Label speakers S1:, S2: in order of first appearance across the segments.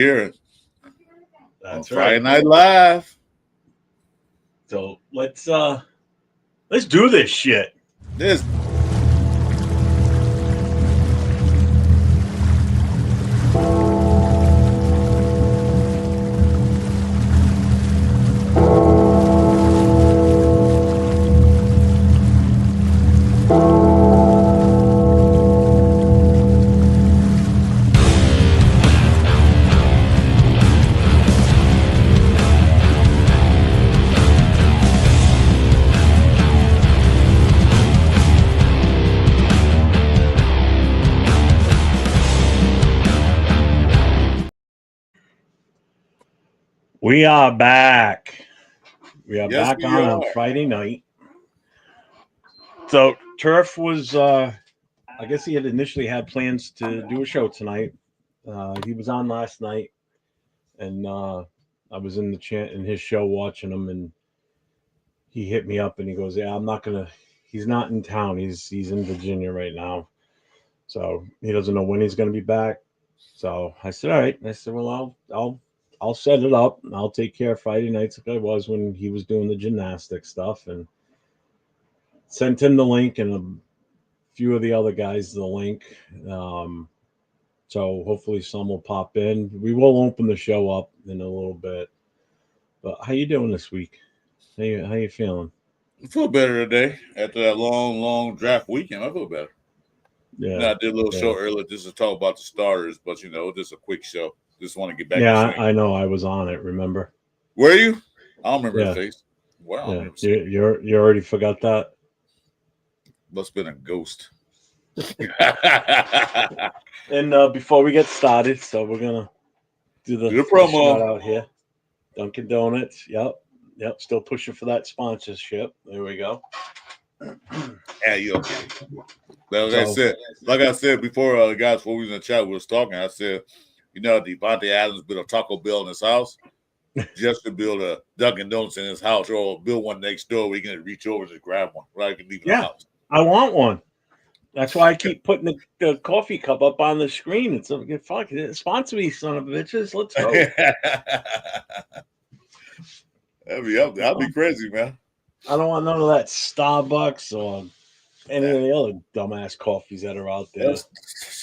S1: Here on
S2: That's
S1: Friday
S2: right.
S1: Night Live.
S2: So let's do this shit.
S1: This
S2: We are back. We are
S1: Yes,
S2: back
S1: we
S2: on
S1: are.
S2: Friday night. So Turf was I guess he had initially had plans to do a show tonight. He was on last night, and I was in the chat in his show watching him, and he hit me up and he goes, "Yeah, I'm not gonna." He's not in town. He's in Virginia right now, so he doesn't know when he's gonna be back. So I said, "All right." I said, "Well, I'll set it up. And I'll take care of Friday nights like I was when he was doing the gymnastics stuff, and sent him the link and a few of the other guys the link. So hopefully some will pop in. We will open the show up in a little bit. But how you doing this week? How you feeling?
S1: I feel better today after that long draft weekend. I feel better.
S2: Yeah,
S1: I did a little show earlier just to talk about the starters, but just a quick show. Just want to get back.
S2: Yeah, I know. I was on it. Remember?
S1: Were you? I don't remember
S2: Yeah,
S1: the face. Wow,
S2: yeah. You already forgot that.
S1: Must have been a ghost.
S2: And before we get started, so we're gonna do the
S1: promo.
S2: shout out here. Dunkin Donuts. Yep. Still pushing for that sponsorship. There we go.
S1: Yeah, you okay? Like I said before, guys, before we was in the chat, we was talking. I said, Devontae Adams built a Taco Bell in his house just to build a Dunkin' Donuts in his house, or build one next door where you can reach over and just grab one. Right, you can leave in the house.
S2: I want one. That's why I keep putting the coffee cup up on the screen. It's fuck it. Sponsor me, son of bitches. Let's go.
S1: That'd be crazy, man.
S2: I don't want none of that Starbucks or any of the other dumbass coffees that are out there.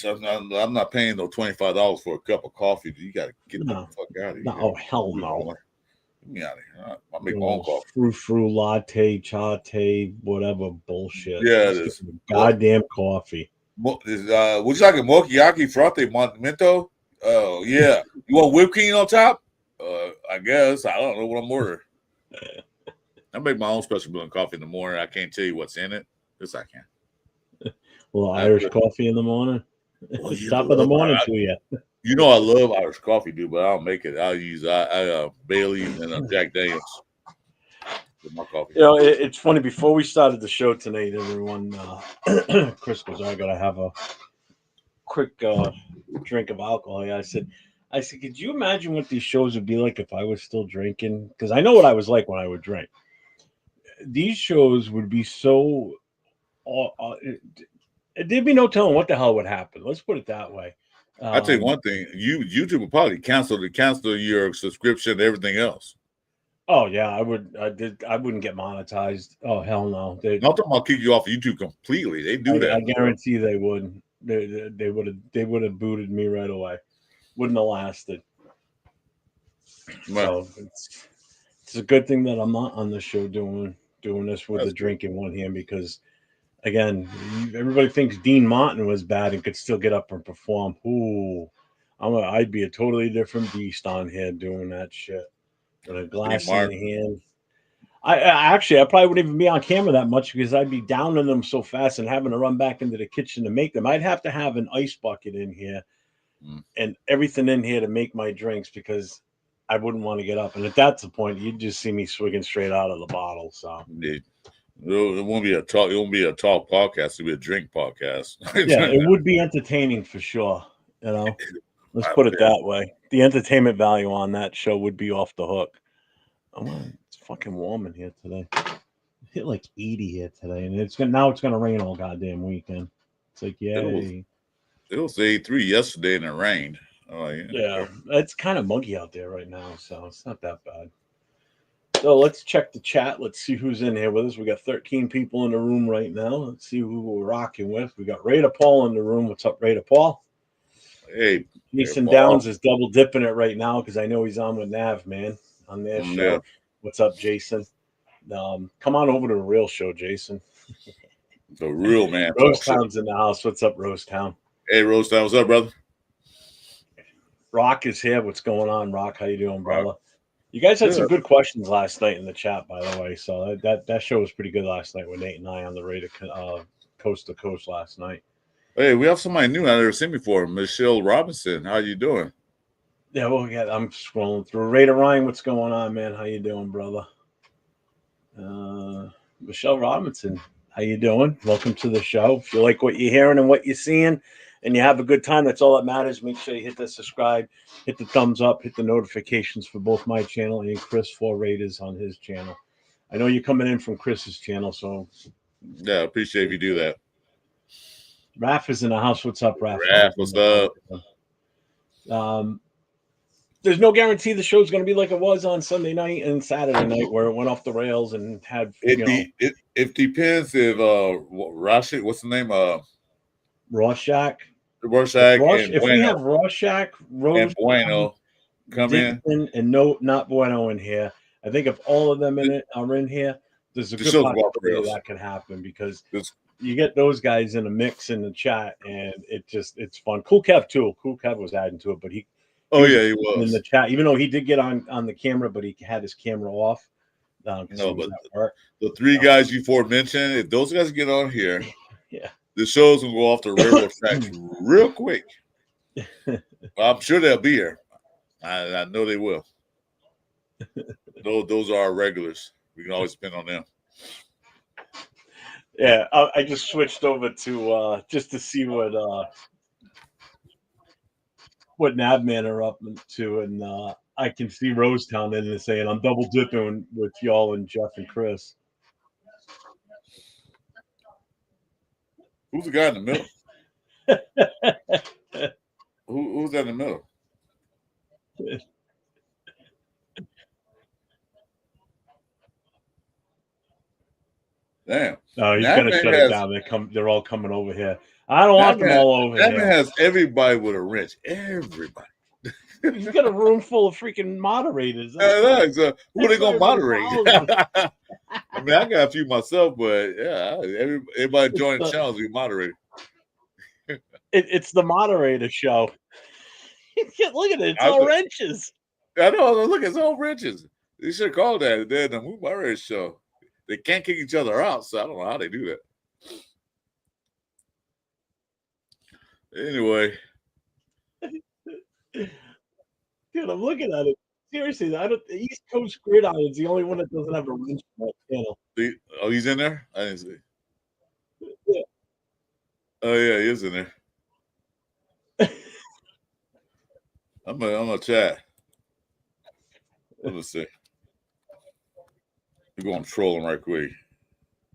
S1: I'm not paying no $25 for a cup of coffee. You got to get the fuck out of here.
S2: No, hell no.
S1: Get me out of here. I'll make my own coffee.
S2: Frou latte, chate, whatever bullshit.
S1: Yeah, it is.
S2: Goddamn coffee.
S1: Would you like a mochiaki frate mento? Oh, yeah. You want whipped cream on top? I guess. I don't know what I'm ordering. I make my own special blend coffee in the morning. I can't tell you what's in it. Yes, I can.
S2: A little Irish coffee in the morning. Well, top of the morning to you.
S1: You know I love Irish coffee, dude, but I don't make it. I'll use Bailey's and Jack Daniels with my coffee.
S2: It's funny. Before we started the show tonight, everyone, Chris goes, "I gotta have a quick drink of alcohol." I said, could you imagine what these shows would be like if I was still drinking? Because I know what I was like when I would drink. These shows would be so. There'd be no telling what the hell would happen. Let's put it that way.
S1: I'll tell you one thing: YouTube would probably cancel your subscription and everything else.
S2: Oh yeah, I would. I wouldn't get monetized. Oh hell no!
S1: Not talking about kick you off of YouTube completely. They do that.
S2: I guarantee they would. They would have booted me right away. Wouldn't have lasted.
S1: Well,
S2: so it's a good thing that I'm not on the show doing this with the drink in one hand, because again, everybody thinks Dean Martin was bad and could still get up and perform. Ooh, I'd be a totally different beast on here doing that shit with a glass in the hand. I probably wouldn't even be on camera that much, because I'd be downing them so fast and having to run back into the kitchen to make them. I'd have to have an ice bucket in here and everything in here to make my drinks, because I wouldn't want to get up. And at that's the point, you'd just see me swigging straight out of the bottle. So
S1: it won't be a talk. It won't be a talk podcast. It'll be a drink podcast.
S2: Yeah, it would be entertaining for sure. Let's put it that way. The entertainment value on that show would be off the hook. It's fucking warm in here today. It hit like 80 here today, and it's gonna rain all goddamn weekend. It's like, yay.
S1: It was 83 yesterday, and it rained. Oh yeah.
S2: Yeah, it's kind of muggy out there right now, so it's not that bad. So let's check the chat. Let's see who's in here with us. We got 13 people in the room right now. Let's see who we're rocking with. We got Raider Paul in the room. What's up, Raider Paul?
S1: Hey,
S2: Jason
S1: Paul.
S2: Downs is double dipping it right now because I know he's on with Nav, man, on their show.
S1: Yeah.
S2: What's up, Jason? Come on over to the real show, Jason.
S1: The real man.
S2: Rosetown's in the house. What's up, Rosetown?
S1: Hey, Rosetown. What's up, brother?
S2: Rock is here. What's going on, Rock? How you doing, brother? You guys had some good questions last night in the chat, by the way. So that show was pretty good last night with Nate and I on the Raider Coast to Coast last night.
S1: Hey, we have somebody new I've never seen before. Michelle Robinson. How you doing?
S2: Yeah, well, I'm scrolling through. Raider Ryan, what's going on, man? How you doing, brother? Michelle Robinson, how you doing? Welcome to the show. If you like what you're hearing and what you're seeing, and you have a good time, that's all that matters. Make sure you hit the subscribe, hit the thumbs up, hit the notifications for both my channel and Chris for Raiders on his channel. I know you're coming in from Chris's channel, so
S1: yeah, appreciate if you do that.
S2: Raph is in the house. What's up, Raph?
S1: Raph, what's up?
S2: There's no guarantee the show's going to be like it was on Sunday night and Saturday night, where it went off the rails and had.
S1: It depends if Rashid, what's the name?
S2: Rorschach.
S1: Rorschach.
S2: If we have Rorschach, Rose,
S1: and Bueno come in,
S2: and not Bueno in here, I think if all of them are in here, there's a good possibility that could happen because you get those guys in a mix in the chat, and it's fun. Cool Kev too. Cool Kev was adding to it, but he was in the chat, even though he did get on the camera, but he had his camera off.
S1: No, but the three guys you mentioned, if those guys get on here,
S2: yeah,
S1: the show's gonna go off the railroad tracks real quick. I'm sure they'll be here. I know they will. Those are our regulars. We can always depend on them.
S2: Yeah, I just switched over to just to see what Navman are up to, and I can see Rosetown in and saying I'm double dipping with y'all and Jeff and Chris.
S1: Who's the guy in the middle? Who's that in the middle? Damn.
S2: No, he's gonna shut it down. They're all coming over here. I don't want them all over here.
S1: That man has everybody with a wrench. Everybody.
S2: He's got a room full of freaking moderators.
S1: Who are they gonna moderate? I mean, I got a few myself, but yeah, everybody join the channels, we moderate.
S2: It's the moderator show. Look at it. It's all wrenches.
S1: I know. Look, it's all wrenches. They should call that the Move Moderator show. They can't kick each other out, so I don't know how they do that. Anyway.
S2: Dude, I'm looking at it. Seriously, the East Coast Gridiron is the only one that doesn't have a wrench on that channel.
S1: Oh, he's in there? I didn't see.
S2: Yeah.
S1: Oh, yeah, he is in there. I'm gonna chat. Let me see. We're going trolling right quick.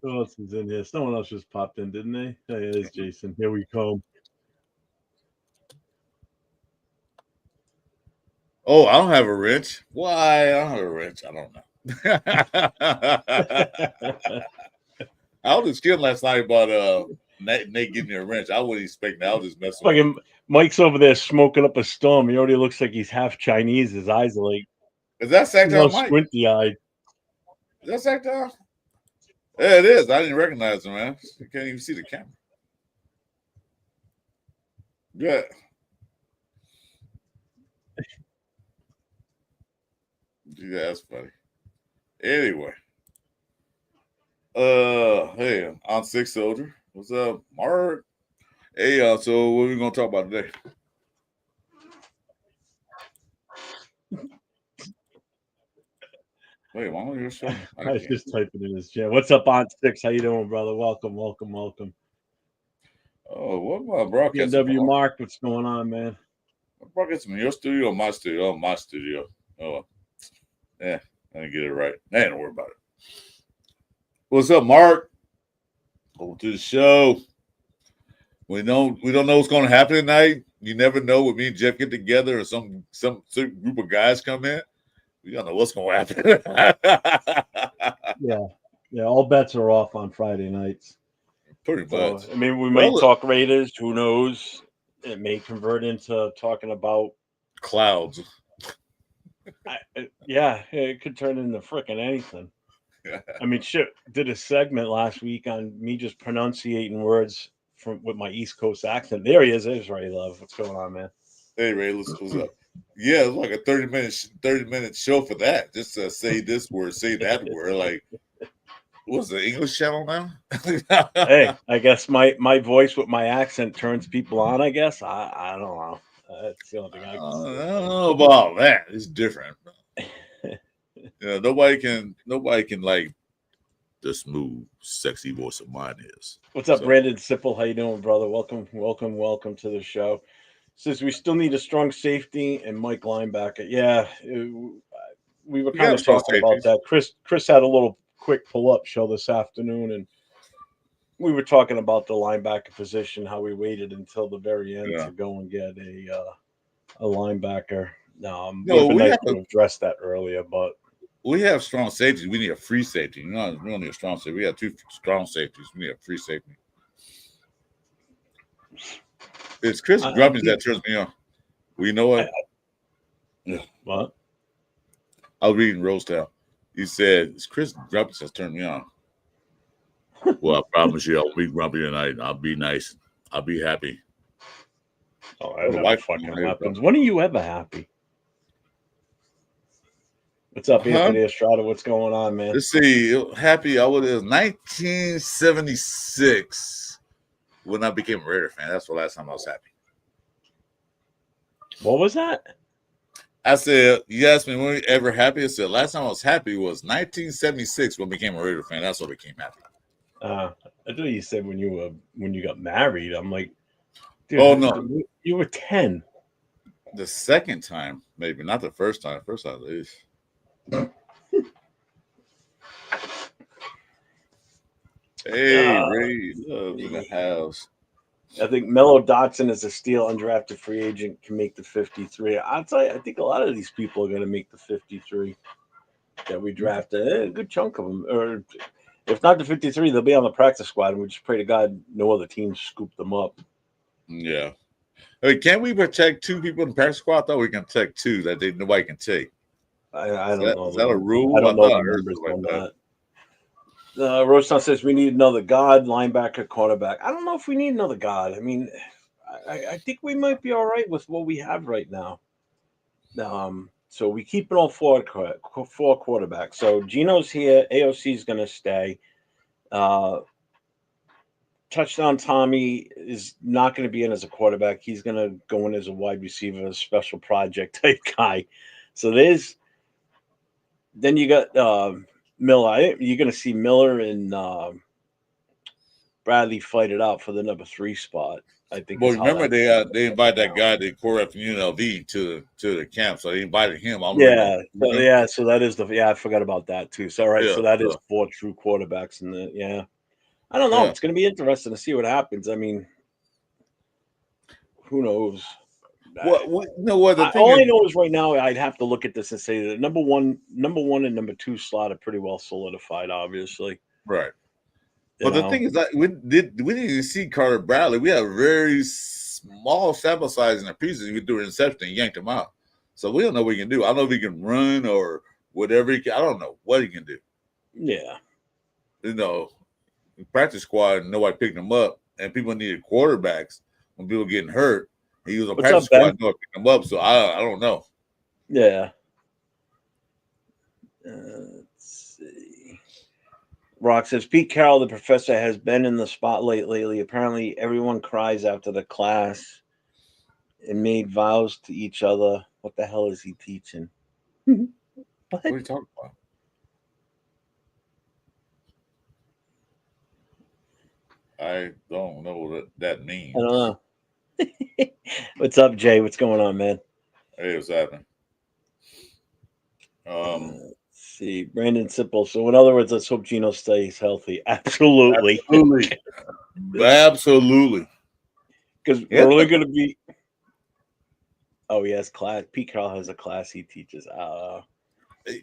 S2: Who else is in here? Someone else just popped in, didn't they? Oh, yeah, it's Jason. Here we come.
S1: Oh, I don't have a wrench. Why? I don't have a wrench. I don't know. I was just kidding last night about Nate giving me a wrench. I wouldn't expect that. I was just messing with him.
S2: Mike's over there smoking up a storm. He already looks like he's half Chinese. His eyes are like,
S1: is that Sacktown Mike?
S2: Squinty eyed.
S1: Is that Sacktown? Yeah, it is. I didn't recognize him, man. I can't even see the camera. Yeah. Yeah, that's funny. Anyway. Hey, I'm Six Soldier. What's up, Mark? Hey, so what are we gonna talk about today? Wait, why don't you show me?
S2: I was just typing in his chat. What's up, Aunt Six? How you doing, brother? Welcome.
S1: Oh, what my broadcast?
S2: W Mark, what's going on, man?
S1: Broadcast in your studio or my studio? Oh, my studio. Oh, yeah, I didn't get it right. Hey, don't worry about it. What's up, Mark? Over to the show. We don't know what's going to happen tonight. You never know when me and Jeff get together or some certain group of guys come in. We don't know what's going to happen.
S2: Yeah. All bets are off on Friday nights.
S1: Pretty
S2: So,
S1: much.
S2: I mean, we might talk Raiders. Who knows? It may convert into talking about
S1: clouds.
S2: It could turn into frickin' anything. I mean, shit. Did a segment last week on me just pronunciating words with my East Coast accent. There he is. There's Ray Love. What's going on, man?
S1: Hey, Ray, what's up? Yeah, it's like a 30-minute show for that. Just to say this word, say that word. Like, what's the English channel now?
S2: Hey, I guess my voice with my accent turns people on. I guess I don't know. That's the only thing I can say.
S1: I don't know about that. It's different. Nobody can like the smooth, sexy voice of mine is.
S2: What's up, Brandon Sipple? How you doing, brother? Welcome to the show. Says we still need a strong safety and Mike linebacker. Yeah, we were kind of talking about that. Chris had a little quick pull-up show this afternoon, and we were talking about the linebacker position, how we waited until the very end to go and get a linebacker. We have to address that earlier, but
S1: we have strong safeties. We need a free safety. We don't need a strong safety. We have 2 strong safeties. We need a free safety. It's Chris Grubbins that turns me on. Well, you know what?
S2: What?
S1: I was reading Rosetown. He said, it's Chris Grubbins that's turned me on. Well, I promise you, I'll be grumpy tonight. I'll be nice. I'll be happy.
S2: Oh, that never fucking happens. When are you ever happy? What's up, Anthony Estrada? What's going on, man?
S1: Let's see. Happy. It was 1976 when I became a Raider fan. That's the last time I was happy.
S2: What was that?
S1: I said, you asked me when we ever happy. I said, last time I was happy was 1976 when I became a Raider fan. That's when I became happy.
S2: I thought you said when you got married. I'm like, dude,
S1: oh no,
S2: you were 10.
S1: The second time, maybe not the first time. First time, at least. Hey, Ray, Love in the house.
S2: I think Mello Dotson is a steal, undrafted free agent, can make the 53. I'll tell you, I think a lot of these people are going to make the 53 that we drafted. A good chunk of them, or if not the 53, they'll be on the practice squad, and we just pray to God no other teams scoop them up.
S1: Yeah. I mean, can't we protect 2 people in the practice squad? I thought we can protect 2 that nobody can take.
S2: I don't know.
S1: Is that a rule?
S2: I don't know the numbers on that. Rostan says we need another guard, linebacker, quarterback. I don't know if we need another guard. I mean, I think we might be all right with what we have right now. So we keep it all 4 quarterbacks. So Gino's here. AOC is going to stay. Touchdown Tommy is not going to be in as a quarterback. He's going to go in as a wide receiver, a special project type guy. So then you got Miller. You're going to see Miller and Bradley fight it out for the number 3 spot. I think.
S1: Well, remember they invited that guy, the quarterback from UNLV, to the camp, so they invited him.
S2: So that is I forgot about that too. So so that is 4 true quarterbacks in the I don't know. It's going to be interesting to see what happens. I mean, who knows?
S1: Well, you know what?
S2: All I know is right now I'd have to look at this and say that number one and number 2 slot are pretty well solidified, obviously.
S1: Right. But the thing is that we didn't see Carter Bradley. We have a very small sample size in the pieces. We do an interception and yanked him out. So we don't know what he can do. I don't know if he can run or whatever. I don't know what he can do.
S2: Yeah.
S1: Practice squad, nobody picked him up, and people needed quarterbacks when people getting hurt. He was on practice squad, nobody picked him up. So I don't know.
S2: Yeah. Let's see. Rock says Pete Carroll, the professor, has been in the spotlight lately. Apparently, everyone cries after the class and made vows to each other. What the hell is he teaching?
S1: What are you talking about? I don't know what that means.
S2: I don't know. What's up, Jay? What's going on, man?
S1: Hey, what's happening?
S2: Let's see. Brandon Sipple. So, in other words, let's hope Gino stays healthy. Absolutely.
S1: Absolutely.
S2: Because we're only going to be. Oh, he has class. Pete Carroll has a class he teaches.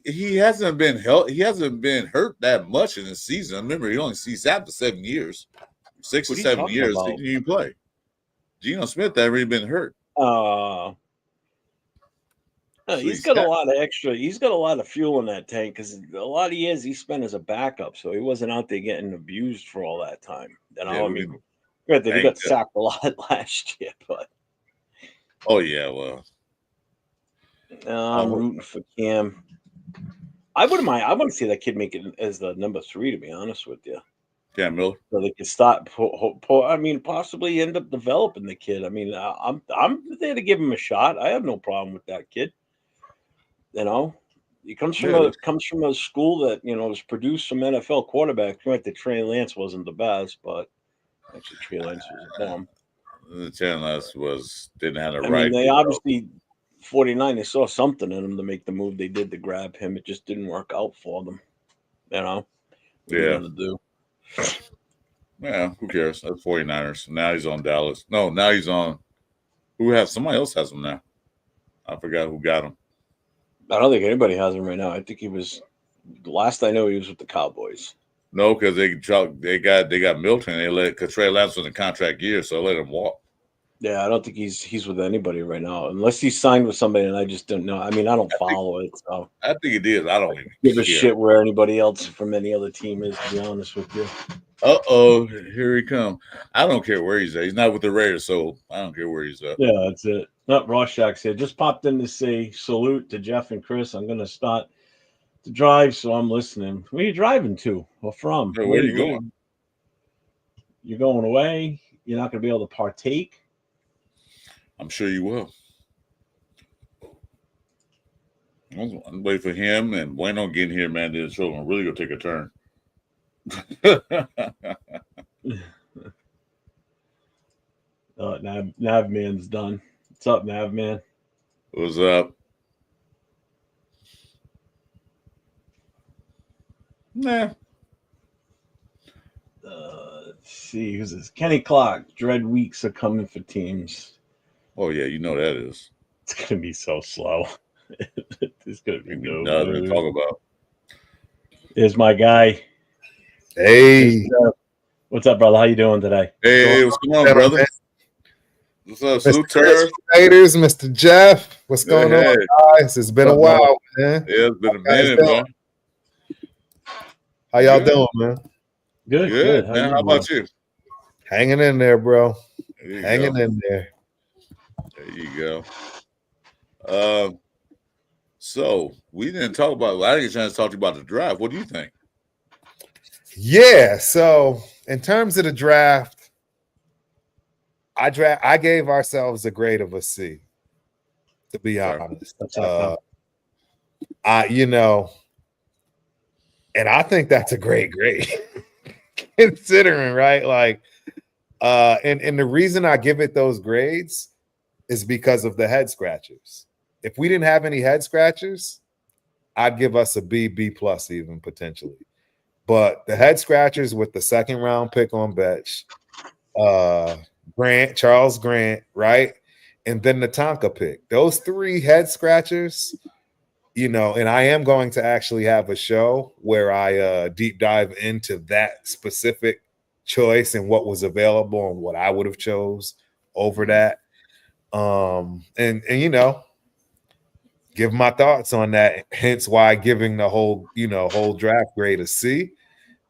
S1: He hasn't been hurt that much in the season. Remember, he only sees after 7 years, 6 or 7 years.
S2: About?
S1: You play. Geno Smith hasn't really been hurt.
S2: He's got a lot of extra. He's got a lot of fuel in that tank because a lot of years he spent as a backup, so he wasn't out there getting abused for all that time. You know, I mean, granted, he got sacked a lot last year, but
S1: oh yeah, well,
S2: I'm rooting for Cam. I wouldn't mind. I want to see that kid make it as the number 3. To be honest with you,
S1: Cam Miller.
S2: So they can start. I mean, possibly end up developing the kid. I mean, I'm there to give him a shot. I have no problem with that kid. You know, he comes from a school that has produced some NFL quarterbacks. Granted, Trey Lance wasn't the best, but actually Trey Lance was a bomb.
S1: Trey Lance didn't have the right.
S2: I mean, they obviously 49. They saw something in him to make the move they did to grab him. It just didn't work out for them. You know, what are you gonna do?
S1: Yeah, who cares? That's 49ers. Now he's on Dallas. No, now he's on. Somebody else has him now. I forgot who got him.
S2: I don't think anybody has him right now. I think he was. Last I know, he was with the Cowboys.
S1: No, because they got Milton. Because Trey Lance was in contract year, so they let him walk.
S2: Yeah, I don't think he's with anybody right now, unless he's signed with somebody, and I just don't know. I mean, I don't follow it. So
S1: I think it is. I don't even
S2: give a shit where anybody else from any other team is. To be honest with you.
S1: Here he comes. I don't care where he's at. He's not with the Raiders, so I don't care where he's at.
S2: Yeah, that's it. Not Rorschach said. Just popped in to say salute to Jeff and Chris. I'm gonna start to drive, so I'm listening. Where are you driving to or from?
S1: Where are you going?
S2: You're going away. You're not gonna be able to partake.
S1: I'm sure you will. I'm waiting for him and Bueno getting here, man. Then the show gonna really go take a turn.
S2: Nav Man's done. What's up, Nav Man?
S1: What's up? Nah.
S2: Let's see. Who's this? Kenny Clark. Dread weeks are coming for teams.
S1: Oh yeah, you know that is.
S2: It's gonna be so slow. It's gonna be
S1: nothing to talk about.
S2: Here's my guy.
S3: Hey,
S2: what's up, brother? How you doing today?
S1: Hey, what's going on, brother? What's up,
S3: Mr. Raiders, Mr. Jeff? What's going on, guys? It's been a while, man.
S1: Yeah, it's been a minute, man.
S3: How y'all doing, man?
S2: Good.
S1: Man, how about you?
S3: Hanging in there, bro. Hanging in there.
S1: There you go. So we didn't talk about. I didn't get a chance to talk to you about the draft. What do you think?
S3: Yeah. So in terms of the draft, I gave ourselves a grade of a C. To be honest, and I think that's a great grade, considering, right? Like, and the reason I give it those grades is because of the head scratchers. If we didn't have any head scratchers, I'd give us a B plus even potentially. But the head scratchers with the second round pick on Betch, Charles Grant, right? And then the Tonka pick. Those 3 head scratchers, and I am going to actually have a show where I deep dive into that specific choice and what was available and what I would have chose over that. And give my thoughts on that, hence why giving the whole draft grade a C.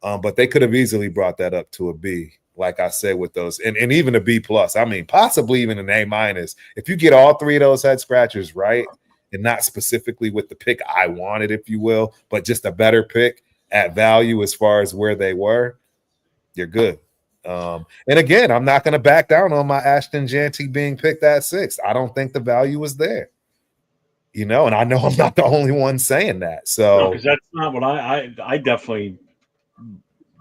S3: But they could have easily brought that up to a B, like I said, with those, and even a B plus. I mean, possibly even an A minus. If you get all 3 of those head scratchers right, and not specifically with the pick I wanted, if you will, but just a better pick at value as far as where they were, you're good. And again, I'm not going to back down on my Ashton Jeanty being picked at 6. I don't think the value was there. And I know I'm not the only one saying that. So
S2: because that's not what I definitely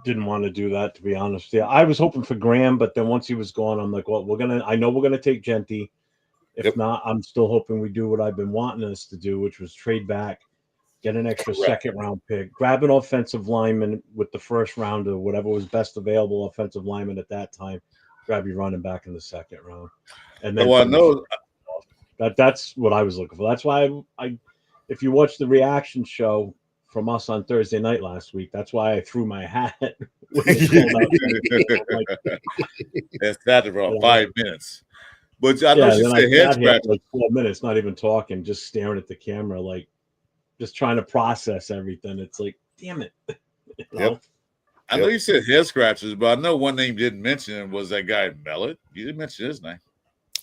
S2: didn't want to do that, to be honest. Yeah, I was hoping for Graham, but then once he was gone, I'm like, well, I know we're gonna take Jeanty. If not, I'm still hoping we do what I've been wanting us to do, which was trade back, get an extra second round pick, grab an offensive lineman with the first round or whatever was best available offensive lineman at that time, grab you running back in the second round, and then
S1: Well, I know.
S2: that's what I was looking for. That's why I if you watch the reaction show from us on Thursday night last week, that's why I threw my hat when they called out. Like,
S1: That's that for 5 minutes. But I know
S2: yeah,
S1: she
S2: then I
S1: said head
S2: sat here
S1: scratch.
S2: for like 12 minutes, not even talking, just staring at the camera, like just trying to process everything. It's like, damn it. You know?
S3: Yep.
S1: I know you said head scratches, but I know one name you didn't mention was that guy Mellet. You didn't mention his name.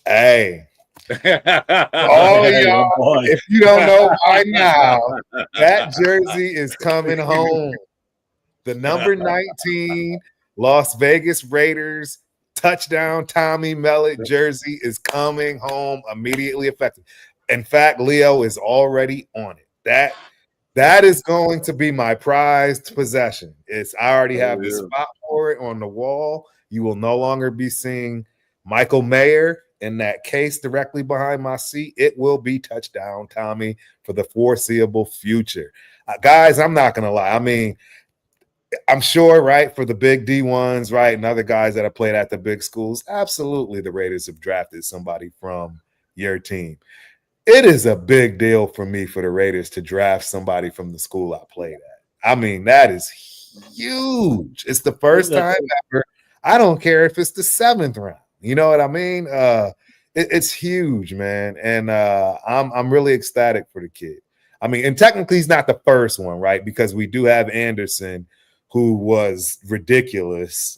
S3: Hey.
S2: Oh,
S3: y'all, if you don't know by now, that jersey is coming home. The number 19 Las Vegas Raiders touchdown Tommy Mellet jersey is coming home immediately effective. In fact, Leo is already on it. That is going to be my prized possession. I already have the spot for it on the wall. You will no longer be seeing Michael Mayer in that case directly behind my seat. It will be touchdown Tommy for the foreseeable future. Guys, I'm not going to lie. I mean, I'm sure, right, for the big D1s, right, and other guys that have played at the big schools, absolutely the Raiders have drafted somebody from your team. It is a big deal for me for the Raiders to draft somebody from the school I played at. I mean, that is huge. It's the first time ever. I don't care if it's the 7th round. You know what I mean? It's huge, man. And I'm really ecstatic for the kid. I mean, and technically he's not the first one, right? Because we do have Anderson, who was ridiculous.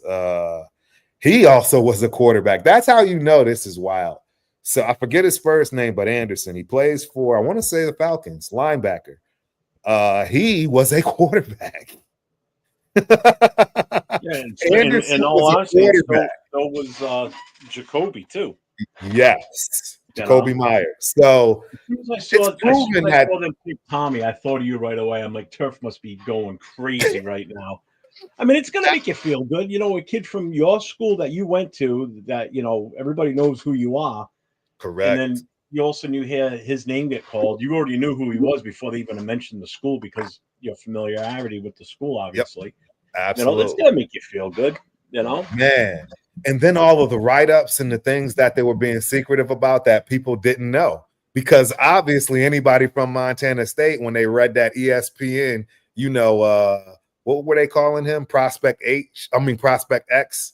S3: He also was a quarterback. That's how you know this is wild. So I forget his first name, but Anderson. He plays for, I want to say, the Falcons, linebacker. He was a quarterback.
S2: Yeah, in all honesty, so was Jacoby too.
S3: Yes, Jacoby Myers. So
S2: as soon as I saw them pick Tommy, I thought of you right away. I'm like, Turf must be going crazy right now. I mean, it's gonna make you feel good. You know, a kid from your school that you went to, that you know everybody knows who you are.
S3: Correct.
S2: And then you also knew his name get called. You already knew who he was before they even mentioned the school because your familiarity with the school, obviously.
S3: Yep. Absolutely.
S2: You know, it's gonna make you feel good, you know?
S3: Man. And then all of the write-ups and the things that they were being secretive about that people didn't know. Because obviously anybody from Montana State, when they read that ESPN, you know, what were they calling him? Prospect X.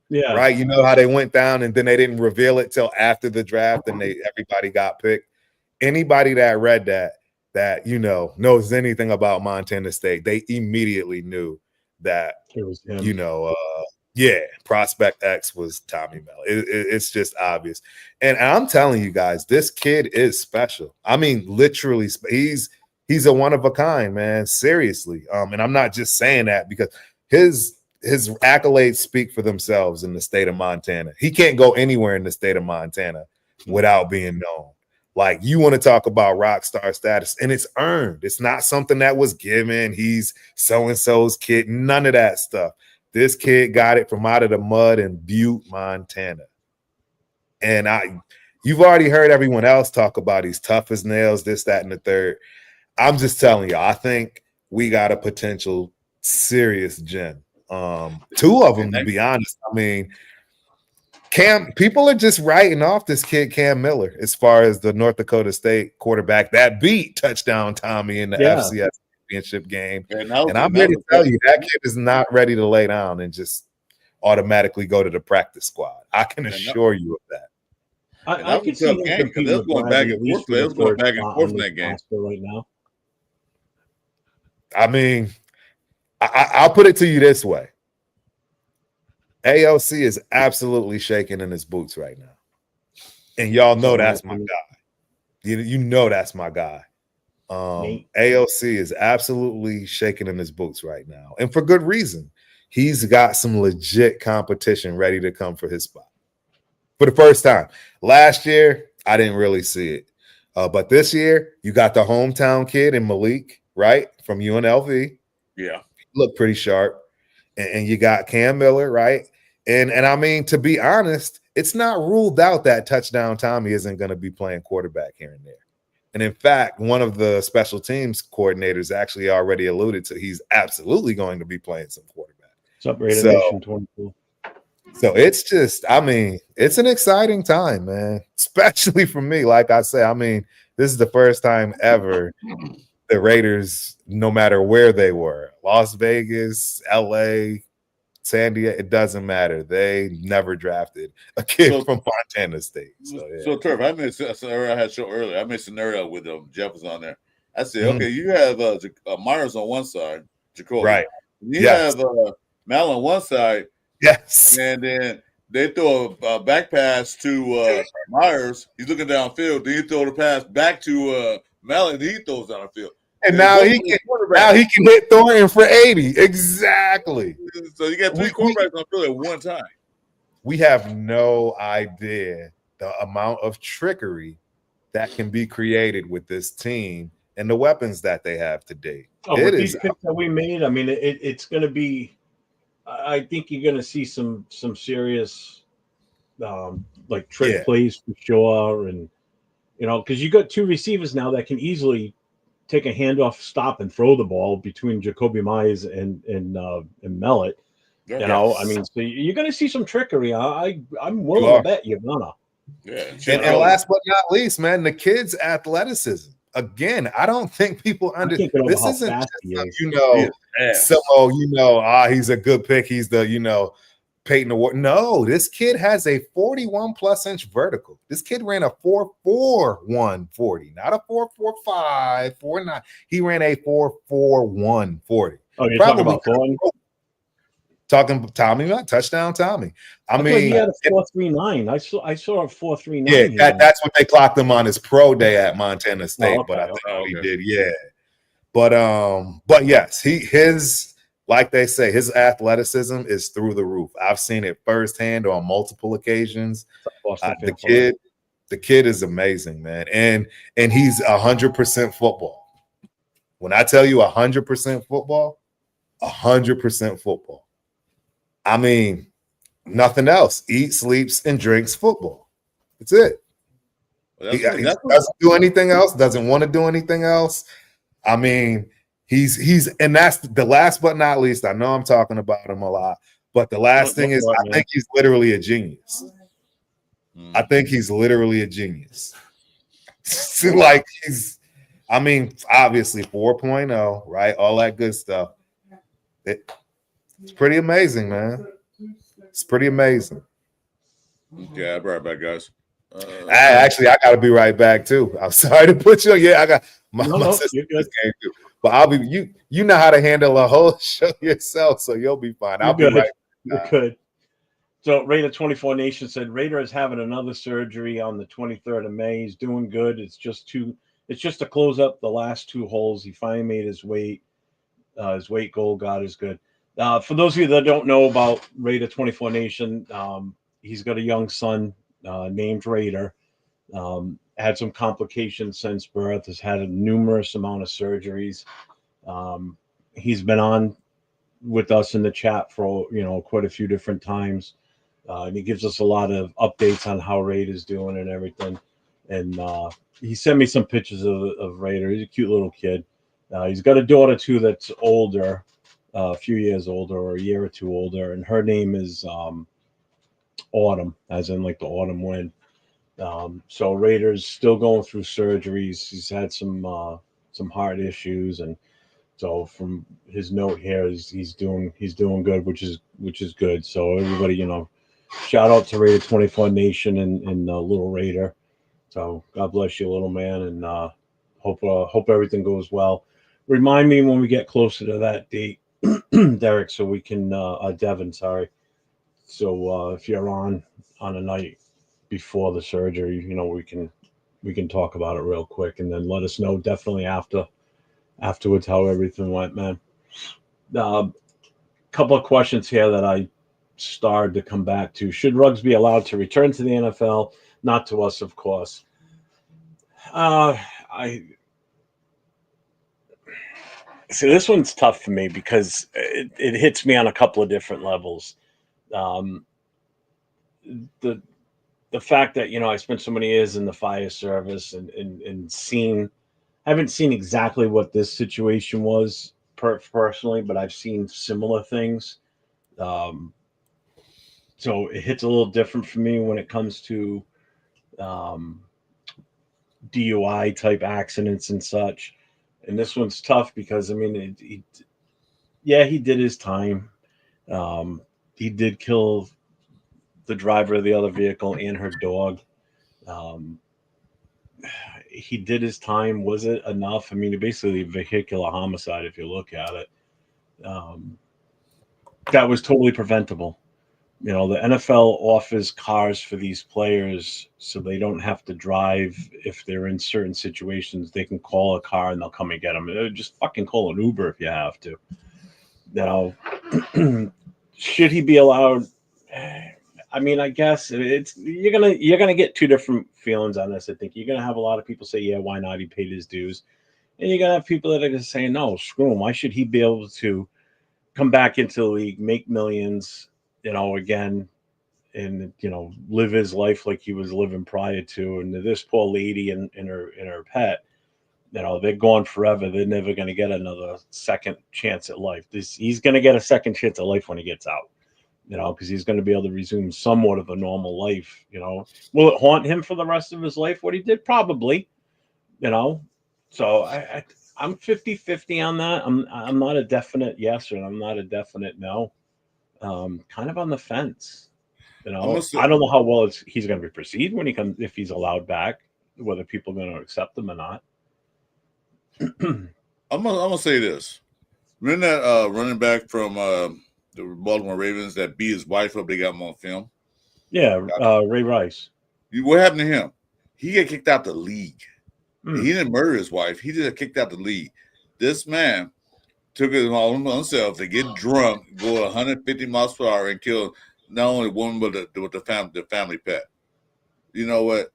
S2: Yeah.
S3: Right. You know how they went down and then they didn't reveal it till after the draft and everybody got picked. Anybody that read that, you know, knows anything about Montana State, they immediately knew that
S2: it was him.
S3: You know, Prospect X was Tommy Mellet. It's just obvious. And I'm telling you guys, this kid is special. I mean, literally, he's a one of a kind, man. Seriously. And I'm not just saying that because his accolades speak for themselves in the state of Montana. He can't go anywhere in the state of Montana without being known. Like, you want to talk about rock star status, and it's earned. It's not something that was given. He's so-and-so's kid. None of that stuff. This kid got it from out of the mud in Butte, Montana. And you've already heard everyone else talk about he's tough as nails, this, that, and the third. I'm just telling you, I think we got a potential serious gem. 2 of them, to be honest. I mean, people are just writing off this kid, Cam Miller, as far as the North Dakota State quarterback that beat touchdown Tommy in the FCS championship game. And I'm here to tell you, that kid is not ready to lay down and just automatically go to the practice squad. I can assure you of that.
S1: I could see it was going back and forth. It was going back and forth in that game
S2: right now.
S3: I mean, I'll put it to you this way. AOC is absolutely shaking in his boots right now. And y'all know that's my guy. You know that's my guy. AOC is absolutely shaking in his boots right now. And for good reason. He's got some legit competition ready to come for his spot. For the first time. Last year, I didn't really see it. But this year, you got the hometown kid in Malik, right? From UNLV.
S1: Yeah.
S3: Look pretty sharp. And you got Cam Miller, right? And I mean, to be honest, it's not ruled out that touchdown Tommy isn't going to be playing quarterback here and there. And in fact, one of the special teams coordinators actually already alluded to he's absolutely going to be playing some quarterback.
S2: What's up, Raider Nation 24?
S3: So it's just, I mean, it's an exciting time, man. Especially for me. Like I say, I mean, this is the first time ever the Raiders, no matter where they were, Las Vegas, LA, San Diego, it doesn't matter. They never drafted a kid from Montana State. So, yeah.
S1: So Turf, I made a scenario I had show earlier. I made a scenario with Jeff was on there. I said, okay, you have Myers on one side, Jacoby.
S3: Right.
S1: You have Mal on one side.
S3: Yes.
S1: And then they throw a back pass to Myers. He's looking downfield. Then you throw the pass back to Malin. He throws downfield.
S3: And now he can hit Thornton for 80. Exactly.
S1: So you got 3 quarterbacks on field at one time.
S3: We have no idea the amount of trickery that can be created with this team and the weapons that they have today.
S2: Oh, with these picks that we made, I mean, it's going to be. I think you're going to see some serious, like trick plays for sure, and because you got 2 receivers now that can easily take a handoff, stop, and throw the ball between Jacoby Myers and Mellet. I mean, so you're going to see some trickery. I'm willing to bet you're gonna.
S3: Yeah, and last but not least, man, the kid's athleticism. Again, I don't think people understand. This isn't just, he's a good pick. He's the, Peyton Award. No, this kid has a 41+ inch vertical. This kid ran a 4.4 140, not a 4.45 4.9. He ran a 4.4 140.
S2: Oh, you're talking about Thornton?
S3: Talking Tommy, touchdown Tommy. I mean,
S2: he had a 4.39. I saw a 4.39.
S3: Yeah, that's what they clocked him on his pro day at Montana State. But I think he did, yeah. But yes, his like they say, his athleticism is through the roof. I've seen it firsthand on multiple occasions. The kid is amazing, man, and he's 100% football. When I tell you 100% football, 100% football. I mean, nothing else. Eats, sleeps, and drinks football. That's it. He doesn't do anything else. Doesn't want to do anything else. I mean, he's and that's the last but not least. I know I'm talking about him a lot, but the last thing is I think he's literally a genius. I think he's literally a genius. Like I mean, obviously 4.0, right? All that good stuff. It's pretty amazing, man. It's pretty amazing.
S1: Okay, I'll be right back, guys.
S3: I got to be right back too. I'm sorry to put you. Yeah, I got my sister just came through. But I'll be you know how to handle a whole show yourself, so you'll be fine. I'll be right back.
S2: You're good. So Raider 24 Nation said Raider is having another surgery on the 23rd of May. He's doing good. It's just to close up the last 2 holes. He finally made his weight. His weight goal. God is good. For those of you that don't know about Raider 24 Nation, he's got a young son named Raider. Had some complications since birth. Has had a numerous amount of surgeries. He's been on with us in the chat for quite a few different times, and he gives us a lot of updates on how Raider's doing and everything. And he sent me some pictures of Raider. He's a cute little kid. He's got a daughter too that's older. A few years older or a year or 2 older, and her name is Autumn, as in like the autumn wind. So Raider's still going through surgeries. He's had some heart issues, and so from his note here, he's doing good, which is good. So everybody, shout out to Raider 24 Nation and Little Raider. So God bless you, little man, and hope everything goes well. Remind me when we get closer to that date, Derek, so we can Devin, sorry. So if you're on a night before the surgery, we can talk about it real quick, and then let us know definitely afterwards how everything went, man. Couple of questions here that I started to come back to. Should Ruggs be allowed to return to the NFL? Not to us, of course. So this one's tough for me because it hits me on a couple of different levels. The fact that I spent so many years in the fire service and haven't seen exactly what this situation was personally, but I've seen similar things. So it hits a little different for me when it comes to DUI type accidents and such. And this one's tough because I mean, he did his time. Um, he did kill the driver of the other vehicle and her dog. Um, he did his time. Was it enough? I mean, basically vehicular homicide. If you look at it, um, that was totally preventable. The NFL offers cars for these players so they don't have to drive if they're in certain situations. They can call a car and they'll come and get them. Just fucking call an Uber if you have to. Should he be allowed? I mean, I guess you're gonna get two different feelings on this. I think you're gonna have a lot of people say, "Yeah, why not? He paid his dues," and you're gonna have people that are gonna say, "No, screw him. Why should he be able to come back into the league, make millions, again, and live his life like he was living prior to?" And this poor lady and her pet, they're gone forever. They're never going to get another second chance at life. He's going to get a second chance at life when he gets out, because he's going to be able to resume somewhat of a normal life. Will it haunt him for the rest of his life? What he did, probably. So I'm 50-50 on that. I'm not a definite yes or I'm not a definite no. Kind of on the fence. I don't know how well he's going to be perceived when he comes, if he's allowed back, whether people are going to accept him or not.
S1: I'm gonna say this. Remember that running back from the Baltimore Ravens that beat his wife up? They got him on film.
S2: Yeah, Ray Rice.
S1: What happened to him? He got kicked out the league.
S2: Hmm.
S1: He didn't murder his wife. He just kicked out the league. This man took it on himself to get drunk, go 150 miles per hour, and kill not only one but the family pet. You know what?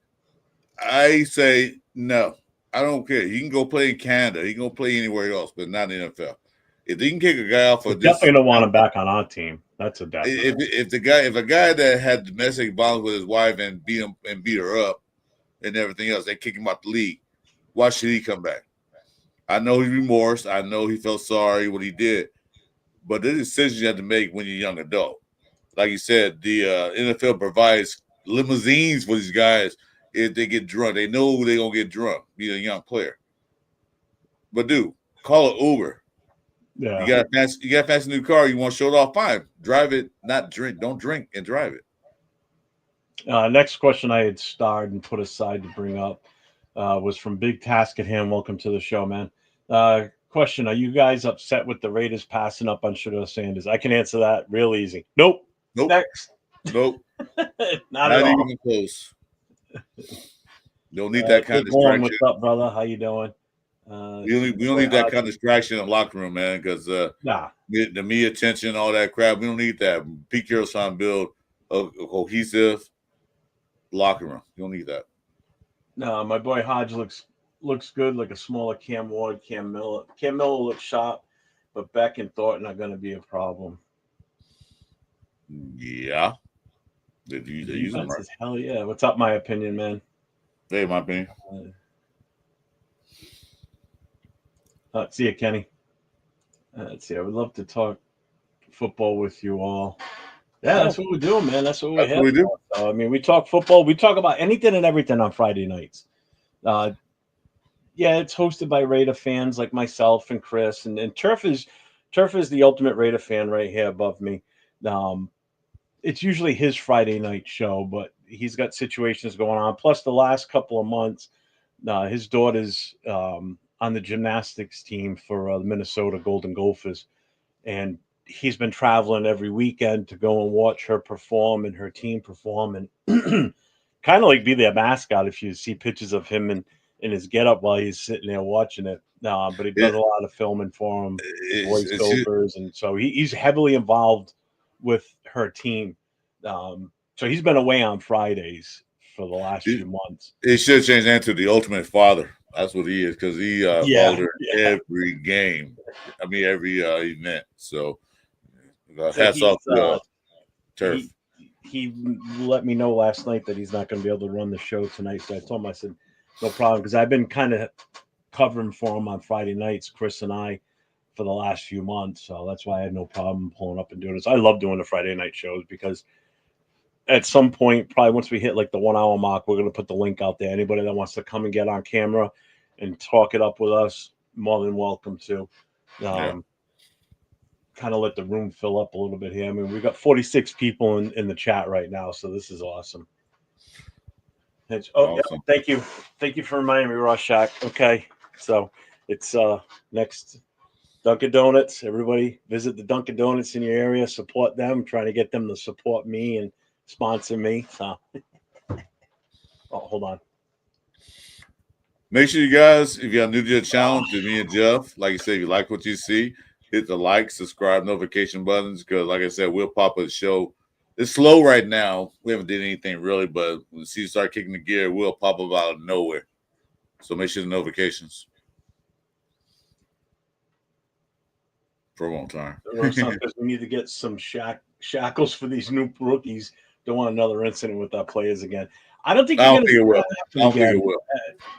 S1: I say no. I don't care. He can go play in Canada. He can go play anywhere else, but not in the NFL. If they can kick a guy off for this,
S2: definitely don't want him back on our team. That's a definite.
S1: If a guy that had domestic violence with his wife and beat her up and everything else, they kick him out the league. Why should he come back? I know he remorse. I know he felt sorry what he did, but the decisions you have to make when you're a young adult. Like you said, the NFL provides limousines for these guys if they get drunk. They know they're gonna get drunk. Be a young player, but dude, call it Uber.
S2: Yeah.
S1: You got a fancy new car. You want to show it off? Fine, drive it. Not drink. Don't drink and drive it.
S2: Next question I had starred and put aside to bring up was from Big Task at Hand. Welcome to the show, man. Question: Are you guys upset with the Raiders passing up on Shedeur Sanders? I can answer that real easy. Nope. Next.
S1: Nope.
S2: Not at all.
S1: Even close. Don't need that kind of distraction.
S2: What's up, brother? How you doing?
S1: We don't need that kind of distraction in the locker room, man, because the media attention, all that crap, we don't need that. Pete Carroll's trying to build a cohesive locker room. You don't need that.
S2: No, my boy Hodge looks good, like a smaller Cam Ward, Cam Miller. Cam Miller looks sharp, but Beck and Thornton are going to be a problem.
S1: Yeah. They use them right.
S2: Hell yeah. What's up, my opinion, man?
S1: Hey, my opinion.
S2: See you, Kenny. Let's see. I would love to talk football with you all. Yeah, that's what we're doing, man. That's what we do. I mean, we talk football. We talk about anything and everything on Friday nights. Yeah, it's hosted by Raider fans like myself and Chris, and Turf is the ultimate Raider fan right here above me. It's usually his Friday night show, but he's got situations going on. Plus, the last couple of months, his daughter's on the gymnastics team for the Minnesota Golden Gophers, and he's been traveling every weekend to go and watch her perform and her team perform, and kind of like be their mascot if you see pictures of him in his getup while he's sitting there watching it. But he does a lot of filming for him, voiceovers, and so he's heavily involved with her team. So he's been away on Fridays for the last few months.
S1: It should change that to the ultimate father. That's what he is, because he followed her every game. I mean, every event. So hats off to Turf.
S2: He let me know last night that he's not going to be able to run the show tonight. So I told him, I said, no problem, because I've been kind of covering for him on Friday nights, Chris and I, for the last few months. So that's why I had no problem pulling up and doing this. I love doing the Friday night shows because at some point, probably once we hit like the 1 hour mark, we're going to put the link out there. Anybody that wants to come and get on camera and talk it up with us, more than welcome to. Kind of let the room fill up a little bit here. I mean, we've got 46 people in the chat right now, so this is awesome.
S1: Awesome.
S2: Yeah, thank you for reminding me, Rorschach. Okay, so it's next Dunkin Donuts. Everybody visit the Dunkin Donuts in your area, support them. Trying to get them to support me and sponsor me. So, hold on.
S1: Make sure you guys, if you're new to the channel, to me and Jeff, like you said, if you like what you see, hit the like, subscribe, notification buttons, because like I said, we'll pop a show. It's slow right now. We haven't did anything really, but when you start kicking the gear, we'll pop up out of nowhere. So make sure the notifications. For a long time.
S2: We need to get some shackles for these new rookies. Don't want another incident with our players again. I don't think
S1: it will. I don't think it will.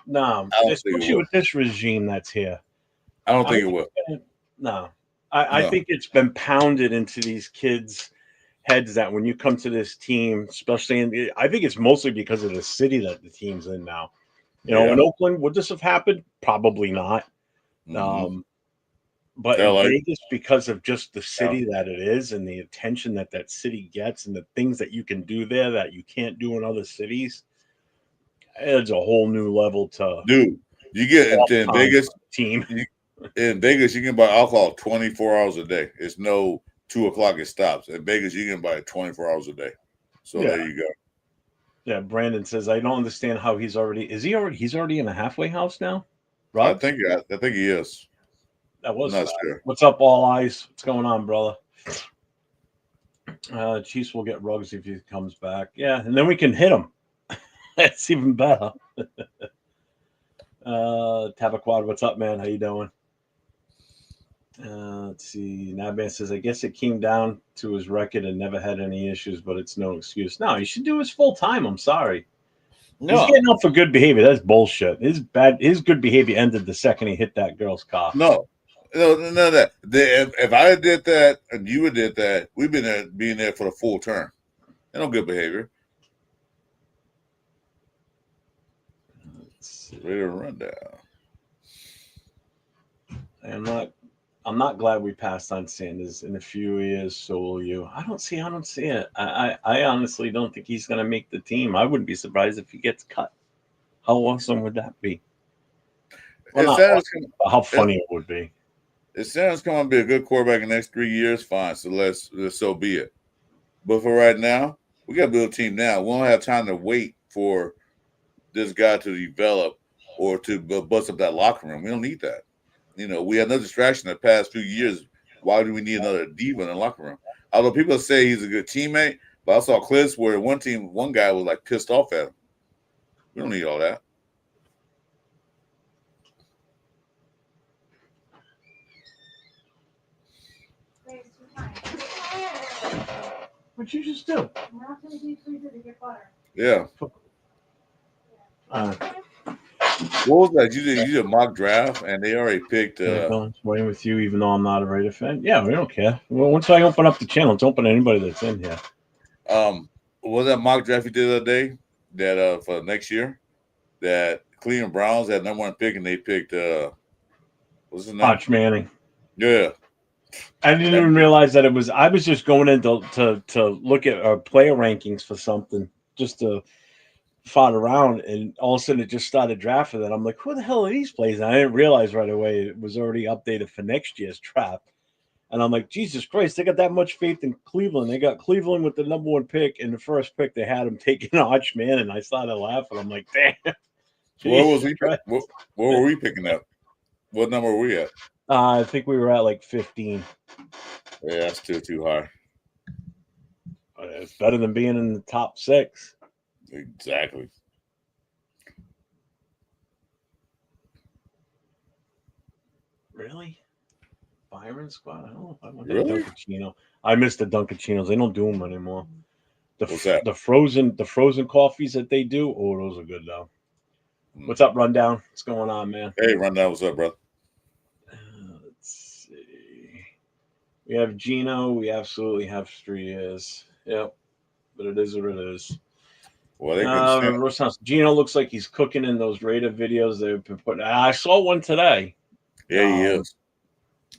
S2: No, especially with this regime that's here.
S1: I don't think it will.
S2: No. I think it's been pounded into these kids' heads that when you come to this team, especially I think it's mostly because of the city that the team's in now. You know, in Oakland, would this have happened? Probably not.
S1: Mm-hmm.
S2: But in Vegas, because of just the city that it is and the attention that city gets and the things that you can do there that you can't do in other cities, it's a whole new level to.
S1: Dude, you get in Vegas
S2: team.
S1: In Vegas, you can buy alcohol 24 hours a day. It's no 2 o'clock it stops. In Vegas, you can buy it 24 hours a day. So there you go.
S2: Yeah, Brandon says I don't understand how he's already in a halfway house now.
S1: Rob? I think he is.
S2: That was sure. What's up, All Eyes? What's going on, brother? Chiefs will get Ruggs if he comes back. Yeah, and then we can hit him. That's even better. Tabaquad, what's up, man? How you doing? Let's see. Nabman says, I guess it came down to his record and never had any issues, but it's no excuse. No, he should do his full time. I'm sorry. No. He's getting out for good behavior. That's bullshit. His good behavior ended the second he hit that girl's car.
S1: No. That. If I did that and you did that, we've been being there for the full term. No good behavior. Ready to run down.
S2: I'm not glad we passed on Sanders. In a few years, so will you. I don't see it. I honestly don't think he's going to make the team. I wouldn't be surprised if he gets cut. How awesome would that be? Well, how funny it would be.
S1: If Sanders come to be a good quarterback in the next 3 years, fine. So so be it. But for right now, we got to build a team now. We don't have time to wait for this guy to develop or to bust up that locker room. We don't need that. You know, we had no distraction the past few years. Why do we need another diva in the locker room? Although people say he's a good teammate, but I saw clips where one guy was like pissed off at him. We don't need all that.
S2: What'd you just do?
S1: Yeah. What was that? You did a mock draft, and they already picked.
S2: Playing with you, even though I'm not a Raider fan. Yeah, we don't care. Well, once I open up the channel, it's open to anybody that's in here.
S1: Was that mock draft you did the other day? That for next year, that Cleveland Browns had #1 pick, and they picked what's his name?
S2: Arch Manning.
S1: Yeah.
S2: I didn't even realize that it was. I was just going in to look at player rankings for something, just to fought around, and all of a sudden it just started drafting. And I'm like, who the hell are these plays? And I didn't realize right away it was already updated for next year's draft. And I'm like, Jesus Christ, they got that much faith in Cleveland. They got Cleveland with the #1 pick, and the first pick they had him taking Arch Manning. And I started laughing. I'm like, damn.
S1: What were we picking up? What number were we at?
S2: I think we were at like 15.
S1: Yeah, that's still too high.
S2: But it's better than being in the top 6.
S1: Exactly.
S2: Really? Byron squad? I don't know if I want
S1: really?
S2: Dunkaccino. I miss the Dunkacinos. They don't do them anymore.
S1: What's that?
S2: The frozen coffees that they do. Oh, those are good though. What's up, Rundown? What's going on, man?
S1: Hey, Rundown. What's up, brother?
S2: Let's see. We have Gino. We absolutely have 3 years. Yep. but it is what it is.
S1: Well, they can
S2: Gino looks like he's cooking in those Raider videos they've been putting. I saw one today.
S1: Yeah, he is.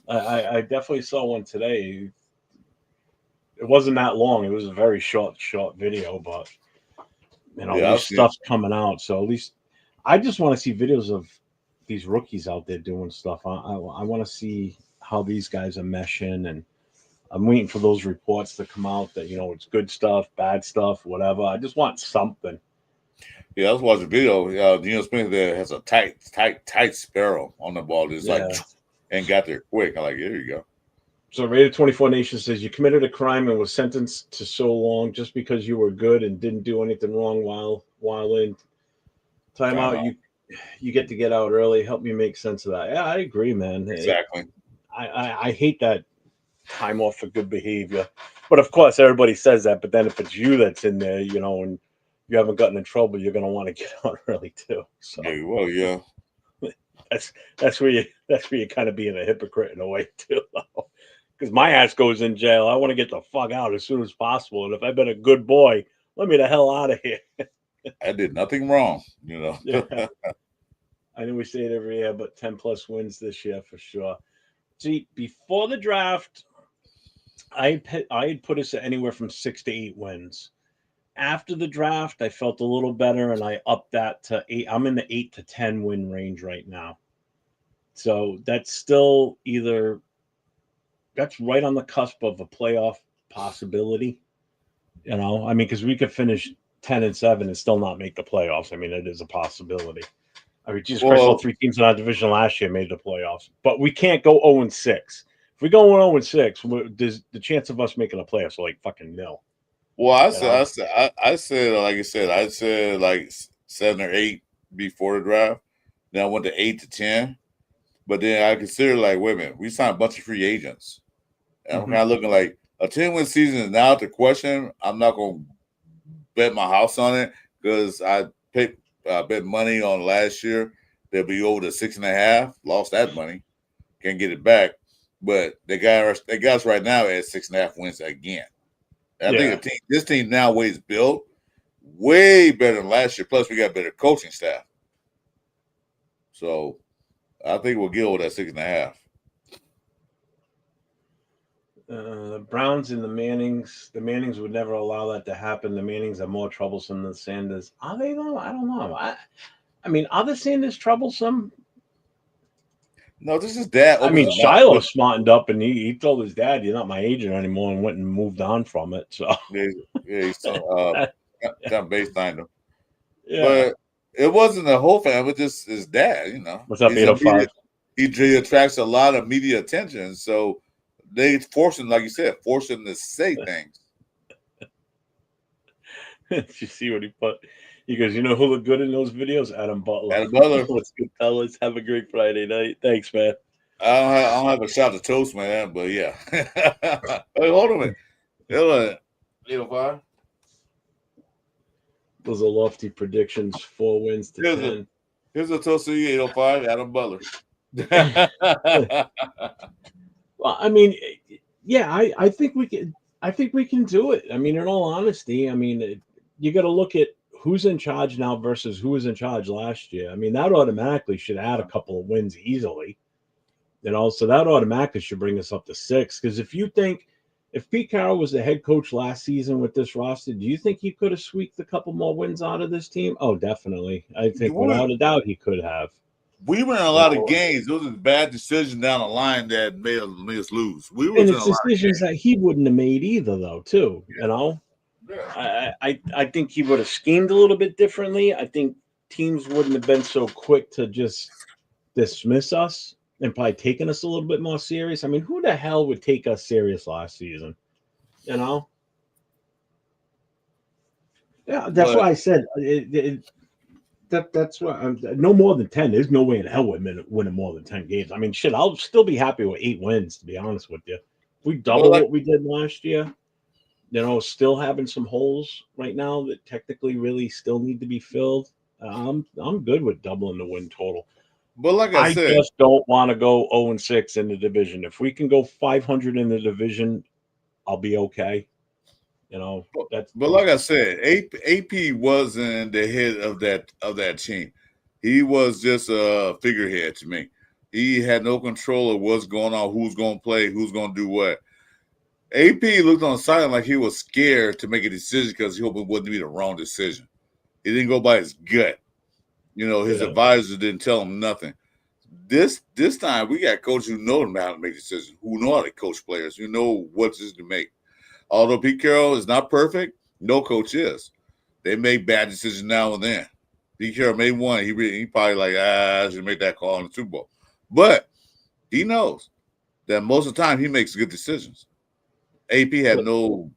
S2: I definitely saw one today. It wasn't that long. It was a very short video, but at least stuff's coming out. So at least I just want to see videos of these rookies out there doing stuff. I want to see how these guys are meshing, and I'm waiting for those reports to come out that it's good stuff, bad stuff, whatever. I just want something.
S1: Yeah, I was watching a video. Geno Smith there has a tight sparrow on the ball. It's and got there quick. I'm like, here you go.
S2: So Raider 24 Nation says you committed a crime and was sentenced to so long just because you were good and didn't do anything wrong while in timeout. You get to get out early. Help me make sense of that. Yeah, I agree, man.
S1: Exactly.
S2: I hate that time off for good behavior. But of course, everybody says that. But then if it's you that's in there, and you haven't gotten in trouble, you're going to want to get out early too. So
S1: yeah.
S2: That's where you kind of being a hypocrite in a way too, though. Because my ass goes in jail. I want to get the fuck out as soon as possible. And if I've been a good boy, let me the hell out of here.
S1: I did nothing wrong,
S2: Yeah. I know we say it every year, but 10+ wins this year for sure. See, before the draft, I had put us at anywhere from 6 to 8 wins. After the draft, I felt a little better, and I upped that to 8. I'm in the 8 to 10 win range right now. So that's still that's right on the cusp of a playoff possibility. Because we could finish 10-7 and still not make the playoffs. It is a possibility. Jesus Christ, all 3 teams in our division last year made the playoffs, but we can't go 0-6. If we go 0-6, there's the chance of us making the playoffs are like fucking nil.
S1: Well, I said, like I said, I said like 7 or 8 before the draft. Then I went to 8 to 10. But then I consider wait a minute, we signed a bunch of free agents. And I'm kind of looking like a 10-win season is now the question. I'm not going to bet my house on it because I bet money on last year. They'll be over to 6.5. Lost that money. Can't get it back. But they got us right now at 6.5 wins again. And I think this team now is built way better than last year. Plus, we got better coaching staff. So I think we'll get over that 6.5.
S2: The Browns and the Mannings would never allow that to happen. The Mannings are more troublesome than Sanders. Are they though? I don't know. Are the Sanders troublesome?
S1: No, this is dad.
S2: Shiloh smartened up and he told his dad, "You're not my agent anymore," and went and moved on from it. So
S1: he's got baseline him.
S2: Yeah.
S1: But it wasn't the whole family, just his dad,
S2: What's up, 805?
S1: He attracts a lot of media attention, so they force him, like you said, to say things.
S2: Did you see what he put? He goes, who looked good in those videos? Adam Butler.
S1: Adam Butler.
S2: What's good, fellas? Have a great Friday night. Thanks, man.
S1: I don't have a shot to toast, man, but yeah. Hey, hold on a minute. 805.
S2: Those are lofty predictions. 4 wins to 10.
S1: Here's a toast to you, 805, Adam Butler.
S2: Well, I think we can. I think we can do it. In all honesty, you got to look at who's in charge now versus who was in charge last year. That automatically should add a couple of wins easily. So that automatically should bring us up to 6. Because if Pete Carroll was the head coach last season with this roster, do you think he could have squeaked a couple more wins out of this team? Oh, definitely. I think without a doubt he could have.
S1: We were in a lot of games. It was a bad decision down the line that made us lose.
S2: And it's decisions that he wouldn't have made either, though, too. Yeah. I think he would have schemed a little bit differently. I think teams wouldn't have been so quick to just dismiss us and probably taken us a little bit more serious. Who the hell would take us serious last season? Yeah, that's why I said that's why no more than 10. There's no way in hell we're winning more than 10 games. I'll still be happy with 8 wins, to be honest with you. If we double what we did last year, still having some holes right now that technically really still need to be filled. I'm good with doubling the win total.
S1: But like I said,
S2: just don't want to go 0-6 in the division. If we can go 500 in the division, I'll be okay. You know,
S1: but like I said, AP wasn't the head of that team. He was just a figurehead to me. He had no control of what's going on, who's going to play, who's going to do what. AP looked on the sideline like he was scared to make a decision because he hoped it wouldn't be the wrong decision. He didn't go by his gut. You know, his advisors didn't tell him nothing. This time, we got coaches who know how to make decisions, who know how to coach players, who know what decisions to make. Although Pete Carroll is not perfect, no coach is. They make bad decisions now and then. Pete Carroll made one. He probably like, I should make that call in the Super Bowl. But he knows that most of the time he makes good decisions. AP had no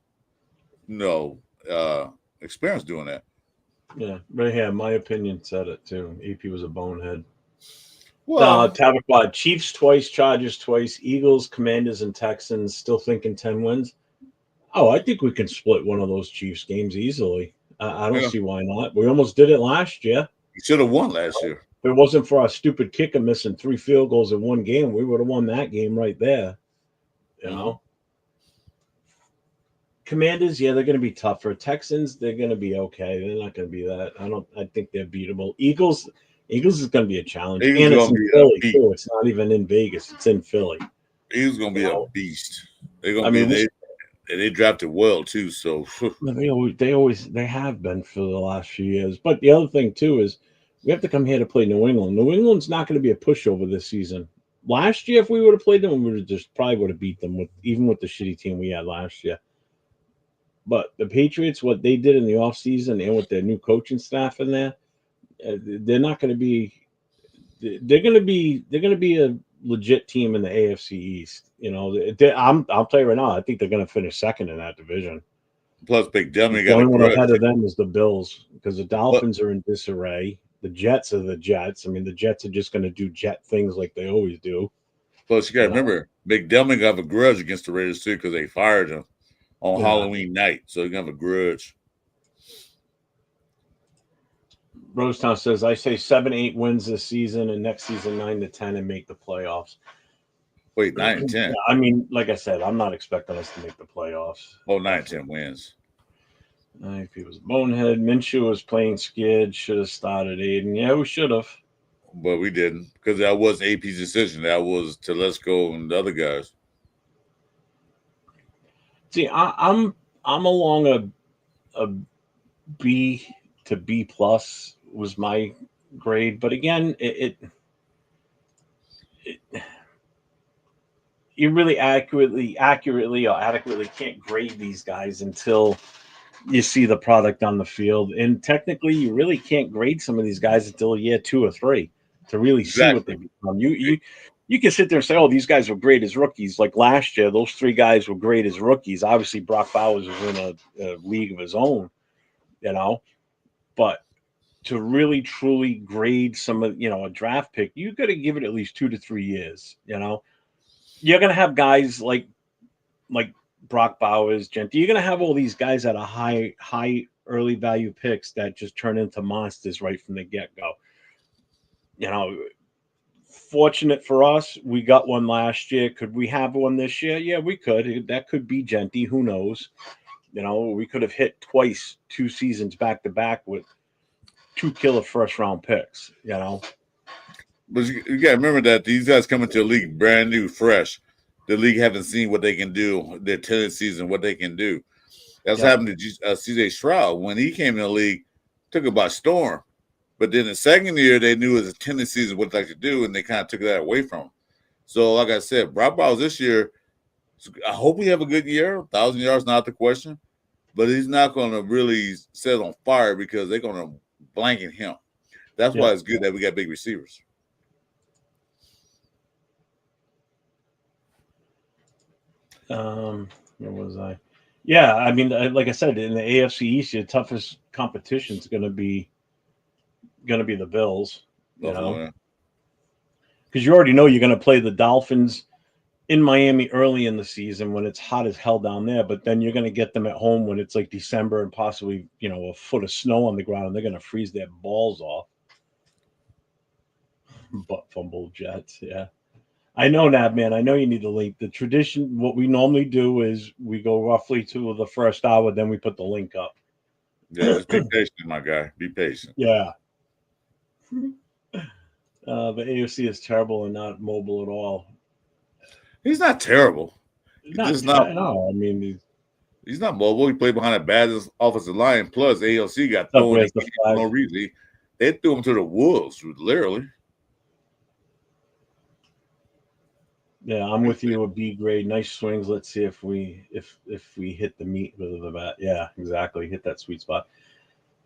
S1: experience doing that.
S2: Yeah, right here, my opinion said it too. AP was a bonehead.
S1: Well,
S2: Tabakwa, Chiefs twice, Chargers twice, Eagles, Commanders, and Texans. Still thinking 10 wins. Oh, I think we can split one of those Chiefs games easily. I don't see why not. We almost did it last year.
S1: We should have won last year.
S2: If it wasn't for our stupid kicker missing 3 field goals in one game, we would have won that game right there. You know? Commanders, yeah, they're going to be tougher. Texans, they're going to be okay. They're not going to be that. I think they're beatable. Eagles is going to be a challenge.
S1: Eagles
S2: and it's in Philly, too. It's not even in Vegas. It's in Philly.
S1: Eagles going to be a beast. They're going to be they drafted well too, so
S2: they have been for the last few years. But the other thing too is we have to come here to play New England. New England's not going to be a pushover this season. Last year, if we would have played them, we would have probably would have beat them with the shitty team we had last year. But the Patriots, what they did in the offseason and with their new coaching staff in there, they're not going to be. They're going to be a legit team in the AFC East. You know, I'll tell you right now, I think they're going to finish second in that division.
S1: Plus, Big Dummy
S2: got the only one ahead of them is the Bills because the Dolphins are in disarray. The Jets are the Jets. I mean, the Jets are just going to do Jet things like they always do.
S1: Plus, you got to remember, Big Dummy got a grudge against the Raiders too because they fired him on Halloween night, so he's gonna have a grudge.
S2: Rosetown says, I say 7-8 wins this season and next season 9-10 and make the playoffs.
S1: Wait, 9-10.
S2: I mean, like I said, I'm not expecting us to make the playoffs.
S1: Oh, 9-10 wins.
S2: If he was a bonehead, Minshew was playing scared, should have started Aiden. Yeah, we should have.
S1: But we didn't because that was AP's decision. That was Telesco and the other guys.
S2: See, I'm along a B to B plus was my grade, but again, it you really accurately or adequately can't grade these guys until you see the product on the field. And technically, you really can't grade some of these guys until year 2 or 3 to really see what they become. You can sit there and say, oh, these guys were great as rookies. Like last year, those 3 guys were great as rookies. Obviously, Brock Bowers was in a league of his own, you know. But to really, truly grade some of, a draft pick, you got to give it at least 2 to 3 years, you know. You're going to have guys like Brock Bowers, Genty. You're going to have all these guys that are high early value picks that just turn into monsters right from the get-go. You know, fortunate for us, we got one last year. Could we have one this year? Yeah, we could. That could be Genty. Who knows? You know, we could have hit twice 2 seasons back-to-back with 2 killer first-round picks, you know.
S1: But you got to remember that these guys come into the league brand new, fresh. The league haven't seen what they can do, their tendencies and what they can do. That's happened to C.J. Stroud. When he came in the league, took it by storm. But then the second year, they knew his tendencies and what they could do, and they kind of took that away from him. So, like I said, Brock Bowers this year, I hope we have a good year. 1,000 yards, not the question. But he's not going to really set on fire because they're going to blanket him. That's why it's good that we got big receivers.
S2: Where was I? Yeah, I mean, like I said, in the AFC East, the toughest competition is going to be the Bills, you know, because you already know you're going to play the Dolphins in Miami early in the season when it's hot as hell down there, but then you're going to get them at home when it's like December and possibly, a foot of snow on the ground, and they're going to freeze their balls off. Butt fumble Jets, yeah. I know, Nab, man. I know you need the link. The tradition, what we normally do is we go roughly to the first hour, then we put the link up.
S1: Yeah, just be patient, my guy. Be patient.
S2: Yeah. But AOC is terrible and not mobile at all.
S1: He's not terrible. He's just not.
S2: No, I mean,
S1: he's not mobile. He played behind a bad offensive line. Plus, AOC got thrown in for no reason. They threw him to the wolves, literally.
S2: Yeah, I'm with you. A B grade, nice swings. Let's see if we hit the meat with the bat. Yeah, exactly. Hit that sweet spot.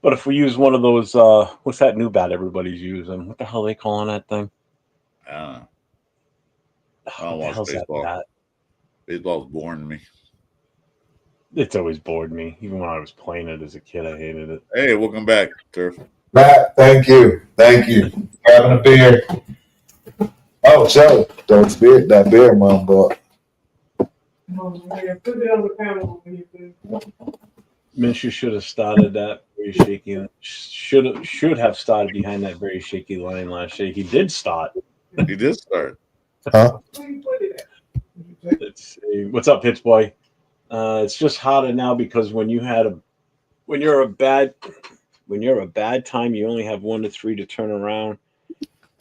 S2: But if we use one of those, what's that new bat everybody's using? What the hell are they calling that thing?
S1: I don't know. I
S2: What
S1: don't
S2: the
S1: watch
S2: hell's
S1: baseball.
S2: that bat?
S1: Baseball's boring to me.
S2: It's always bored me. Even when I was playing it as a kid, I hated it.
S1: Hey, welcome back, Turf.
S4: Matt, thank you. Having a beer. Oh, Joe, that beer, mom bought.
S2: Minshew should have started that very shaky. Should have started behind that very shaky line last year. He did start.
S1: He did start.
S4: Huh?
S2: Let's see. What's up, Pitch Boy? It's just harder now because when you're a bad time, you only have 1 to 3 to turn around.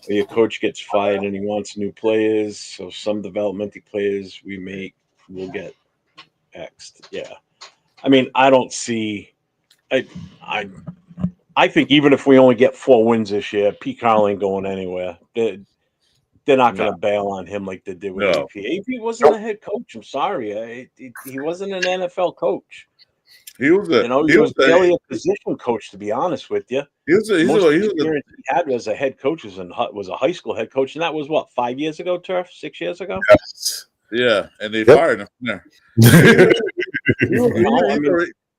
S2: Or your coach gets fired and he wants new players. So some developmental players will get X'd. Yeah. I mean, I don't see. I think even if we only get 4 wins this year, Pete Carroll ain't going anywhere. They're not going to bail on him like they did with AP. AP wasn't a head coach. I'm sorry, he wasn't an NFL coach.
S1: He was
S2: barely a position coach, to be honest with you.
S1: Most
S2: experience he had as a head coach was a high school head coach, and that was what, 5 years ago, Turf? 6 years ago?
S4: Yes.
S1: Yeah, and they fired him from there.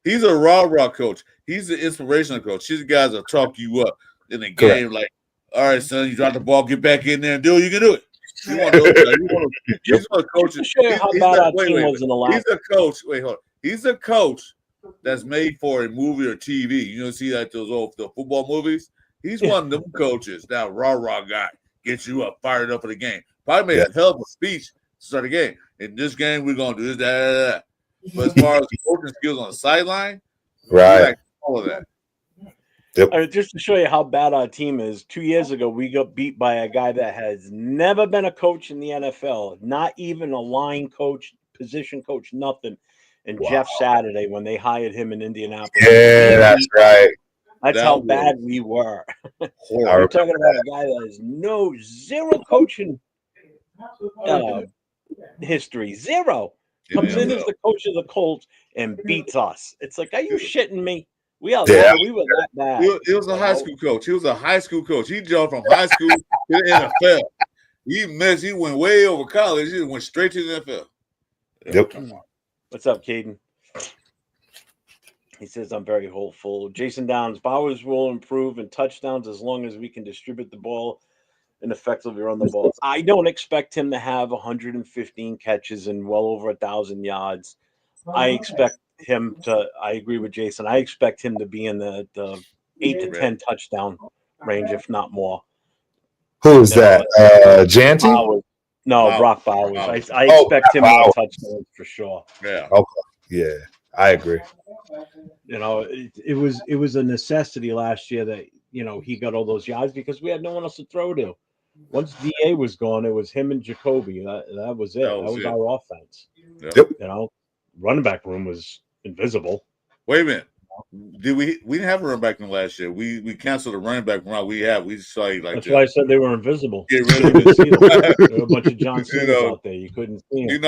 S1: He's a raw coach. He's the inspirational coach. He's the guys that talk you up in the game. Like, all right, son, you dropped the ball, get back in there and do it. You can do it. He's a coach. He's a coach. Wait, hold on. He's a coach that's made for a movie or TV. You know, see like those old the football movies. He's one of them coaches. That raw guy gets you up, fired up for the game. Probably made a hell of a speech to start the game. In this game, we're gonna do this, that. But as far as coaching skills on the sideline,
S4: right,
S1: all of that.
S4: Yep.
S2: Just to show you how bad our team is, 2 years ago we got beat by a guy that has never been a coach in the NFL, not even a line coach, position coach, nothing. And Jeff Saturday, when they hired him in Indianapolis.
S4: Yeah, that's right.
S2: That's how bad we were. We're talking about a guy that has zero coaching history. Zero. Comes in as the coach of the Colts and beats us. It's like, are you shitting me? We were that bad.
S1: He was a high school coach. He was a high school coach. He jumped from high school to the NFL. He went way over college. He went straight to the NFL.
S4: Yep.
S2: What's up, Caden? He says, I'm very hopeful. Jason Downs, Bowers will improve in touchdowns as long as we can distribute the ball and effectively run the ball. I don't expect him to have 115 catches and well over 1,000 yards. I expect him to, I agree with Jason, I expect him to be in the 8 to 10 touchdown range, if not more.
S4: Who is that? Janty?
S2: Bowers. No, Brock Bowers. I expect him more touchdowns for sure.
S1: Yeah.
S4: Okay. Yeah, I agree.
S2: You know, it was a necessity last year that, you know, he got all those yards because we had no one else to throw to. Once DA was gone, it was him and Jacoby. That was it. That was our offense.
S1: Yep.
S4: Yep.
S2: You know, running back room was invisible.
S1: Wait a minute. We didn't have a running back in last year. We canceled the running back round we have. We saw like
S2: that's why I said they were invisible.
S1: Get rid of
S2: see them. There were a bunch of John Simmons out there. You couldn't see them.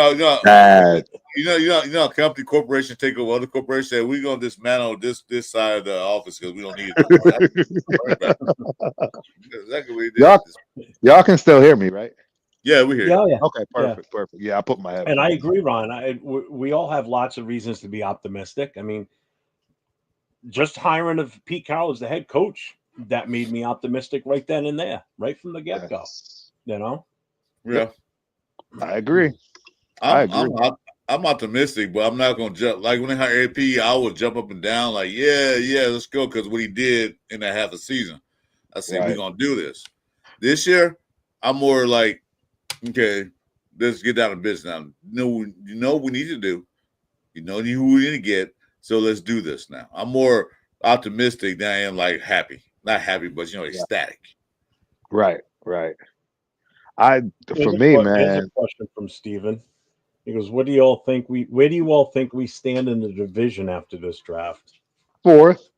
S1: You know, company corporations take over other corporations. Say we're gonna dismantle this side of the office because we don't need it. Exactly what he did.
S5: Y'all can still hear me, right?
S1: Yeah, we hear you.
S2: Yeah.
S5: Okay, perfect. Yeah, I put my head.
S2: And I agree, Ron. We all have lots of reasons to be optimistic. I mean, just hiring of Pete Carroll as the head coach, that made me optimistic right then and there, right from the get-go.
S5: Yes.
S2: You know?
S1: Yeah.
S5: I agree.
S1: I'm optimistic, but I'm not gonna jump. Like when they hired AP, I would jump up and down, like, yeah, let's go, because what he did in that half a season. I said, we're gonna do this. This year, I'm more like, Okay, let's get down to business now. You know what we need to do. You know who we need to get. So let's do this now. I'm more optimistic than I am like happy. Not happy, but ecstatic.
S5: Right. For
S2: Here's
S5: me,
S2: here's a
S5: man,
S2: question from Steven. He goes, where do you all think we stand in the division after this draft?
S5: fourth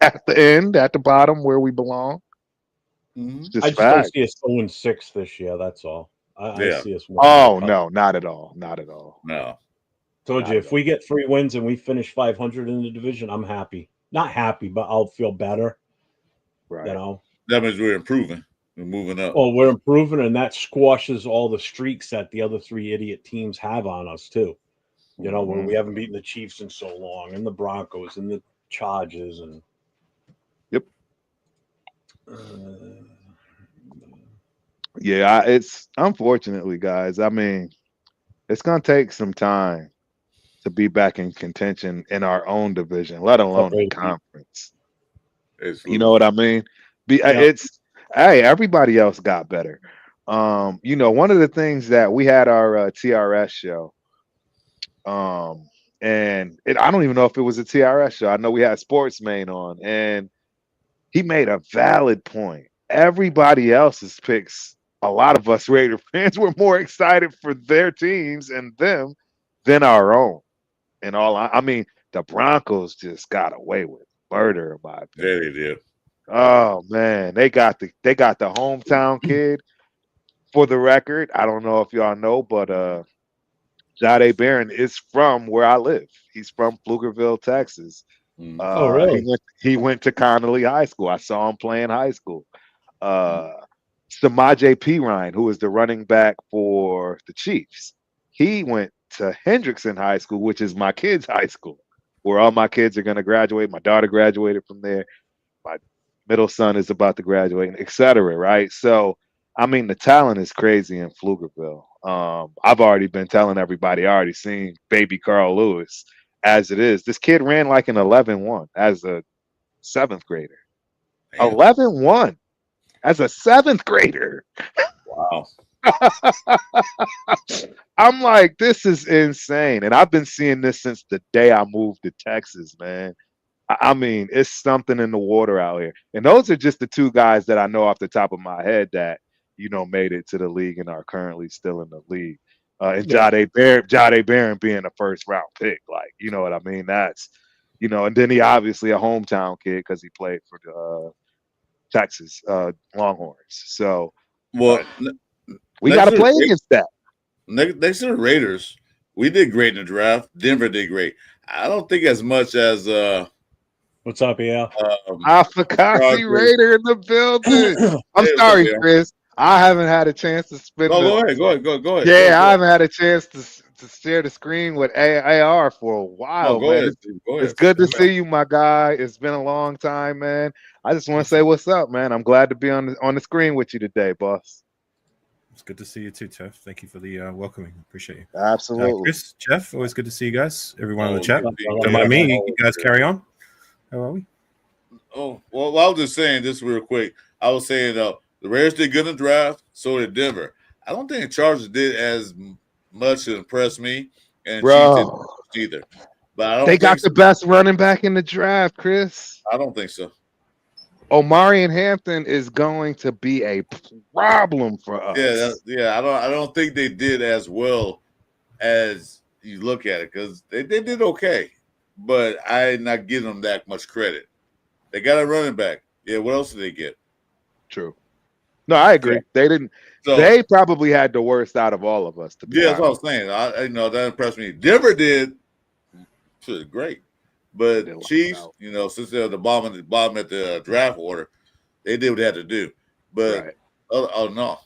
S5: at the end, at the bottom where we belong. It's
S2: I
S5: just
S2: just don't
S5: fact.
S2: see us going 6 this year. That's all. I
S1: Yeah.
S2: see us.
S5: Oh no, not at all. Not at all.
S1: No.
S2: Told
S5: Not
S2: you,
S5: at
S2: if we get 3 wins and we finish 500 in the division, I'm happy. Not happy, but I'll feel better.
S5: Right.
S2: You know.
S1: That means we're improving. We're moving up.
S2: Oh, we're improving, and that squashes all the streaks that the other 3 idiot teams have on us too. You know, where we haven't beaten the Chiefs in so long, and the Broncos, and the Chargers, and
S5: Yep. Yeah, it's unfortunately, guys. I mean, it's gonna take some time to be back in contention in our own division, let alone the conference. You know what I mean? It's hey, everybody else got better. One of the things that we had our TRS show, and I don't even know if it was a TRS show. I know we had Sports Main on, and he made a valid point. Everybody else's picks, a lot of us Raider fans were more excited for their teams and them than our own. And I mean, the Broncos just got away with murder, in my opinion.
S1: Yeah, they did.
S5: Oh man, they got the hometown kid. For the record, I don't know if y'all know, but Jade Barron is from where I live. He's from Pflugerville, Texas.
S2: Oh, really?
S5: He went to Connolly High School. I saw him play in high school. Samaje Perine, who is the running back for the Chiefs, he went to Hendrickson High School, which is my kids' high school, where all my kids are going to graduate. My daughter graduated from there. My middle son is about to graduate, et cetera, right? So, I mean, the talent is crazy in Pflugerville. I've already been telling everybody, I already seen baby Carl Lewis as it is. This kid ran like an 11-1 as a 7th grader. 11-1 as a 7th grader.
S1: Wow.
S5: I'm like, this is insane. And I've been seeing this since the day I moved to Texas, man. I mean, it's something in the water out here. And those are just the 2 guys that I know off the top of my head that, made it to the league and are currently still in the league. And Jade Barron being a first-round pick. Like, you know what I mean? That's, and then he obviously a hometown kid because he played for the Texas Longhorns. So,
S1: well,
S5: we got to play against that.
S1: Next to the Raiders, we did great in the draft. Denver did great. I don't think as much as
S2: what's up, yeah?
S5: Afakasi Raider in the building. I'm sorry, Chris. I haven't had a chance to spend.
S1: Go ahead.
S5: Yeah, I haven't had a chance to share the screen with AR for a while,
S1: go
S5: man.
S1: ahead.
S5: It's good to see you, my guy. It's been a long time, man. I just want to say what's up, man. I'm glad to be on the screen with you today, boss.
S6: It's good to see you too, Jeff. Thank you for the welcoming. Appreciate you.
S5: Absolutely.
S6: Chris, Jeff, always good to see you guys. Everyone in the chat.
S1: Don't
S6: mind me. You guys carry on. How are we?
S1: Oh, well, I was just saying this real quick. I was saying the Raiders did good in the draft, so did Denver. I don't think the Chargers did as much to impress me, and Chiefs didn't either. But I don't
S5: they got the best running back in the draft, Chris.
S1: I don't think so.
S5: Omarion Hampton is going to be a problem for us.
S1: Yeah. I don't think they did as well as you look at it because they did okay, but I'm not giving them that much credit. They got a running back. Yeah, what else did they get?
S5: True. No, I agree. Yeah. They didn't. So, they probably had the worst out of all of us. To be
S1: that's what I was saying. That impressed me. Denver did great. But Chiefs, since they're the bottom at the draft order, they did what they had to do. But no.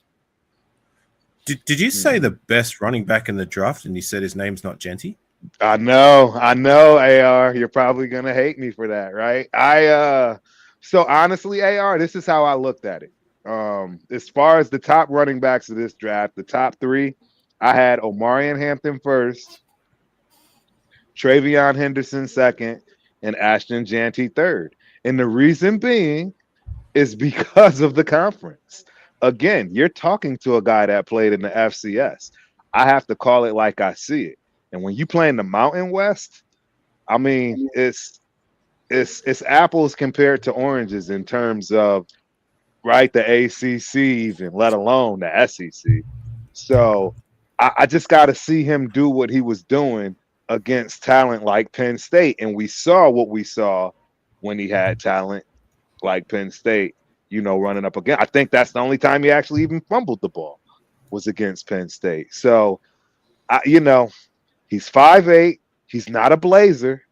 S6: Did you say the best running back in the draft, and you said his name's not Genty?
S5: I know, AR. You're probably gonna hate me for that, right? So honestly, AR, this is how I looked at it. As far as the top running backs of this draft, the top 3, I had Omarion Hampton first, Travion Henderson second, and Ashton Jeanty third. And the reason being is because of the conference. again, you're talking to a guy that played in the FCS. I have to call it like I see it. And when you play in the Mountain West, I mean, it's apples compared to oranges in terms of, right, the ACC even, let alone the SEC. So I just got to see him do what he was doing against talent like Penn State. And we saw what we saw when he had talent like Penn State, running up again. I think that's the only time he actually even fumbled the ball was against Penn State. So, he's 5'8". He's not a blazer,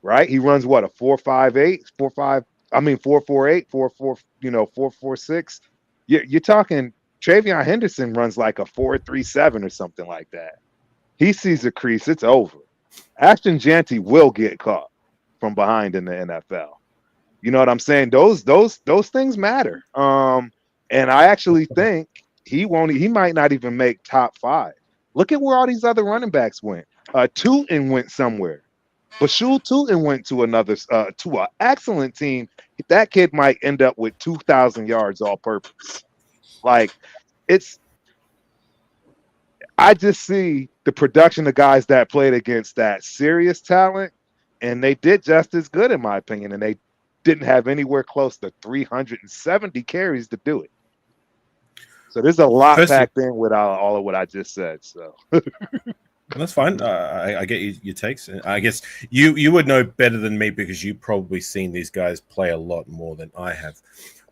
S5: right? He runs what, a 4.58, 4.5. I mean 4.48, 4.4, 4.46. You're talking Travion Henderson runs like a 4.37 or something like that. He sees a crease, it's over. Ashton Jeanty will get caught from behind in the NFL. You know what I'm saying? Those things matter. And I actually think he might not even make top 5. Look at where all these other running backs went. Tootin went somewhere. Bashul Tootin went to another to an excellent team. That kid might end up with 2,000 yards all purpose. Like, I just see the production of guys that played against that serious talent, and they did just as good, in my opinion, and they didn't have anywhere close to 370 carries to do it. So there's a lot packed in with all of what I just said. So
S6: that's fine. I get your takes. I guess you would know better than me because you've probably seen these guys play a lot more than I have.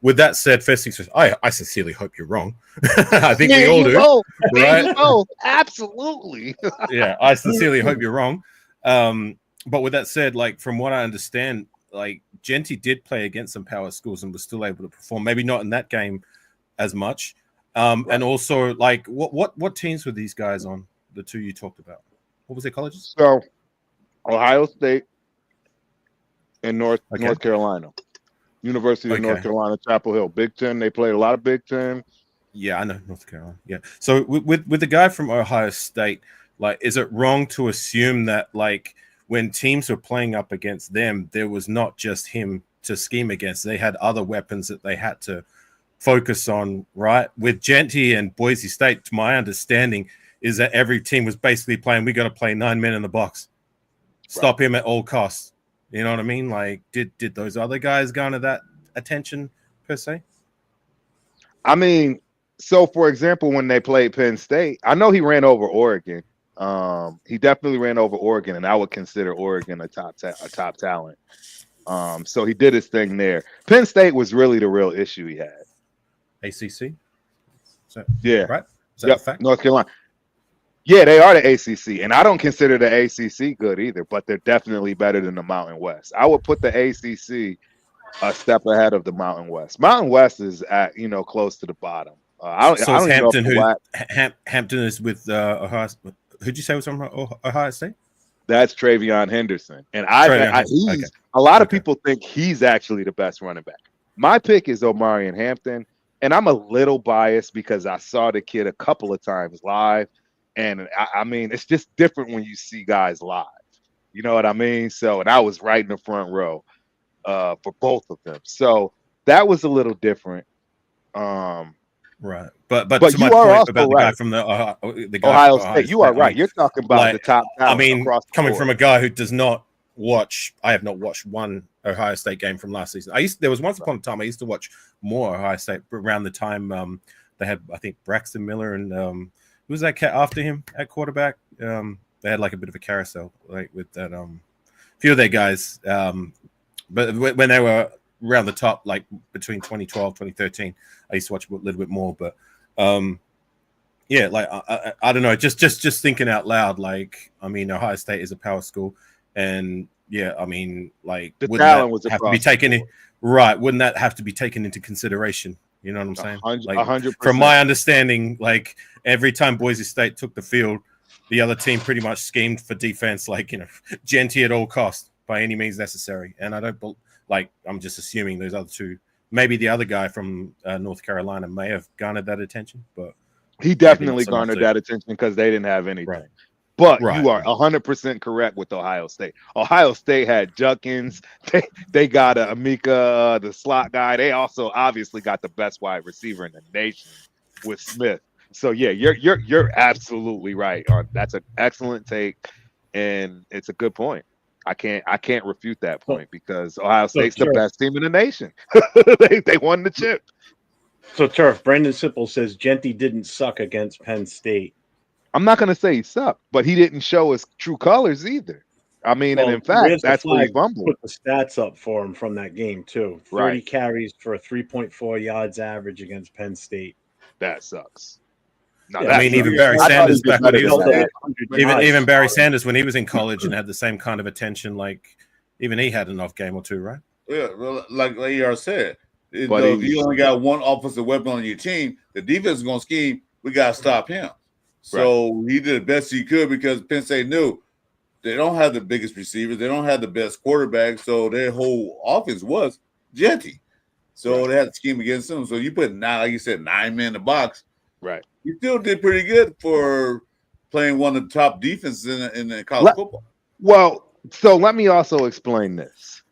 S6: With that said, first things first, I sincerely hope you're wrong. I think we all do. Right?
S5: Absolutely.
S6: Yeah, I sincerely hope you're wrong. But with that said, like, from what I understand, like, Jeanty did play against some power schools and was still able to perform. Maybe not in that game as much. And also, like, what teams were these guys on? The two you talked about. What was their colleges?
S5: So, Ohio State and North Carolina. University of North Carolina, Chapel Hill. Big Ten. They played a lot of Big Ten.
S6: Yeah, I know North Carolina. Yeah. So with the guy from Ohio State, like, is it wrong to assume that, like, when teams were playing up against them, there was not just him to scheme against? They had other weapons that they had to focus on, right? With Jeanty and Boise State, to my understanding, is that every team was basically playing, we got to play 9 men in the box. Stop him at all costs. You know what I mean? Like, did those other guys garner that attention per se?
S5: I mean, so for example, when they played Penn State, I know he ran over Oregon. He definitely ran over Oregon, and I would consider Oregon a top talent. So he did his thing there. Penn State was really the real issue he had.
S6: ACC?
S5: Yeah.
S6: Right? Is that a fact?
S5: North Carolina. Yeah, they are the ACC, and I don't consider the ACC good either, but they're definitely better than the Mountain West. I would put the ACC a step ahead of the Mountain West. Mountain West is at, close to the bottom.
S6: Hampton is with Ohio. Who'd you say was from Ohio State?
S5: That's Travion Henderson, and a lot of people think he's actually the best running back. My pick is Omarion Hampton, and I'm a little biased because I saw the kid a couple of times live. And I mean, it's just different when you see guys live. You know what I mean? So, and I was right in the front row for both of them. So that was a little different.
S6: Right. But to my point about the guy from the
S5: Ohio State, you are right. You're talking about, like, the top.
S6: I mean, coming from a guy who does not watch, I have not watched one Ohio State game from last season. There was once upon a time I used to watch more Ohio State around the time they had, I think, Braxton Miller and who was that cat after him at quarterback? They had like a bit of a carousel, like, with that few of their guys. But when they were around the top, like between 2012, 2013, I used to watch a little bit more. But yeah, like I don't know, just thinking out loud, like, I mean, Ohio State is a power school, and yeah, I mean, like,
S5: the talent was
S6: have to be taken in, right? Wouldn't that have to be taken into consideration? You know what I'm saying?
S5: 100%.
S6: From my understanding, like, every time Boise State took the field, the other team pretty much schemed for defense, like, Jeanty at all costs by any means necessary. And I don't, like, I'm just assuming those other two, maybe the other guy from North Carolina may have garnered that attention, but
S5: he definitely garnered that attention because they didn't have anything.
S6: Right.
S5: But
S6: Right.
S5: you are 100% correct with Ohio State. Ohio State had Judkins. They got Amika, the slot guy. They also obviously got the best wide receiver in the nation with Smith. So yeah, you're absolutely right. That's an excellent take, and it's a good point. I can't refute that point because Ohio State's the best team in the nation. they won the chip.
S2: So Turf, Brandon Sipple says Genty didn't suck against Penn State.
S5: I'm not going to say he sucked, but he didn't show his true colors either. I mean, and in fact, that's where he fumbled.
S2: Put the stats up for him from that game too. 30
S5: Right.
S2: carries for a 3.4 yards average against Penn State.
S5: That sucks. No,
S6: I mean, even Barry Sanders back when he was even Barry Sanders when he was in college and had the same kind of attention, like even he had an off game or two, right?
S1: Yeah, well, like AR said, if you only got one offensive weapon on your team, the defense is going to scheme. We got to stop him. So he did the best he could because Penn State knew they don't have the biggest receivers. They don't have the best quarterback. So their whole offense was Genty. So they had to scheme against him. So you put like you said, 9 men in the box.
S5: Right.
S1: You still did pretty good for playing one of the top defenses in the college football.
S5: Well, so let me also explain this.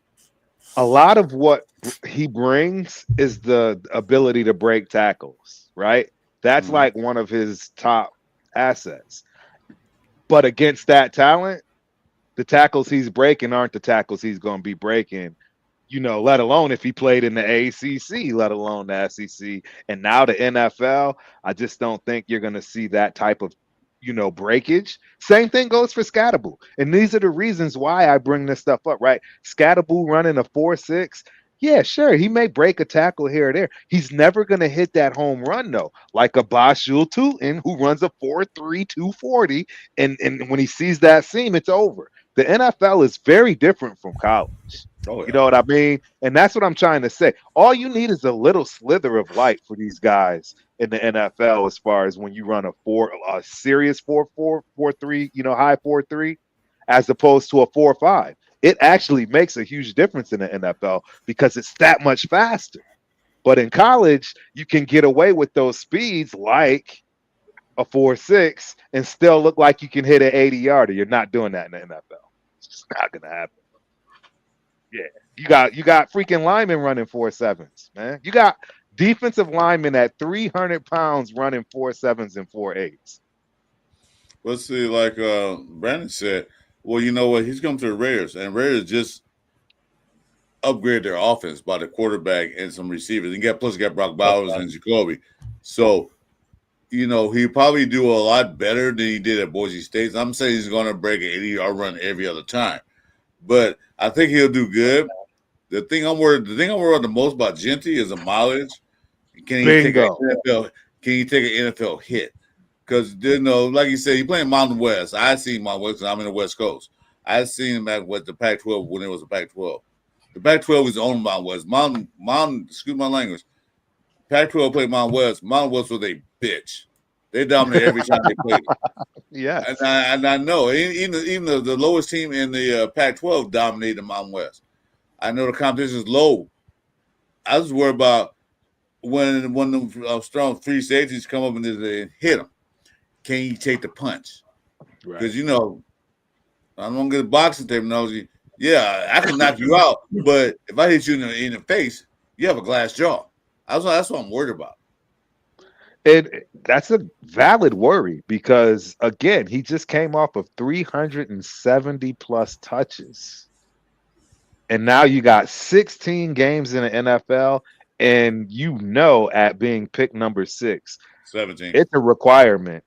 S5: A lot of what he brings is the ability to break tackles, right? That's like one of his top assets. But against that talent, the tackles he's breaking aren't the tackles he's going to be breaking, let alone if he played in the ACC, let alone the SEC. And now the NFL, I just don't think you're going to see that type of, breakage. Same thing goes for Scatterbull. And these are the reasons why I bring this stuff up, right? Scatterbull running a 4.6. Yeah, sure. He may break a tackle here or there. He's never going to hit that home run, though, like a Bashul Tutin who runs a 4.3, 240. And when he sees that seam, it's over. The NFL is very different from college.
S1: Oh, yeah.
S5: You know what I mean? And that's what I'm trying to say. All you need is a little slither of light for these guys in the NFL as far as when you run a serious 4.4, 4.3, high 4.3, as opposed to a 4.5. It actually makes a huge difference in the NFL because it's that much faster. But in college, you can get away with those speeds like a 4.6 and still look like you can hit an 80-yarder. You're not doing that in the NFL. It's just not going to happen. Yeah, you got freaking linemen running 4.7s, man. You got defensive linemen at 300 pounds running 4.7s and 4.8s.
S1: Let's see, like Brandon said, well, you know what? He's come to the Raiders, and Raiders just upgrade their offense by the quarterback and some receivers. You got Brock Bowers and Jacoby. So, he probably do a lot better than he did at Boise State. I'm saying he's going to break an 80-yard run every other time, but I think he'll do good. The thing I'm worried the most about Genty is the mileage. Can he take an NFL hit? Because like you said, he playing Mountain West. I see Mountain West because I'm in the West Coast. I seen him at the Pac-12 when it was a Pac-12. The Pac-12 is on Mountain West. Mountain. Excuse my language. Pac-12 played Mountain West. Mountain West was a bitch. They dominate every time they played.
S5: Yeah,
S1: and I know even the lowest team in the Pac-12 dominated the Mountain West. I know the competition is low. I was worried about when the strong free safeties come up and they hit him. Can you take the punch? Because I'm gonna get boxing terminology. Yeah, I can knock you out, but if I hit you in the face, you have a glass jaw. That's what I'm worried about.
S5: And that's a valid worry because, again, he just came off of 370 plus touches. And now you got 16 games in the NFL, and at being picked number 6.
S1: 17.
S5: It's a requirement.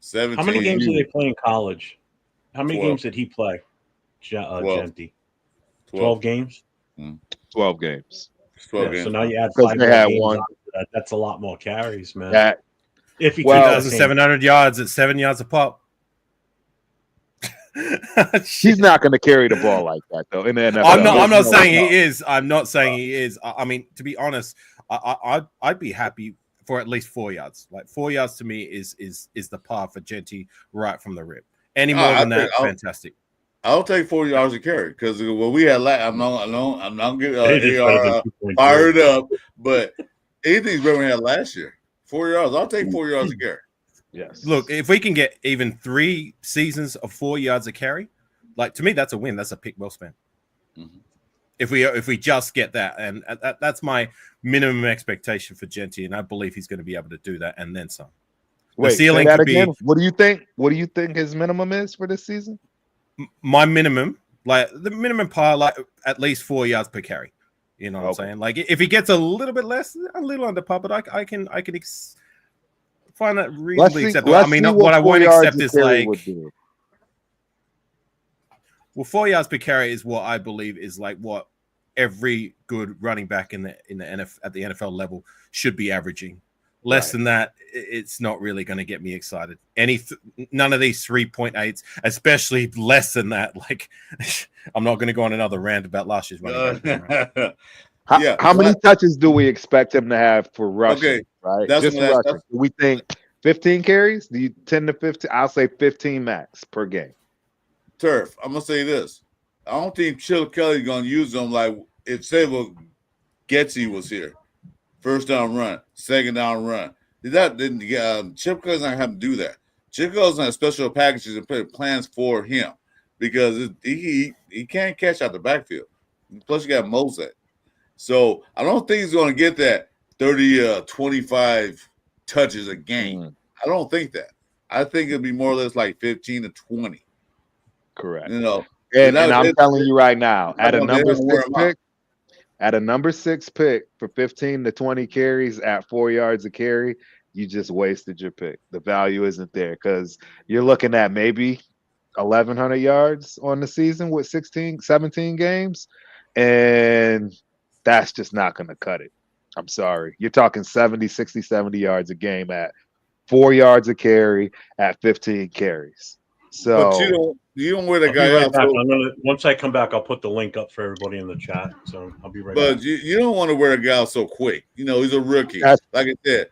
S1: 17.
S2: How many games did they play in college? How many
S1: 12.
S2: games did he play, Genty?
S1: 12
S2: games?
S5: 12 games.
S1: 12 games.
S2: So now you add 5
S5: they had
S2: games
S5: one.
S2: onto that. That's a lot more carries, man. If he
S6: 2,700 yards at 7 yards a pop.
S5: He's not going to carry the ball like that, though. In the NFL,
S6: I'm not saying he is. I'm not saying he is. I mean, to be honest, I'd be happy for at least 4 yards. Like 4 yards to me is the par for Genty right from the rip. Any more than that, fantastic.
S1: I'll take 40 yards a carry because what we had last, I'm not getting AR fired up, but anything's better than we had last year. 4 yards. I'll take 4 yards a carry.
S5: Yes.
S6: Look, if we can get even 3 seasons of 4 yards a carry, like to me, that's a win. That's a pick well spent.
S1: Mhm.
S6: If we just get that, and that's my minimum expectation for Genty, and I believe he's going to be able to do that and then some.
S5: Wait,
S6: ceiling
S5: say that
S6: could
S5: again.
S6: be-
S5: What do you think? What do you think his minimum is for this season?
S6: My minimum, like the minimum par, like at least 4 yards per carry. You know what I'm saying? Like if he gets a little bit less, a little under par, but I can find that reasonably acceptable. I mean, what I won't accept is like, well, 4 yards per carry is what I believe is like what every good running back in the NFL at the NFL level should be averaging. Less than that, it's not really going to get me excited. None of these 3.8s, especially less than that. Like, I'm not going to go on another rant about last year's running back. Right?
S5: How many touches do we expect him to have for rushing?
S1: Okay,
S5: right,
S1: that's
S5: just rushing. Do we think 15 carries? Do you 10 to 15? I'll say 15 max per game.
S1: Turf. I'm gonna say this. I don't think Chip Kelly's gonna use them like if say Getsy was here. First down run, second down run. Chip Kelly's not have to do that. Chip Kelly's gonna have special packages and put plans for him because he can't catch out the backfield. Plus, you got Mosek. So I don't think he's going to get that 30, 25 touches a game. I don't think that. I think it'll be more or less like 15 to 20.
S5: Correct.
S1: You know,
S5: and I'm telling you right now, at a number 6 pick for 15 to 20 carries at 4 yards a carry, you just wasted your pick. The value isn't there because you're looking at maybe 1,100 yards on the season with 17 games, and that's just not going to cut it. I'm sorry. You're talking 70 yards a game at 4 yards a carry at 15 carries. So
S1: but you don't wear the guy out.
S2: Once I come back, I'll put the link up for everybody in the chat. So I'll be right
S1: back.
S2: But
S1: you don't want to wear a guy out so quick. You know, he's a rookie. Like I said,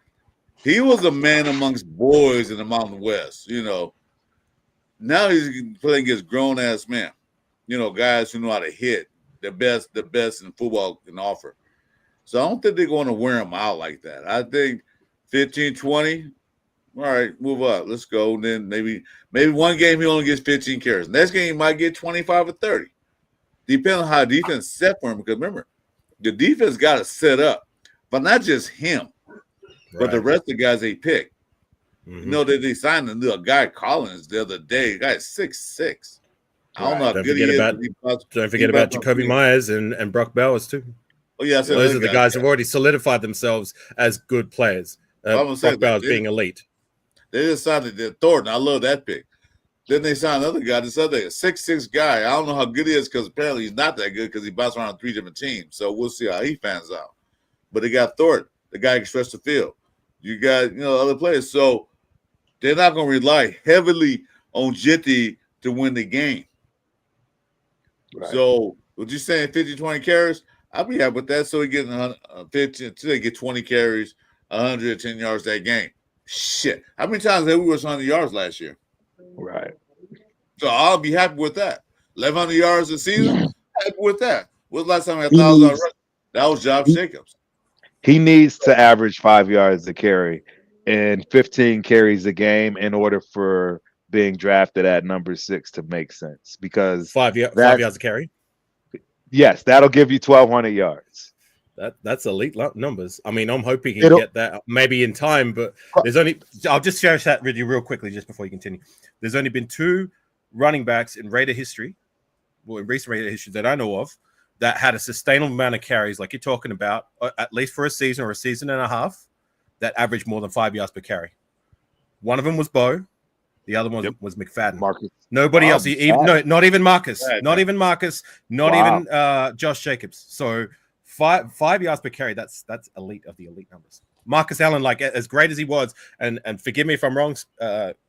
S1: he was a man amongst boys in the Mountain West. You know, now he's playing against grown ass men. You know, guys who know how to hit. The best in football can offer. So I don't think they're going to wear him out like that. I think 15, 20, all right, move up. Let's go. And then maybe one game he only gets 15 carries. Next game he might get 25 or 30. Depending on how defense set for him. Because remember, the defense got to set up. But not just him, but the rest of the guys they pick. Mm-hmm. You know, they signed a guy Collins the other day. The guy's 6'6". I don't know how good he is.
S6: Don't forget about Jacoby Myers and Brock Bowers too.
S1: Oh yeah,
S6: those are the guys who've already solidified themselves as good players. Brock Bowers being elite.
S1: They decided that Thornton. I love that pick. Then they signed another guy. This other 6'6" guy. I don't know how good he is because apparently he's not that good because he bounced around 3 different teams. So we'll see how he fans out. But they got Thornton, the guy who can stretch the field. You got other players. So they're not going to rely heavily on Jitty to win the game. Right. So, what you saying, 50, 20 carries? I'll be happy with that. So he gets 15, so they get 20 carries, 110 yards that game. Shit. How many times have we rushed 100 yards last year?
S5: Right.
S1: So I'll be happy with that. 1,100 yards a season, happy with that. When's the last time I had 1,000 yards? That was Josh Jacobs.
S5: He needs to average 5 yards a carry and 15 carries a game in order for being drafted at number 6 to make sense because
S6: 5 yards a carry.
S5: Yes, that'll give you 1,200 yards.
S6: That's elite numbers. I mean, I'm hoping he can get that maybe in time, but I'll just share that with you real quickly just before you continue. There's only been 2 running backs in Raider history, well, in recent Raider history that I know of, that had a sustainable amount of carries, like you're talking about, at least for a season or a season and a half, that averaged more than 5 yards per carry. One of them was Bo. The other one was McFadden.
S5: Marcus.
S6: Nobody else. Not even Marcus. Not even Marcus. Not even Josh Jacobs. So 5 yards per carry. That's elite of the elite numbers. Marcus Allen, like as great as he was, and forgive me if I'm wrong,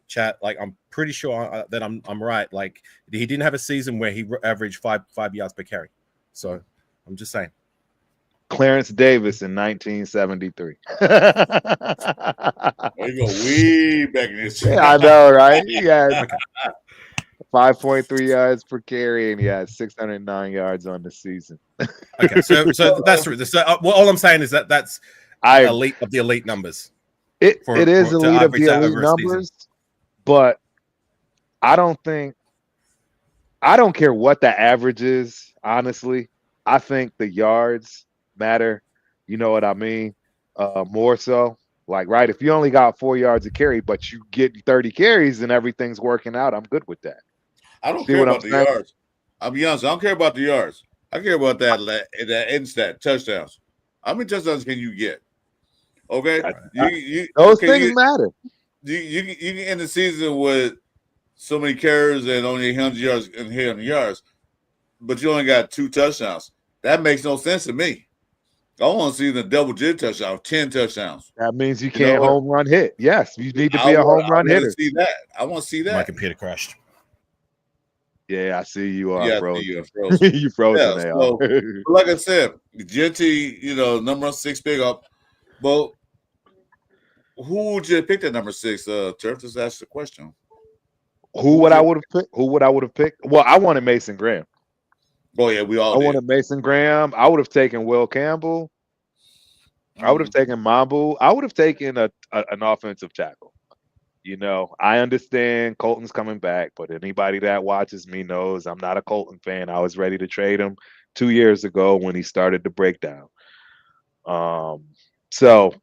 S6: chat. Like I'm pretty sure that I'm right. Like he didn't have a season where he averaged 5 yards per carry. So I'm just saying.
S5: Clarence Davis in 1973.
S1: You go way back in this.
S5: Yeah, I know, right? Yeah, 5.3 yards per carry, and he had 609 yards on the season.
S6: Okay, so that's true. So all I'm saying is that's elite of the elite numbers.
S5: It
S6: For-
S5: is
S6: to
S5: elite of
S6: average
S5: the
S6: that
S5: elite
S6: over a season.
S5: numbers, but I don't care what the average is, honestly. I think the yards matter. You know what I mean? More so. Like, right, if you only got 4 yards of carry, but you get 30 carries and everything's working out, I'm good with that.
S1: I don't
S5: See
S1: care
S5: what I'm
S1: about the
S5: saying?
S1: yards. I'll be honest. I don't care about the yards. I care about that end stat, touchdowns. How many touchdowns can you get? Okay,
S5: Those things matter.
S1: You can end the season with so many carries and only 100 yards and 100 yards, but you only got 2 touchdowns. That makes no sense to me. I want to see the double-digit touchdowns, 10 touchdowns.
S5: That means you
S1: You know
S5: can't
S1: what?
S5: home run hit. Yes, you need to be a home run hitter.
S1: See that. I want to see
S6: My
S1: that.
S6: computer crashed.
S5: Yeah, I see you are
S1: Yeah,
S5: frozen.
S1: you're frozen.
S5: You frozen,
S1: Yeah,
S5: AR.
S1: so, but like I said, Genty, number 6 pickup. But who would you pick at number 6? Turf, just ask the question.
S5: Who would I would have picked? Well, I wanted Mason Graham.
S1: Oh yeah, we all
S5: I
S1: did.
S5: wanted Mason Graham. I would have taken Will Campbell. I would have taken Mambu. I would have taken an offensive tackle. I understand Colton's coming back, but anybody that watches me knows I'm not a Colton fan. I was ready to trade him 2 years ago when he started to break down. So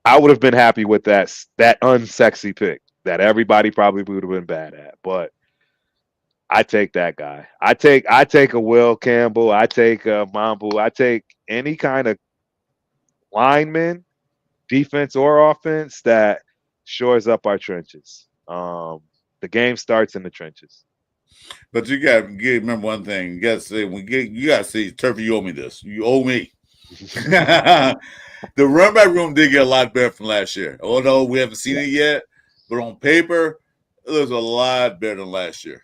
S5: I would have been happy with that unsexy pick that everybody probably would have been bad at. But I take that guy. I take a Will Campbell. I take a Mambu. I take any kind of lineman, defense or offense, that shores up our trenches. The game starts in the trenches.
S1: But you got to remember one thing. You got to say, Turfy, you owe me this. You owe me. The run back room did get a lot better from last year. Although we haven't seen it yet, but on paper, it was a lot better than last year.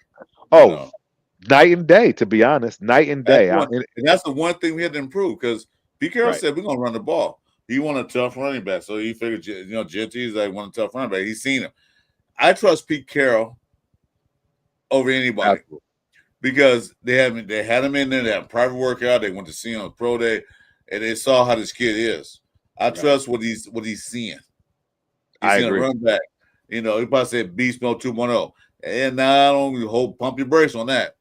S5: Night and day, to be honest. Night and day.
S1: And that's the one thing we had to improve, because Pete Carroll said we're going to run the ball. He wanted a tough running back. So he figured, Genty's like one tough running back. He's seen him. I trust Pete Carroll over anybody. Absolutely. Because they had him in there, they had a private workout, they went to see him on the pro day, and they saw how this kid is. I trust what he's seeing. He's seen a run back. He probably said beast mode 2.0. And now I don't pump your brakes on that.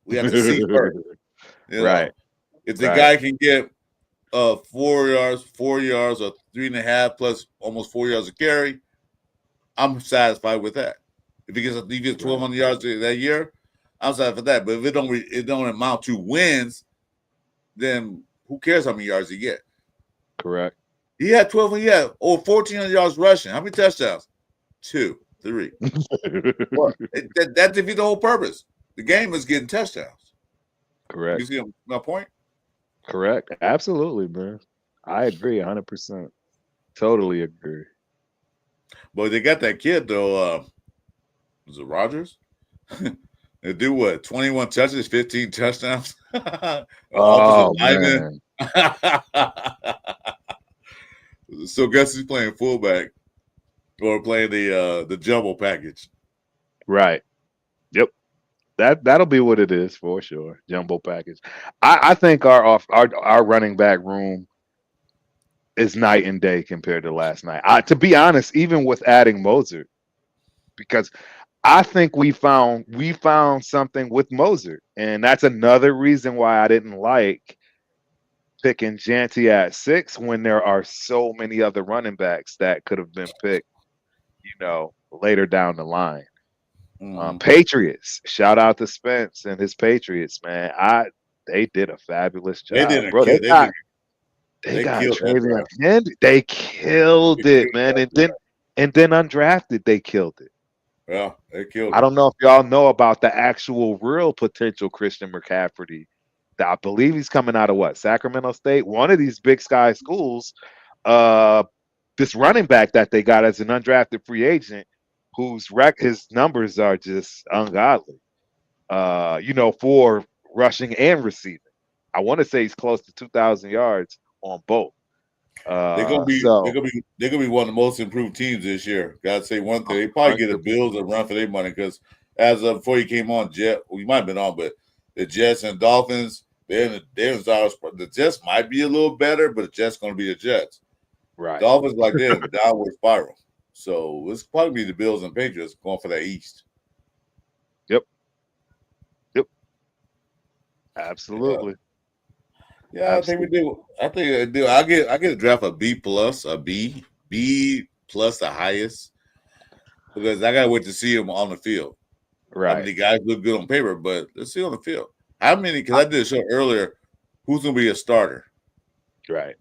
S1: We have to see first.
S5: Right.
S1: If the guy can get 4 yards, or 3.5 plus almost 4 yards of carry, I'm satisfied with that. If he gets 1,200 yards that year, I'm satisfied with that. But if it don't amount to wins, then who cares how many yards he get?
S5: Correct.
S1: He had 12. He had over 1,400 yards rushing. How many touchdowns? 2, 3. That defeats the whole purpose. The game is getting touchdowns.
S5: Correct.
S1: You see my point?
S5: Correct. Absolutely, man. I agree 100%. Totally agree.
S1: But they got that kid though. Was it Rodgers? They do what? 21 touches, 15 touchdowns.
S5: Oh man.
S1: So guess he's playing fullback or playing the jumbo package.
S5: Right. Yep. That'll be what it is for sure. Jumbo package. I think our running back room is night and day compared to last night. To be honest, even with adding Mozart, because I think we found something with Mozart, and that's another reason why I didn't like picking Genty at 6 when there are so many other running backs that could have been picked, later down the line. Patriots, shout out to Spence and his Patriots, man. They did a fabulous job. They got Travion Henry. They killed it, man. And then undrafted, they killed it.
S1: Yeah, they killed it.
S5: I don't know if y'all know about the actual real potential Christian McCaffrey. I believe he's coming out of Sacramento State, one of these Big Sky schools. This running back that they got as an undrafted free agent, his numbers are just ungodly. For rushing and receiving. I want to say he's close to 2,000 yards on both.
S1: They're gonna be one of the most improved teams this year. Gotta say one thing. They probably get the Bills and run for their money, because as of before you came on, we might have been on, but the Jets and Dolphins, the Jets might be a little better, but the Jets gonna be the Jets.
S5: Right.
S1: Dolphins they're in a downward spiral. So it's probably the Bills and Patriots going for that East.
S5: Absolutely.
S1: Yeah, I think we do. I think I do. I get a draft a B plus, a B plus the highest, because I gotta wait to see him on the field.
S5: Right.
S1: I mean, the guys look good on paper, but let's see on the field. How many? Because I did a show earlier. Who's gonna be a starter?
S5: Right.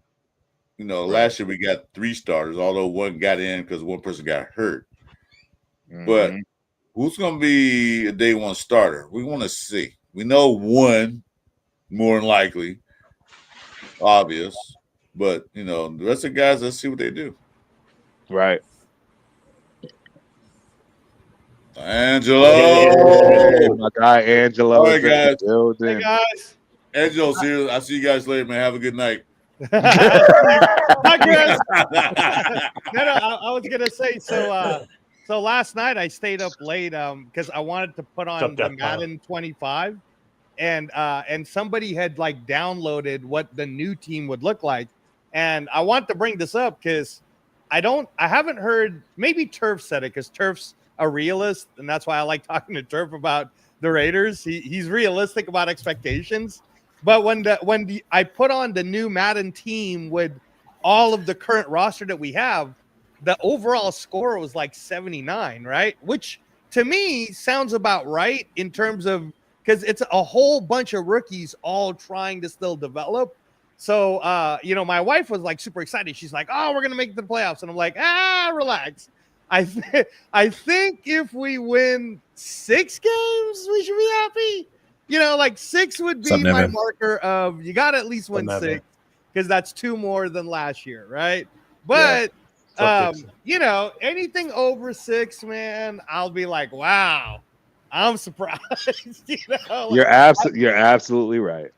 S1: You know, last year we got 3 starters, although one got in because one person got hurt. But who's going to be a day one starter? We want to see. We know one, more than likely, obvious. But, you know, the rest of the guys, let's see what they do.
S5: Right.
S1: Angelo.
S5: Hey, my guy Angelo.
S1: All right, guys.
S7: Hey, guys.
S1: Angelo, I'll see you guys later, man. Have a good night.
S7: Hi, Chris. No, I was gonna say so last night I stayed up late because I wanted to put on the Madden 25, and somebody had like downloaded what the new team would look like, and I want to bring this up because I haven't heard, maybe Turf said it because Turf's a realist, and that's why I like talking to Turf about the Raiders. He's realistic about expectations. But when I put on the new Madden team with all of the current roster that we have, the overall score was like 79, right? Which to me sounds about right in terms of, because it's a whole bunch of rookies all trying to still develop. So, you know, my wife was like super excited. She's like, "Oh, we're gonna make the playoffs," and I'm like, relax. I think if we win 6 games, we should be happy. You know, like 6 would be my marker of you got to at least win 6, because that's 2 more than last year, right? But you know, anything over 6, man, I'll be like, wow, I'm surprised. You know, like,
S5: you're absolutely right.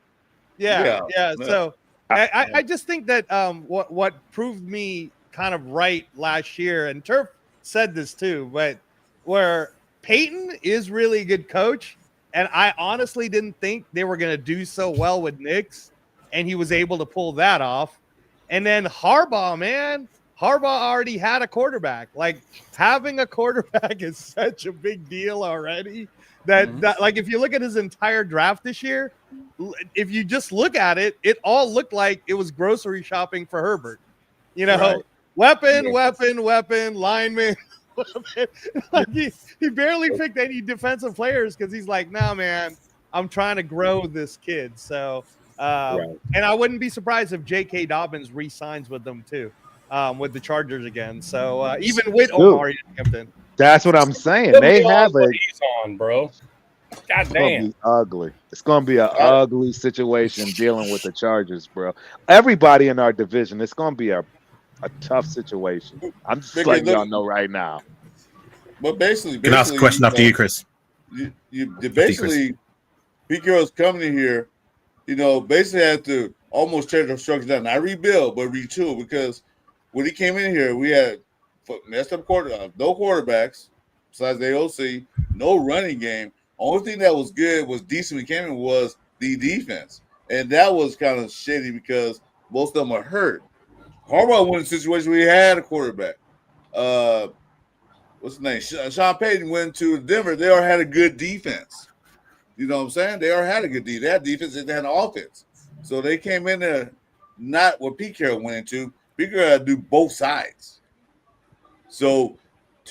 S7: Yeah. So I just think that what proved me kind of right last year, and Turf said this too, but where Peyton is really a good coach. And I honestly didn't think they were going to do so well with Knicks, and he was able to pull that off. And then Harbaugh, man, Harbaugh already had a quarterback. Like, having a quarterback is such a big deal already that like, if you look at his entire draft this year, if you just look at it, it all looked like it was grocery shopping for Herbert. You know, weapon, lineman. Like he barely picked any defensive players because he's like, nah, man, I'm trying to grow this kid. So, and I wouldn't be surprised if J.K. Dobbins re-signs with them too, with the Chargers again. So even with Omari Hampton,
S5: that's what I'm saying. They have
S8: he's on, bro. God damn,
S5: ugly. It's gonna be an ugly situation dealing with the Chargers, bro. Everybody in our division, it's gonna be a tough situation. I'm just letting y'all know right now.
S1: But basically,
S6: can I ask a question after you, Chris?
S1: You basically, Pete Carroll's coming in here, you know, basically had to almost tear the structure down. Not rebuild, but retool, because when he came in here, we had messed up no quarterbacks besides the OC, no running game. Only thing that was good, was decent when he came in, was the defense. And that was kind of shady because most of them are hurt. Harbaugh went in a situation where he had a quarterback. What's his name? Sean Payton went to Denver. They already had a good defense. You know what I'm saying? They already had a good defense. They had defense and they had an offense. So they came in there not what Pete Carroll went into. Pete Carroll had to do both sides. So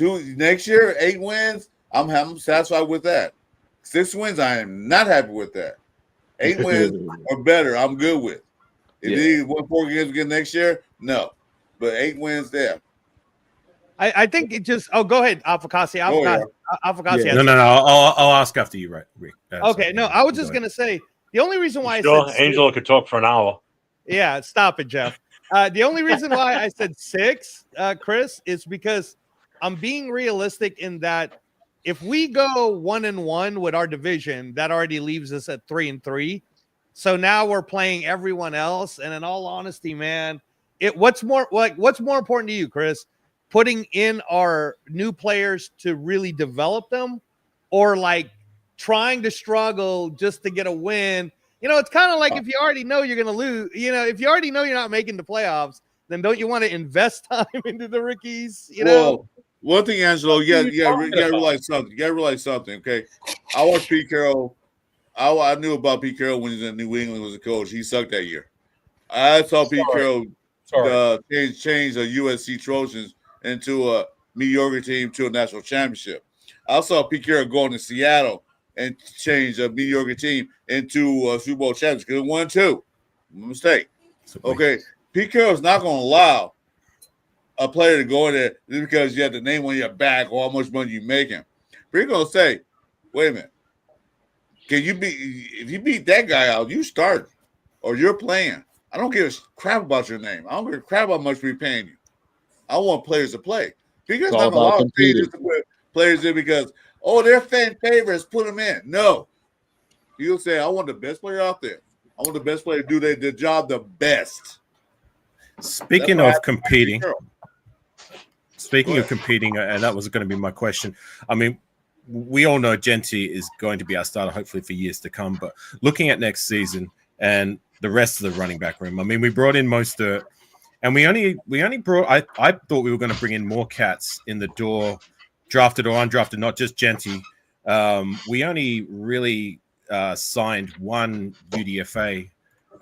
S1: next year, 8 wins, I'm satisfied with that. 6 wins, I am not happy with that. 8 wins or better, I'm good with. If they win 4 games again next year, no. But 8 wins there.
S7: I think it just. Oh, go ahead, Alphacassi.
S6: Yeah. No. I'll ask after you, right? Rick.
S7: Okay. No, I was just gonna say the only reason why I said
S2: Angela could talk for an hour.
S7: Yeah, stop it, Jeff. The only reason why I said 6, Chris, is because I'm being realistic in that if we go 1-1 with our division, that already leaves us at 3-3. So now we're playing everyone else, and in all honesty, man, what's more important to you, Chris? Putting in our new players to really develop them, or like trying to struggle just to get a win? You know, it's kind of like if you already know you're going to lose, you know, if you already know you're not making the playoffs, then don't you want to invest time into the rookies? You know.
S1: One thing, Angelo, you gotta realize something. You gotta realize something. Okay, I watched Pete Carroll. I knew about Pete Carroll when he was in New England was a coach. He sucked that year. I saw Pete Carroll change the USC Trojans into a mediocre team to a national championship. I saw Pete Carroll going to Seattle and change a mediocre team into a Super Bowl championship because it won 2. Mistake. Okay, Pete Carroll's not going to allow a player to go in there just because you have the name on your back or how much money you making. But you're going to say, wait a minute. If you beat that guy out, you start or you're playing. I don't give a crap about your name. I don't give a crap about how much we're paying you. I want players to play. Because I'm allowed to put players in because, they're fan favorites, put them in. No. You'll say, I want the best player out there. I want the best player to do the job the best.
S6: Speaking of competing, and that was going to be my question. I mean, we all know Genty is going to be our starter, hopefully for years to come. But looking at next season and the rest of the running back room, I mean, we brought in Mostert, and we only brought. I thought we were going to bring in more cats in the door, drafted or undrafted, not just Genty. We only really signed one UDFA,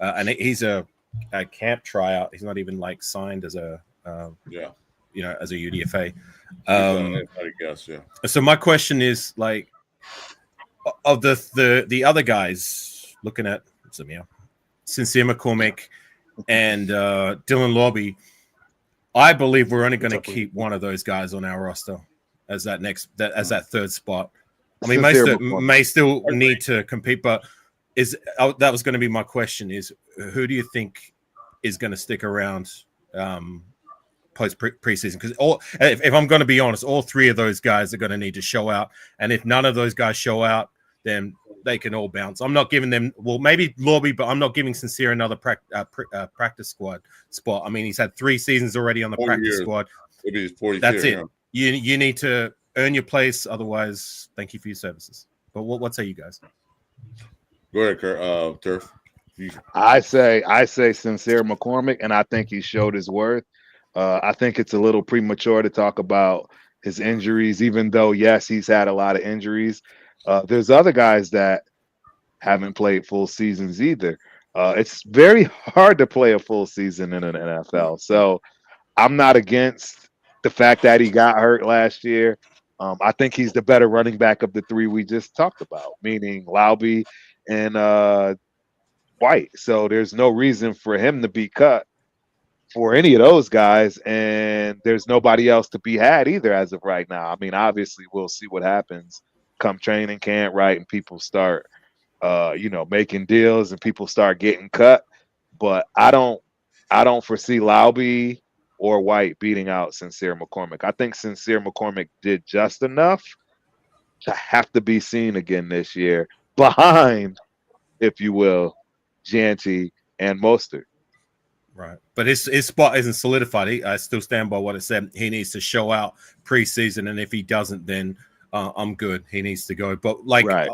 S6: and he's a camp tryout. He's not even like signed as a as a UDFA. I guess, yeah. So my question is, like, of the other guys, looking at Sincere McCormick and Dylan Lobby, I believe we're only going to keep one of those guys on our roster as that third spot. I mean, may still need to compete, but that was going to be my question: is who do you think is going to stick around post preseason? Because if I'm going to be honest, all 3 of those guys are going to need to show out, and if none of those guys show out, then they can all bounce. I'm not giving them, maybe Lobby, but I'm not giving Sincere another practice squad spot. I mean, he's had 3 seasons already on the practice squad. That's it. Yeah. You need to earn your place, otherwise, thank you for your services. But what say you guys?
S1: Go ahead, Turf.
S5: I say Sincere McCormick, and I think he showed his worth. I think it's a little premature to talk about his injuries, even though, yes, he's had a lot of injuries. There's other guys that haven't played full seasons either. It's very hard to play a full season in an NFL. So I'm not against the fact that he got hurt last year. I think he's the better running back of the 3 we just talked about, meaning Laube and White. So there's no reason for him to be cut for any of those guys, and there's nobody else to be had either as of right now. I mean, obviously we'll see what happens come training camp, right, and people start making deals and people start getting cut. But I don't foresee Laube or White beating out Sincere McCormick. I think Sincere McCormick did just enough to have to be seen again this year, behind, if you will, Genty and Mostert.
S6: Right, but his spot isn't solidified. I still stand by what I said. He needs to show out preseason, and if he doesn't, then I'm good. He needs to go. But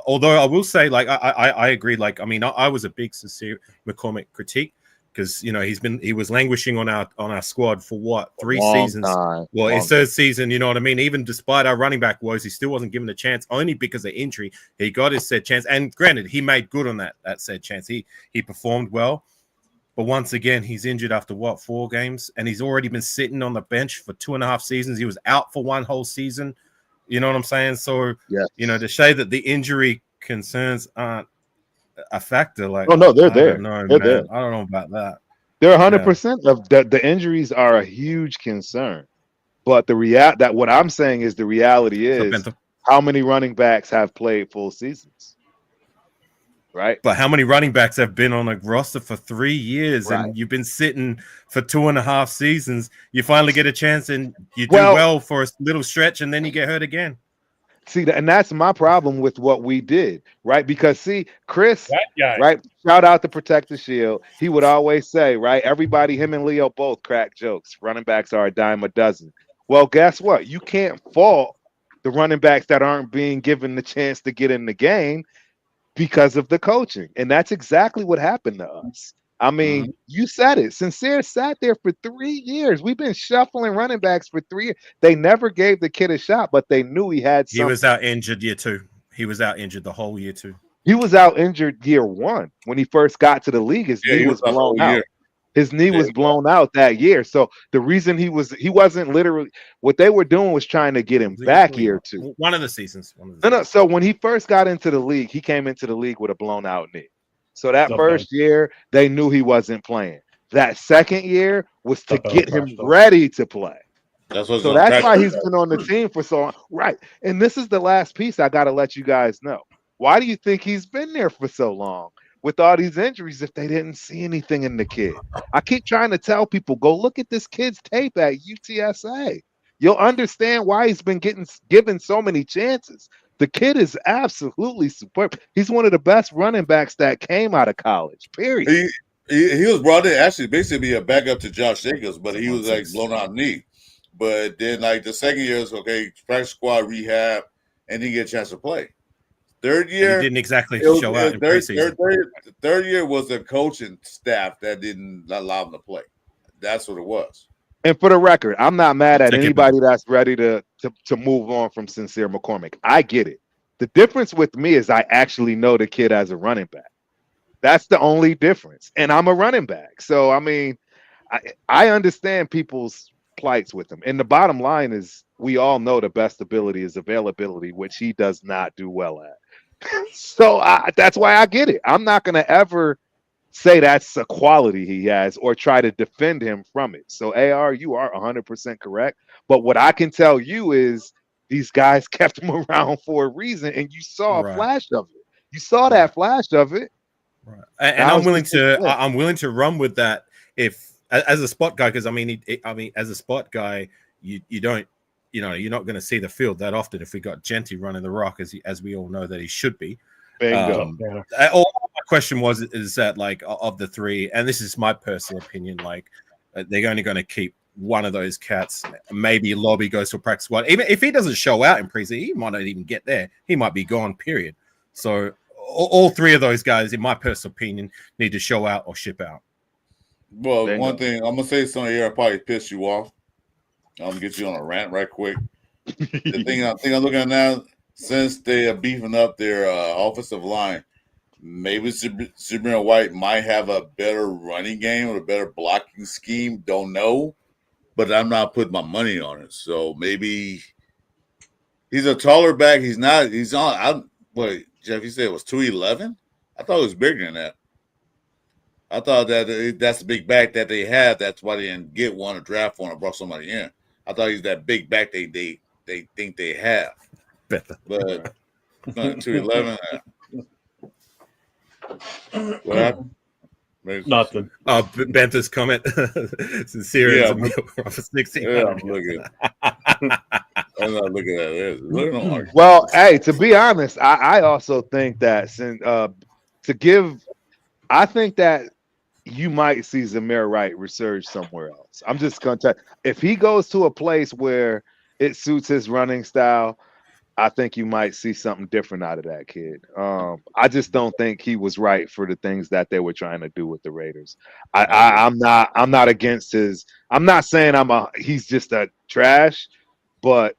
S6: although I will say, I agree. I mean, I was a big Sincere McCormick critique because he was languishing on our squad for what, 3 seasons? His 3rd season. You know what I mean? Even despite our running back woes, he still wasn't given a chance, only because of injury. He got his said chance, and granted, he made good on that said chance. He performed well. But once again, he's injured after 4 games, and he's already been sitting on the bench for 2.5 seasons. He was out for 1 whole season. You know what I'm saying? So, to say that the injury concerns aren't a factor,
S5: they're there.
S6: There. I don't know about that.
S5: They're 100% of the injuries are a huge concern. But what I'm saying is the reality is how many running backs have played full seasons? Right.
S6: But how many running backs have been on a roster for 3 years and you've been sitting for 2.5 seasons? You finally get a chance and you do well for a little stretch and then you get hurt again.
S5: See, and that's my problem with what we did, right? Because Chris, right? Shout out to Protect the Shield. He would always say, right? Everybody, him and Leo both crack jokes. Running backs are a dime a dozen. Well, guess what? You can't fault the running backs that aren't being given the chance to get in the game because of the coaching. And that's exactly what happened to us. I mean, you said it. Sincere sat there for 3 years. We've been shuffling running backs for 3 years. They never gave the kid a shot, but they knew he had something.
S6: He was out injured year 2. He was out injured the whole year 2.
S5: He was out injured year 1 when he first got to the league. His knee was blown out. His knee was blown out that year. So the reason he wasn't literally, what they were doing was trying to get him back year 2.
S6: One of the seasons.
S5: No. So when he first got into the league, he came into the league with a blown out knee. So that first year, they knew he wasn't playing. That second year was to get him ready to play. That's why he's been on the team for so long. Right. And this is the last piece I got to let you guys know. Why do you think he's been there for so long with all these injuries if they didn't see anything in the kid? I keep trying to tell people, go look at this kid's tape at UTSA. You'll understand why he's been given so many chances. The kid is absolutely superb. He's one of the best running backs that came out of college, period.
S1: He was brought in actually basically be a backup to Josh Jacobs, but he was like blown out knee. But then like the second year is okay, practice squad rehab, and he get a chance to play. Third year,
S6: he didn't exactly show out in preseason.
S1: Third year was the coaching staff that didn't allow him to play. That's what it was.
S5: And for the record, I'm not mad at anybody that's ready to move on from Sincere McCormick. I get it. The difference with me is I actually know the kid as a running back. That's the only difference. And I'm a running back. So, I mean, I understand people's plights with him. And the bottom line is we all know the best ability is availability, which he does not do well at. So that's why I get it. I'm not going to ever say that's a quality he has or try to defend him from it. So AR, you are 100% correct. But what I can tell you is these guys kept him around for a reason, and you saw a flash of it. You saw that flash of it.
S6: Right. And I'm willing to run with that if as a spot guy, because I mean as a spot guy, you don't. You're not going to see the field that often if we got Genty running the rock as we all know that he should be.
S5: Bingo.
S6: All my question is that like of the 3, and this is my personal opinion, like they're only going to keep one of those cats. Maybe Lobby goes to a practice squad. Even if he doesn't show out in preseason, he might not even get there. He might be gone. Period. So all 3 of those guys, in my personal opinion, need to show out or ship out.
S1: Well, one thing I'm gonna say, something here probably piss you off. I'm gonna get you on a rant right quick. The thing I'm looking at now, since they are beefing up their offensive line, maybe Sabrina White might have a better running game or a better blocking scheme. Don't know, but I'm not putting my money on it. So maybe he's a taller back. He's not. He's on. Wait, Jeff, you said it was 211? I thought it was bigger than that. I thought that that's the big back that they have. That's why they didn't get one or draft one or brought somebody in. I thought he's that big back they think they have. But 211. What happened?
S2: Nothing.
S6: Bentha's comment. Sincere.
S1: Yeah, I'm looking. I'm not looking at it.
S5: Well, hey, to be honest, I also think that I think that you might see Zamir Wright resurge somewhere else. I'm just going to tell you, if he goes to a place where it suits his running style, I think you might see something different out of that kid. I just don't think he was right for the things that they were trying to do with the Raiders. I'm not against his. I'm not saying he's just a trash, but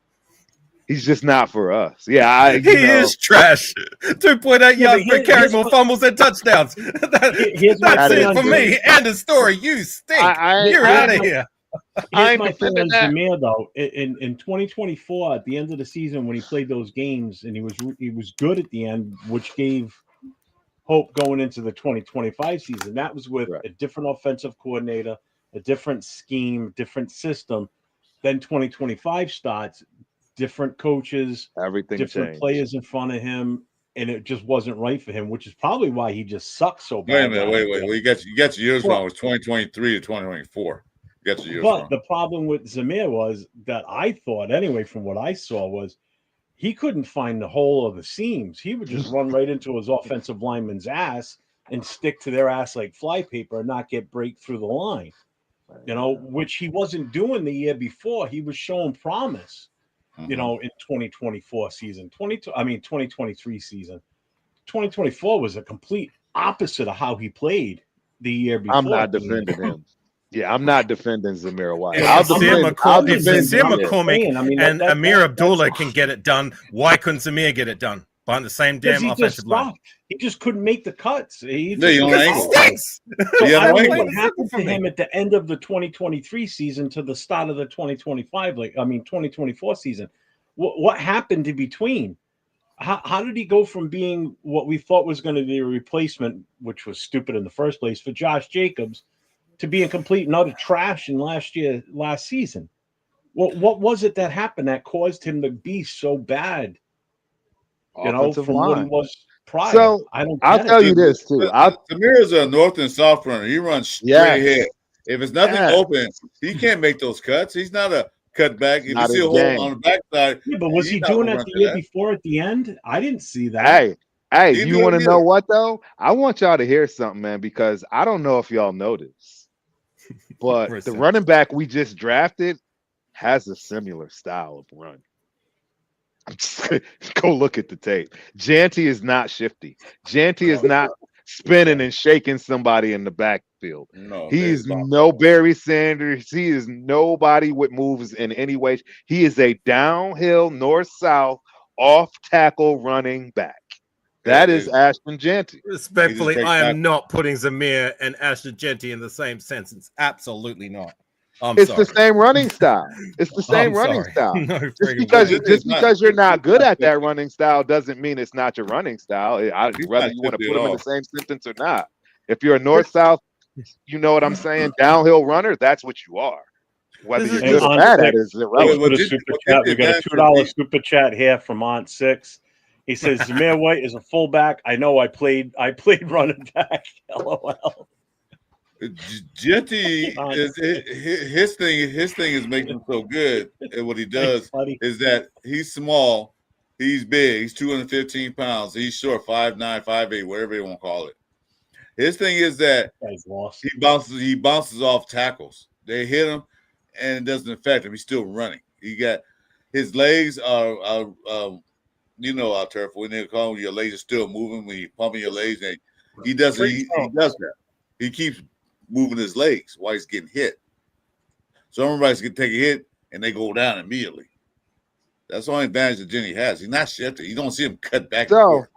S5: he's just not for us. Yeah,
S6: he is trash. 2.8 yards per carry, more fumbles than touchdowns. That's it for me. End of story. You stink. You're out of here.
S2: Here's my thing on Zamir, though. In 2024, at the end of the season, when he played those games and he was good at the end, which gave hope going into the 2025 season. That was with a different offensive coordinator, a different scheme, different system. Then 2025 starts. Different coaches,
S5: everything
S2: different
S5: changed.
S2: Players in front of him, and it just wasn't right for him, which is probably why he just sucks so bad.
S1: Wait a minute, wait. You got your years wrong. It was 2023 to 2024. You got your years wrong.
S2: The problem with Zamir was that I thought, anyway, from what I saw, was he couldn't find the hole or the seams. He would just run right into his offensive lineman's ass and stick to their ass like flypaper and not get break through the line. Which he wasn't doing the year before. He was showing promise. In 2024 season, 2023 season. 2024 was a complete opposite of how he played the year before.
S5: I'm not defending him. Yeah, I'm not defending Zamir White.
S6: If
S5: I'll
S6: Nasir
S5: defend
S6: McCormick
S2: I mean,
S6: and
S2: that-
S6: Amir
S2: that-
S6: Abdullah can get it done, why couldn't Zamir get it done? Behind the same
S2: because
S6: damn
S2: he just
S6: offensive line.
S2: stopped. He just couldn't make the cuts. He
S1: Yeah, you don't
S2: just-
S1: angle.
S6: Stinks.
S2: So
S1: Yeah,
S2: I don't know
S1: angle.
S2: what happened to him at the end of the 2023 season to the start of the 2024 season. What happened in between? How did he go from being what we thought was going to be a replacement, which was stupid in the first place, for Josh Jacobs, to being complete and utter trash in last season? What was it that happened that caused him to be so bad?
S5: offensive
S2: From what he
S5: line.
S2: was prior.
S5: So
S2: I'll
S5: tell you this too.
S1: Samir is a north and south runner. He runs straight ahead. If it's nothing open, he can't make those cuts. He's not a cutback. If you see a hole on the backside,
S2: yeah, but was he doing that the year before at the end? I didn't see that.
S5: Hey, you want to know what though? I want y'all to hear something, man, because I don't know if y'all know this, but the running back we just drafted has a similar style of run. I'm just go look at the tape. Janty is not shifty. Janty is not spinning and shaking somebody in the backfield.
S1: No,
S5: he is no Barry Sanders. He is nobody with moves in any way. He is a downhill, north-south, off-tackle running back. That is Ashton Janty.
S6: Respectfully, I am not putting Zamir and Ashton Janty in the same sentence. Absolutely not.
S5: It's the same running style. It's the same running style. No, just because you're not good at that running style doesn't mean it's not your running style. Whether you want to put them in the same sentence or not. If you're a north-south, you know what I'm saying, downhill runner, that's what you are. Whether you're good or bad at it is irrelevant.
S2: We got a $2 super chat here from Aunt Six. He says Zamir White is a fullback. I know I played running back. LOL.
S1: Jetty his thing is making him so good at what he does is that he's small, he's big, he's 215 pounds, he's short, 5'9", 5'8", whatever you want to call it. His thing is that he bounces off tackles. They hit him and it doesn't affect him. He's still running. He got his legs are you know out there when they call them, your legs are still moving when you pumping your legs, and he does that. He keeps moving his legs while he's getting hit. So everybody's gonna take a hit and they go down immediately. That's the only advantage that Jenny has. He's not shifted. You don't see him cut back.
S5: So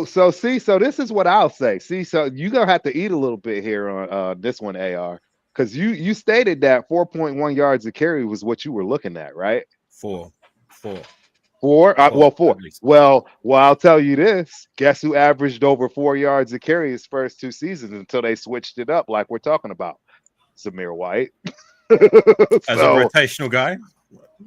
S5: this is what I'll say. So you're gonna have to eat a little bit here on this one, AR, because you stated that 4.1 yards a carry was what you were looking at, right?
S6: Four.
S5: Four. Well, I'll tell you this. Guess who averaged over 4 yards a carry his first two seasons until they switched it up, like we're talking about? Zamir White.
S6: As a rotational guy?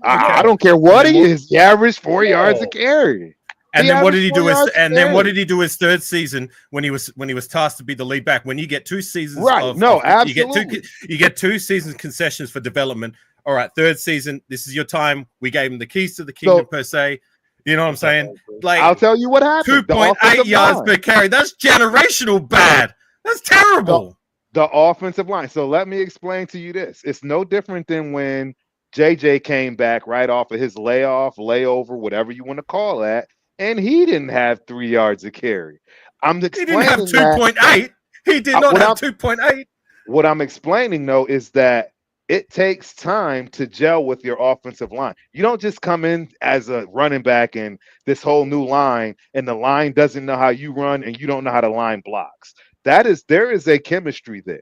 S5: I don't care what he is. He averaged 4 yards a carry.
S6: And then what did he do? What did he do his third season when he was tasked to be the lead back? When you get 2 seasons,
S5: absolutely.
S6: You get 2 seasons concessions for development. All right, third season, this is your time. We gave him the keys to the kingdom per se. You know what I'm saying? Like,
S5: I'll tell you what happened.
S6: 2.8 yards per carry. That's generational bad. That's terrible.
S5: The offensive line. So let me explain to you this. It's no different than when JJ came back right off of his layover, whatever you want to call that, and he didn't have 3 yards of carry.
S6: He didn't have 2.8. He did not have 2.8.
S5: What I'm explaining, though, is that it takes time to gel with your offensive line. You don't just come in as a running back and this whole new line, and the line doesn't know how you run and you don't know how to line blocks. There is a chemistry there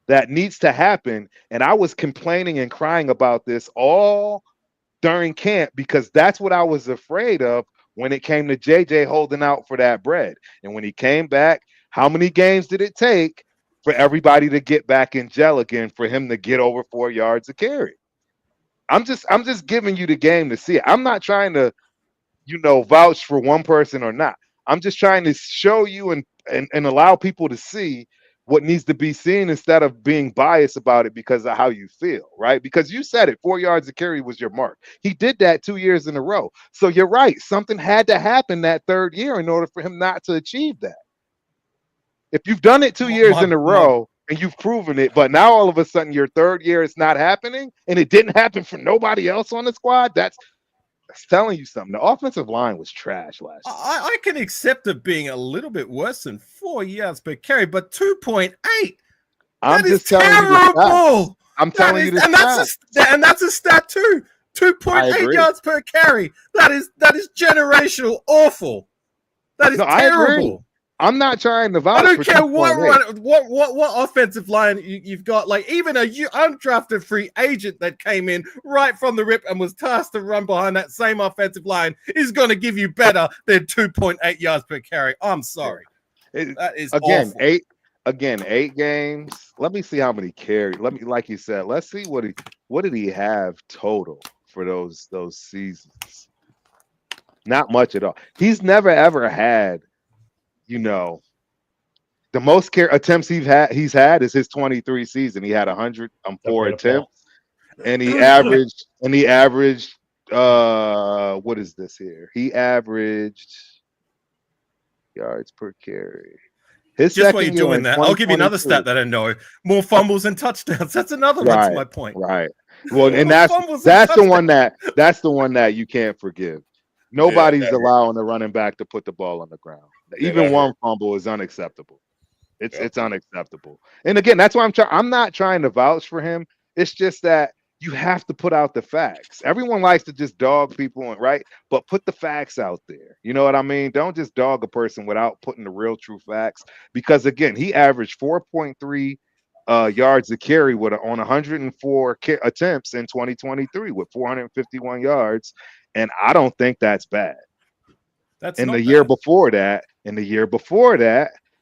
S5: that needs to happen. And I was complaining and crying about this all during camp because that's what I was afraid of when it came to JJ holding out for that bread. And when he came back, how many games did it take for everybody to get back in gel again, for him to get over 4 yards of carry? I'm just giving you the game to see it. I'm not trying to, vouch for one person or not. I'm just trying to show you and allow people to see what needs to be seen instead of being biased about it because of how you feel, right? Because you said it, 4 yards of carry was your mark. He did that 2 years in a row. So you're right. Something had to happen that third year in order for him not to achieve that. If you've done it 2 years in a row and you've proven it, but now all of a sudden your third year it's not happening and it didn't happen for nobody else on the squad, It's telling you something. The offensive line was trash last year.
S6: I can accept it being a little bit worse than 4 yards per carry, but 2.8.
S5: I'm
S6: That is
S5: just telling you the
S6: terrible.
S5: I'm telling you this,
S6: and that's a stat too. 2.8 yards per carry. That is generational awful. That is terrible.
S5: I'm not trying to vouch.
S6: I don't
S5: for
S6: care what offensive line you've got. Like even a undrafted free agent that came in right from the rip and was tasked to run behind that same offensive line is going to give you better than 2.8 yards per carry. I'm sorry. That is
S5: again
S6: awful.
S5: 8 games. Let me see how many carries. Like you said, let's see what did he have total for those seasons. Not much at all. He's never ever had, the most attempts he's had is his 23 season. He had 104 attempts, and he averaged what is this here? He averaged yards per carry.
S6: Just while you're doing that, I'll give you another stat that I know: more fumbles and touchdowns. That's another one to my point.
S5: Right. Well, and that's the one that you can't forgive. Nobody's allowing the running back to put the ball on the ground. Even one fumble is unacceptable. It's unacceptable. And again, that's why I'm not trying to vouch for him. It's just that you have to put out the facts. Everyone likes to just dog people, right? But put the facts out there. You know what I mean? Don't just dog a person without putting the real true facts. Because again, he averaged 4.3 yards a carry on 104 attempts in 2023 with 451 yards. And I don't think that's bad. In the year before that,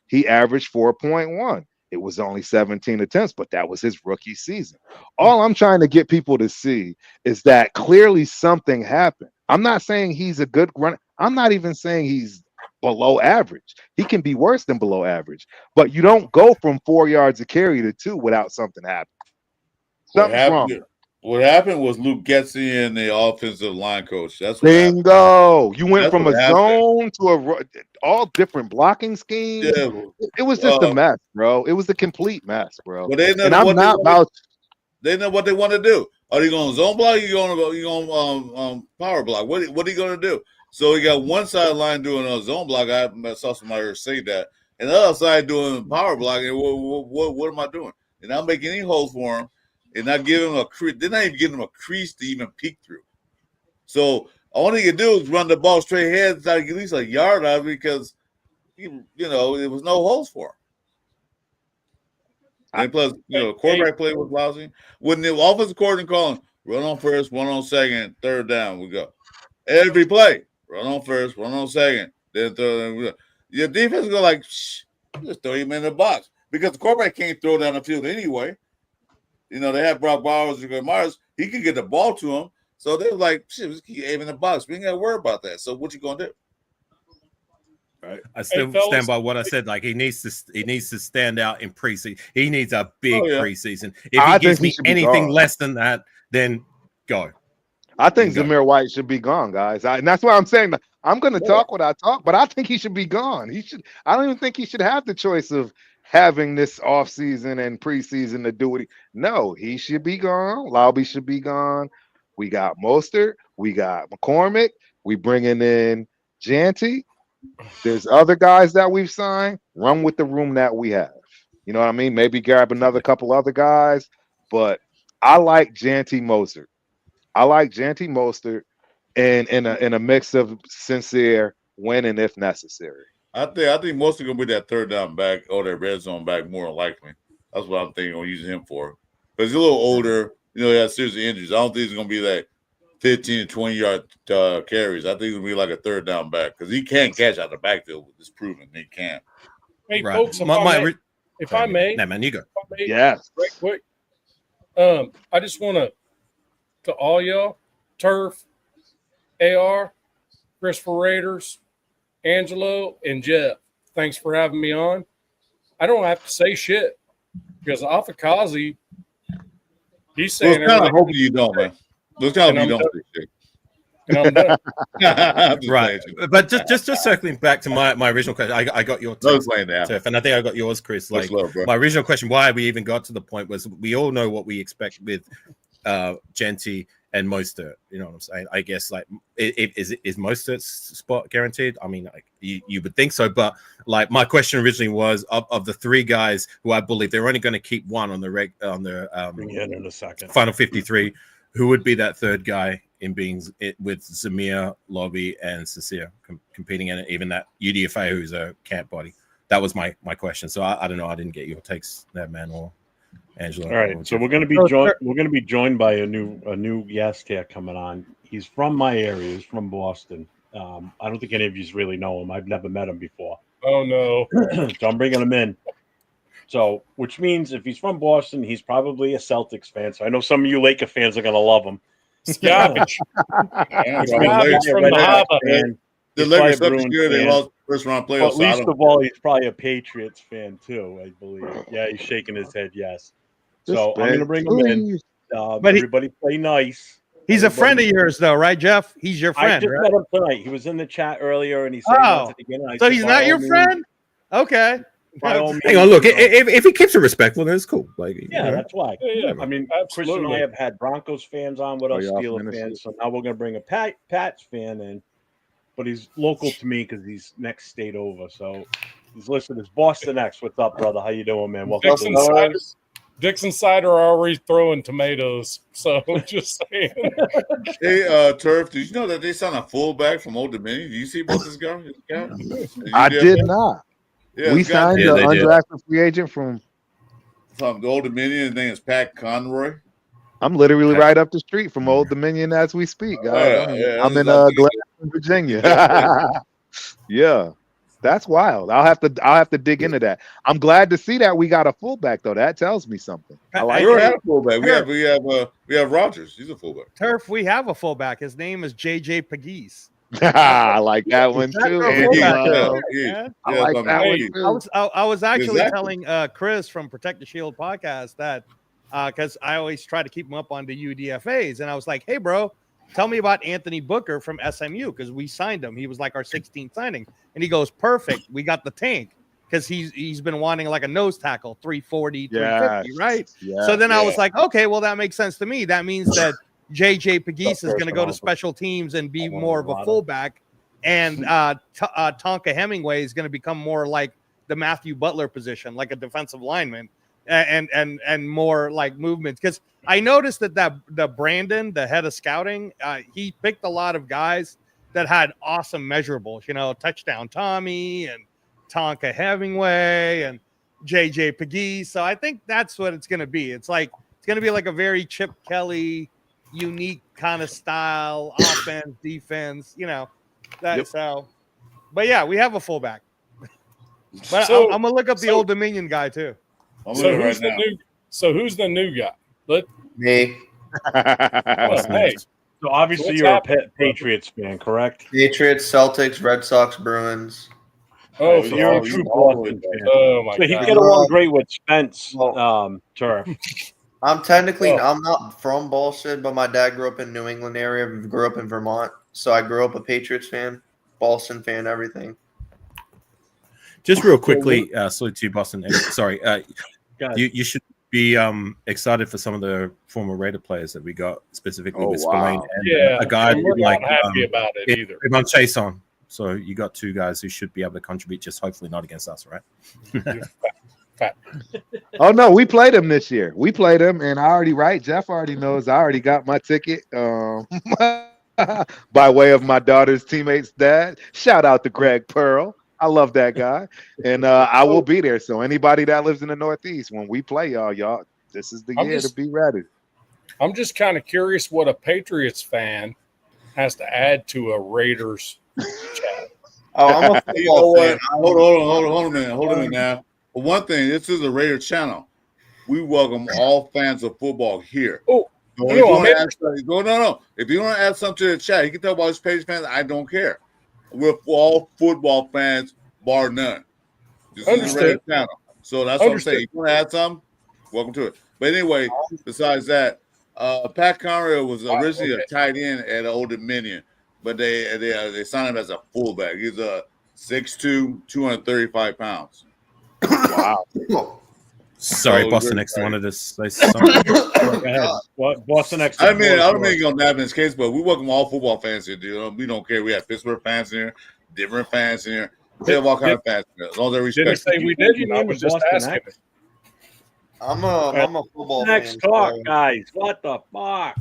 S5: he averaged 4.1. It was only 17 attempts, but that was his rookie season. All I'm trying to get people to see is that clearly something happened. I'm not saying he's a good runner. I'm not even saying he's below average. He can be worse than below average, but you don't go from 4 yards a carry to 2 without something happening. Something's wrong.
S1: What happened was Luke Getsy and the offensive line coach. That's what
S5: bingo.
S1: Happened.
S5: You went from a zone to all different blocking schemes. Yeah. It was just a mess, bro. It was a complete mess, bro.
S1: But they know they know what they want to do. Are you going to zone block? Or you going to power block? What are you going to do? So you got one sideline doing a zone block. I saw somebody say that, and the other side doing power block. And what am I doing? And I'm making any holes for him. And not give him a crease. They're not even giving him a crease to even peek through. So all he can do is run the ball straight ahead, try to get at least a yard out of it because there was no holes for him. And plus, quarterback play was lousy. When the offensive coordinator calling, run on first, 1 on second, 3rd down, we go. Every play, run on first, 1 on second, then 3rd down, we go. Your defense is going just throw him in the box because the quarterback can't throw down the field anyway. They have Brock Bowers and Mars. He can get the ball to him. So they're like, shit, just keep aiming the box. We ain't got to worry about that. So what you going to do?
S6: Right. I still stand by what I said. Like he needs to stand out in preseason. He needs a big preseason. If he gives me anything less than that, then go.
S5: I think Zamir White should be gone, guys. And that's why I'm saying that I'm going to talk what I talk, but I think he should be gone. I don't even think he should have the choice of having this offseason and preseason to do it. No, he should be gone. Laube should be gone. We got Mostert. We got McCormick. We bringing in Janty. There's other guys that we've signed. Run with the room that we have. You know what I mean? Maybe grab another couple other guys. But I like Janty Mostert. in a mix of sincere winning if necessary.
S1: I think most are gonna be that 3rd down back or that red zone back more likely. That's what I'm thinking on using him for. Because he's a little older, he has serious injuries. I don't think he's gonna be like 15 to 20 yard carries. I think it'll be like a 3rd down back because he can catch out the backfield. It's proven he can.
S8: Hey, folks, if I may,
S6: nah, man, you go.
S5: Yes,
S8: right quick. I just want to all y'all, Turf, AR, Christopher Raiders, Angelo, and Jeff. Thanks for having me on. I don't have to say shit because Afakazi, he's saying.
S1: Well, kind of hoping you don't, man. Those kind of you don't say shit.
S8: And I'm done.
S6: Right, but just circling back to my original question, I got your Turf, and I think I got yours, Chris. Like my original question, why we even got to the point was we all know what we expect with Genty and Mostert. You know what I'm saying? I guess like is Mostert's spot guaranteed? I mean, like, you would think so, but like my question originally was of the three guys who I believe they're only going to keep one on the
S2: in a second.
S6: final 53. Who would be that third guy in being with Zamir, Lobby, and Sincere competing in it? Even that UDFA who's a camp body. That was my question. So I don't know. I didn't get your takes there, man, or Angela.
S2: All right, so we're going to be joined. We're going to be joined by a new guest here coming on. He's from my area. He's from Boston. I don't think any of you really know him. I've never met him before.
S8: Oh no!
S2: So I'm bringing him in. So, which means if he's from Boston, he's probably a Celtics fan. So I know some of you Laker fans are going to love him.
S8: Garbage.
S1: Yeah,
S8: Garbage from the harbor.
S1: The Lakers up good. They lost first round playoffs.
S2: At least of all, he's probably a Patriots fan too, I believe. Yeah, he's shaking his head. Yes. So I'm going to bring him in. But everybody play nice.
S7: He's a friend of yours, though, right, Jeff? He's your friend.
S2: I just
S7: right?
S2: met him tonight. He was in the chat earlier, and he said,
S7: so he's not your friend? Okay.
S6: Hang on, look. If he keeps it respectful, then it's cool. Like,
S2: yeah, that's why.
S8: Yeah,
S2: I mean, Chris and I have had Broncos fans on with us, Steelers fans. So now we're going to bring a Pats fan in, but he's local to me because he's next state over. So he's listening. It's Boston X. What's up, brother? How you doing, man? Welcome to
S8: Dixon Cider are already throwing tomatoes, so just saying.
S1: Hey, Turf, did you know that they signed a fullback from Old Dominion? Do you see about this guy?
S5: I did not.
S1: Yeah,
S5: we signed an undrafted free agent from
S1: the Old Dominion. His name is Pat Conroy.
S5: I'm literally right up the street from Old Dominion as we speak. I'm in Glasgow, Virginia. Yeah. That's wild. I'll have to dig into that. I'm glad to see that we got a fullback though. That tells me something. I like
S1: we have a fullback. We have Rogers. He's a fullback.
S7: Turf, we have a fullback. His name is JJ Pegues.
S5: I like that one too.
S7: I like that one too. I was actually telling Chris from Protect the Shield podcast that because I always try to keep him up on the UDFAs, and I was like, hey, bro, tell me about Anthony Booker from SMU because we signed him. He was like our 16th signing. And he goes, perfect. We got the tank because he's been wanting like a nose tackle, 340, 350, right? Yeah, so then I was like, okay, well, that makes sense to me. That means that JJ Pegues is going to go to special teams and be more of a fullback. And Tonka Hemingway is going to become more like the Matthew Butler position, like a defensive lineman and more like movements. Because I noticed that the Brandon, the head of scouting, he picked a lot of guys that had awesome measurables, you know, touchdown Tommy and Tonka Hemingway and JJ Pegues. So I think that's what it's going to be. It's going to be like a very Chip Kelly unique kind of style, offense, defense, you know, so, but yeah, we have a fullback, but so, I'm going to look up the Old Dominion guy too.
S8: So who's the new guy?
S9: Me.
S8: Hey.
S2: So obviously you're a Patriots fan, correct?
S9: Patriots, Celtics, Red Sox, Bruins.
S2: Oh, so you're a true Boston fan.
S8: Oh my God!
S2: So he get along great with Spence, Turf.
S9: I'm not from Boston, but my dad grew up in New England area. Grew up in Vermont, so I grew up a Patriots fan, Boston fan, everything.
S6: Just real quickly, salute to Boston. Sorry, you should be excited for some of the former Raider players that we got specifically with Spillane and a guy
S8: like happy about it either.
S6: On Chase on. So you got two guys who should be able to contribute, just hopefully not against us, right?
S5: Oh no, we played him this year. We played him, and Jeff already knows. I already got my ticket by way of my daughter's teammate's dad. Shout out to Greg Pearl. I love that guy, and I will be there. So anybody that lives in the Northeast, when we play y'all, this is the year to be ready.
S8: I'm just kind of curious what a Patriots fan has to add to a Raiders chat.
S9: Oh, I'm a football fan.
S1: Hold on a minute now. For one thing, this is a Raider channel. We welcome all fans of football here.
S8: Oh,
S1: no. If you want to add something to the chat, you can talk about his Patriots fans. I don't care. We're all football fans, bar none. This is a Raider channel. So that's what I'm saying. If you want to add something, welcome to it. But anyway, besides that, Pat Conroy was originally a tight end at Old Dominion, but they signed him as a fullback. He's a 6'2", 235 pounds.
S5: Wow.
S6: Sorry, Boston X wanted to say something.
S2: Go ahead. What Boston X?
S1: I don't mean going to nab in this case, but we welcome all football fans here, dude. We don't care. We have Pittsburgh fans here, different fans here. We have all kinds of fans here, as long as they respect.
S8: Didn't say we did. You know, I was just asking.
S9: I'm a football fan.
S2: Next talk, guys. What the fuck?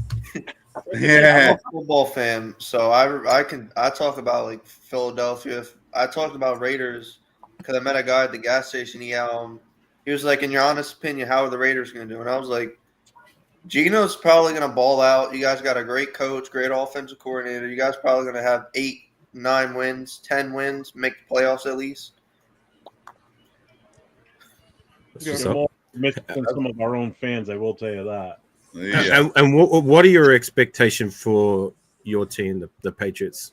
S1: Yeah,
S9: I'm a football fan, so I talk about like Philadelphia. I talked about Raiders because I met a guy at the gas station. He was like, in your honest opinion, how are the Raiders going to do? And I was like, Gino's probably going to ball out. You guys got a great coach, great offensive coordinator. You guys probably going to have 8, 9 wins, 10 wins, make the playoffs at least.
S2: Some of our own fans, I will tell you that.
S1: yeah.
S6: And what are your expectations for your team, the Patriots?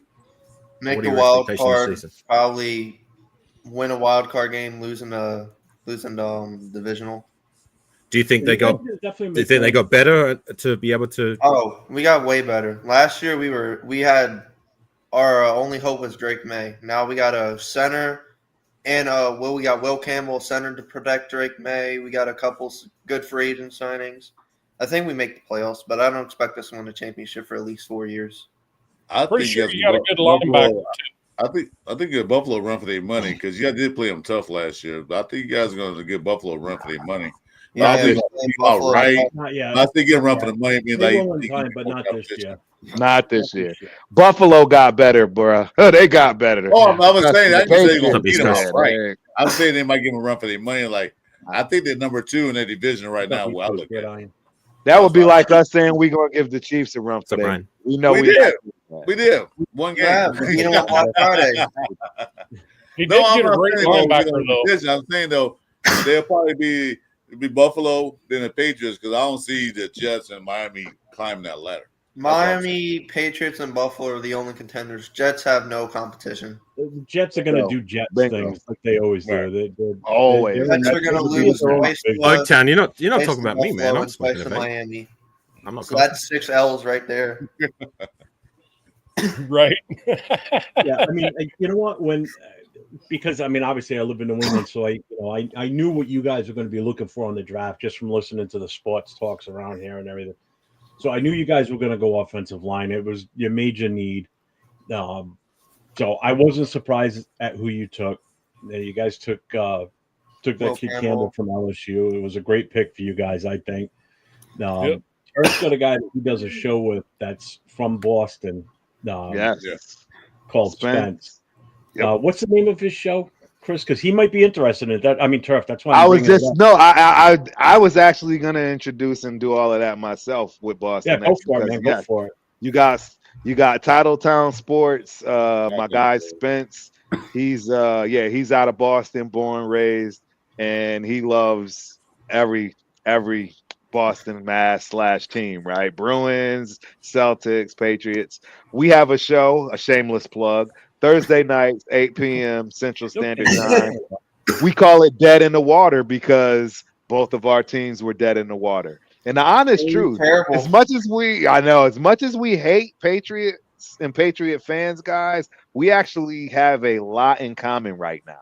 S9: Make
S6: What
S9: the
S6: are your
S9: wild
S6: expectations this
S9: card,
S6: season?
S9: probably win a wild card game, losing divisional.
S6: Do you think they got? Do you think they got better to be able to?
S9: Oh, we got way better. Last year we had our only hope was Drake May. Now we got a center and we got Will Campbell center to protect Drake May. We got a couple good free agent signings. I think we make the playoffs, but I don't expect us to win the championship for at least 4 years.
S8: Pretty sure you got a good linebacker.
S1: I think you Buffalo run for their money because you guys did play them tough last year. But I think you guys are going to give Buffalo a run for their money.
S9: Yeah,
S1: I think
S9: Buffalo,
S1: right.
S2: Not yet.
S1: I think you run for the money. I mean,
S2: They
S1: like,
S2: will in time, but not this year.
S5: Not this year. Buffalo got better, bro. They got better.
S1: Oh, I was saying, I didn't say they're going to
S6: Patriots.
S1: beat them outright. I'm saying they might give them a run for their money. Like, I think they're number 2 in their division right now. Well, I look at it.
S5: That would be like us saying we're gonna give the Chiefs a run for them. We know
S1: we did. We did. One game.
S9: Yeah, you know what? Friday.
S8: He did get a great linebacker though.
S1: I'm saying though, they'll probably be Buffalo then the Patriots because I don't see the Jets and Miami climbing that ladder.
S9: Miami, Patriots, and Buffalo are the only contenders. Jets have no competition.
S2: The Jets are going to do Jets things like they always do.
S5: Always.
S9: Jets are going to lose twice to
S6: Oaktown, you're not talking
S9: to
S6: about me, man. I'm
S9: twice
S6: speaking
S9: to
S6: of
S9: Miami.
S6: I'm not.
S9: So that's 6 L's right there.
S8: Right.
S2: Yeah, I mean, you know what? Because I mean, obviously, I live in New England, so I knew what you guys were going to be looking for on the draft just from listening to the sports talks around here and everything. So I knew you guys were going to go offensive line. It was your major need. So I wasn't surprised at who you took. You guys took that kid Campbell from LSU. It was a great pick for you guys, I think. Eric's got a guy that he does a show with that's from Boston. Called Spence.
S5: Yep.
S2: What's the name of his show, Chris? Because he might be interested in that. I mean, Turf. That's why
S5: I was actually going to introduce and do all of that myself with Boston.
S2: Yeah, go for it, man. Go for it.
S5: You got Titletown Sports. My guy Spence. He's out of Boston, born, raised, and he loves every Boston Mass / team, right? Bruins, Celtics, Patriots. We have a show, a shameless plug, Thursday nights, 8 p.m. Central Standard Time. We call it Dead in the Water because both of our teams were dead in the water. And the honest truth, as much as we hate Patriots and Patriot fans, guys, we actually have a lot in common right now.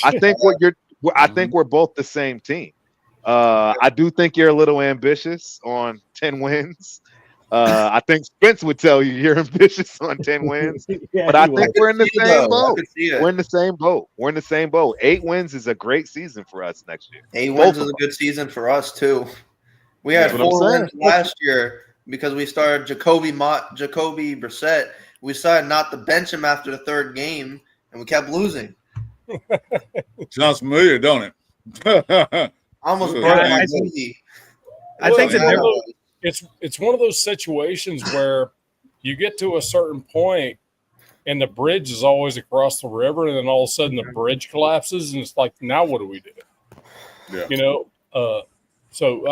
S5: I think we're both the same team. I do think you're a little ambitious on 10 wins. I think Spence would tell you you're ambitious on 10 wins. But I think we're in the same boat. We're in the same boat. 8 wins is a great season for us next year.
S9: 8 wins is a good season for us too. We had 4 wins last year because we started Jacoby Brissett. We decided not to bench him after the 3rd game, and we kept losing.
S1: Sounds familiar, don't it?
S9: Almost broke my TV.
S8: I think it's one of those situations where you get to a certain point and the bridge is always across the river, and then all of a sudden the bridge collapses, and it's like, now what do we do?
S1: Yeah.
S8: You know, so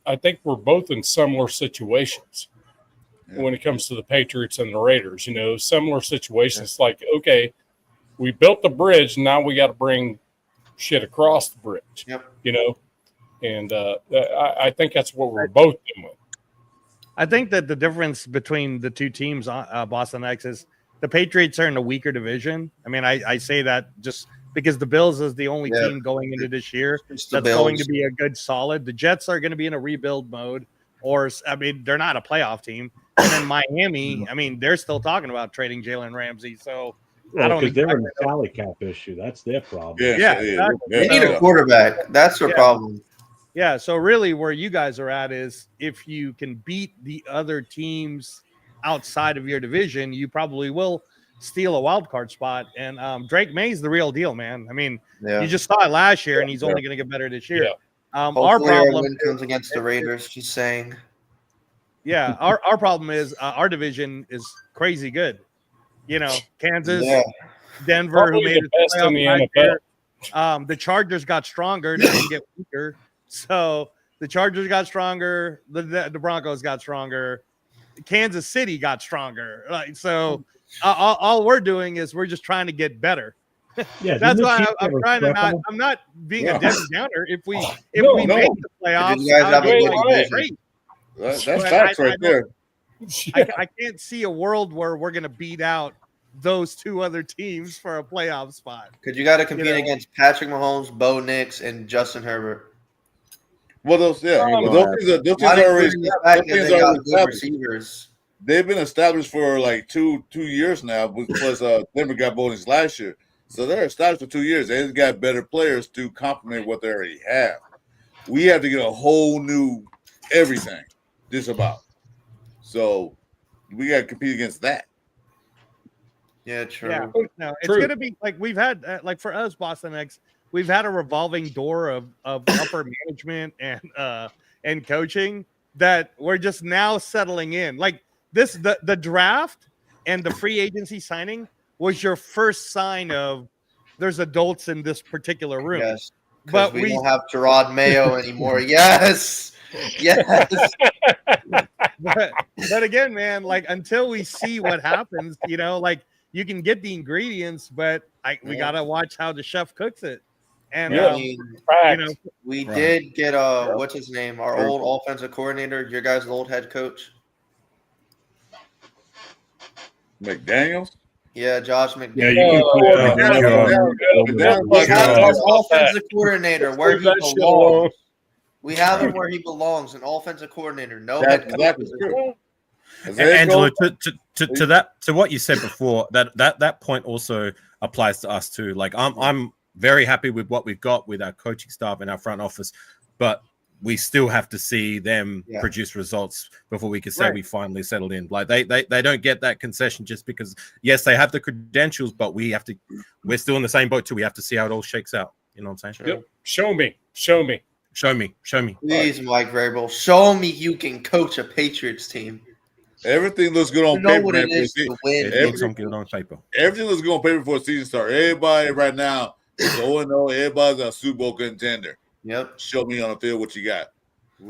S8: I think we're both in similar situations when it comes to the Patriots and the Raiders. You know, similar situations. Like, okay, we built the bridge, now we got to bring shit across the bridge.
S9: Yep.
S8: You know, and I think that's what we're both doing.
S7: I think that the difference between the two teams, Boston X, is the Patriots are in a weaker division. I mean, I say that just because the Bills is the only
S9: Yeah.
S7: team going into this year
S9: It's the
S7: that's going to
S9: Bills.
S7: be a good solid. The Jets are going to be in a rebuild mode, or I mean, they're not a playoff team. And then Miami, I mean, they're still talking about trading Jalen Ramsey. So I don't
S2: because they're in
S7: exactly
S2: a
S7: know.
S2: salary cap issue. That's their problem.
S7: Yeah, exactly.
S9: They need a quarterback. That's their problem.
S7: Yeah, so really where you guys are at is if you can beat the other teams outside of your division, you probably will steal a wild card spot. And Drake May's the real deal, man. I mean, you just saw it last year, and he's only going to get better this year. Our
S9: Hopefully
S7: problem
S9: win comes against the Raiders. She's saying.
S7: Yeah, our problem is our division is crazy good. You know, Kansas, Denver,
S8: Probably
S7: who made
S8: the
S7: it
S8: best in the
S7: last
S8: NFL.
S7: year. The Chargers got stronger; they didn't get weaker. So the Chargers got stronger. The Broncos got stronger. Kansas City got stronger. Like so, all we're doing is we're just trying to get better.
S2: Yeah,
S7: That's
S2: didn't the
S7: why
S2: Chiefs
S7: I'm
S2: have a
S7: trying to not.
S2: scrap
S7: I'm not being a Debbie Downer. If we make the playoffs,
S9: You guys have a good division.
S7: great.
S1: That's
S7: But
S1: facts right there.
S7: I can't see a world where we're going to beat out those two other teams for a playoff spot.
S9: Because you got to compete against Patrick Mahomes, Bo Nix, and Justin Herbert.
S1: Well, those things are
S9: Not
S1: already
S9: including the fact that they got good
S1: established.
S9: receivers.
S1: They've been established for like two years now. Plus, Denver got bonus last year, so they're established for 2 years. They've got better players to complement what they already have. We have to get a whole new everything. Just about. So we got to compete against that.
S9: Yeah, true.
S7: Yeah, no, it's going to be like we've had, like for us, Boston X, we've had a revolving door of upper management and coaching that we're just now settling in. Like this, the draft and the free agency signing was your first sign of there's adults in this particular room.
S9: Yes,
S7: but
S9: we don't have Gerard Mayo anymore. Yes.
S7: But again, man, like until we see what happens, you know, like you can get the ingredients, but we gotta watch how the chef cooks it. And you know,
S9: we did get what's his name? Our old offensive coordinator, your guys' old head coach.
S1: McDaniels?
S9: Yeah, Josh McDaniels.
S2: Yeah, you can
S9: We have our offensive coordinator where he belongs. We have him where he belongs, an offensive coordinator. No head coach.
S6: Angelo, to what you said before, that point also applies to us too. Like I'm very happy with what we've got with our coaching staff and our front office, but we still have to see them produce results before we can say we finally settled in. Like they don't get that concession just because yes, they have the credentials, but we're still in the same boat too. We have to see how it all shakes out. You know what I'm saying?
S8: Yep. Show me.
S9: Please, Mike Vrabel, show me you can coach a Patriots team.
S1: Everything looks good on
S9: You know
S1: paper.
S9: what it is to win.
S1: Everything looks good on paper for a season start. Everybody right now is 0-0. Everybody's a Super Bowl contender.
S9: Yep.
S1: Show me on the field what you got.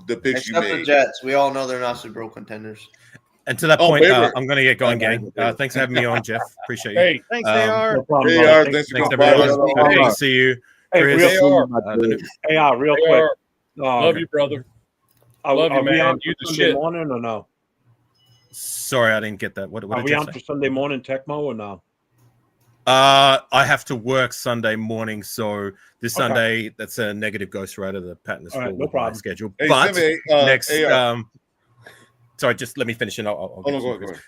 S1: The picks
S9: Except
S1: you
S9: the
S1: made.
S9: Jets. We all know they're not Super Bowl contenders.
S6: And to that point, I'm going to get going, gang. Thanks for having me on, Jeff. Appreciate you.
S8: Hey,
S7: thanks, AR.
S1: Thanks
S6: everyone. Good to see you.
S2: Hey,
S6: Chris,
S2: real quick.
S8: Love you, brother. Love you, man. You the
S2: Sunday
S8: shit.
S2: morning or no?
S6: Sorry, I didn't get that. What
S2: Are
S6: did
S2: we
S6: you
S2: on
S6: say?
S2: for Sunday morning Tecmo or no?
S6: I have to work Sunday morning, so this Sunday that's a negative ghost right of the pattern is
S2: All right,
S6: full
S2: no
S6: with my
S2: problem.
S6: schedule.
S1: Hey,
S6: But
S1: send me,
S6: next,
S1: AR.
S6: sorry, just let me finish and I'll get to you, Chris.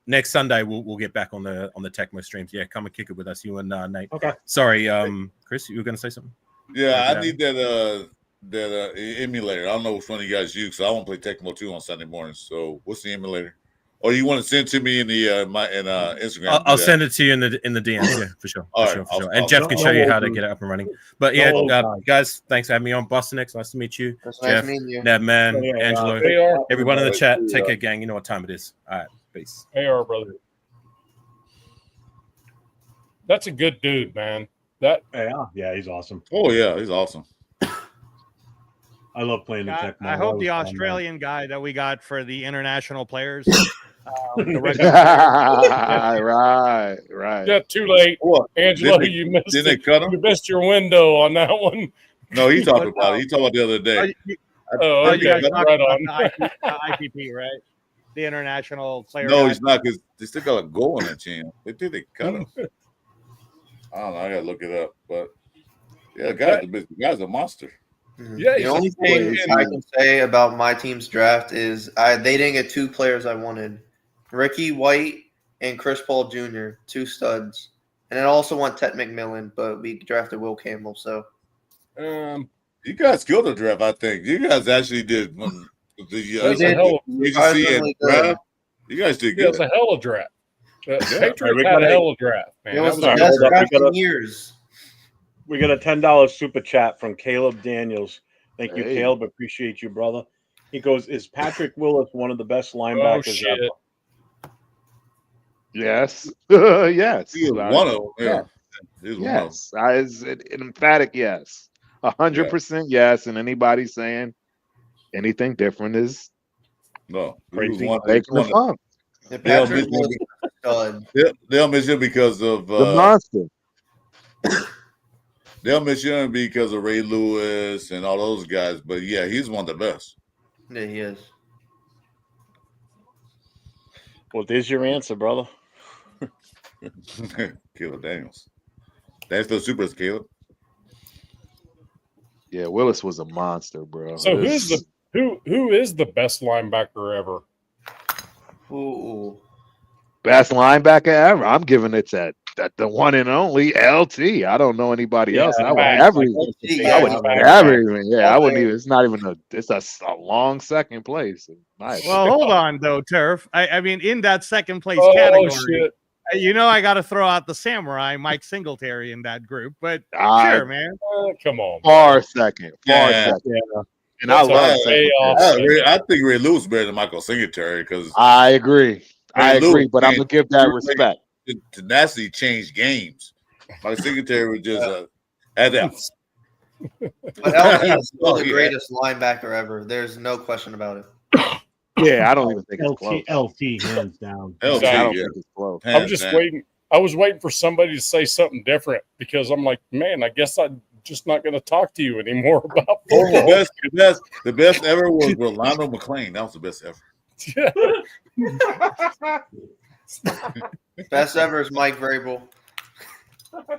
S6: Next Sunday we'll get back on the Tecmo streams. Yeah, come and kick it with us, you and Nate.
S2: Okay.
S6: Sorry, Chris, you were going to say something?
S1: Yeah, I need that emulator. I don't know which one you guys use. So I want to play Tecmo 2 on Sunday mornings. So what's the emulator? Or you want to send it to me in the Instagram?
S6: I'll send it to you in the DMs. Yeah, for sure. And Jeff can show you how to get it up and running. But yeah, guys, thanks for having me on. Boston X, nice to meet you.
S9: That's
S6: Jeff,
S9: nice meeting you.
S6: Ned Man,
S2: Yeah,
S6: Angelo, everyone in the chat. Take care, gang. You know what time it is. All right, peace.
S8: AR, brother. That's a good dude, man.
S2: Yeah, he's awesome.
S1: Oh yeah, he's awesome.
S2: I love playing the Tecmo.
S7: I hope the Australian guy that we got for the international players.
S5: Right.
S8: Yeah, too late.
S1: What?
S8: Angelo,
S1: Didn't
S8: you missed
S1: Didn't they
S8: it.
S1: cut him?
S8: You missed your window on that one.
S1: No, he talked about it. He talked about the other day.
S8: Oh,
S7: you guys
S8: okay.
S7: talking
S8: Right
S7: about
S8: on.
S7: the IPP, right? The international player.
S1: No,
S7: guy.
S1: he's not because they still got a goal on that team. They cut him. I don't know. I gotta look it up, but yeah, the guy's a monster.
S8: Yeah,
S9: The only thing I can say about my team's draft is they didn't get two players I wanted: Ricky White and Chris Paul Jr., two studs, and I also want Ted McMillan, but we drafted Will Campbell. So,
S1: you guys killed the draft. I think you guys actually did.
S8: That's a hell of
S1: You guys did
S8: Yeah,
S1: good.
S8: it's a hell of a draft. Patriots
S2: we
S8: had a
S2: gotta-
S8: hell of a draft, man.
S9: it was
S8: That
S9: the
S8: was
S9: best draft in years.
S2: We got a $10 super chat from Caleb Daniels. Thank you,
S5: Hey.
S2: Caleb. Appreciate you, brother. He goes, "Is Patrick Willis one of the best linebackers ever?"
S5: Yes. Yes.
S1: He was one of them. Yeah. He was one of them.
S5: Yes. It's an emphatic yes. 100% yes. And anybody saying anything different is
S1: No.
S2: Crazy.
S5: taking the fun.
S9: And Patrick was a stud.
S1: They'll miss him because of
S5: The monster.
S1: they'll miss him because of Ray Lewis and all those guys. But yeah, he's one of the best.
S9: Yeah, he is.
S2: Well, there's your answer, brother.
S1: Caleb Daniels. That's the supers, Caleb.
S5: Yeah, Willis was a monster, bro.
S8: So who is the best linebacker ever?
S9: Ooh.
S5: Best linebacker ever? I'm giving it to the one and only LT. I don't know anybody else. I would never even. I wouldn't even. Yeah, I wouldn't even. It's not even a. It's a long second place.
S7: Well, hold on though, Turf. I mean, in that second place
S8: Oh,
S7: category,
S8: shit.
S7: you know, I got to throw out the Samurai, Mike Singletary, in that group. But sure, man.
S8: Come on.
S5: Far second.
S1: Yeah.
S5: And I love Singletary.
S1: I think Ray Lewis is better than Michael Singletary because
S5: I agree. I
S1: Ray
S5: agree,
S1: Lewis
S5: but I'm gonna give that
S1: changed-
S5: respect.
S1: tenacity changed games. Michael Singletary was just had that.
S9: But LT is still
S1: Oh,
S9: the
S1: yeah.
S9: greatest linebacker ever. There's no question about it.
S5: Yeah, I don't even think it's close.
S2: LT, hands down.
S1: LT,
S5: I don't
S1: yeah.
S5: think it's close.
S8: I'm
S1: Hands
S8: just
S1: down.
S8: waiting. I was waiting for somebody to say something different because I'm like, man, I guess I'm just not going to talk to you anymore about football.
S1: The best ever was Rolando McClain. That was the best ever.
S9: Best ever is Mike Vrabel.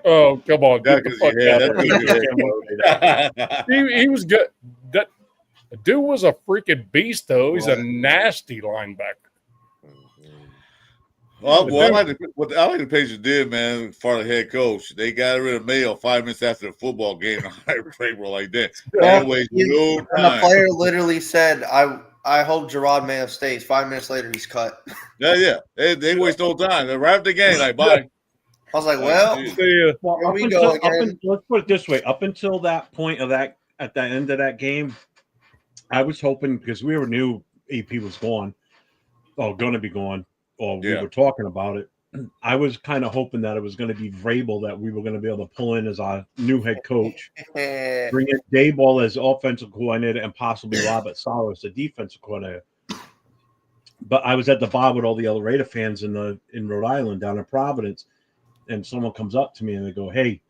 S8: Oh, come on.
S1: Yeah,
S8: Get the
S1: 'cause
S8: fuck
S1: yeah,
S8: out
S1: that's
S8: of
S1: good.
S8: here. He was good. That dude was a freaking beast, though. He's a nasty linebacker.
S1: Well, I like the Patriots did, man. For the head coach, they got rid of Mayo 5 minutes after the football game. April like that. Anyways, no
S9: And the
S1: time.
S9: player literally said, I hope Gerard Mayo stays. 5 minutes later, he's cut.
S1: Yeah. They waste no time. They wrap the game like bye.
S9: I was like, well,
S2: Well,
S9: here we go again.
S2: let's put it this way: up until that point of that, at the end of that game, I was hoping because we were knew AP was gone, or going to be gone, or we were talking about it. I was kind of hoping that it was going to be Vrabel that we were going to be able to pull in as our new head coach, bring in Dayball as offensive coordinator, and possibly Robert Saleh as the defensive coordinator. But I was at the bar with all the other Raider fans in Rhode Island down in Providence. And someone comes up to me and they go, "Hey,"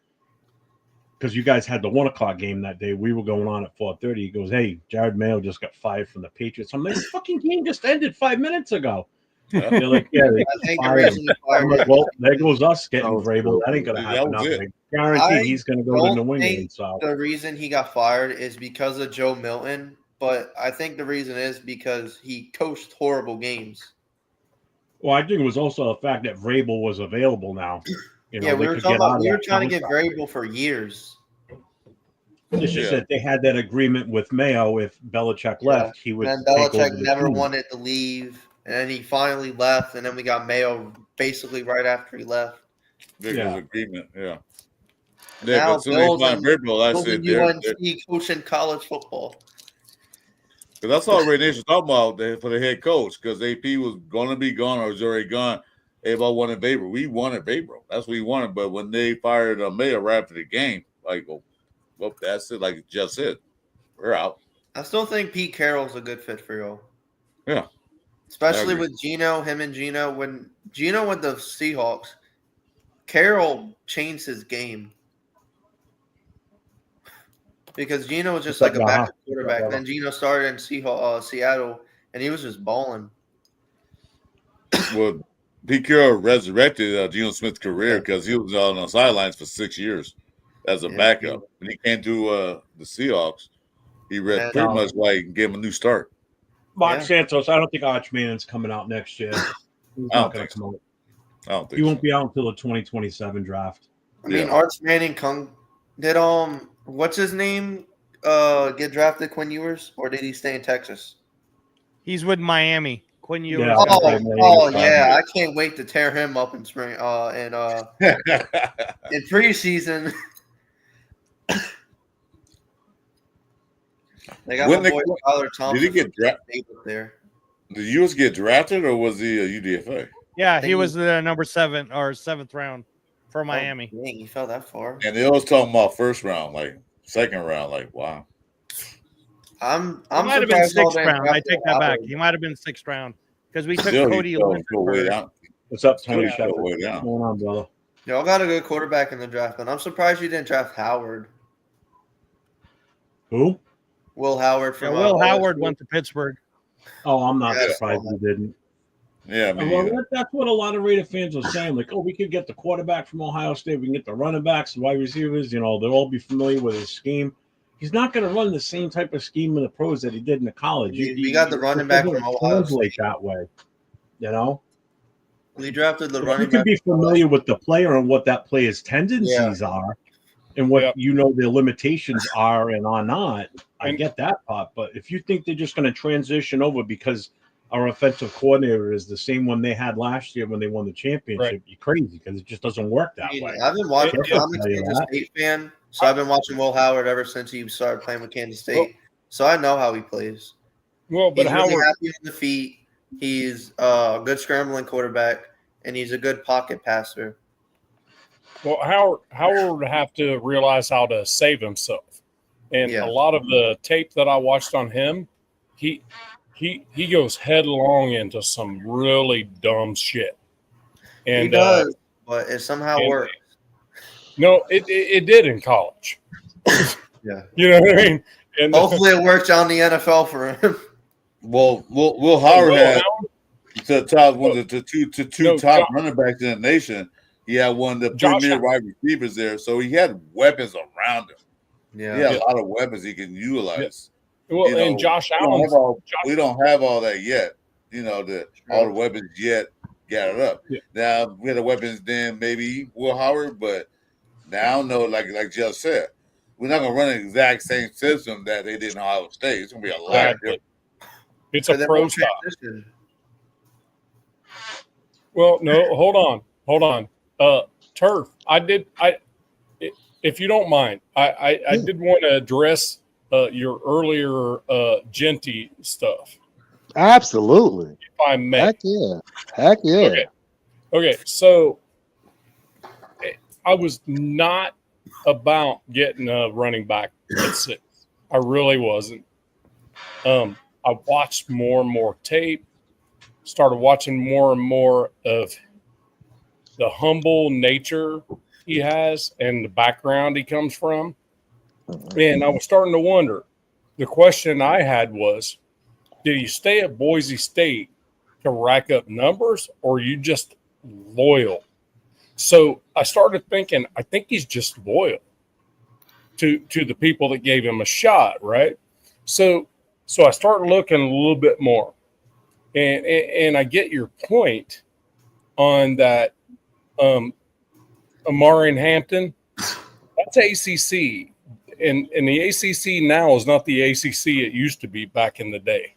S2: because you guys had the 1 o'clock game that day. We were going on at 4:30. He goes, "Hey, Jared Mayo just got fired from the Patriots." I'm like, "The fucking game just ended 5 minutes ago." They're like, "Yeah, they
S9: I think
S2: fired him."
S9: originally
S2: I'm like,
S9: fired
S2: "Well, there goes us getting
S5: Oh,
S2: Vrabel. That ain't gonna
S1: that
S2: happen."
S1: was it.
S2: I guarantee
S9: I
S2: he's gonna go to New
S9: don't
S2: England.
S9: think
S2: So
S9: the reason he got fired is because of Joe Milton, but I think the reason is because he coached horrible games.
S2: well, I think it was also the fact that Vrabel was available now. You know,
S9: Yeah, we
S2: they
S9: were
S2: could
S9: talking
S2: get out
S9: about
S2: of
S9: we were
S2: that
S9: trying to get
S2: contract.
S9: Vrabel for years.
S2: It's just that they had that agreement with Mayo. If Belichick left, he would
S9: And then
S2: take over
S9: Belichick
S2: the
S9: never
S2: team.
S9: wanted to leave, and then he finally left, and then we got Mayo basically right after he left.
S1: There was agreement. Yeah.
S9: Now
S1: But soon as they find Vrabel, I
S9: Bills
S1: said,
S9: and
S1: they're
S9: UNC coaching college football.
S1: because that's all Ray Nation was talking about for the head coach. Because AP was going to be gone or was already gone. Everybody wanted Baber. We wanted Baber. That's what we wanted. But when they fired Mayo right after the game, like, well, that's it. Like Jeff said, we're out.
S9: I still think Pete Carroll's a good fit for y'all.
S1: Yeah.
S9: Especially with Gino, him and Gino. When Gino went to the Seahawks, Carroll changed his game. Because Gino was just like a backup quarterback. Then Gino started in Seattle, and he was just balling.
S1: Well, Pete Carroll resurrected Geno Smith's career because he was on the sidelines for 6 years as a backup. When he came to the Seahawks, he read pretty much why he gave him a new start.
S2: Mark Santos, I don't think Arch Manning's coming out next year. He's not going to come out.
S1: I don't think
S2: he won't be out until the 2027 draft.
S9: I mean, Arch Manning did what's his name get drafted, Quinn Ewers, or did he stay in Texas?
S7: He's with Miami. Quinn Ewers.
S9: Yeah, I can't wait to tear him up in spring in preseason. They got my boy Tyler Thompson.
S1: Did he get drafted
S9: there?
S1: Did Ewers get drafted or was he a UDFA?
S7: Yeah, he was the number 7 or 7th round for Miami.
S9: Dang, he fell that far.
S1: And they always talking about first round, like second round, like wow.
S9: I'm
S7: might have been 6th round. I take that back. He might have been 6th round because we took Cody.
S2: What's up, Tony Shepard? What's going on, brother?
S9: Y'all got a good quarterback in the draft, but I'm surprised you didn't draft Howard.
S2: Who?
S9: Will Howard from
S7: Will Howard went to Pittsburgh.
S2: Oh, I'm not surprised he didn't.
S1: Yeah,
S2: that's what a lot of Raider fans are saying. Like, we could get the quarterback from Ohio State. We can get the running backs, the wide receivers. They'll all be familiar with his scheme. He's not going to run the same type of scheme in the pros that he did in the college.
S9: We got the running back from Ohio State
S2: that way.
S9: We drafted the running back.
S2: You can be familiar with the player and what that player's tendencies are and what their limitations are and are not. I get that part. But if you think they're just going to transition over because our offensive coordinator is the same one they had last year when they won the championship, you're crazy because it just doesn't work that way.
S9: I've been watching. I'm a Kansas State fan, so I've been watching Will Howard ever since he started playing with Kansas State. So I know how he plays.
S8: Well, but
S9: he's
S8: Howard,
S9: really happy on the feet. He's a good scrambling quarterback, and he's a good pocket passer.
S8: Well, Howard would have to realize how to save himself. And a lot of the tape that I watched on him, he goes headlong into some really dumb shit. And
S9: he does, but it somehow works.
S8: No, it did in college.
S9: Yeah.
S8: You know what I mean? And
S9: hopefully it works out in the NFL for him.
S1: Well, Will Howard had the two top running backs in the nation. He had one of the premier wide receivers there, so he had weapons around him.
S9: Yeah,
S1: he had a lot of weapons he can utilize.
S8: Well, and Josh Allen,
S1: we don't have all that yet. All the weapons yet gathered up. Yeah. Now we had the weapons then, maybe Will Howard, but now like Jeff said, we're not gonna run the exact same system that they did in Ohio State. It's gonna be a lot different.
S8: It's a pro style. Well, no, hold on. Turf. If you don't mind, I did want to address your earlier Genty stuff.
S5: Absolutely.
S8: If I may.
S5: Heck yeah.
S8: Okay. So I was not about getting a running back at 6. I really wasn't. I watched more and more tape, started watching more and more of the humble nature he has and the background he comes from. And I was starting to wonder. The question I had was, did you stay at Boise State to rack up numbers, or are you just loyal? So I started thinking, I think he's just loyal to the people that gave him a shot, right? So I started looking a little bit more. And I get your point on that Amari and Hampton. That's ACC. And the ACC now is not the ACC it used to be back in the day.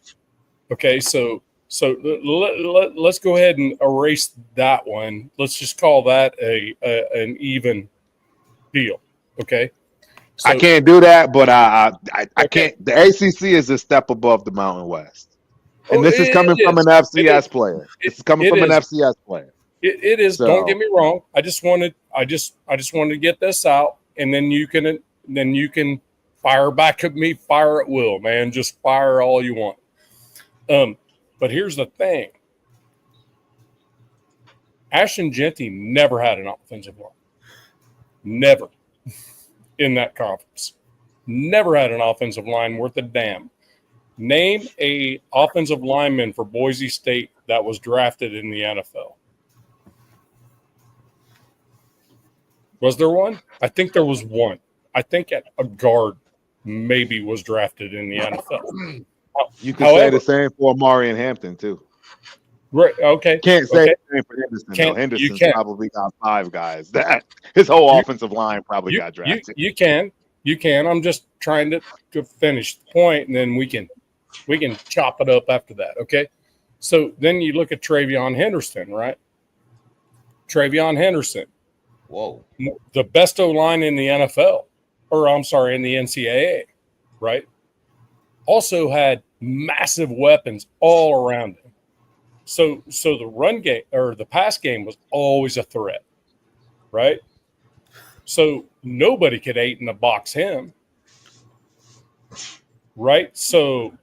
S8: Okay, so let's go ahead and erase that one. Let's just call that an even deal. Okay. So,
S5: I can't do that, but I can't. The ACC is a step above the Mountain West, and this is coming from an FCS player. This is coming from an FCS player.
S8: It is. So, don't get me wrong. I just wanted to get this out, and then you can fire back at me. Fire at will, man. Just fire all you want. But here's the thing. Ashton Genty never had an offensive line. Never. In that conference. Never had an offensive line worth a damn. Name a offensive lineman for Boise State that was drafted in the NFL. Was there one? I think there was one. I think a guard maybe was drafted in the NFL.
S5: You could say the same for Amari and Hampton too.
S8: Right. Okay.
S5: Can't say
S8: okay.
S5: the same for Henderson.
S8: Can't,
S5: though. Henderson's probably got 5 guys. That his whole offensive line probably got drafted.
S8: You can. I'm just trying to finish the point, and then we can chop it up after that. Okay. So then you look at Travion Henderson, right? Travion Henderson.
S1: Whoa.
S8: The best O-line in the NFL, or I'm sorry, in the NCAA, right? Also had massive weapons all around him. So the run game or the pass game was always a threat, right? So nobody could 8-in-the-box him, right? So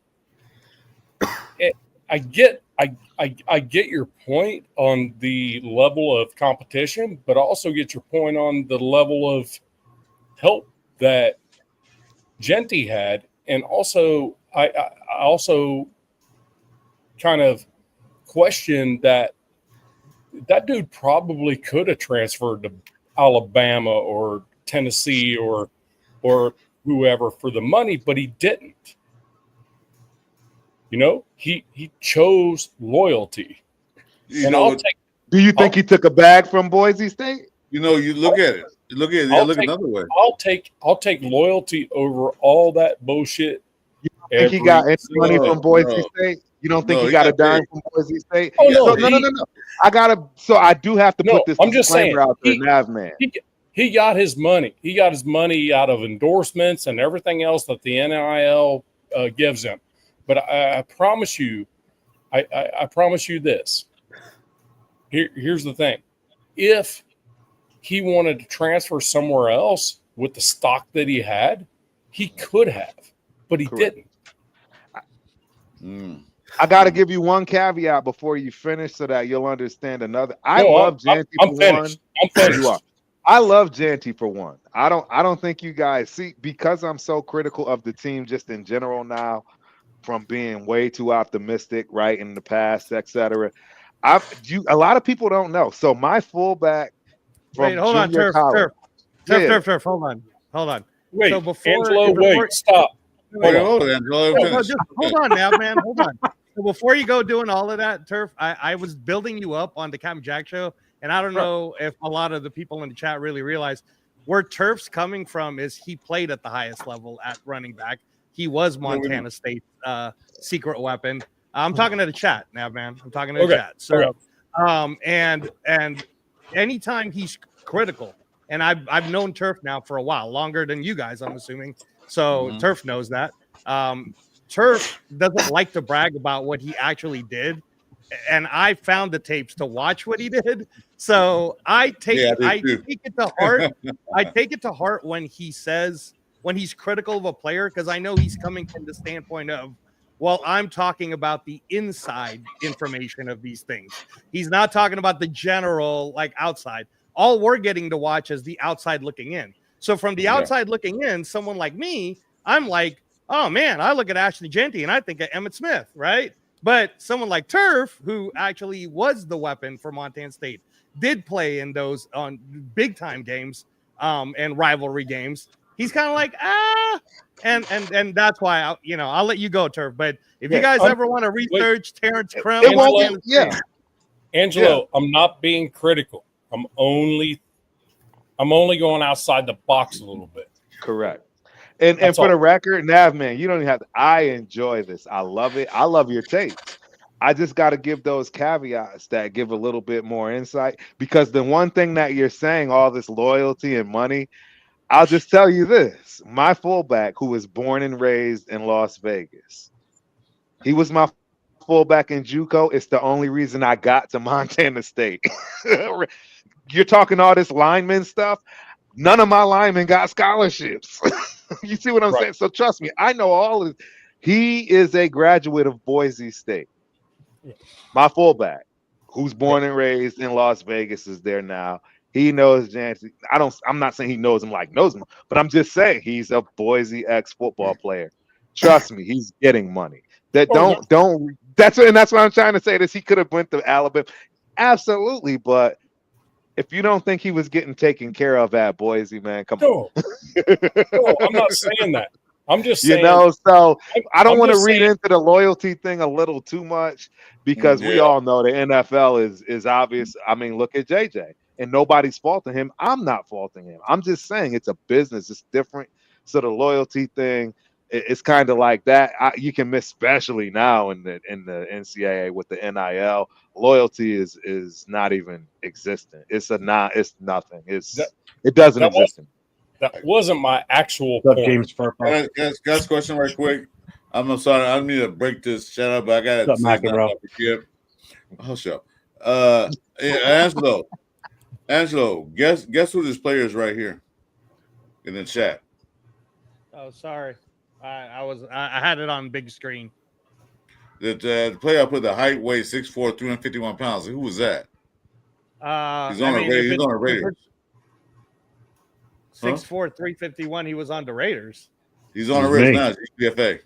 S8: I get your point on the level of competition, but also get your point on the level of help that Genty had, and also I also kind of question that dude probably could have transferred to Alabama or Tennessee or whoever for the money, but he didn't. You know, he chose loyalty.
S5: Do you think he took a bag from Boise State?
S1: You know, you look at it. Look another way.
S8: I'll take loyalty over all that bullshit.
S5: You don't think he got any money from Boise State? You don't think he got a dime from Boise State?
S8: Oh, no.
S5: No. I do have to put this
S8: I'm just saying,
S5: out there, Nav man.
S8: He got his money. He got his money out of endorsements and everything else that the NIL gives him. But I promise you, I promise you this. Here's the thing. If he wanted to transfer somewhere else with the stock that he had, he could have, but he didn't.
S5: I got to give you one caveat before you finish so that you'll understand another. I love Janty for one.
S8: I'm finished.
S5: You are. I love Janty for one. I don't think you guys see, because I'm so critical of the team just in general now, from being way too optimistic, right, in the past, etc. A lot of people don't know. So my fullback from
S7: hold on, Turf, hold on.
S8: Wait,
S7: so
S8: stop.
S1: Hold on, Angelo.
S7: Hold on now, man. Hold on. So before you go doing all of that, Turf, I was building you up on the Captain Jack show, and I don't know if a lot of the people in the chat really realize where Turf's coming from is he played at the highest level at running back. He was Montana State's secret weapon. I'm talking to the chat now, man. I'm talking to the chat. So, and anytime he's critical, and I've known Turf now for a while, longer than you guys, I'm assuming. So Turf knows that. Turf doesn't like to brag about what he actually did, and I found the tapes to watch what he did. So I take it to heart. I take it to heart when he says, when he's critical of a player, because I know he's coming from the standpoint of, well, I'm talking about the inside information of these things. He's not talking about the general, like, outside. All we're getting to watch is the outside looking in. So from the outside looking in, someone like me, I'm like, oh, man, I look at Ashley Genty and I think of Emmitt Smith, right? But someone like Turf, who actually was the weapon for Montana State, did play in those on big-time games and rivalry games. He's kind of like, and that's why I'll let you go, Turf. But if you guys ever want to research Terrence Krim,
S8: Angelo, I'm not being critical. I'm only going outside the box a little bit.
S5: Correct. And for the record, Nav man, you don't even have to. I enjoy this. I love it. I love your take. I just got to give those caveats that give a little bit more insight, because the one thing that you're saying, all this loyalty and money, I'll just tell you this. My fullback, who was born and raised in Las Vegas, he was my fullback in JUCO. It's the only reason I got to Montana State. You're talking all this lineman stuff. None of my linemen got scholarships. You see what I'm saying? So trust me, I know all of this. He is a graduate of Boise State. My fullback, who's born and raised in Las Vegas, is there now. He knows Jancy. I'm not saying he knows him, but I'm just saying he's a Boise ex-football player. Trust me, he's getting money. That's what I'm trying to say. He could have went to Alabama. Absolutely, but if you don't think he was getting taken care of at Boise, man, come on.
S8: No, I'm not saying that. I'm just saying,
S5: so I don't want to read
S8: saying,
S5: into the loyalty thing a little too much because we all know the NFL is obvious. I mean, look at JJ, and nobody's faulting him. I'm not faulting him. I'm just saying it's a business. It's different. So the loyalty thing, it's kind of like that. You can miss, especially now in the NCAA with the NIL. Loyalty is not even existent. It's nothing. It doesn't exist.
S8: That wasn't my actual point.
S2: James
S1: Guys, question right quick. I'm sorry. I need to break this shut up, but I got to say something. Oh, sure. Angelo, guess who this player is right here in the chat?
S7: Oh, sorry. I had it on big screen.
S1: The player I put the height, weight, 6'4", 351 pounds. Who was that? He's on the Raiders.
S7: 6'4", 351. He was on the Raiders.
S1: He's on the Raiders now. He's UFA.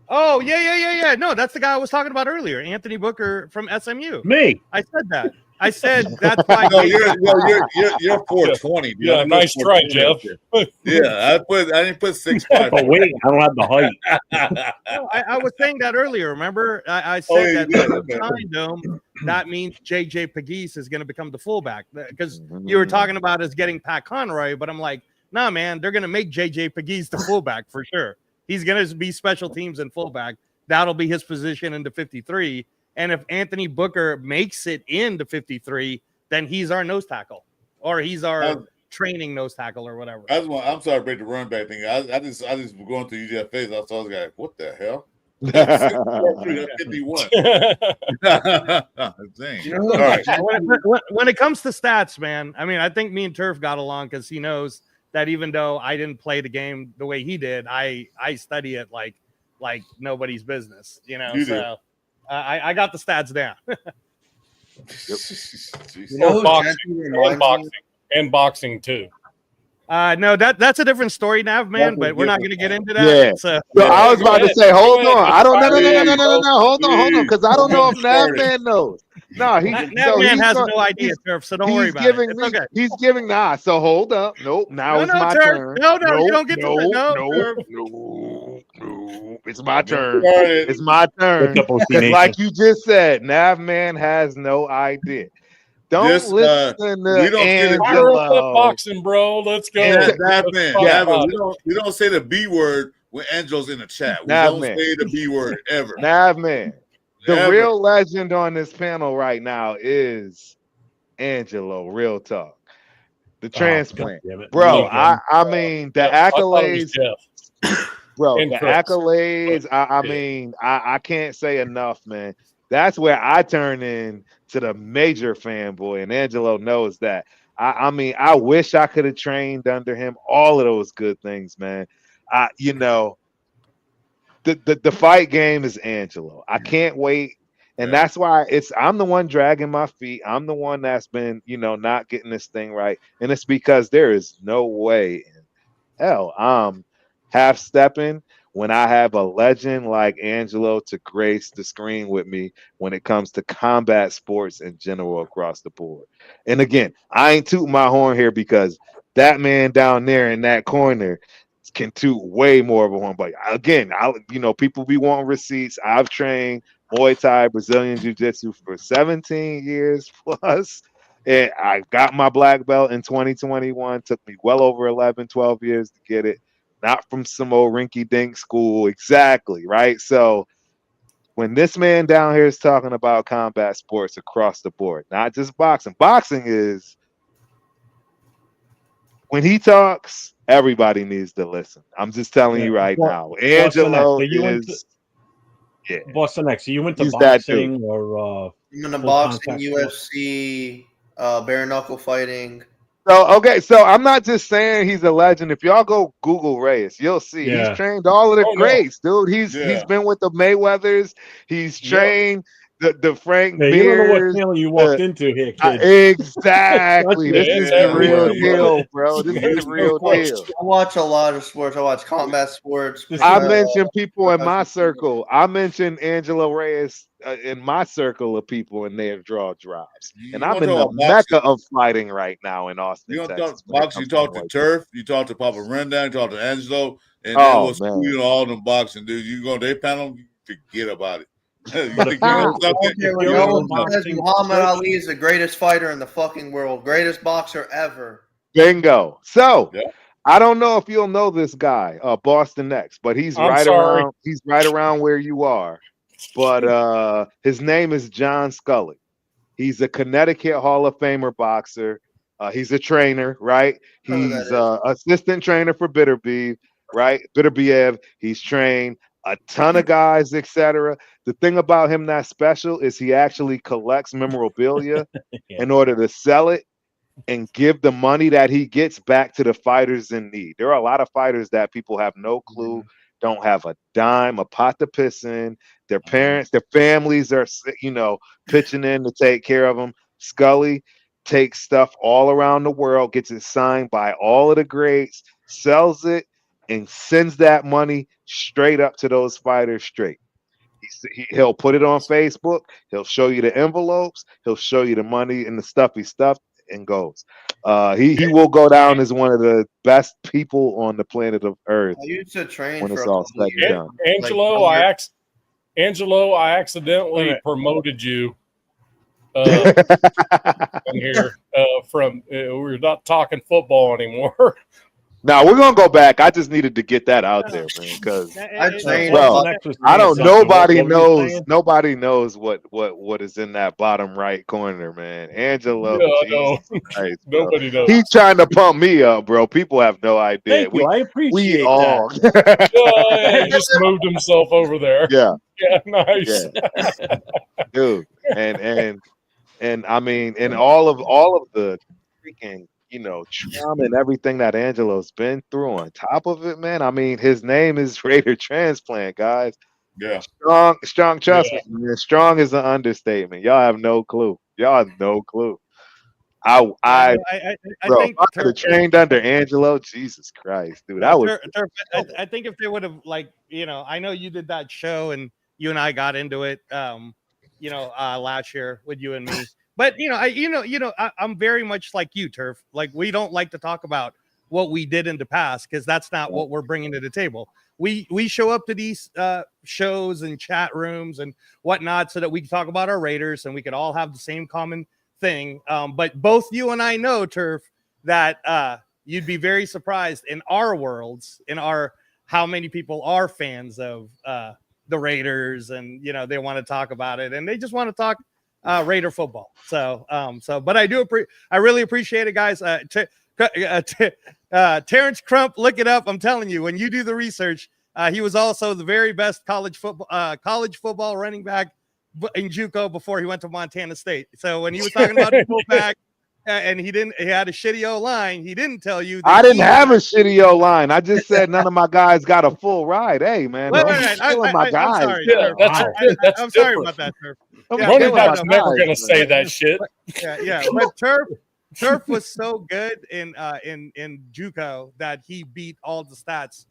S7: Oh, yeah. No, that's the guy I was talking about earlier, Anthony Booker from SMU.
S2: Me.
S7: I said that. I said that's why.
S1: No, you're 420. Dude.
S8: Yeah, nice try, Jeff.
S1: Yeah, I didn't put 6'5".
S2: But wait, I don't have the height.
S7: No, I was saying that earlier. Remember, I said that behind him. That means JJ Pegues is going to become the fullback because you were talking about us getting Pat Conroy, but I'm like, nah, man, they're going to make JJ Pegues the fullback for sure. He's going to be special teams and fullback. That'll be his position in the 53. And if Anthony Booker makes it into 53, then he's our nose tackle, or he's our training nose tackle, or whatever.
S1: I'm sorry to break the run back thing. I just going through UGFA's. I saw this guy. What the hell? 51. All right.
S7: When it comes to stats, man, I mean, I think me and Turf got along because he knows that even though I didn't play the game the way he did, I study it like nobody's business, you know. So I got the stats down.
S8: And boxing too.
S7: No, that's a different story, Nav, man. But we're not going to get into that.
S5: Yeah. So I was about to say, hold on. I don't know. Hold on, because I don't know if Nav man knows. No,
S7: Nav man has no idea, Turf. So don't worry about it. It's okay.
S5: He's giving So hold up. Nope. Now it's my turn.
S7: No, you don't get to it.
S5: No. It's my turn. It's my turn. Because like you just said, Nav man has no idea. Don't listen to Angelo.
S8: Boxing, bro. Let's go.
S1: We don't say the B word when Angelo's in the chat. We don't say the B word ever.
S5: Nav man. The real legend on this panel right now is Angelo. Real talk. The transplant. Bro, I mean, the accolades. Bro, the accolades. I mean, I can't say enough, man. That's where I turn in to the major fanboy, and Angelo knows that. I mean, I wish I could have trained under him. All of those good things, man. The fight game is Angelo. I can't wait, and that's why I'm the one dragging my feet. I'm the one that's been, not getting this thing right, and it's because there is no way in hell I'm half stepping when I have a legend like Angelo to grace the screen with me when it comes to combat sports in general across the board. And again, I ain't tooting my horn here because that man down there in that corner can toot way more of a horn. But again, people be wanting receipts. I've trained Muay Thai, Brazilian Jiu-Jitsu for 17 years plus. And I got my black belt in 2021. Took me well over 11, 12 years to get it. Not from some old rinky-dink school. Exactly, right? So when this man down here is talking about combat sports across the board, not just boxing. Boxing is, when he talks, everybody needs to listen. I'm just telling you right now. Angelo is...
S2: Boston X. So you went to boxing or...
S9: I'm into boxing, UFC, bare knuckle fighting.
S5: So I'm not just saying he's a legend. If y'all go Google Reyes, you'll see he's trained all of the greats, dude. He's been with the Mayweathers. He's trained the Frank
S2: Yeah, you don't know what
S5: Beers.
S2: channel you walked into here, kid.
S5: Exactly. This is the real deal, bro. This is the real deal.
S9: I watch a lot of sports. I watch combat sports.
S5: I mentioned people in my circle. I mentioned Angelo Reyes in my circle of people in their draw drops. And I'm in the mecca of fighting right now in Austin, Texas.
S1: You talk to Turf, you talk to Papa Rendon, you talk to Angelo, and then what's you know, all them boxing dudes. You go, they panel, forget about it.
S9: Muhammad Ali is the greatest fighter in the fucking world, greatest boxer ever.
S5: Bingo. So I don't know if you'll know this guy, Boston Next, but he's around where you are. But his name is John Scully. He's a Connecticut Hall of Famer boxer. He's a trainer, right? He's assistant trainer for Bitterbeev, right? Bitterbiev. He's trained a ton of guys, etc. The thing about him that's special is he actually collects memorabilia in order to sell it and give the money that he gets back to the fighters in need. There are a lot of fighters that people have no clue, don't have a dime, a pot to piss in. Their parents, their families are, you know, pitching in to take care of them. Scully takes stuff all around the world, gets it signed by all of the greats, sells it, and sends that money straight up to those fighters straight. He'll put it on Facebook. He'll show you the envelopes. He'll show you the money and the stuff he stuffed and goes. He will go down as one of the best people on the planet of Earth.
S9: I used to train
S5: when
S9: for
S5: it's all said and done.
S8: Angelo, I accidentally promoted you here from we're not talking football anymore.
S5: Now we're gonna go back. I just needed to get that out there, man, because I don't. Nobody knows what is in that bottom right corner, man. Angelo, Christ,
S8: nobody knows.
S5: He's trying to pump me up, bro. People have no idea.
S2: I appreciate
S5: we all.
S8: He just moved himself over there.
S5: Yeah,
S8: nice,
S5: dude. And I mean, and all of the freaking, you know, trauma and everything that Angelo's been through on top of it, man. I mean, his name is Raider Transplant, guys.
S1: Yeah.
S5: Strong, trust me, man. Strong is an understatement. Y'all have no clue. I think I could have trained under Angelo. Jesus Christ, dude. I
S7: think if they would have, like, you know, I know you did that show and you and I got into it, you know, last year with you and me. But I'm very much like you, Turf. Like, we don't like to talk about what we did in the past because that's not what we're bringing to the table. We show up to these shows and chat rooms and whatnot so that we can talk about our Raiders and we could all have the same common thing. But both you and I know, Turf, that you'd be very surprised in our worlds, how many people are fans of the Raiders, and you know they want to talk about it and they just want to talk Raider football. So but I really appreciate it, guys. Terrence Crump, look it up. I'm telling you, when you do the research, he was also the very best college football running back in JUCO before he went to Montana State. So when he was talking about the fullback and he had a shitty O-line, he didn't tell you.
S5: I didn't have a shitty O-line. I just said none of my guys got a full ride. Hey, man, my guys.
S8: I'm sorry about that, Turf. Running back's never gonna say that shit.
S7: Yeah. But Turf was so good in JUCO that he beat all the stats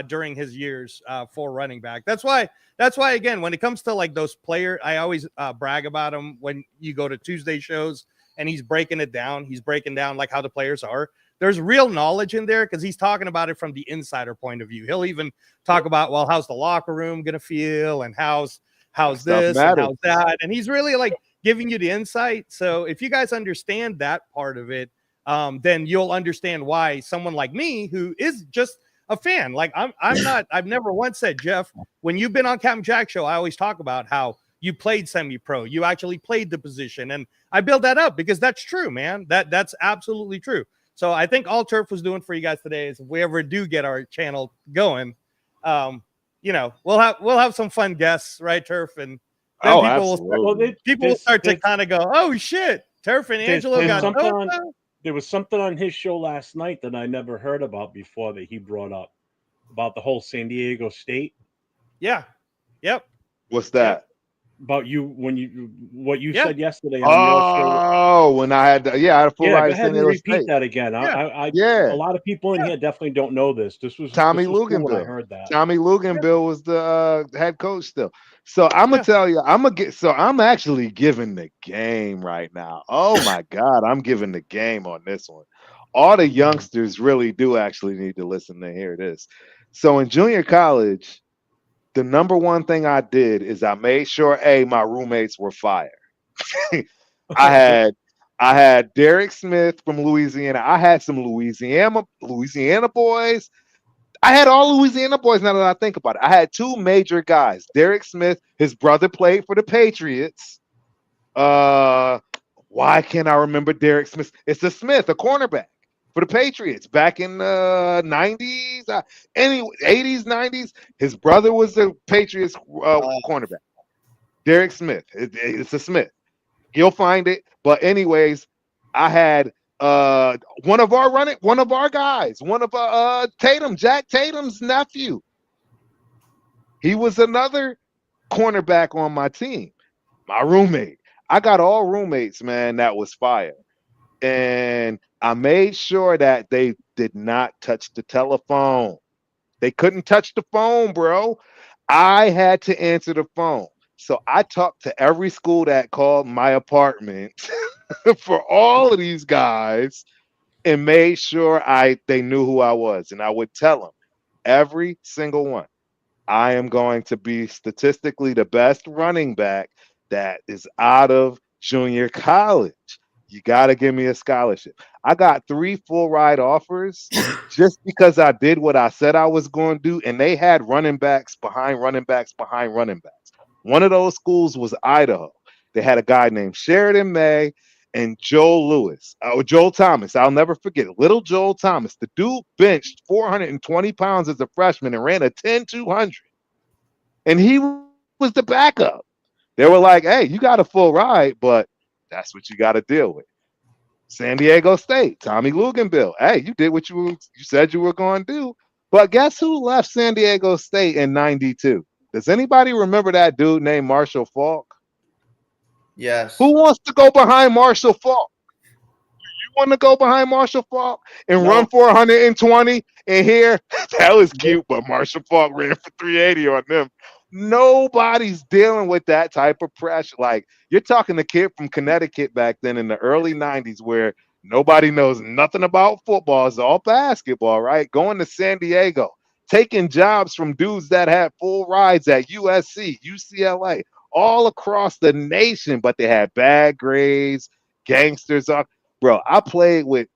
S7: during his years for running back. That's why again, when it comes to like those players, I always brag about him when you go to Tuesday shows and he's breaking it down. He's breaking down like how the players are. There's real knowledge in there because he's talking about it from the insider point of view. He'll even talk about, well, how's the locker room gonna feel and how's this and how's that, and he's really like giving you the insight. So if you guys understand that part of it, then you'll understand why someone like me, who is just a fan, like I've never once said, Jeff, when you've been on Captain Jack show, I always talk about how you played semi-pro, you actually played the position, and I build that up because that's true, man. That's absolutely true. So I think all Turf was doing for you guys today is if we ever do get our channel going, you know, we'll have some fun guests, right, Turf? And then people will start to kind of go, oh shit, Turf and Angelo
S2: there was something on his show last night that I never heard about before that he brought up about the whole San Diego State.
S7: Yeah. Yep.
S5: What's that?
S2: about you when you what you
S7: Yeah.
S2: said yesterday on your show.
S5: Oh, when I had I had a full
S2: Yeah,
S5: ride
S2: go
S5: to
S2: ahead
S5: San
S2: and
S5: Diego
S2: repeat
S5: State.
S2: that again.
S5: Yeah.
S2: A lot of people in here definitely don't know this. This was
S5: Tommy
S2: cool when I
S5: Luganville.
S2: heard that.
S5: Tommy Luganville was the head coach still. So I'm gonna
S7: Yeah.
S5: tell you, I'm actually giving the game right now. Oh my God, I'm giving the game on this one. All the youngsters really do actually need to listen to hear this. So in junior college, the number one thing I did is I made sure my roommates were fire. I had Derek Smith from Louisiana. I had some Louisiana boys. I had all Louisiana boys now that I think about it. I had two major guys. Derek Smith, his brother played for the Patriots. Why can't I remember Derek Smith? It's a Smith, a cornerback for the Patriots back in the 90s, 80s, 90s. His brother was the Patriots cornerback. Derek Smith. It's a Smith. You'll find it. But anyways, I had one of our guys, one of Jack Tatum's nephew. He was another cornerback on my team, my roommate. I got all roommates, man, that was fire. And I made sure that they did not touch the telephone. They couldn't touch the phone, bro. I had to answer the phone. So I talked to every school that called my apartment for all of these guys and made sure they knew who I was. And I would tell them, every single one, I am going to be statistically the best running back that is out of junior college. You got to give me a scholarship. I got 3 full ride offers just because I did what I said I was going to do. And they had running backs behind running backs behind running backs. One of those schools was Idaho. They had a guy named Sheridan May and Joel Thomas. I'll never forget it. Little Joel Thomas. The dude benched 420 pounds as a freshman and ran a 10-200. And he was the backup. They were like, hey, you got a full ride, but that's what you got to deal with. San Diego State, Tommy Luganville. Hey, you did what you said you were going to do. But guess who left San Diego State in 92? Does anybody remember that dude named Marshall Faulk?
S9: Yes.
S5: Who wants to go behind Marshall Faulk? You want to go behind Marshall Faulk and run for 120 and here? That was cute, but Marshall Faulk ran for 380 on them. Nobody's dealing with that type of pressure. Like, you're talking to a kid from Connecticut back then in the early 90s where nobody knows nothing about football. It's all basketball, right? Going to San Diego, taking jobs from dudes that had full rides at USC, UCLA, all across the nation, but they had bad grades, gangsters. Bro, I played with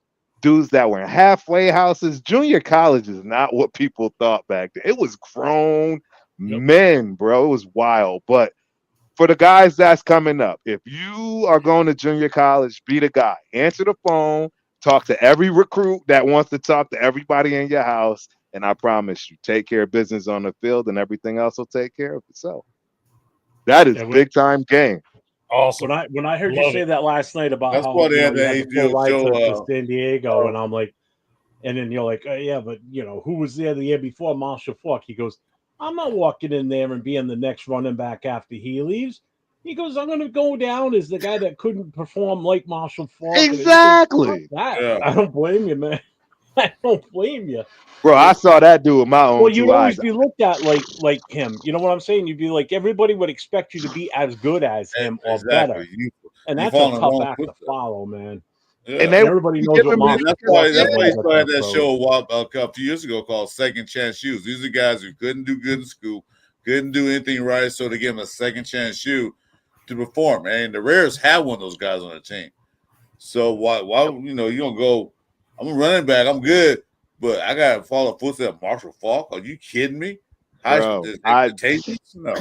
S5: dudes that were in halfway houses. Junior college is not what people thought back then. It was grown men, bro. It was wild. But for the guys that's coming up, if you are going to junior college, be the guy. Answer the phone, talk to every recruit that wants to talk to everybody in your house, and I promise you, take care of business on the field and everything else will take care of itself. That is big time game.
S8: Awesome.
S2: When I heard you say that last night about
S1: That's
S2: how
S1: what
S2: you
S1: they had
S2: had
S1: the
S2: the full ride
S1: show,
S2: to San Diego, and I'm like, and then you're like, yeah, but who was there the year before? Marshall Faulk. He goes, I'm not walking in there and being the next running back after he leaves. He goes, I'm going to go down as the guy that couldn't perform like Marshall Faulk.
S5: Exactly.
S2: I don't blame you, man. I don't blame you.
S5: Bro, I saw that dude with my own
S2: well, you'd
S5: two
S2: always
S5: eyes.
S2: be looked at like him. You know what I'm saying? You'd be like, everybody would expect you to be as good as him or better. And that's a tough act to follow, man.
S1: Yeah.
S2: And everybody knows what Marshall
S1: That's
S2: Faulk
S1: why he started that
S2: approach.
S1: show a few years ago called Second Chance Shoes. These are guys who couldn't do good in school, couldn't do anything right, so they give them a second chance shoe to perform. And the Rares have one of those guys on their team. So why you don't go, I'm a running back, I'm good, but I gotta follow footsteps of Marshall Faulk? Are you kidding me?
S5: Bro,
S1: No.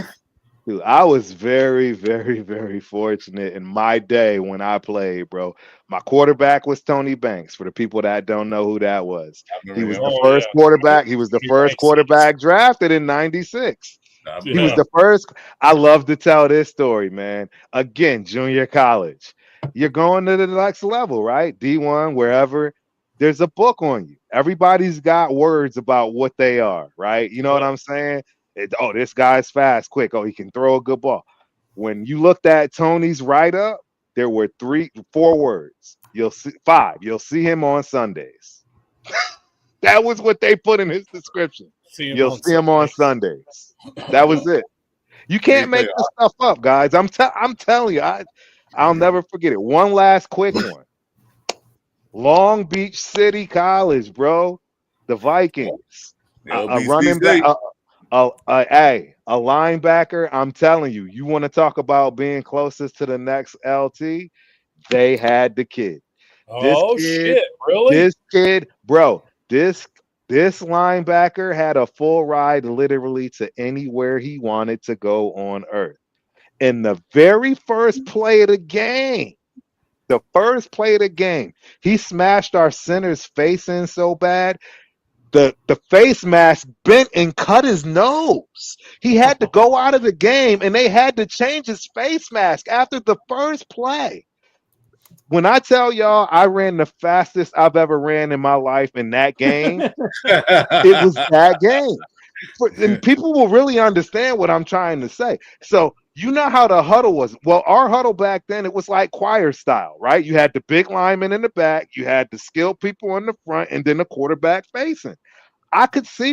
S5: Dude, I was very, very, very fortunate in my day when I played, bro. My quarterback was Tony Banks. For the people that don't know who that was, he was the first quarterback. He was the first quarterback drafted in '96. He was the first. I love to tell this story, man. Again, junior college. You're going to the next level, right? D1, wherever. There's a book on you. Everybody's got words about what they are, right? You know what I'm saying? This guy's fast, quick. Oh, he can throw a good ball. When you looked at Tony's write-up, there were 4 words. You'll see 5. You'll see him on Sundays. That was what they put in his description. You'll see him on Sundays. That was it. You can't make this stuff up, guys. I'm telling you, I'll never forget it. One last quick one. Long Beach City College, bro. The Vikings. A running back. A linebacker. I'm telling you, you want to talk about being closest to the next LT? They had the kid.
S8: Shit, really?
S5: This kid, bro. This linebacker had a full ride literally to anywhere he wanted to go on earth. In the very first play of the game, he smashed our center's face in so bad, the face mask bent and cut his nose. He had to go out of the game, and they had to change his face mask after the first play. When I tell y'all I ran the fastest I've ever ran in my life in that game, it was that game. And people will really understand what I'm trying to say. So you know how the huddle was. Well, our huddle back then, it was like choir style, right? You had the big lineman in the back, you had the skilled people in the front, and then the quarterback facing. I could see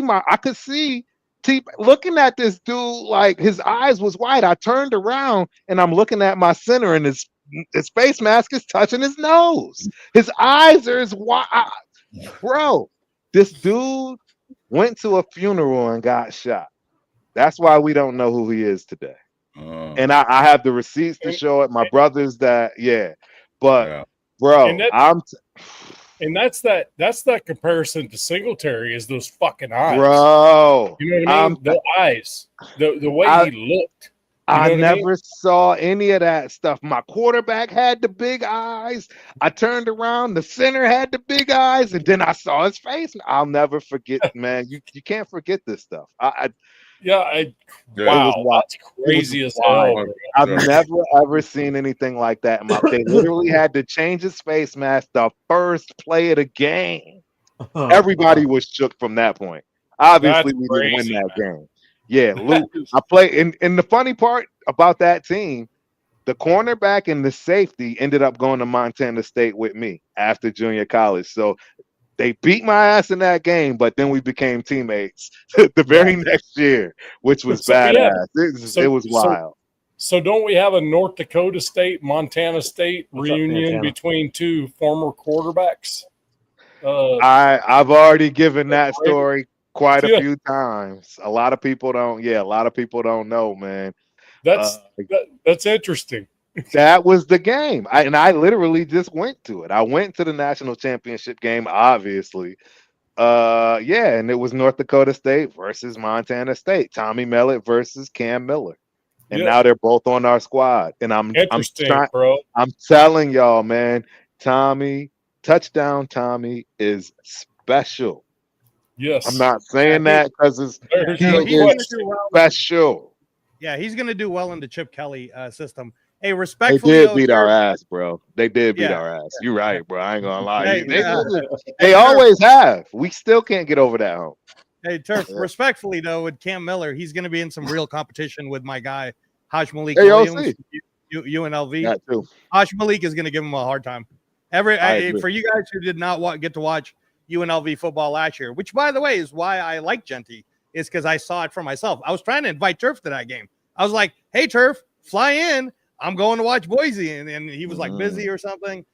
S5: looking at this dude, like his eyes was wide. I turned around and I'm looking at my center, and his face mask is touching his nose. His eyes are as wide. Bro, this dude went to a funeral and got shot. That's why we don't know who he is today. And I have the receipts to show it. My brothers bro,
S8: and that's that comparison to Singletary is those fucking eyes,
S5: bro.
S8: You know what I mean? The eyes, the way he looked.
S5: I never saw any of that stuff. My quarterback had the big eyes. I turned around, the center had the big eyes, and then I saw his face. I'll never forget, man. You can't forget this stuff.
S8: Wow, that's crazy as hell.
S5: I've never ever seen anything like that. They literally had to change his face mask the first play of the game. Everybody was shook from that point. Obviously, we didn't win that game. Yeah, Luke, I played. And the funny part about that team, the cornerback and the safety ended up going to Montana State with me after junior college. So they beat my ass in that game, but then we became teammates the very next year, which was badass. It was wild.
S8: So don't we have a North Dakota State, Montana State reunion between two former quarterbacks?
S5: I've already given that story quite a few times. A lot of people don't know, man.
S8: That's interesting.
S5: That was the game. I literally just went to it. I went to the national championship game, obviously. And it was North Dakota State versus Montana State. Tommy Mellet versus Cam Miller. And now they're both on our squad. And I'm telling y'all, man, touchdown Tommy is special.
S8: Yes.
S5: I'm not saying that because he's special.
S7: Yeah, he's going to do well in the Chip Kelly system. Hey, respectfully,
S5: they did beat our ass, bro. They did beat our ass. You're right, bro. I ain't gonna lie. They always have. We still can't get over that hump.
S7: Hey, Turf. Respectfully, though, with Cam Miller, he's going to be in some real competition with my guy Haj Malik Williams, UNLV.
S5: That too.
S7: Haj Malik is going to give him a hard time. For you guys who did not get to watch UNLV football last year, which, by the way, is why I like Genty, is because I saw it for myself. I was trying to invite Turf to that game. I was like, hey, Turf, fly in. I'm going to watch Boise. And he was like busy or something.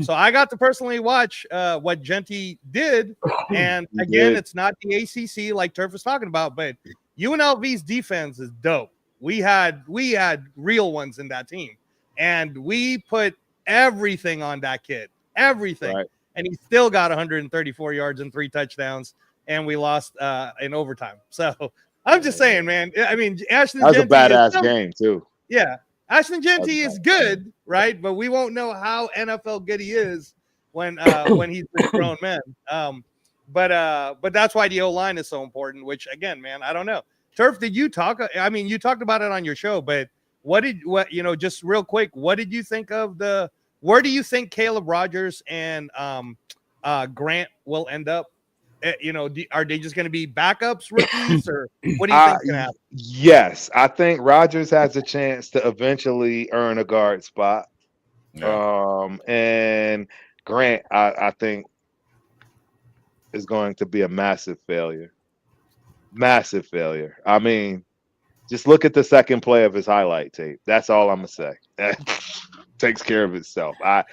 S7: So I got to personally watch what Genty did. And again, it's not the ACC like Turf was talking about, but UNLV's defense is dope. We had real ones in that team. And we put everything on that kid. Everything. Right. And he still got 134 yards and 3 touchdowns. And we lost in overtime. So I'm just saying, man. I mean, Ashton
S5: That was a badass game, too.
S7: Yeah. Ashton Genty is good, right? But we won't know how NFL good he is when he's a grown man. But that's why the O-line is so important, which, again, man, I don't know. Turf, did you talk? I mean, you talked about it on your show, but just real quick, what did you think of where do you think Caleb Rogers and Grant will end up? Are they just going to be backups, rookies, or what do you think can happen?
S5: Yes, I think Rodgers has a chance to eventually earn a guard spot. Yeah. And Grant, I think, is going to be a massive failure. Massive failure. I mean, just look at the second play of his highlight tape. That's all I'm gonna say. That takes care of itself. I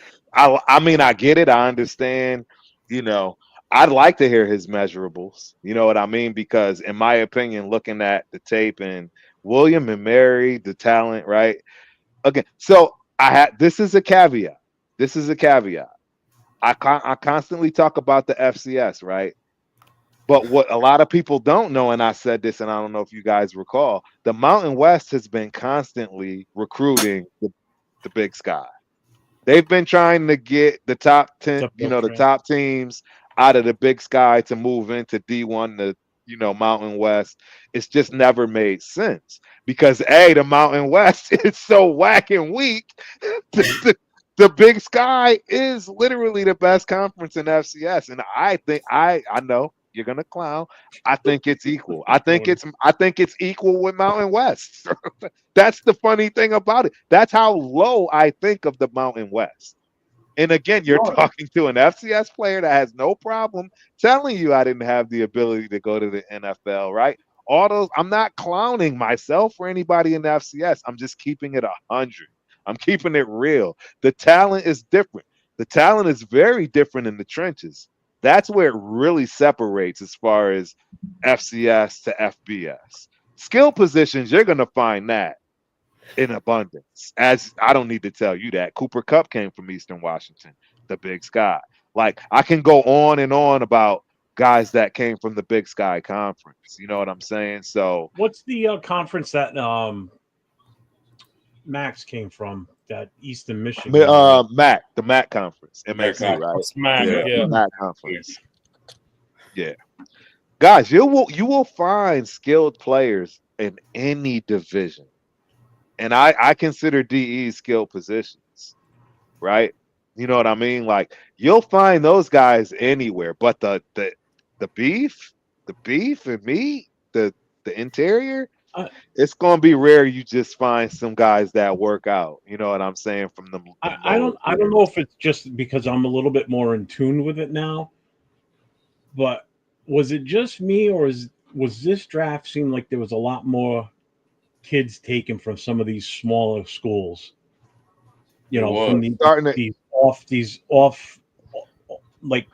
S5: mean, I get it. I understand. I'd like to hear his measurables. You know what I mean? Because in my opinion, looking at the tape and William and Mary, the talent, right? Again, so this is a caveat. This is a caveat. I constantly talk about the FCS, right? But what a lot of people don't know, and I said this, and I don't know if you guys recall, the Mountain West has been constantly recruiting the Big Sky. They've been trying to get the top 10, the top teams out of the Big Sky to move into D1, the Mountain West. It's just never made sense because the Mountain West is so whack and weak. The Big Sky is literally the best conference in FCS, and I think I know. You're gonna clown. I think it's equal. I think it's equal with Mountain West. That's the funny thing about it. That's how low I think of the Mountain West. And again, you're talking to an FCS player that has no problem telling you I didn't have the ability to go to the NFL, right? All those. I'm not clowning myself or anybody in the FCS. I'm just keeping it 100. I'm keeping it real. The talent is different. The talent is very different in the trenches. That's where it really separates as far as FCS to FBS. Skill positions, you're going to find that in abundance. As I don't need to tell you that. Cooper Kupp came from Eastern Washington, the Big Sky. Like, I can go on and on about guys that came from the Big Sky Conference. You know what I'm saying? So
S2: what's the conference that Max came from? That Eastern Michigan,
S5: the MAC conference, MAC, right?
S8: MAC, yeah.
S5: MAC conference. Yeah, guys, you will find skilled players in any division, and I consider DE skilled positions, right? You know what I mean? Like, you'll find those guys anywhere, but the beef and meat, the interior. It's gonna be rare you just find some guys that work out. You know what I'm saying? From them,
S2: I don't know if it's just because I'm a little bit more in tune with it now. But was it just me, or was this draft seem like there was a lot more kids taken from some of these smaller schools? From these off like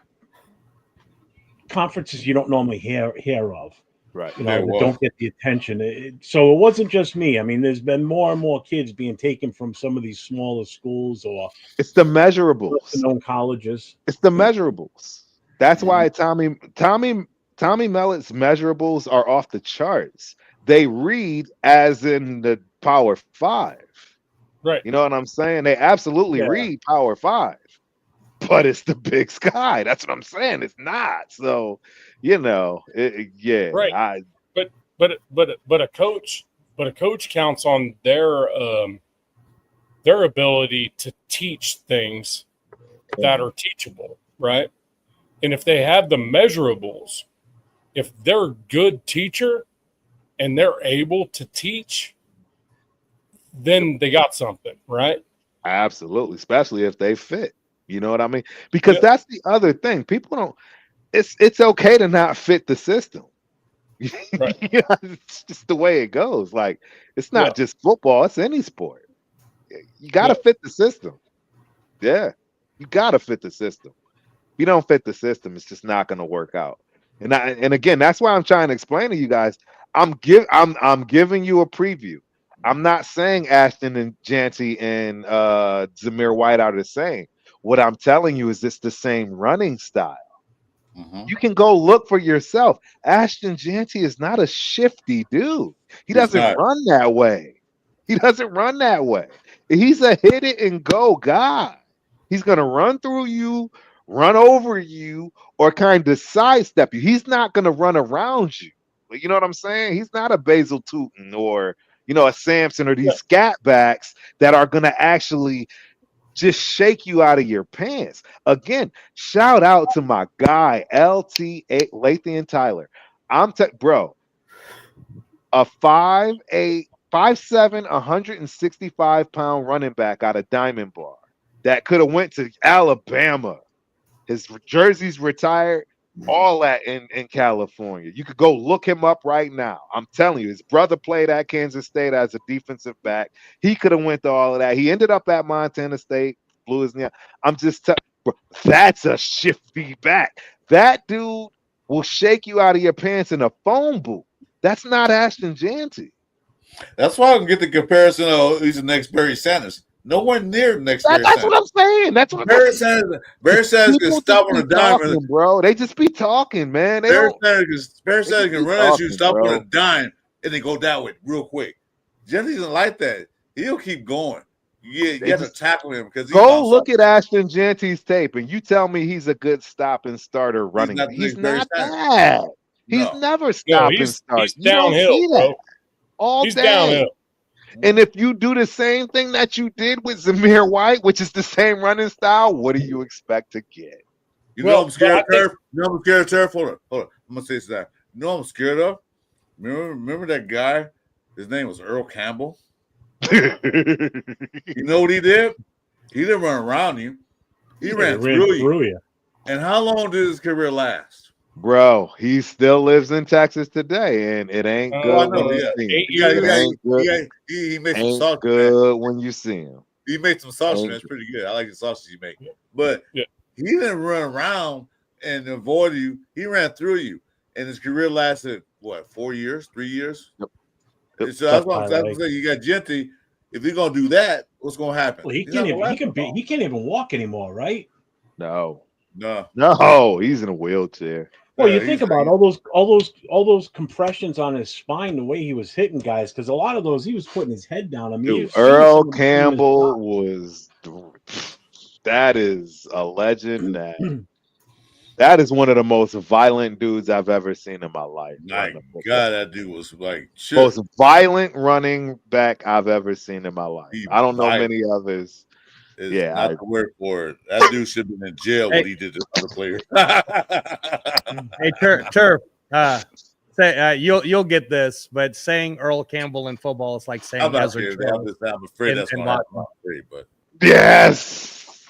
S2: conferences you don't normally hear of.
S5: Right.
S2: That don't get the attention. So it wasn't just me. I mean, there's been more and more kids being taken from some of these smaller schools, or
S5: it's the measurables.
S2: Known colleges.
S5: It's the measurables. That's why Tommy Mellet's measurables are off the charts. They read as in the Power 5.
S8: Right.
S5: You know what I'm saying? They absolutely read Power 5. But it's the Big Sky. That's what I'm saying. It's not. So, right.
S8: But a coach counts on their ability to teach things that are teachable, right? And if they have the measurables, if they're a good teacher and they're able to teach, then they got something, right?
S5: Absolutely, especially if they fit. You know what I mean? Because that's the other thing. People don't. It's okay to not fit the system.
S8: Right.
S5: It's just the way it goes. Like, it's not just football; it's any sport. You got to fit the system. Yeah, you got to fit the system. If you don't fit the system, it's just not going to work out. And again, that's why I'm trying to explain to you guys. I'm giving you a preview. I'm not saying Ashton and Janty and Zamir White are the same. What I'm telling you is it's the same running style. Mm-hmm. You can go look for yourself. Ashton Janty is not a shifty dude. He doesn't run that way. He's a hit it and go guy. He's going to run through you, run over you, or kind of sidestep you. He's not going to run around you. You know what I'm saying? He's not a Basil Tootin or, a Samson or these scat backs that are going to actually just shake you out of your pants. Again, shout out to my guy LT Lathan Tyler. Bro, a 5'8", 5'7", 165-pound running back out of Diamond Bar that could have went to Alabama. His jersey's retired. All that in California. You could go look him up right now. I'm telling you, his brother played at Kansas State as a defensive back. He could have went to all of that. He ended up at Montana State, blew his knee. I'm just telling you, that's a shifty back. That dude will shake you out of your pants in a phone booth. That's not Ashton Jeanty.
S1: That's why I can get the comparison of he's the next Barry Sanders. Nowhere near the next Barry
S5: That's
S1: Sanders.
S5: what I'm saying. That's what
S1: Barry Sanders can stop on a dime.
S5: Talking, bro. They just be talking, man.
S1: Barry Sanders can run at you, stop
S5: bro.
S1: on a dime, and then go down with real quick. Jeanty isn't like that. He'll keep going. You have to tackle him because
S5: go look at Ashton Jeanty's tape, and you tell me he's a good stop and starter running. He's not bad. He's never stopped and started.
S8: He's downhill, bro.
S5: All
S8: he's
S5: day.
S8: Downhill.
S5: And if you do the same thing that you did with Zamir White, which is the same running style, what do you expect to get?
S1: You know I'm scared of Turf. You know I'm scared of Turf. Hold on. I'm gonna say that. You know I'm scared of. Remember that guy? His name was Earl Campbell. You know what he did? He didn't run around you. He ran through you. And how long did his career last?
S5: Bro, he still lives in Texas today, and it ain't good when you see him.
S1: He made some sausage.
S5: Good when you see him.
S1: He made some sausage. That's pretty good. I like the sausage you make. But he didn't run around and avoid you. He ran through you, and his career lasted what? 4 years, 3 years.
S5: Yep.
S1: So that's what I'm saying. You got Jeanty. If he's gonna do that, what's gonna happen?
S2: Well, he can't even walk anymore, right?
S5: No,
S1: No,
S5: he's in a wheelchair.
S2: Well, you think about all those compressions on his spine, the way he was hitting guys, because a lot of those he was putting his head down. I mean,
S5: dude, Earl Campbell that is a legend. That is one of the most violent dudes I've ever seen in my life.
S1: My God, that dude was like
S5: most violent running back I've ever seen in my life. I don't know many others.
S1: Not the word for it. That dude should have been in jail when he did this other player.
S7: Hey, Turf, you'll get this, but saying Earl Campbell in football is like saying Ezra Charles.
S1: I'm afraid that's going to happen. But
S5: yes.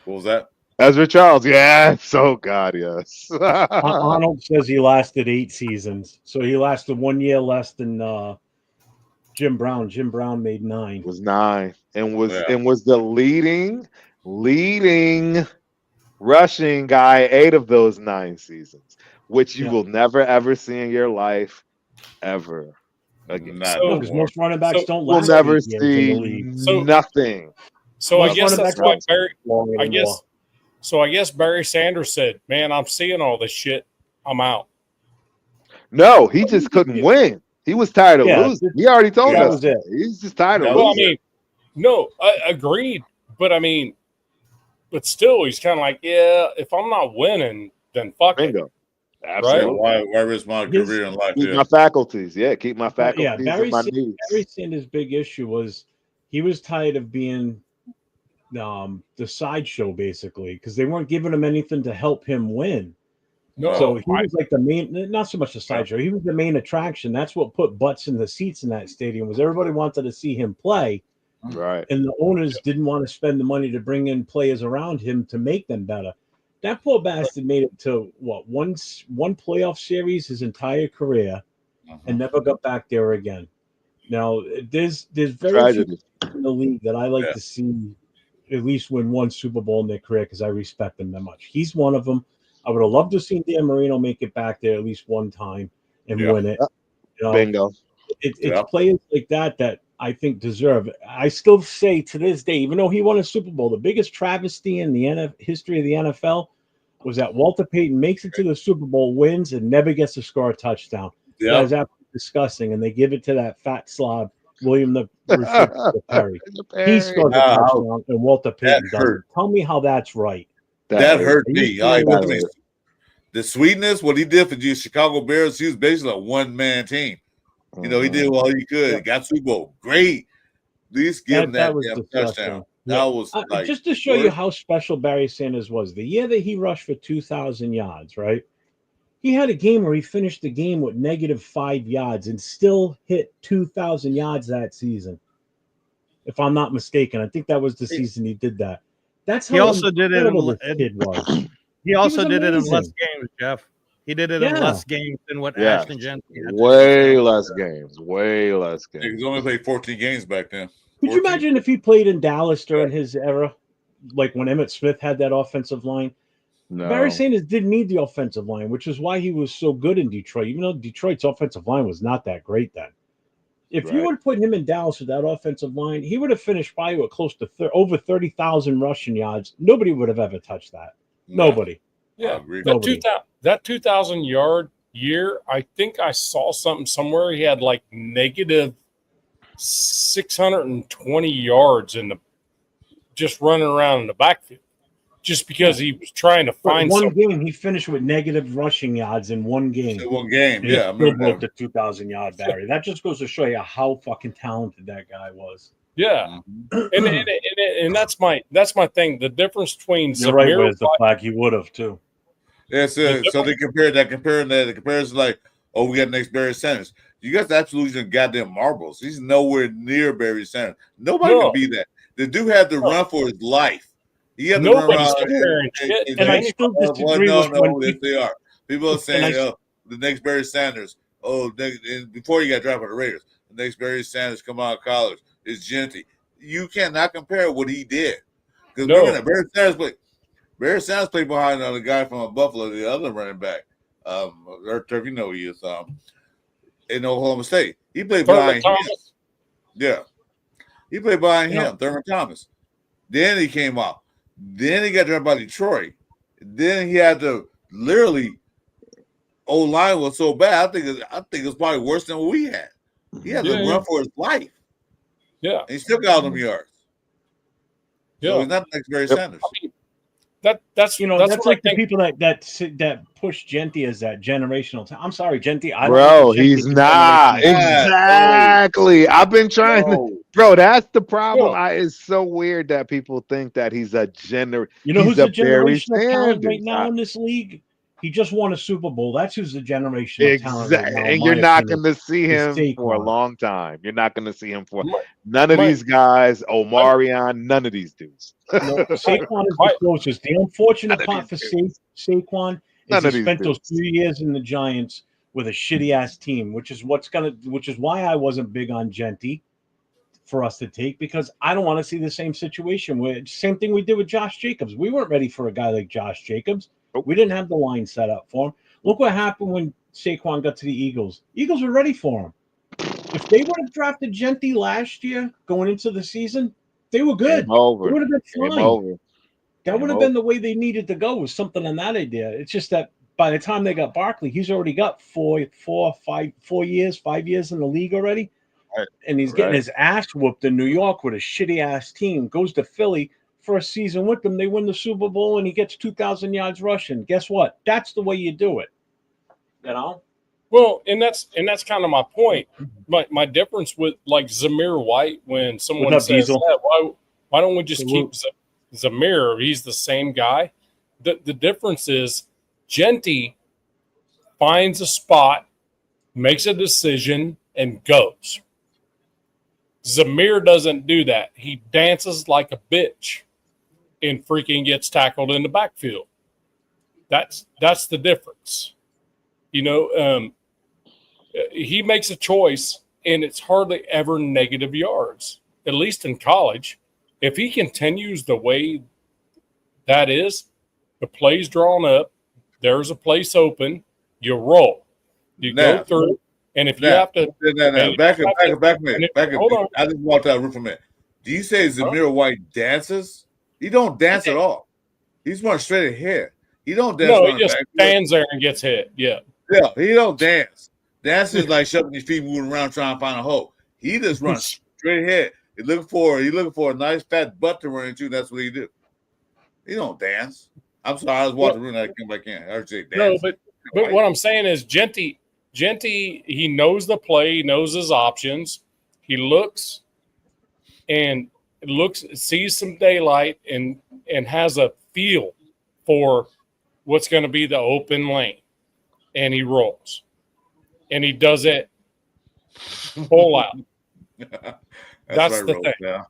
S1: What was that?
S5: Ezra Charles, yes. Oh God, yes.
S2: Arnold says he lasted 8 seasons, so he lasted 1 year less than Jim Brown. Jim Brown made 9.
S5: Was 9 and was the leading rushing guy 8 of those 9 seasons, which you will never ever see in your life ever again.
S2: Because most running backs don't last.
S5: We'll never see nothing.
S8: So I guess that's what Barry. I guess Barry Sanders said, "Man, I'm seeing all this shit. I'm out."
S5: No, he just couldn't win. He was tired of losing. He already told us that. He's just tired of losing.
S8: I mean, no, I agreed. But I mean, but still, he's kind of like, yeah, if I'm not winning, then fuck it.
S5: Absolutely.
S8: Right?
S1: Why risk my career in life?
S5: Keep my faculties. Yeah, keep my faculties and my needs.
S2: Barry Sanders' big issue was he was tired of being the sideshow, basically, because they weren't giving him anything to help him win.
S8: No,
S2: so he was like the main, not so much the sideshow. He was the main attraction. That's what put butts in the seats in that stadium. Was everybody wanted to see him play,
S5: right?
S2: And the owners didn't want to spend the money to bring in players around him to make them better. That poor bastard made it to one playoff series his entire career, and never got back there again. Now there's very few in the league that I like to see at least win one Super Bowl in their career because I respect them that much. He's one of them. I would have loved to see Dan Marino make it back there at least one time and win it. You know,
S5: bingo.
S2: It's players like that I think deserve it. I still say to this day, even though he won a Super Bowl, the biggest travesty in the history of the NFL was that Walter Payton makes it to the Super Bowl, wins, and never gets to score a touchdown.
S1: Yeah.
S2: That is absolutely disgusting, and they give it to that fat slob, William the Perry. He scored the touchdown, and Walter Payton doesn't. Tell me how that's right.
S1: That hurt me. The sweetness, what he did for the Chicago Bears, he was basically a one-man team. You know, he did all he could. Got Super Bowl. Great. At least give him that touchdown. That was like
S2: just to show you how special Barry Sanders was. The year that he rushed for 2,000 yards, right? He had a game where he finished the game with -5 yards and still hit 2,000 yards that season. If I'm not mistaken, I think that was the season he did that. That's how
S7: he also did it.
S2: this kid was.
S7: He also did it in
S2: amazing.
S7: less games, Jeff. He did it in less games than what Ashton Jensen had.
S5: Way less games. Way less games.
S1: He only played 14 games back then.
S2: Could you imagine if he played in Dallas during his era, like when Emmitt Smith had that offensive line?
S5: No.
S2: Barry Sanders didn't need the offensive line, which is why he was so good in Detroit, even though Detroit's offensive line was not that great then. If you would have put him in Dallas with that offensive line, he would have finished probably with close to over 30,000 rushing yards. Nobody would have ever touched that. Nobody.
S8: Yeah,
S2: Nobody.
S8: that 2,000 yard year, I think I saw something somewhere. He had like negative 620 yards in the just running around in the backfield, just because he was trying to find
S2: one
S8: something.
S2: game. He finished with negative rushing yards in one game.
S1: One game,
S2: He
S1: yeah. I
S2: still
S1: remember
S2: broke
S1: that.
S2: the 2,000-yard barrier. That just goes to show you how fucking talented that guy was.
S8: Yeah, and that's my thing. The difference between
S2: You're right.
S8: Zamir
S2: Where's the
S8: White-
S2: flag? He would have too.
S1: Yeah, so they compared that. The comparison like, oh, we got next Barry Sanders. You guys absolutely goddamn marbles. He's nowhere near Barry Sanders. Nobody can be that. The dude had to run for his life. He had to run around.
S2: And I still disagree with when
S1: yes, they are. People are saying, oh, the next Barry Sanders. Oh, before he got drafted by the Raiders, the next Barry Sanders come out of college is Genty. You cannot compare what he did. Because Barry Sanders played behind the guy from Buffalo, the other running back. Turf, you know he is in Oklahoma State. He played behind him. Yeah. He played behind him, Thurman Thomas. Then he came out. Then he got drafted by Detroit. Then he had to literally O-line was so bad. I think it's probably worse than what we had. He had to run for his life.
S8: Yeah.
S1: And he still got all them yards. So he's not the next Barry Sanders.
S8: I mean, that's
S2: like the people that push Genty as that generational talent. I'm sorry, Genty.
S5: Bro, he's not. Exactly. I've been trying to. Bro, that's the problem. It's so weird that people think that he's a
S2: You know who's a generational talent right now in this league? He just won a Super Bowl. That's who's the generational talent right now.
S5: And you're not going to see him for a long time. You're not going to see him for none of these guys. Omarion, none of these dudes.
S2: No, Saquon is the closest. The unfortunate part for Saquon is he spent those 3 years in the Giants with a shitty ass team, which is why I wasn't big on Genty for us to take, because I don't want to see the same situation where same thing we did with Josh Jacobs. We weren't ready for a guy like Josh Jacobs. We didn't have the line set up for him. Look what happened when Saquon got to the Eagles. Eagles were ready for him. If they would have drafted Genty last year going into the season, they were good. It would have been fine. That would have been the way they needed to go, was something on that idea. It's just that by the time they got Barkley, he's already got 5 years in the league already. Right. And he's getting his ass whooped in New York with a shitty ass team. Goes to Philly for a season with them. They win the Super Bowl and he gets 2,000 yards rushing. Guess what? That's the way you do it. You know?
S8: Well, and that's kind of my point. My difference with like Zamir White, when someone says that, why don't we just keep Zamir? He's the same guy. The difference is Genty finds a spot, makes a decision, and goes. Zamir doesn't do that. He dances like a bitch and freaking gets tackled in the backfield. That's the difference. You know, he makes a choice, and it's hardly ever negative yards, at least in college. If he continues the way that is, the play's drawn up, there's a place open, you roll. You go through, and if you have to...
S1: Back up a minute. I just walked out of the room for a minute. Do you say Zamir White dances? He don't dance at all. He's running straight ahead. He don't dance.
S8: No, he just stands there and gets hit. Yeah,
S1: he don't dance. Dance is like shoving his feet, moving around, trying to find a hole. He just runs straight ahead. He's looking for a nice fat butt to run into. That's what he do. He don't dance. I'm sorry, I was watching the room and I came back in. I heard you say dance.
S8: No, but what I'm saying is Genty, he knows the play, he knows his options. He looks, and sees some daylight and has a feel for what's going to be the open lane, and he rolls, and he does it full out. That's
S1: right,
S8: the thing.
S1: Yeah.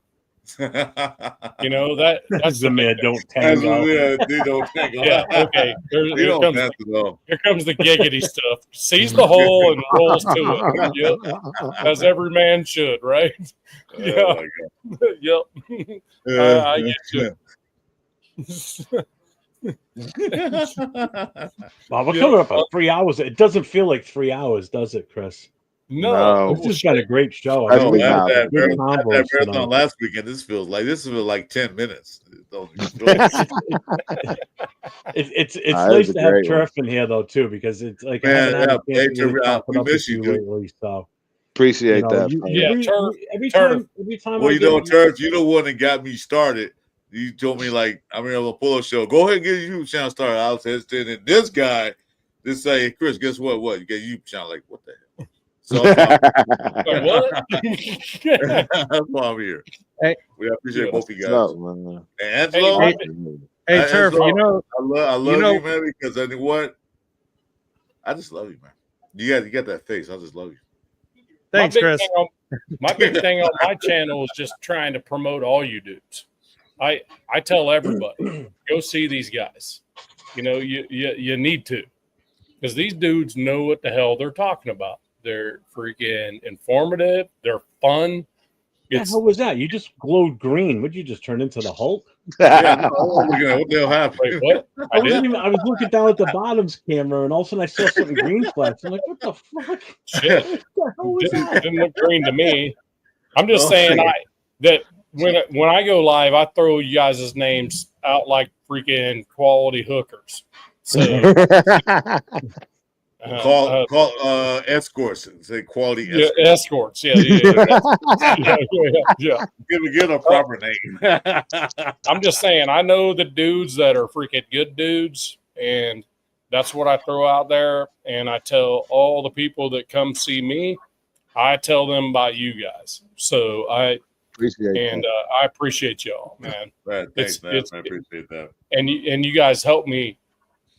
S8: You know, that's
S2: the man don't tango.
S1: Yeah, they don't tango.
S8: Yeah, okay. Here comes the giggity stuff. Sees the hole and rolls to it. Yep. As every man should, right? Yeah.
S1: Oh
S8: Yep. I get you.
S2: Wow, we're coming up on 3 hours. It doesn't feel like 3 hours, does it, Chris?
S8: No.
S2: This has been a great show.
S1: I know, that marathon last weekend. This feels like 10 minutes.
S2: It's nice to have Turf in here though too, because it's like
S1: we miss you
S2: lately. So
S5: appreciate that.
S2: Every time.
S1: Well, Turf, you the one that got me started. You told me on a pull up show, go ahead and get your YouTube channel started. I was hesitating. And this guy just say, Chris, guess what? What you get YouTube channel? Like, what the hell? So
S8: what?
S1: That's why I'm here.
S7: Hey,
S1: we appreciate both of you guys.
S5: And
S1: Angelo,
S7: hey, Turf,
S1: Angelo, I love you, man, because I know what? I just love you, man. You got that face. I just love you.
S7: Thanks, Chris.
S8: My big thing on my channel is just trying to promote all you dudes. I tell everybody, go see these guys. You know, you need to, because these dudes know what the hell they're talking about. They're freaking informative. They're fun.
S2: What the hell was that? You just glowed green. Would you just turn into the Hulk?
S1: Yeah, what the hell happened?
S8: Wait, what?
S2: I was looking down at the bottom's camera, and all of a sudden I saw something green flash. I'm like, what the fuck?
S8: Shit.
S2: What the hell was that?
S8: Didn't look green to me. I'm just saying that when I go live, I throw you guys' names out like freaking quality hookers. So
S1: call escorts. Say quality
S8: escorts. Yeah.
S1: Give a proper name.
S8: I'm just saying, I know the dudes that are freaking good dudes, and that's what I throw out there. And I tell all the people that come see me, I tell them about you guys. So I appreciate y'all, man.
S1: Thanks, man. I appreciate that.
S8: And you guys helped me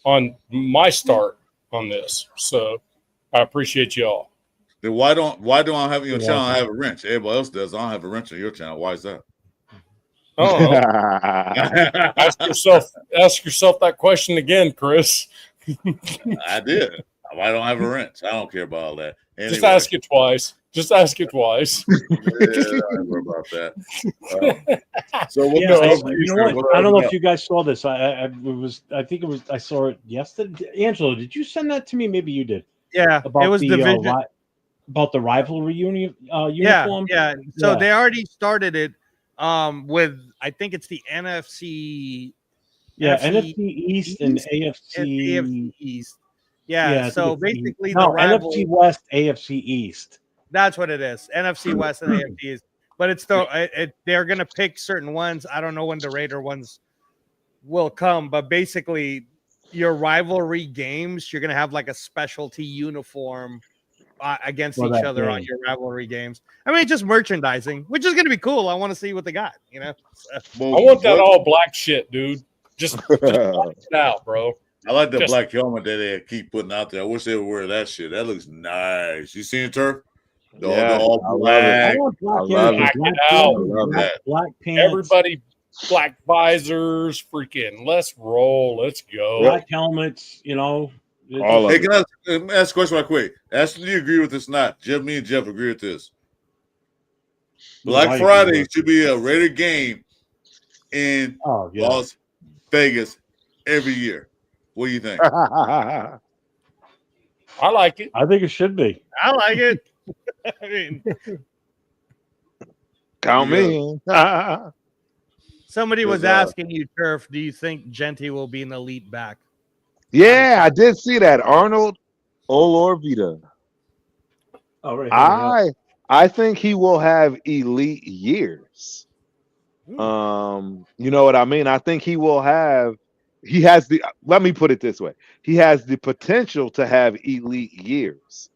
S8: on my start on this, so I appreciate y'all.
S1: Then why don't I have your channel? I have a wrench. Everybody else does. I don't have a wrench on your channel. Why is that?
S8: Oh, ask yourself that question again, Chris.
S1: I did. Why don't I have a wrench? I don't care about all that. Anyway.
S8: Just ask it twice.
S1: Yeah, I don't worry about that. So what?
S2: I don't know if you guys saw this. I saw it yesterday. Angelo, did you send that to me? Maybe you did.
S7: Yeah,
S2: about
S7: it was
S2: about the rivalry uniform.
S7: Yeah. So they already started it with, I think it's the NFC.
S2: Yeah, NFC East and AFC
S7: East. Yeah. So basically, the
S2: NFC West, AFC East.
S7: That's what it is. NFC West and AFC East. But it's they're gonna pick certain ones. I don't know when the Raider ones will come, but basically, your rivalry games, you're gonna have like a specialty uniform against each other on your rivalry games. I mean, just merchandising, which is gonna be cool. I want to see what they got. You know,
S8: I want that all black shit, dude. Just it out, bro.
S1: I like the black helmet that they keep putting out there. I wish they would wear that shit. That looks nice. You seen it, Turf? All black.
S2: Black pants.
S8: Everybody, black visors. Freaking, let's roll. Let's go.
S2: Black helmets. You know.
S1: Hey, can I ask a question right quick? Ask do you agree with this? Not Jeff. Me and Jeff agree with this. Black Friday should be a Raider game in Las Vegas every year. What do you think?
S8: I like it.
S2: I think it should be.
S7: I like it. I mean,
S5: count me.
S7: Somebody was asking you, Turf, do you think Genty will be an elite back?
S5: Yeah, I did see that. Arnold Olorvita.
S2: Oh, right.
S5: I think he will have elite years. You know what I mean? I think he has let me put it this way. He has the potential to have elite years,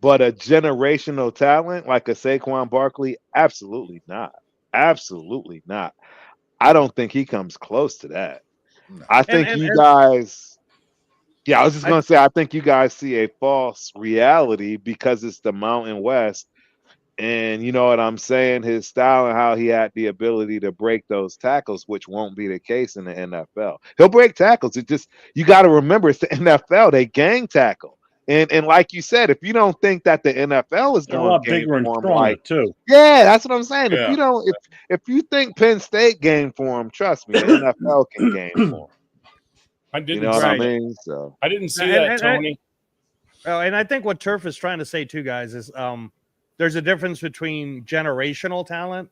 S5: but a generational talent like a Saquon Barkley, absolutely not. Absolutely not. I don't think he comes close to that.
S1: No.
S5: I think you guys. Yeah, I was just gonna say, I think you guys see a false reality because it's the Mountain West, and you know what I'm saying. His style and how he had the ability to break those tackles, which won't be the case in the NFL. He'll break tackles. It just you got to remember it's the NFL. They gang tackle, and like you said, if you don't think that the NFL is
S2: They're a
S5: going
S2: lot
S5: to game
S2: bigger and
S5: for him,
S2: stronger
S5: like
S2: too.
S5: yeah, that's what I'm saying. If
S1: Yeah.
S5: you don't, if you think Penn State game for him, trust me, the NFL can game for him.
S8: I
S5: You
S8: didn't
S5: know what
S8: see
S5: I
S8: that.
S5: mean? So
S8: I didn't see that, Tony.
S7: And I think what Turf is trying to say too, guys, is there's a difference between generational talent,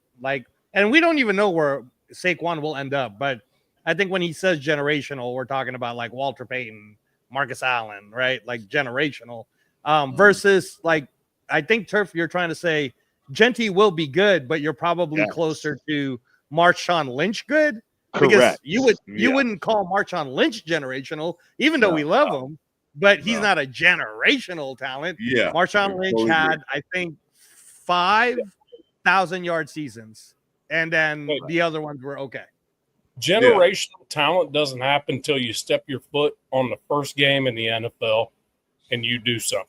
S7: and we don't even know where Saquon will end up, but I think when he says generational, we're talking about like Walter Payton, Marcus Allen, right? Like generational, versus like I think Turf, you're trying to say Genty will be good, but you're probably closer to Marshawn Lynch good. Because you wouldn't call Marshawn Lynch generational, even though we love him, but he's not a generational talent.
S1: Yeah.
S7: Marshawn Lynch had, I think, 5,000-yard seasons, and then the other ones were okay.
S8: Generational talent doesn't happen until you step your foot on the first game in the NFL and you do something.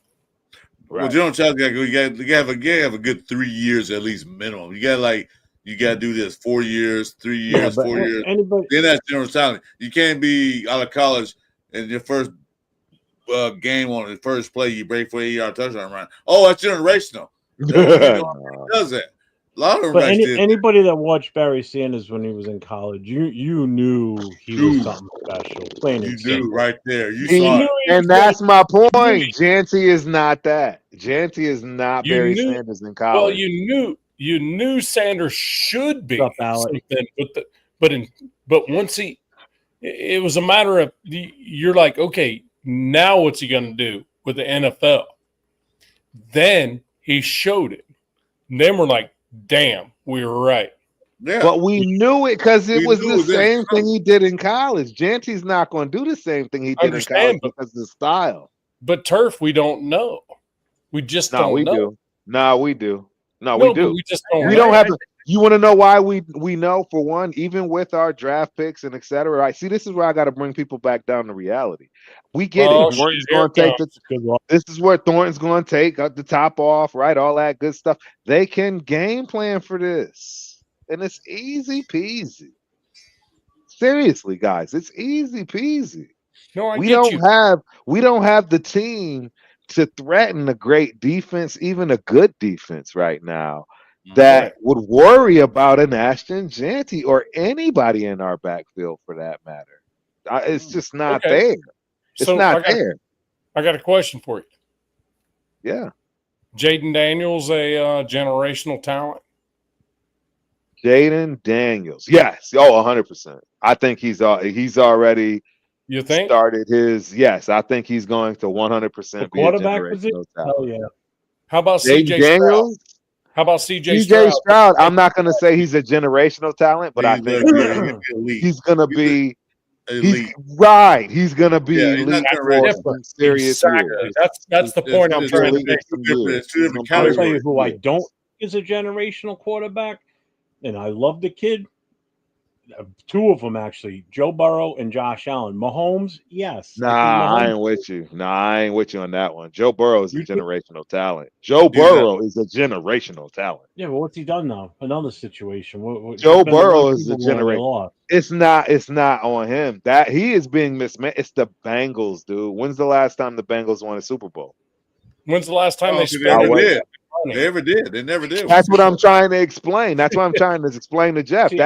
S1: Well, General Child's got to go. You have a good 3 years at least minimum. You got to do this 4 years, 3 years, 4 years. Then that's general talent. You can't be out of college and your first game on the first play you break for 8-yard touchdown run. Oh, that's generational. Does that? A lot of them.
S2: But anybody that watched Barry Sanders when he was in college, you knew he was something special.
S1: You knew right there. You saw it.
S5: And that's my point. Janty is not that. Janty is not Barry Sanders in college.
S8: Well, you knew Sanders should be something, but once it was a matter of you're like, okay, now what's he going to do with the NFL? Then he showed it. And then we're like, damn, we were right.
S5: Yeah. But we knew it because it was the same thing he did in college. Janty's not going to do the same thing he did in college because of the style.
S8: But Turf, we don't know. We just don't know.
S5: No, we do. No, we do.
S8: We just don't.
S5: We don't have to. You want to know why we know? For one, even with our draft picks and etc. Right? See, this is where I got to bring people back down to reality. We get it. Thornton's going to take this is where Thornton's going to take the top off, right? All that good stuff. They can game plan for this, and it's easy peasy. Seriously, guys, it's easy peasy.
S8: No,
S5: we don't have the team to threaten a great defense, even a good defense right now, that would worry about an Ashton Janty or anybody in our backfield for that matter. It's just not there. It's not there.
S8: I got a question for you.
S5: Yeah.
S8: Jaden Daniels a generational talent?
S5: Jaden Daniels. Yes. Oh, 100%. I think he's already
S8: You think?
S5: Started his I think he's going to 100% be
S2: quarterback
S5: a
S2: position.
S5: Hell
S2: yeah.
S8: How about CJ
S5: Daniels?
S8: Stroud? How about CJ
S5: Stroud? I'm not going to say he's a generational talent, but I think he's going to be elite. He's going to be elite for some serious years.
S8: That's the point I'm trying to make.
S2: I'll tell you who I don't is a generational quarterback, and I love the kid. Two of them actually, Joe Burrow and Josh Allen. Mahomes, yes.
S5: I ain't with you. I ain't with you on that one. Joe Burrow is a generational talent. Joe Burrow is a generational talent.
S2: Yeah, but what's he done now? Another situation.
S5: Joe Burrow is a generational. It's not on him. That he is being mismanaged. It's the Bengals, dude. When's the last time the Bengals won a Super Bowl?
S8: When's the last time they
S1: never did. They never did.
S5: That's what I'm trying to explain. That's what I'm trying to explain to Jeff.
S2: Do you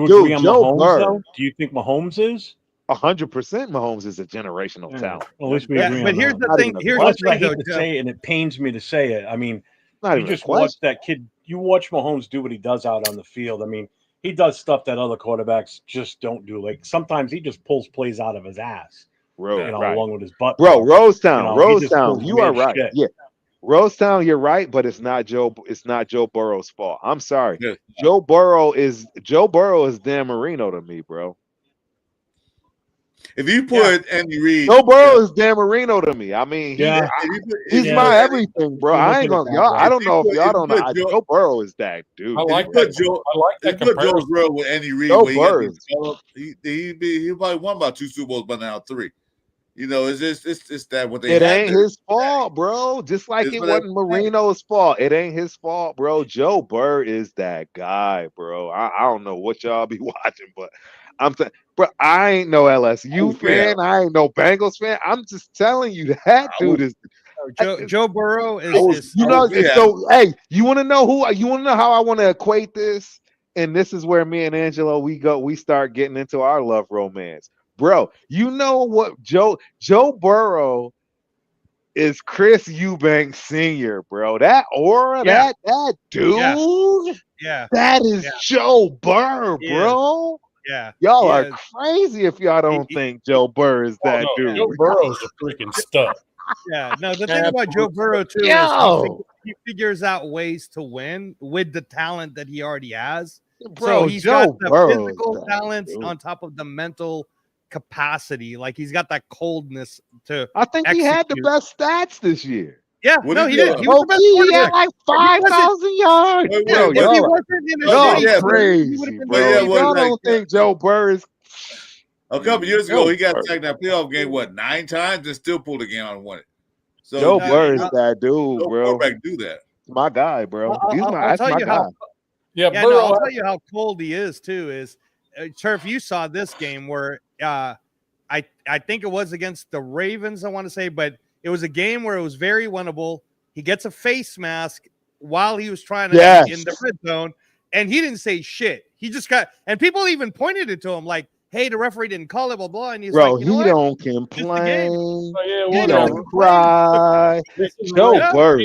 S2: agree on Mahomes, though? Do you think Mahomes is?
S5: 100% Mahomes is a generational talent.
S2: Well, at least we agree on
S7: here's
S2: that.
S7: the thing.
S2: I hate to say it, and it pains me to say it. I mean, you just watch that kid. You watch Mahomes do what he does out on the field. I mean, he does stuff that other quarterbacks just don't do. Like sometimes he just pulls plays out of his ass, along with his butt.
S5: Bro, Rosetown, you are right. Shit. Yeah. Rosetown, you're right, but it's not Joe Burrow's fault. I'm sorry. Yeah. Joe Burrow is Dan Marino to me, bro.
S1: If you put Andy Reid,
S5: Joe Burrow is Dan Marino to me. I mean, he's my everything, bro. I ain't gonna y'all. I don't know if y'all don't know. Joe Burrow is that dude.
S8: I like
S1: that
S8: comparison.
S1: Joe Burrow with Andy Reid.
S5: Joe Burrow,
S1: he probably won about 2 Super Bowls by now, 3. You know, it's that what they.
S5: It ain't his fault, bro. Just like it wasn't Marino's fault. It ain't his fault, bro. Joe Burrow is that guy, bro. I don't know what y'all be watching, but bro, I ain't no LSU fan. I ain't no Bengals fan. I'm just telling you that dude is.
S7: Joe Burrow is.
S5: You know, so hey, you want to know who? You want to know how I want to equate this? And this is where me and Angelo we start getting into our love romance. Bro, you know what Joe Burrow is Chris Eubanks Sr., bro. That aura, that dude, that is Joe Burrow, bro.
S7: Yeah.
S5: Y'all are crazy if y'all don't think Joe Burrow is that dude.
S8: Joe Burrow's a freaking stud.
S7: Yeah, no, the thing about Joe Burrow too is he figures out ways to win with the talent that he already has.
S5: Bro,
S7: so he's
S5: Joe
S7: got the
S5: Burrow
S7: physical talents on top of the mental capacity. Like he's got that coldness to.
S5: I think he had the best stats this year.
S7: Yeah, no, he did. He was the best
S5: he had like 5,000 yards. Bro, y'all crazy, bro. Y'all don't think Joe Burrow is.
S1: A couple years ago, he got taken that playoff game, 9 times, and still pulled the game out and won it. So
S5: Joe Burrow is that dude, bro.
S1: Do that.
S5: My guy, bro. That's my guy.
S7: I'll tell you how cold he is too. Is Turf, you saw this game where I think it was against the Ravens, I want to say, but it was a game where it was very winnable. He gets a face mask while he was trying to in the red zone, and he didn't say shit. He just got, and people even pointed it to him like, hey, the referee didn't call it, blah, blah. And he's like,
S5: he don't complain. He don't cry. Joe Burrow.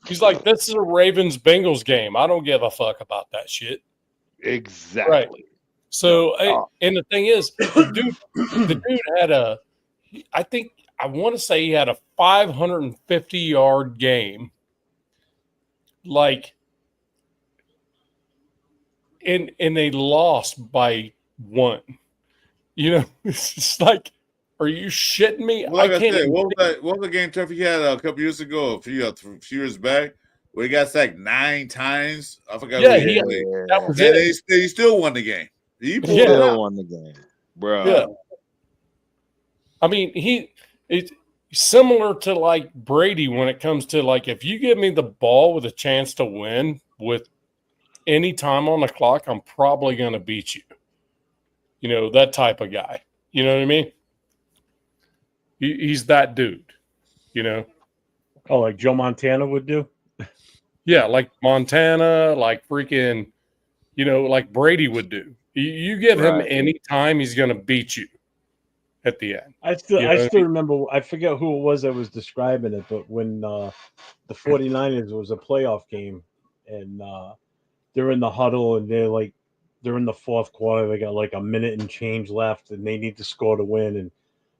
S8: He's like, this is a Ravens-Bengals game. I don't give a fuck about that shit.
S5: Exactly.
S8: Right. So, and the thing is, the dude had I want to say he had a 550-yard game. Like, and they lost by 1. You know, it's just like, are you shitting me?
S1: Like I can't. What was the game Turf he had a couple years ago, a few years back, where he got sacked 9 times? I forgot.
S8: Yeah, that was it.
S1: He still won the game. He
S5: still won the game, bro.
S8: Yeah. I mean, it's similar to like Brady when it comes to like, if you give me the ball with a chance to win with any time on the clock, I'm probably going to beat you. You know, that type of guy. You know what I mean? He's that dude, you know?
S2: Oh, like Joe Montana would do?
S8: Yeah, like Montana, like freaking, you know, like Brady would do. You give him any time, he's going to beat you at the end.
S2: I still remember, I forget who it was that was describing it, but when the 49ers was a playoff game and they're in the huddle and they're in the fourth quarter. They got like a minute and change left, and they need to score to win. And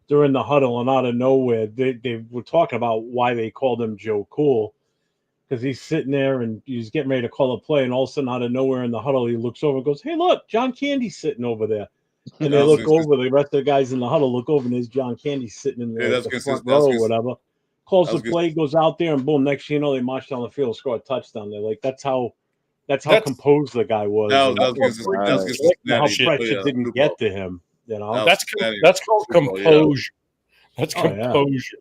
S2: they're in the huddle, and out of nowhere, they were talking about why they called him Joe Cool, because he's sitting there and he's getting ready to call a play, and all of a sudden, out of nowhere in the huddle, he looks over and goes, "Hey, look, John Candy's sitting over there." And they look over. The rest of the guys in the huddle look over, and there's John Candy sitting in the front row or whatever. Calls the play, goes out there, and boom! Next thing you know, they march down the field, score a touchdown. They're like, that's how composed the guy was.
S1: How
S2: pressure didn't get to him. You know,
S8: that's called composure. That's composure.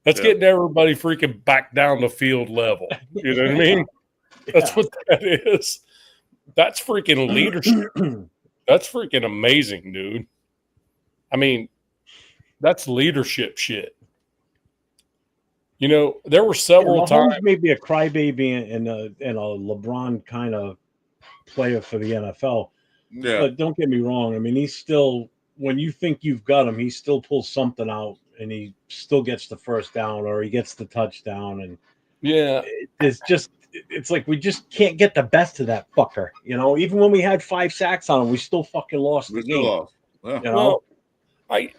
S8: That's getting everybody freaking back down to field level. You know what I mean? That's what that is. That's freaking leadership. That's freaking amazing, dude. I mean, that's leadership shit. You know, there were several times.
S2: Maybe a crybaby and a LeBron kind of player for the NFL.
S1: Yeah.
S2: But don't get me wrong. I mean, he's still, when you think you've got him, he still pulls something out and he still gets the first down or he gets the touchdown. And it's like we just can't get the best of that fucker. You know, even when we had 5 sacks on him, we still fucking lost the game.
S1: Yeah.
S2: You know,
S8: I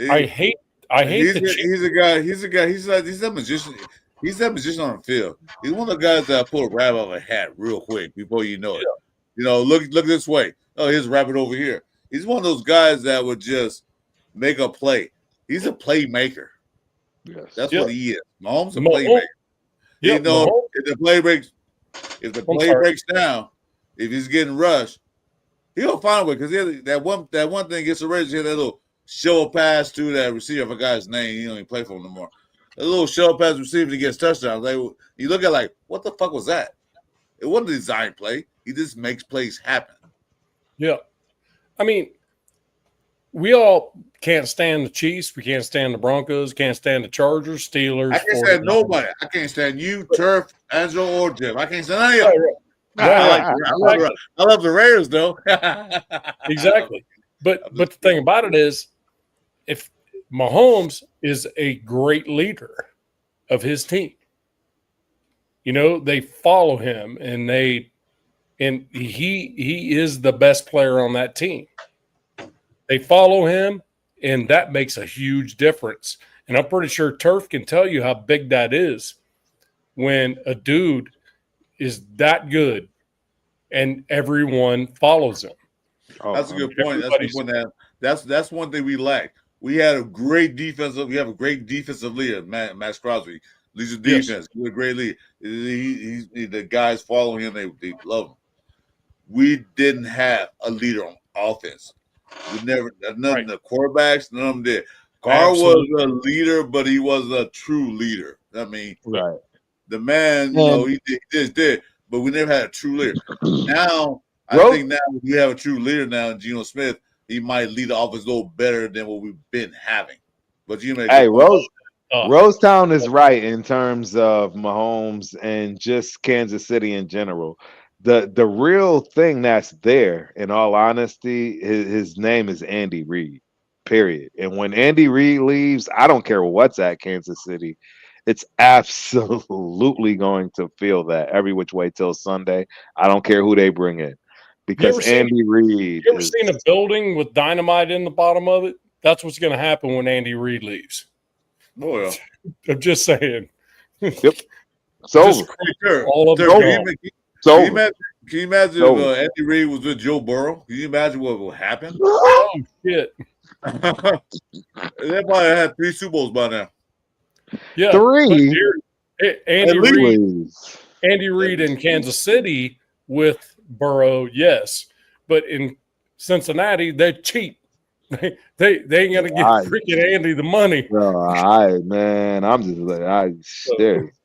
S8: hate.
S1: He's a guy. He's that magician. He's that magician on the field. He's one of the guys that pull a rabbit out of a hat real quick before you know it. You know, look this way. Oh, here's a rabbit over here. He's one of those guys that would just make a play. He's a playmaker.
S5: Yes.
S1: That's what he is. Mahomes a playmaker.
S8: Yep,
S1: You know, if the play breaks down, if he's getting rushed, he'll find a way because that one thing gets arranged. He had that little show pass to that receiver. I forgot his name. He don't even play for him no more. A little show pass receiver to get touchdowns. Like, you look at like, what the fuck was that? It wasn't a design play. He just makes plays happen.
S8: Yeah. I mean, we all can't stand the Chiefs. We can't stand the Broncos. Can't stand the Chargers, Steelers.
S1: I can't stand nobody. I can't stand you, Turf, Angelo, or Jim. I can't stand any of them. I love the Raiders, though.
S8: Exactly. But the thing about it is, if Mahomes is a great leader of his team, you know, they follow him, and he is the best player on that team. They follow him, and that makes a huge difference. And I'm pretty sure Turf can tell you how big that is when a dude is that good and everyone follows him.
S1: That's a good point. That's one thing we lack. We had a great defensive. We have a great defensive leader, Maxx Crosby. Leads the defense. Yes. He's a great leader. The guys following him. They love him. We didn't have a leader on offense. We never none of the quarterbacks. None of them did. Carr was a leader, but he wasn't a true leader. I mean, the man, you know, he just did, but we never had a true leader. Now, I think now we have a true leader now in Geno Smith. He might lead the offense a little better than what we've been having. But
S5: Rosetown is right in terms of Mahomes and just Kansas City in general. The real thing that's there, in all honesty, his name is Andy Reid, period. And when Andy Reid leaves, I don't care what's at Kansas City. It's absolutely going to feel that every which way till Sunday. I don't care who they bring in. Because Andy Reid.
S8: You ever seen a building with dynamite in the bottom of it? That's what's going to happen when Andy Reid leaves.
S1: Well,
S8: I'm just saying.
S5: Yep. So
S8: all of
S1: it. Can you imagine if Andy Reid was with Joe Burrow? Can you imagine what would happen?
S8: Oh shit!
S1: They probably had 3 Super Bowls by now.
S8: Yeah,
S5: 3.
S8: Andy Reid in Kansas City with Burrow, yes, but in Cincinnati they cheat. They ain't gonna give freaking Andy the money.
S5: I'm just like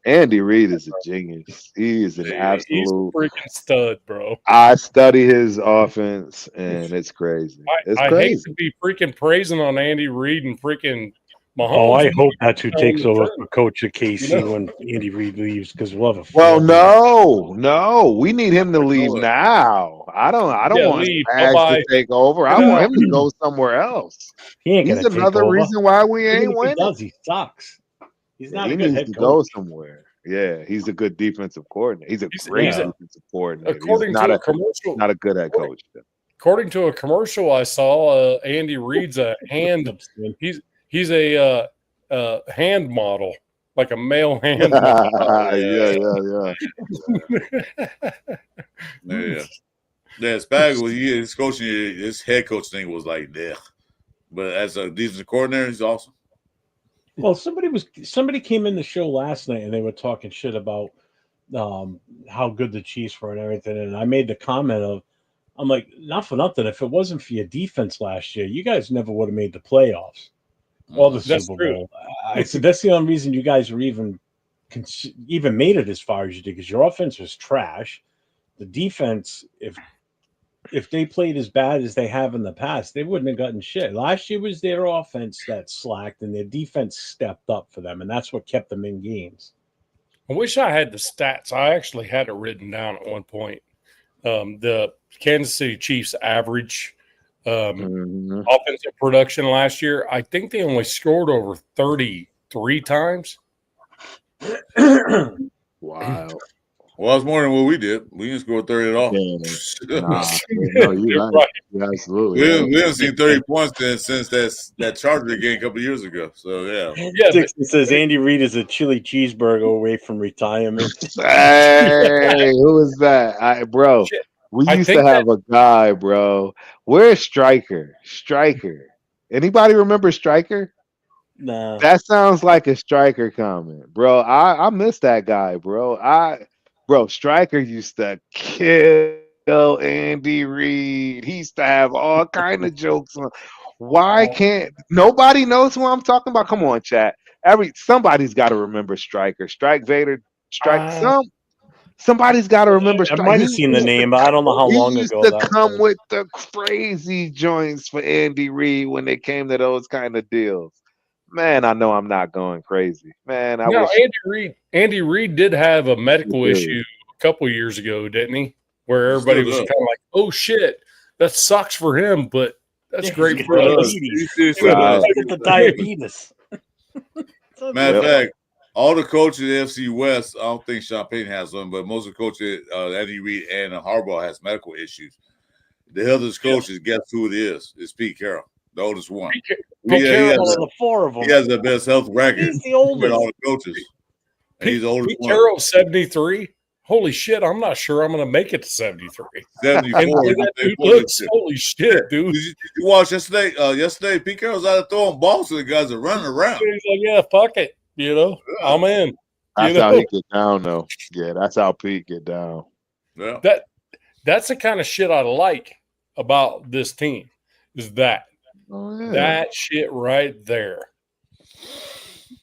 S5: Andy Reid is a genius. He is an absolute
S8: he's a freaking stud, bro.
S5: I study his offense and it's crazy.
S8: I hate to be freaking praising on Andy Reid and freaking Mahomes.
S2: Oh, I hope that's who takes over for coach of KC when Andy Reid leaves, because we'll have a
S5: no, we need him to leave now. I don't want Spags to take over. I want him to go somewhere else. He's another reason why we ain't winning.
S2: He sucks. He's not
S5: he
S2: a good
S5: needs
S2: head
S5: to
S2: coach.
S5: Go somewhere. Yeah, he's a good defensive coordinator. He's a great defensive coordinator.
S8: According to a commercial,
S5: not a good head coach.
S8: According to a commercial I saw, Andy Reid's a hand. He's a hand model, like a male hand model.
S1: Yeah, Spags was his coaching. His head coach thing was like, yeah. But as a defensive coordinator, he's awesome.
S2: Well, somebody came in the show last night and they were talking shit about how good the Chiefs were and everything, and I made the comment of, I'm like, not for nothing, if it wasn't for your defense last year, you guys never would have made the playoffs or the Super Bowl. I said that's the only reason you guys were even made it as far as you did, because your offense was trash. The defense, if they played as bad as they have in the past, they wouldn't have gotten shit. Last year was their offense that slacked, and their defense stepped up for them, and that's what kept them in games.
S8: I wish I had the stats. I actually had it written down at one point. The Kansas City Chiefs average offensive production last year, I think they only scored over 33 times.
S5: Wow.
S1: Well, it's more than what we did. We didn't score 30 at all.
S5: You're right. Absolutely.
S1: We haven't seen 30 points since that Charger game a couple of years ago. So,
S2: Dixon says Andy Reid is a chili cheeseburger away from retirement.
S5: Hey, who is that? Bro, we used to have a guy, bro. Where's Striker? Striker Anybody remember Stryker?
S2: Nah.
S5: That sounds like a Stryker comment, bro. I miss that guy, bro. Stryker used to kill Andy Reid. He used to have all kind of jokes on. Why can't nobody knows who I'm talking about? Come on, chat. Somebody's got to remember Stryker. Strike Vader. Somebody's got to remember.
S2: I might have seen the name, but I don't know how long
S5: He used
S2: ago
S5: to
S2: that
S5: come
S2: was.
S5: with the crazy joints for Andy Reid when it came to those kind of deals. Man, I know I'm not going crazy. Man, I wish
S8: Andy Reid did have a medical
S5: He did.
S8: issue a couple years ago, didn't he? Where everybody was
S1: Still
S8: kind of like, "Oh shit, that sucks for him, but that's
S2: Yeah,
S8: great
S2: he's
S8: for
S2: got
S8: us."
S2: diabetes.
S5: Right.
S2: Get the diabetes.
S1: Matter of
S5: Yep.
S1: fact, all the coaches in the NFC West, I don't think Champagne has one, but most of the coaches, Andy Reid and Harbaugh has medical issues. The eldest coaches, guess who it is? It's Pete Carroll, the oldest one.
S2: Pete
S1: He
S2: Carroll,
S1: has
S2: one of the four of them.
S1: He has the best health record
S2: He's the
S1: with
S2: oldest.
S1: all the coaches. And he's the oldest
S8: Pete
S1: one.
S8: Carroll, 73. Holy shit, I'm not sure I'm going to make it to 73.
S1: 74.
S8: And the way that dude looks, holy shit, dude.
S1: Did you watch yesterday? Yesterday, Pete Carroll's out of throwing balls to the guys that are running around.
S8: He's like, yeah, fuck it. You know, I'm in.
S5: That's
S8: You
S5: how
S8: know?
S5: he get down, though. Yeah, that's how Pete get down.
S1: Yeah.
S8: That's the kind of shit I like about this team is that.
S5: Oh, yeah.
S8: That shit right there.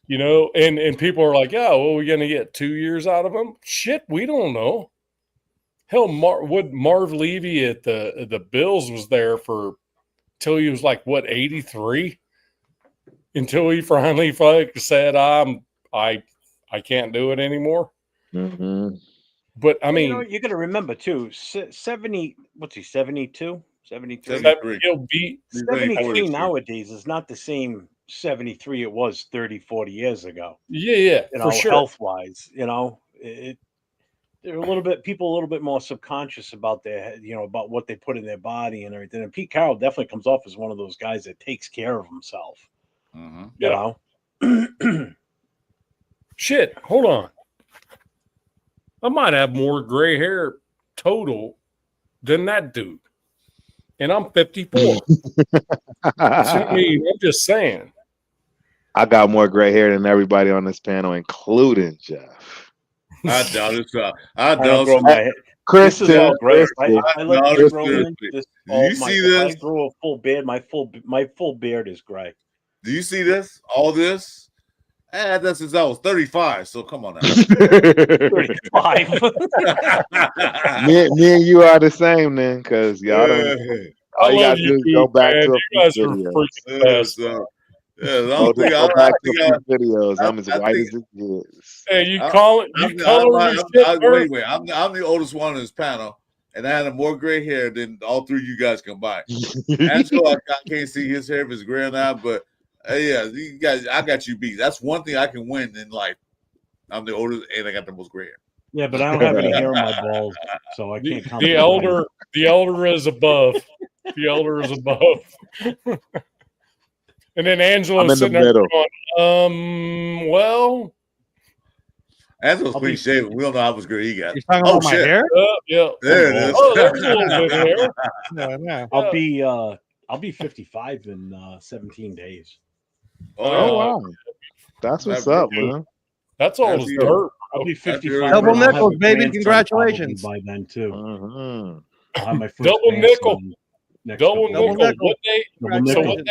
S8: You know, and people are like, yeah, well, we're going to get 2 years out of him. Shit, we don't know. Hell, Marv Levy at the Bills was there for till he was like, what, 83? Until he finally said, I can't do it anymore.
S5: Mm-hmm.
S8: But I mean,
S2: you got to remember too, 70, what's he, 72? 73?
S1: 73.
S8: he'll beat
S2: 73 nowadays is not the same 73 it was 30, 40 years ago.
S8: Yeah,
S2: You
S8: for
S2: know,
S8: sure.
S2: health wise, you know, they're a little bit more subconscious about about what they put in their body and everything. And Pete Carroll definitely comes off as one of those guys that takes care of himself.
S1: Mm-hmm.
S2: You know,
S8: Shit, hold on. I might have more gray hair total than that dude. And I'm 54. I mean, I'm just saying.
S5: I got more gray hair than everybody on this panel, including Jeff.
S1: I doubt it.
S2: I don't grow my hair.
S5: Chris,
S2: This is all gray. I let
S1: No,
S2: it grow in.
S1: Do
S2: All
S1: you
S2: my,
S1: see
S2: if
S1: this?
S2: I grow a full beard. My full beard is gray.
S1: Do you see this? All this? That's since I was 35. So come on now.
S2: 35.
S5: me and you are the same then, because y'all don't. All you gotta do is go back to a
S8: you guys
S5: few
S8: are
S5: videos.
S8: freaking best.
S5: Go back to a few videos. I'm as white as it gets.
S8: Hey, you call it? You color your shit,
S1: wait. I'm the oldest one on this panel, and I had more gray hair than all three of you guys combined. Angelo, I can't see his hair if it's gray or not, but yeah, you guys, I got you beat. That's one thing I can win in life. I'm the oldest, and I got the most gray hair.
S2: Yeah, but I don't have any hair on my balls, so I can't count.
S8: The elder is above. The elder is above. And then Angelo's sitting there going, well.
S1: Angelo's clean shaven. We don't know how much gray he got.
S7: You're talking about my hair?
S8: Yeah.
S1: There it is.
S8: Oh, there's a little bit of hair.
S7: Yeah.
S2: I'll be 55 in 17 days.
S5: Oh wow, that's what's up, man.
S8: That's all it's dirt.
S2: I'll be 55.
S7: Double
S2: and I'll have
S7: nickels,
S2: a
S7: baby.
S2: grandson
S7: Congratulations.
S2: probably by then too.
S5: Mm-hmm.
S2: I'll have my first
S8: Double nickel.
S2: grandson next
S8: Double
S2: couple
S8: nickel.
S2: days.
S8: What day?
S2: Double
S8: So
S2: nickel.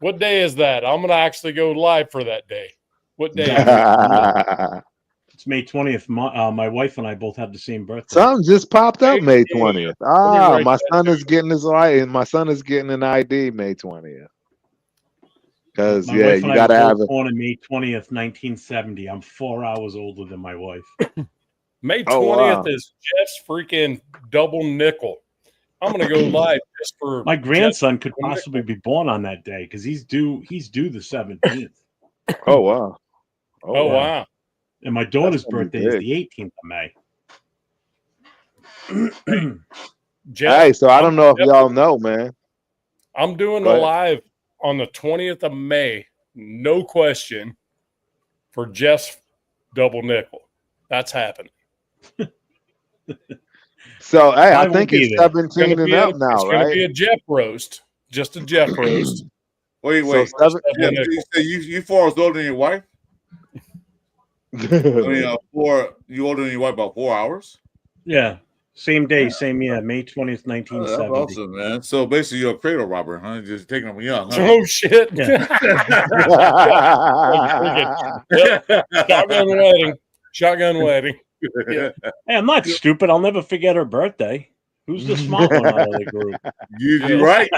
S8: what day is that? I'm gonna actually go live for that day. What day?
S2: It's May 20th. My wife and I both have the same birthday.
S5: Something just popped up May 20th.
S8: write
S5: My
S8: that
S5: son is getting his ID. My son is getting an ID May 20th. Because
S2: My
S5: yeah,
S2: wife
S5: you
S2: and
S5: gotta
S2: I were
S5: have
S2: both
S5: it.
S2: born on May 20th, 1970. I'm 4 hours older than my wife.
S8: May 20th
S5: Oh, wow.
S8: is Jeff's freaking double nickel. I'm gonna go live just for
S2: My grandson could
S8: double
S2: possibly be born on that day because he's due the 17th.
S5: Oh wow.
S8: Oh wow.
S2: And my daughter's
S5: That's gonna be
S2: birthday is
S5: big.
S2: the 18th of May.
S8: Jeff,
S5: Hey, so I don't know if y'all know, man.
S8: I'm doing
S5: Go
S8: a
S5: ahead.
S8: live on the 20th of May, no question, for Jeff's double nickel. That's happening.
S5: So hey,
S2: I
S5: I
S2: will
S5: think
S2: be
S5: it's
S2: there.
S5: 17 and up now,
S8: It's gonna
S5: right?
S8: be a Jeff roast, just a Jeff roast.
S1: Wait.
S5: So
S1: Yeah, you say you 4 hours older than your wife? I mean, you older than your wife about 4 hours?
S2: Yeah. Same day, same year, May 20th, 1970.
S1: That's awesome, man. So basically, you're a cradle robber, huh? Just taking them young, huh?
S8: Oh shit!
S2: Yeah.
S8: Shotgun wedding. Yeah.
S2: Hey, I'm not stupid. I'll never forget her birthday. Who's the smart one out of the group?
S1: You're right.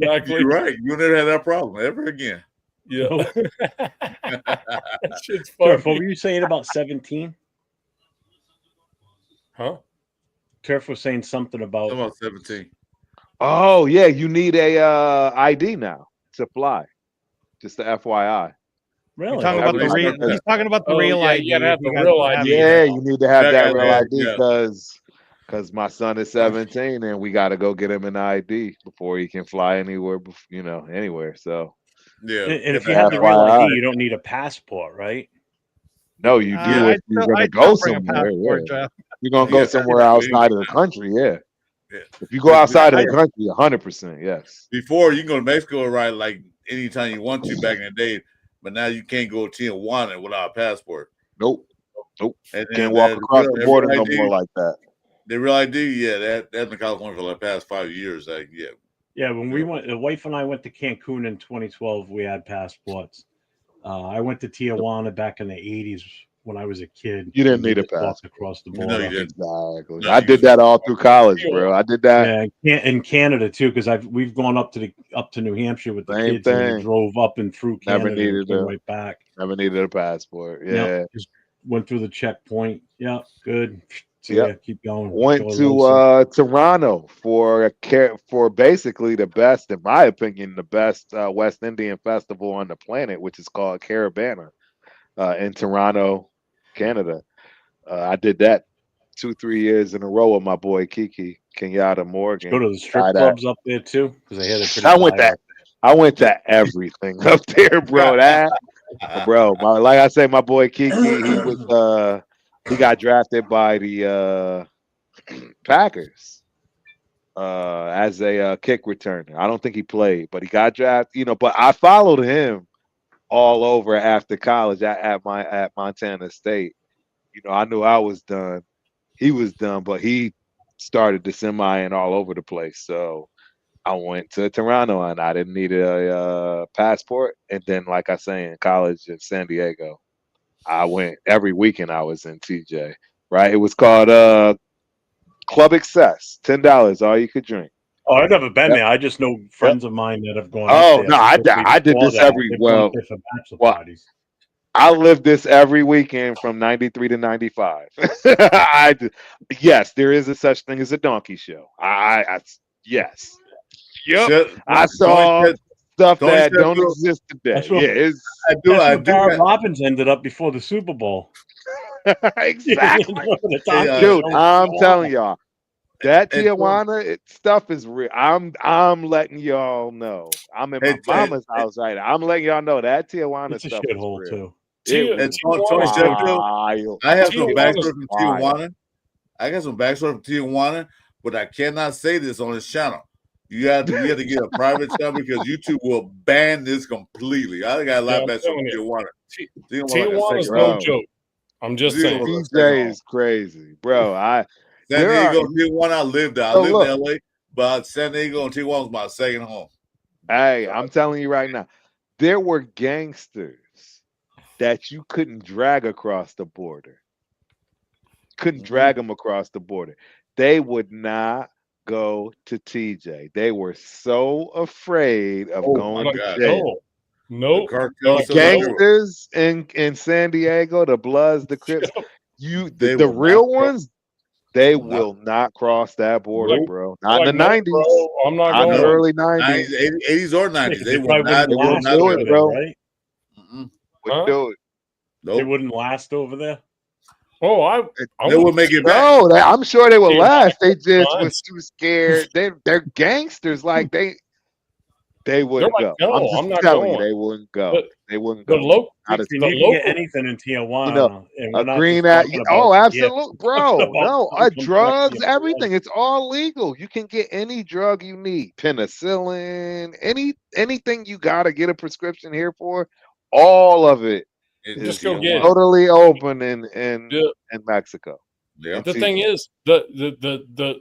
S8: Exactly.
S1: You're right. You'll never have that problem ever again.
S8: Yeah. That shit's funny.
S2: Turf, what were you saying about 17?
S8: Huh?
S2: Turf was saying something about
S1: 17.
S5: Oh yeah, you need a ID now to fly. Just the FYI.
S2: Really?
S7: He's talking about the real. He's talking about the real
S8: yeah,
S7: ID.
S8: you gotta have the
S7: You
S8: real
S7: gotta
S8: ID.
S5: Yeah, you need to have that real ID
S1: yeah.
S5: because my son is 17 and we got to go get him an ID before he can fly anywhere. Anywhere. So
S1: Yeah.
S2: And if you have the real ID, you don't need a passport, right?
S5: no, you do if you're gonna go somewhere. Yeah. You're gonna go somewhere outside of the country. Yeah. If you go outside of the country, 100%. Yes.
S1: Before you can go to Mexico, right? Like anytime you want to back in the day, but now you can't go to Tijuana without a passport.
S5: Nope.
S1: And
S5: Can't walk across the border no more like that.
S1: The real ID, yeah, that's in California for the past 5 years. Like, yeah.
S2: Yeah, when we went, the wife and I went to Cancun in 2012, we had passports. I went to Tijuana back in the 80s when I was a kid.
S5: You didn't need a
S2: passport across the border.
S1: No, you didn't.
S5: Exactly. No, I did that all through college, bro. I did that.
S2: Yeah, in Canada too, because we've gone up to New Hampshire with the kids and we drove up and through Canada.
S5: Never needed
S2: and right back.
S5: Never needed a passport. Yeah.
S2: Just went through the checkpoint. Yeah, good. So yeah, keep going.
S5: Went to Toronto for basically the best, in my opinion, the best West Indian festival on the planet, which is called Caravana in Toronto, Canada. I did that 2-3 years in a row with my boy Kiki Kenyatta Morgan.
S2: Go to the strip clubs up there too, because they had it pretty.
S5: I went to everything up there, bro. Like I say, my boy Kiki, he got drafted by the Packers as a kick returner. I don't think he played, but he got drafted. But I followed him all over after college at Montana State. I knew I was done. He was done, but he started the semi and all over the place. So I went to Toronto and I didn't need a passport. And then, like I say, in college in San Diego, I went every weekend. I was in TJ, right? It was called Club Excess, $10, all you could drink.
S2: Oh, I've never been there. I just know friends of mine that have gone.
S5: Oh no, I did this I lived this every weekend from 93 to 95. Yes, there is a such thing as a donkey show. Yes. Yep. I saw stuff that don't exist today.
S2: I do. Robbins ended up before the Super Bowl.
S5: Exactly. Dude, I'm telling y'all, that Tijuana stuff is real. I'm letting y'all know. I'm in my mama's house right now. I'm letting y'all know that Tijuana stuff is real. Too.
S1: I have some backstory from Tijuana. I got some backstory from Tijuana, but I cannot say this on this channel. You have to get a private channel because YouTube will ban this completely. I got a lot of backstory from Tijuana.
S8: Tijuana's no joke. I'm just saying.
S5: DJ is crazy, bro.
S1: San Diego, Tijuana, I lived there. I lived in LA, but San Diego and Tijuana was my second home.
S5: Hey, I'm telling you right now, there were gangsters that you couldn't drag across the border. Couldn't drag them across the border. They would not go to TJ. They were so afraid of going to jail.
S8: No,
S5: the gangsters in San Diego, the Bloods, the Crips, the real ones, they will not cross that border, bro. Not in the 90s.
S8: Bro, I'm not going.
S5: In the early 90s.
S1: 80s or 90s. They
S5: will not do it, bro.
S8: Wouldn't
S5: do it.
S2: They wouldn't last over there.
S8: Oh,
S1: they would make it back.
S5: No, I'm sure they would last. They just was too scared. They're gangsters. Like they wouldn't go.
S8: No,
S5: I'm
S8: not
S5: telling
S8: going.
S5: you, they wouldn't go. They wouldn't
S8: The
S5: go.
S8: local,
S5: Not as
S2: You
S8: the
S2: can
S8: local,
S2: get anything in Tijuana.
S5: You know,
S2: and
S5: a
S2: we're not
S5: green
S2: just
S5: at
S2: talking
S5: oh,
S2: about-
S5: absolutely, bro.
S2: about
S5: No,
S2: something from
S5: drugs,
S2: Tijuana.
S5: everything. It's all legal. You can get any drug you need, penicillin, anything you gotta get a prescription here for. All of it
S8: just
S5: is
S8: go get it.
S5: totally open in
S8: Yeah.
S5: Mexico.
S1: Yeah.
S8: The thing is, the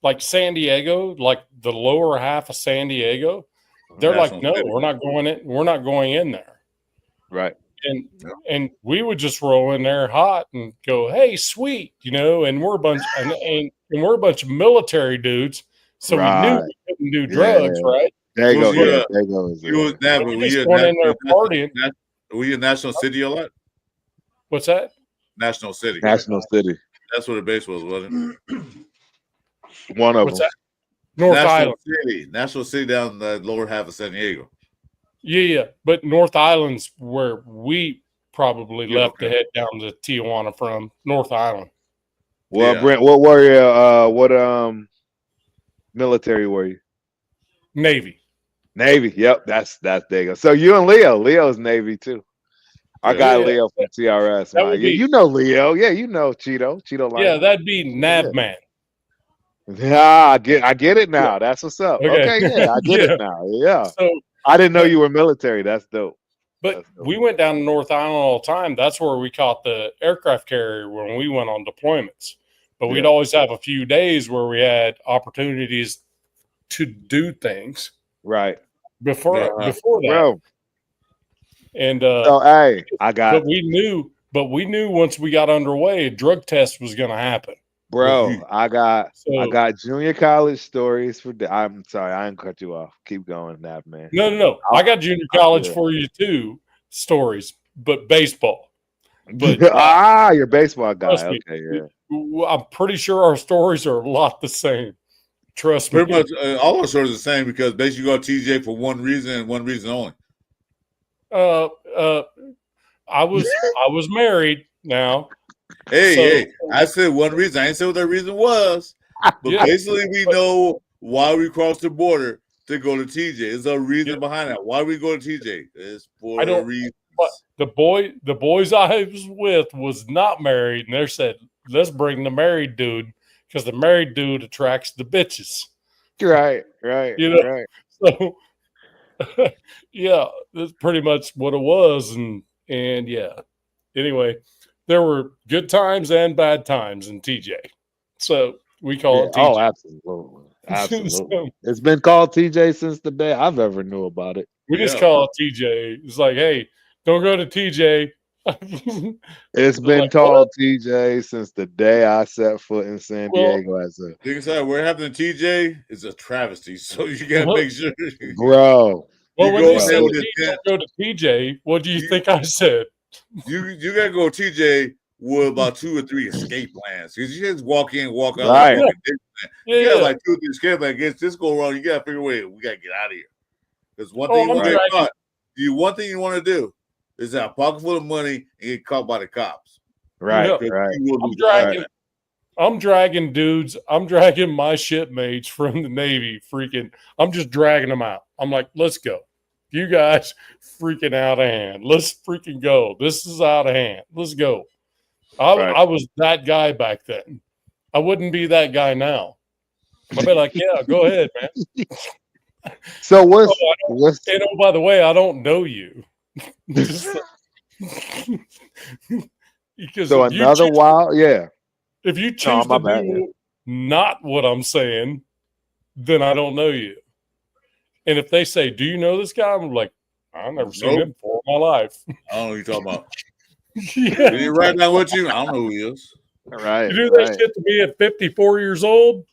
S8: like San Diego, like the lower half of San Diego, they're
S1: National
S8: like, no,
S1: City.
S8: we're not going in. We're not going in there.
S5: Right.
S8: And we would just roll in there hot and go, hey, sweet, and we're a bunch and we're a bunch of military dudes, so we knew we couldn't do drugs, right?
S5: There you go.
S1: Was you,
S5: Yeah, there goes.
S1: You was that, but
S8: We
S1: we
S8: just went in there partying.
S1: Were you in National City a lot?
S8: What's that?
S1: National City.
S5: National City.
S1: That's where the base was, wasn't it?
S5: One of
S8: What's
S5: them.
S8: that? North
S1: National
S8: Island.
S1: City. National City down in the lower half of San Diego.
S8: Yeah, but North Island's where we probably
S1: Yeah,
S8: left
S1: okay.
S8: to head down to Tijuana from. North Island.
S5: Well,
S1: Yeah.
S5: Brent, what were you? What military were you?
S8: Navy.
S5: Navy. Yep, that's there you go. So you and Leo. Leo's Navy too. Our
S1: Yeah.
S5: guy
S8: Yeah.
S5: Leo from TRS.
S8: That
S5: Man.
S8: would
S5: Yeah,
S8: be-
S5: you know Leo. Yeah, you know Cheeto. Cheeto line.
S8: Yeah, that'd be Navman.
S5: Yeah, I get it now. That's what's up.
S8: Okay.
S5: Okay, yeah, I get
S8: Yeah.
S5: it now. Yeah.
S8: So,
S5: I didn't know you were military. That's dope.
S8: but
S5: That's dope.
S8: we went down to North Island all the time. That's where we caught the aircraft carrier when we went on deployments. But we'd
S5: Yeah.
S8: always have a few days where we had opportunities to do things
S5: Right.
S8: before
S1: Yeah.
S8: that.
S5: Bro.
S8: And
S5: So hey, I got
S8: but we knew once we got underway, a drug test was going to happen.
S5: bro, I got
S8: So
S5: junior college stories for I'm sorry, I didn't cut you off. Keep going, Nap man.
S8: no. I got junior college for you too, stories, but baseball. But
S5: you're a baseball guy.
S8: trust me,
S5: Okay, yeah.
S8: I'm pretty sure our stories are a lot the same. Trust me.
S1: Pretty much all our stories are the same because basically you go to TJ for one reason and one reason only.
S8: I was married now.
S1: Hey, I said one reason. I didn't say what that reason was. But
S8: Yeah.
S1: basically we know why we crossed the border to go to TJ. There's a reason behind that. Why we go to TJ? It's for a reason.
S8: But the boys I was with was not married, and they said, let's bring the married dude because the married dude attracts the bitches.
S5: Right.
S8: Right. So yeah, that's pretty much what it was. And yeah. Anyway, there were good times and bad times in TJ. So we call it TJ.
S5: Oh, absolutely. Absolutely.
S8: So
S5: It's been called TJ since the day I've ever knew about it.
S8: we just call it TJ. It's like, hey, don't go to TJ.
S5: It's been
S8: like,
S5: called TJ since the day I set foot in San Diego as a
S1: Like I said, we're having a TJ is a travesty. So you gotta make sure
S5: bro.
S8: Well,
S1: You
S8: when
S1: go
S8: they said
S1: there with
S8: go to TJ, what do you think I said?
S1: you gotta go TJ with about 2 or 3 escape plans. Because you just walk in, walk out.
S5: Right.
S1: Like,
S8: Yeah,
S1: you got like 2 or 3 escape plans. Against this go wrong, you gotta figure a way. We gotta get out of here. Because one thing you want to get caught. One thing you want to do is have a pocket full of money and get caught by the cops.
S5: Right,
S8: Yeah.
S5: right.
S8: I'm dragging dudes. I'm dragging my shipmates from the Navy. I'm just dragging them out. I'm like, let's go. You guys freaking out of hand. Let's freaking go. This is out of hand. Let's go. I was that guy back then. I wouldn't be that guy now. I'd be like, yeah, go ahead, man.
S5: So
S8: by the way, I don't know you. Because
S5: so another while, yeah.
S8: If you choose to do not what I'm saying, then I don't know you. And if they say, "Do you know this guy?" I'm like, "I've never seen him before in my life."
S1: I don't know what you're talking about.
S8: Yeah.
S1: Did he right now with you? I don't know who he is.
S5: Right.
S8: You do that shit to me at 54 years old?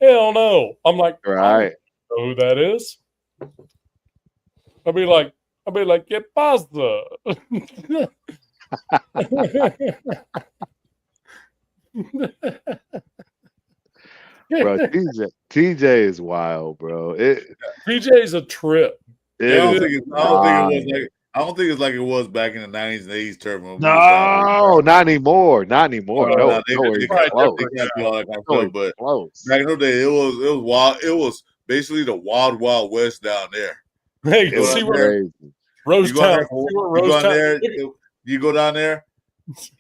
S8: Hell no. I'm like,
S5: right.
S8: I don't know who that is. I'll be like, ¿qué pasa?
S5: Bro, TJ is wild, bro.
S8: TJ is a trip.
S1: I don't think it's like it was back in the 90s and 80s term.
S5: No, not anymore. Not anymore. No,
S1: but back in the day, it was wild. It was basically the wild, wild west down there.
S8: Hey, see Rose Town.
S1: You go down there,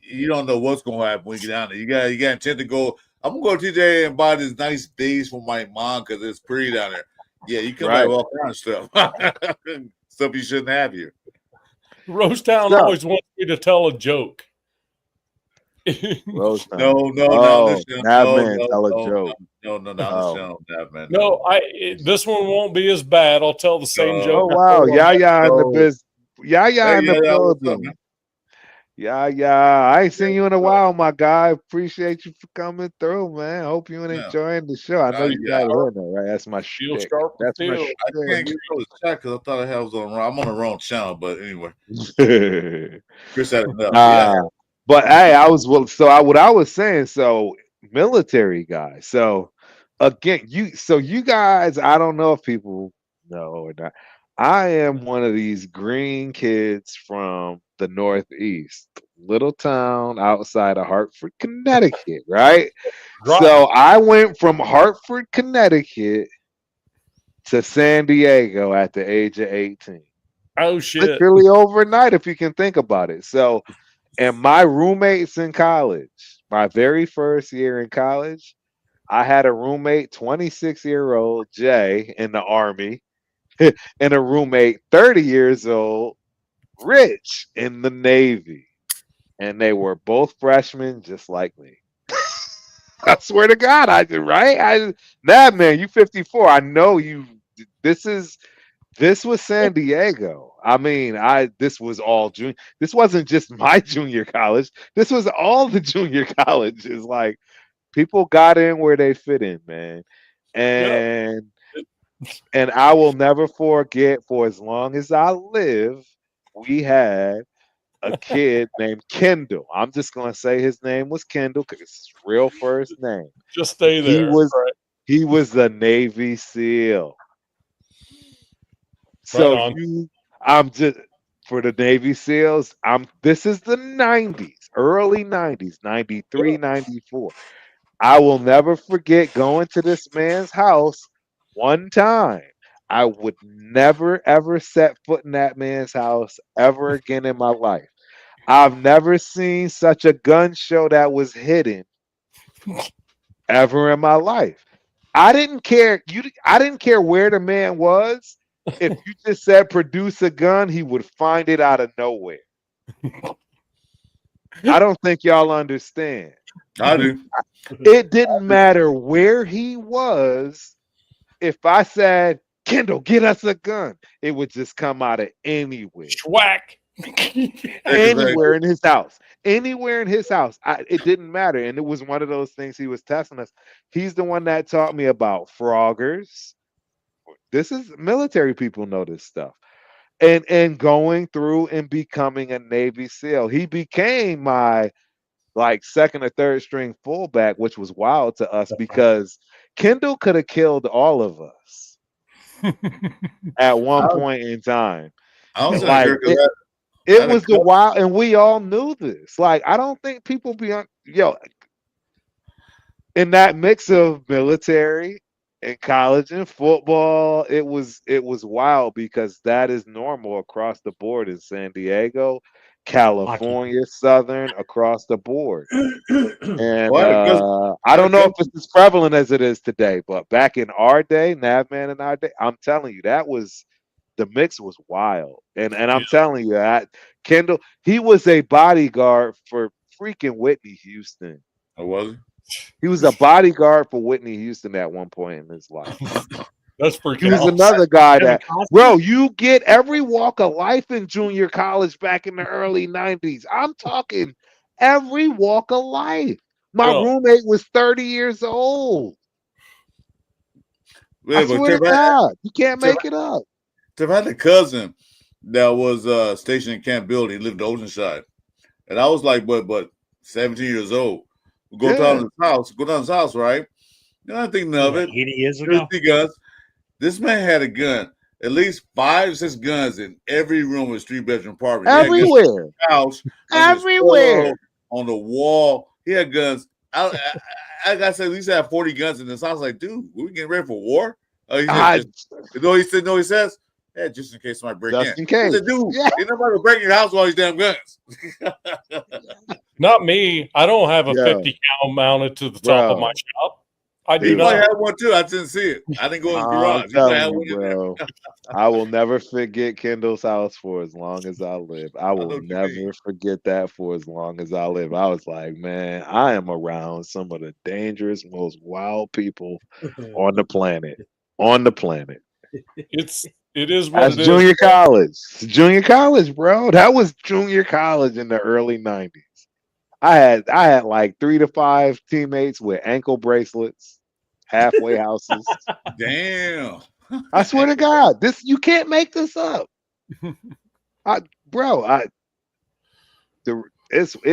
S1: you don't know what's gonna happen when you get down there. You got intent to go. I'm gonna go to TJ and buy this nice days for my mom because it's pretty down there. Yeah, you come back with all kinds of stuff. Stuff you shouldn't have here.
S8: Rose Town always wants me to tell a joke.
S5: Rose Town.
S1: No,
S5: tell a joke.
S1: No,
S8: this one won't be as bad. I'll tell the same joke.
S5: Oh wow, Yaya in the biz. Yaya in the building. Yeah. I ain't seen you in a while, my guy. Appreciate you for coming through, man. Hope you enjoying the show. I know you got it on there, right? That's my shit. That's my shit.
S1: I can't get to the chat because I thought I was I'm on the wrong channel, but anyway. Chris had enough.
S5: But hey, what I was saying, so military guys. So again, you guys, I don't know if people know or not. I am one of these green kids from the Northeast, little town outside of Hartford, Connecticut, right? So I went from Hartford, Connecticut to San Diego at the age of 18.
S8: Oh, shit.
S5: Literally overnight, if you can think about it. So, and my roommates in college, my very first year in college, I had a roommate, 26-year-old Jay in the Army, and a roommate, 30 years old, Rich in the Navy. And they were both freshmen just like me. I swear to God, I did, right? Man, you 54. I know you. This was San Diego. I mean, this was all junior. This wasn't just my junior college. This was all the junior colleges. Like, people got in where they fit in, man. And I will never forget, for as long as I live, we had a kid named Kendall. I'm just gonna say his name was Kendall because it's his real first name.
S8: Just stay there.
S5: He was the Navy SEAL. So I'm just for the Navy SEALs. This is the 90s, early 90s, 93, 94. I will never forget going to this man's house one time. I would never, ever set foot in that man's house ever again in my life. I've never seen such a gun show that was hidden ever in my life. I didn't care. I didn't care where the man was. If you just said produce a gun, he would find it out of nowhere. I don't think y'all understand.
S1: I do.
S5: It didn't matter where he was. If I said, Kendall, get us a gun, it would just come out of anywhere.
S8: Schwack.
S5: Anywhere in his house. Anywhere in his house. It didn't matter. And it was one of those things he was testing us. He's the one that taught me about froggers. This is military people know this stuff. And going through and becoming a Navy SEAL. He became my second or third string fullback, which was wild to us because Kendall could have killed all of us at one point in time.
S1: I was
S5: it was the wild, and we all knew this. Like, I don't think people in that mix of military and college and football, it was wild because that is normal across the board in San Diego, California, Southern, across the board. And I don't know if it's as prevalent as it is today, but back in our day, Navman in our day, I'm telling you, the mix was wild. And I'm telling you, Kendall, he was a bodyguard for freaking Whitney Houston.
S1: Oh, was he?
S5: He was a bodyguard for Whitney Houston at one point in his life.
S8: That's pretty.
S5: He was another guy that, bro, you get every walk of life in junior college back in the early 90s. I'm talking every walk of life. My roommate was 30 years old. I swear to God, you can't make it up.
S1: I had a cousin that was stationed in Camp Building. He lived in Oceanside. And I was like, but 17 years old. We go down his house, right? You know, I think of it.
S2: 80 years ago.
S1: Guns. This man had a gun, at least 5 or 6 guns in every room of his 3-bedroom apartment.
S5: Everywhere.
S1: House,
S5: everywhere.
S1: On the wall. He had guns. I got to say, at least had 40 guns in this house. I was like, dude, we getting ready for war? He says, Yeah, just in case somebody break
S5: Just
S1: in.
S5: in case.
S1: I said, dude,
S5: Yeah.
S1: ain't nobody gonna break in your house with all these damn guns.
S8: Not me. I don't have a
S5: Yo.
S8: 50 cal mounted to the top of my shop. I do
S1: He might
S8: not.
S1: have one too. I didn't see it. I didn't go in the garage.
S5: I'm
S1: He might have
S5: telling
S1: one
S5: you,
S1: in there.
S5: bro. I will never forget Kendall's house for as long as I live. I
S1: know
S5: will
S1: what you
S5: never
S1: mean.
S5: forget that for as long as I live. I was like, man, I am around some of the dangerous, most wild people on the planet. On the planet.
S8: It is what
S5: That's
S8: it is.
S5: junior college. Junior college, bro. That was junior college in the early 90s. I had like 3 to 5 teammates with ankle bracelets, halfway houses.
S1: Damn.
S5: I swear to God, this you can't make this up. It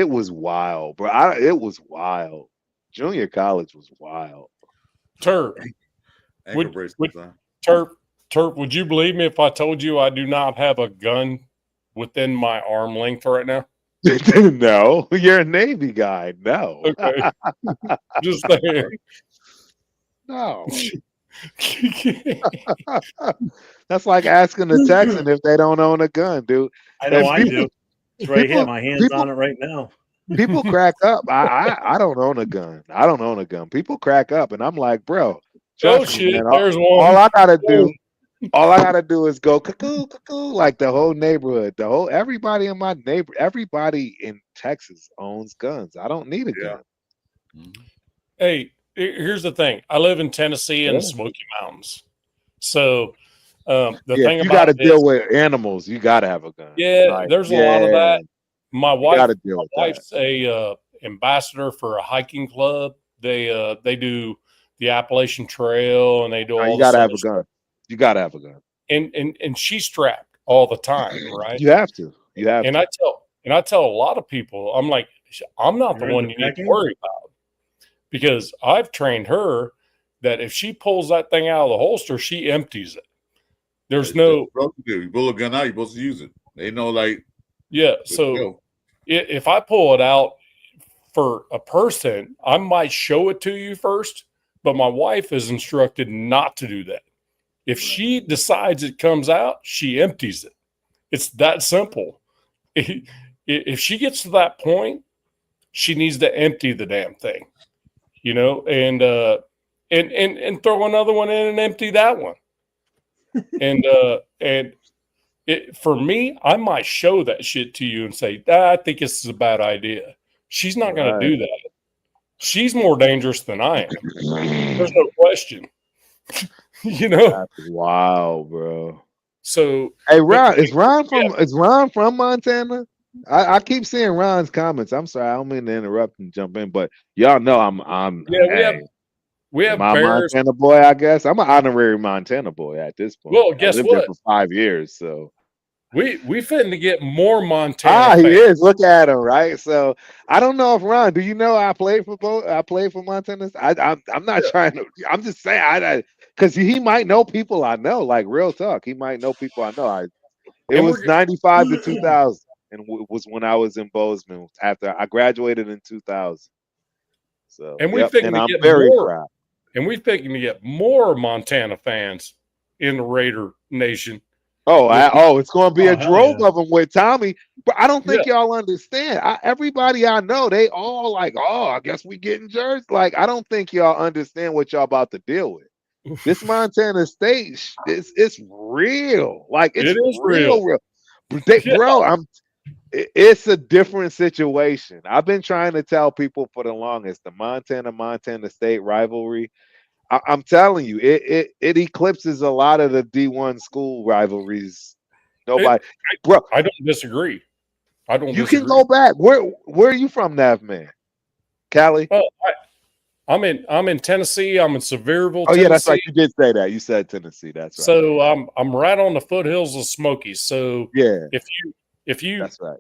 S5: was wild, bro. It was wild. Junior college was wild.
S8: Turp.
S1: Ankle bracelets, huh?
S8: Turp, would you believe me if I told you I do not have a gun within my arm length right now?
S5: No, you're a Navy guy. No.
S8: Okay. Just saying.
S5: No. That's like asking a Texan if they don't own a gun, dude.
S2: I know I do. It's right here. My hand's on it right now.
S5: People crack up. I don't own a gun. I don't own a gun. People crack up, and I'm like, bro. Trust me, man.
S8: There's one.
S5: All I gotta do is go cuckoo, cuckoo, like the whole neighborhood, everybody in my everybody in Texas owns guns. I don't need a gun.
S8: Hey, here's the thing. I live in Tennessee in the Smoky Mountains. So the thing
S5: you
S8: about
S5: got to
S8: it
S5: deal
S8: is,
S5: with animals. You got to have a gun.
S8: Yeah, there's a lot of that. My wife's a ambassador for a hiking club. They do the Appalachian Trail, and they do all.
S5: You got to have a gun. You got to have a gun.
S8: And she's strapped all the time, right?
S5: You have to.
S8: And I tell a lot of people, I'm like, I'm not the one you need to worry about, because I've trained her that if she pulls that thing out of the holster, she empties it. There's no.
S1: You pull a gun out, you're supposed to use it. They know, like.
S8: Yeah. So if I pull it out for a person, I might show it to you first, but my wife is instructed not to do that. If she decides it comes out, she empties it. It's that simple. If she gets to that point, she needs to empty the damn thing, and throw another one in and empty that one. For me, I might show that shit to you and say, I think this is a bad idea. She's not going to do that. She's more dangerous than I am. There's no question.
S5: That's wild, bro.
S8: So,
S5: hey, Ron, is Ron from Montana? I keep seeing Ron's comments. I'm sorry, I don't mean to interrupt and jump in, but y'all know we have
S8: my
S5: Montana boy. I guess I'm an honorary Montana boy at this point.
S8: Well, guess what?
S5: There for 5 years, so
S8: we finna get more Montana.
S5: He is. Look at him, right? So I don't know if Ron. Do you know I played for both? I played for Montana. I'm not trying to. I'm just saying because he might know people I know. Like real talk, he might know people I know. It was 95 to 2000, and was when I was in Bozeman after I graduated in 2000. So
S8: and we're thinking to get more. And we're thinking to get more Montana fans in the Raider Nation.
S5: It's going to be a drove of them with Tommy. But I don't think y'all understand. Everybody I know, they all like, I guess we getting jerseys. Like, I don't think y'all understand what y'all about to deal with. This Montana State, it's real. Like, it's real. Bro, it's a different situation. I've been trying to tell people for the longest, the Montana State rivalry. I'm telling you, it eclipses a lot of the D1 school rivalries. Bro,
S8: I don't disagree.
S5: You can go back. Where are you from, Nav man? Cali?
S8: I'm in Tennessee. I'm in Sevierville.
S5: Tennessee. Yeah, that's right. You did say that. You said Tennessee. That's right.
S8: So I'm right on the foothills of Smokies. So
S5: yeah,
S8: if you
S5: that's right.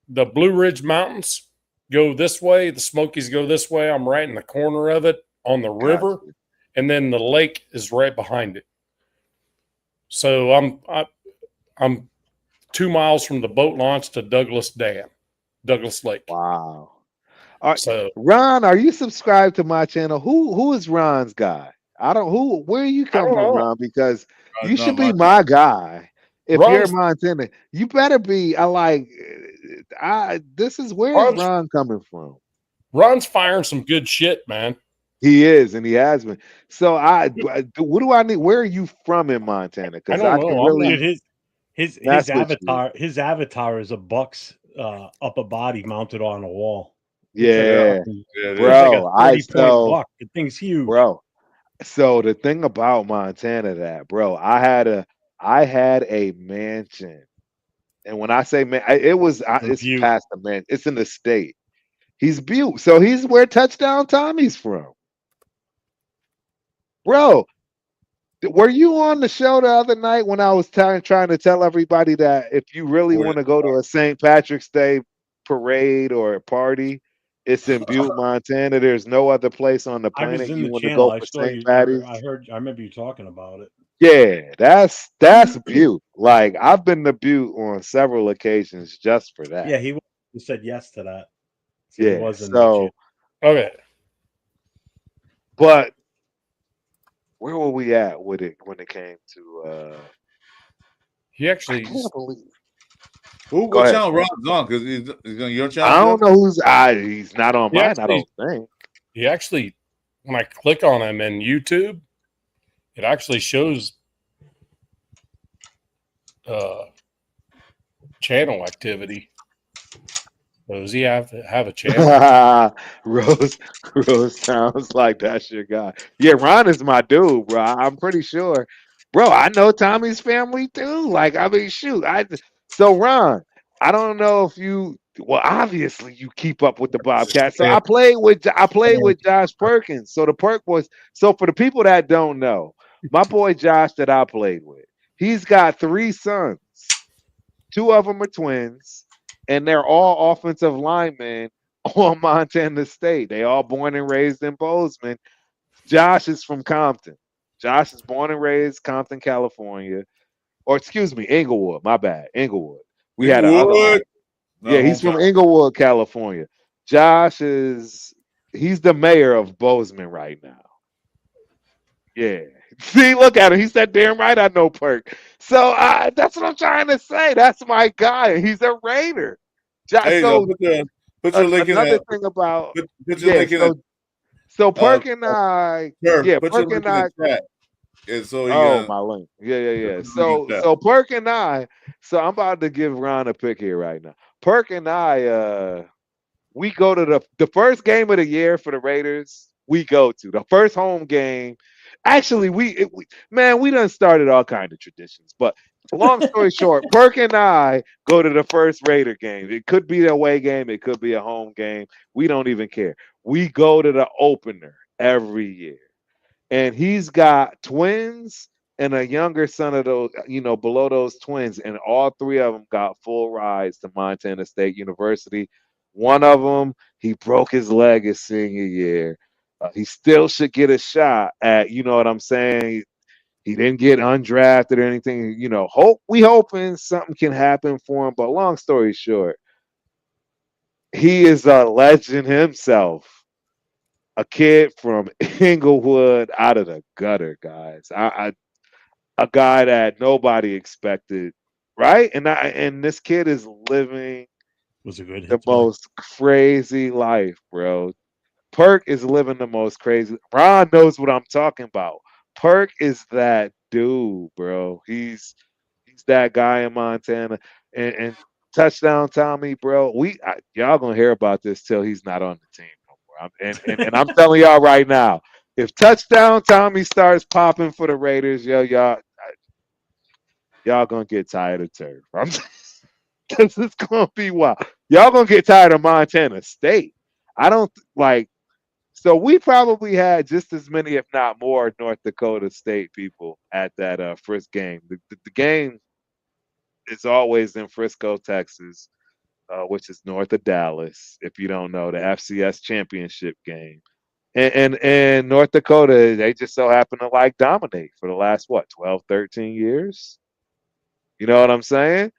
S8: The Blue Ridge Mountains go this way, the Smokies go this way. I'm right in the corner of it on the river, and then the lake is right behind it. So I'm 2 miles from the boat launch to Douglas Lake.
S5: Wow. All right, so Ron, are you subscribed to my channel? Who is Ron's guy? Where you come from, Ron? Because you should be my guy. if you're Montana, you better be. This is where's Ron coming from?
S8: Ron's firing some good shit, man.
S5: He is, and he has been. So what do I need? Where are you from in Montana? Because I don't know.
S2: Dude, his avatar is a Bucks upper body mounted on a wall.
S5: Yeah,
S2: bro. Like buck. The thing's huge,
S5: bro. So the thing about Montana, I had a mansion, and when I say man, it's past the man. It's in the state. He's Butte, so he's where Touchdown Tommy's from, bro. Were you on the show the other night when I was trying to tell everybody that if you really want to go to a St. Patrick's Day parade or a party, it's in Butte, Montana. There's no other place on the planet you want to go for St. Patty's.
S2: I remember you talking about it.
S5: Yeah, that's Butte. Like I've been to Butte on several occasions just for that.
S2: Yeah, he said yes to that.
S5: So yeah, so
S8: okay.
S5: But where were we at with it when it came to
S8: he actually
S5: I can't believe
S1: what channel Ron's on? Because he's on your channel.
S5: I don't know he's not on mine, I don't think.
S8: He actually, when I click on him in YouTube, it actually shows channel activity. So does he have a channel?
S5: Rose sounds like that's your guy. Yeah, Ron is my dude, bro. I'm pretty sure. Bro, I know Tommy's family too. Like, I mean, shoot. So Ron, I don't know if you obviously you keep up with the Bobcats. So I played with Josh Perkins. So the Perk was for the people that don't know, my boy Josh that I played with, he's got 3 sons. 2 of them are twins. And they're all offensive linemen on Montana State. They all born and raised in Bozeman. Josh is from Compton. Josh is born and raised Compton, California. Or excuse me, Inglewood. My bad. Inglewood. We had another. Yeah, he's from Inglewood, California. Josh he's the mayor of Bozeman right now. Yeah. See, look at him. He said, damn right, I know Perk. So that's what I'm trying to say. That's my guy. He's a Raider.
S1: Hey, so put your link in there.
S5: Thing about
S1: put your link in
S5: so Perk and I, Perk and I.
S1: And so
S5: my link. Yeah. So Perk and I. So I'm about to give Ron a pick here right now. Perk and I, we go to the first game of the year for the Raiders. We go to the first home game. Actually, we done started all kind of traditions. But long story short, Perk and I go to the first Raider game. It could be an away game. It could be a home game. We don't even care. We go to the opener every year. And he's got twins and a younger son of those, below those twins. And all 3 of them got full rides to Montana State University. One of them, he broke his leg his senior year. He still should get a shot at, you know what I'm saying? He didn't get undrafted or anything. We hoping something can happen for him. But long story short, he is a legend himself. A kid from Inglewood out of the gutter, guys. A guy that nobody expected, right? And this kid is living the most crazy life, bro. Perk is living the most crazy. Ron knows what I'm talking about. Perk is that dude, bro. He's that guy in Montana. And Touchdown Tommy, bro. Y'all gonna hear about this till he's not on the team no more. And I'm telling y'all right now, if Touchdown Tommy starts popping for the Raiders, y'all gonna get tired of turf. This is gonna be wild. Y'all gonna get tired of Montana State. I don't like. So we probably had just as many, if not more, North Dakota State people at that first game. The game is always in Frisco, Texas, which is north of Dallas. If you don't know, the FCS championship game. And North Dakota, they just so happen to dominate for the last 12, 13 years. You know what I'm saying?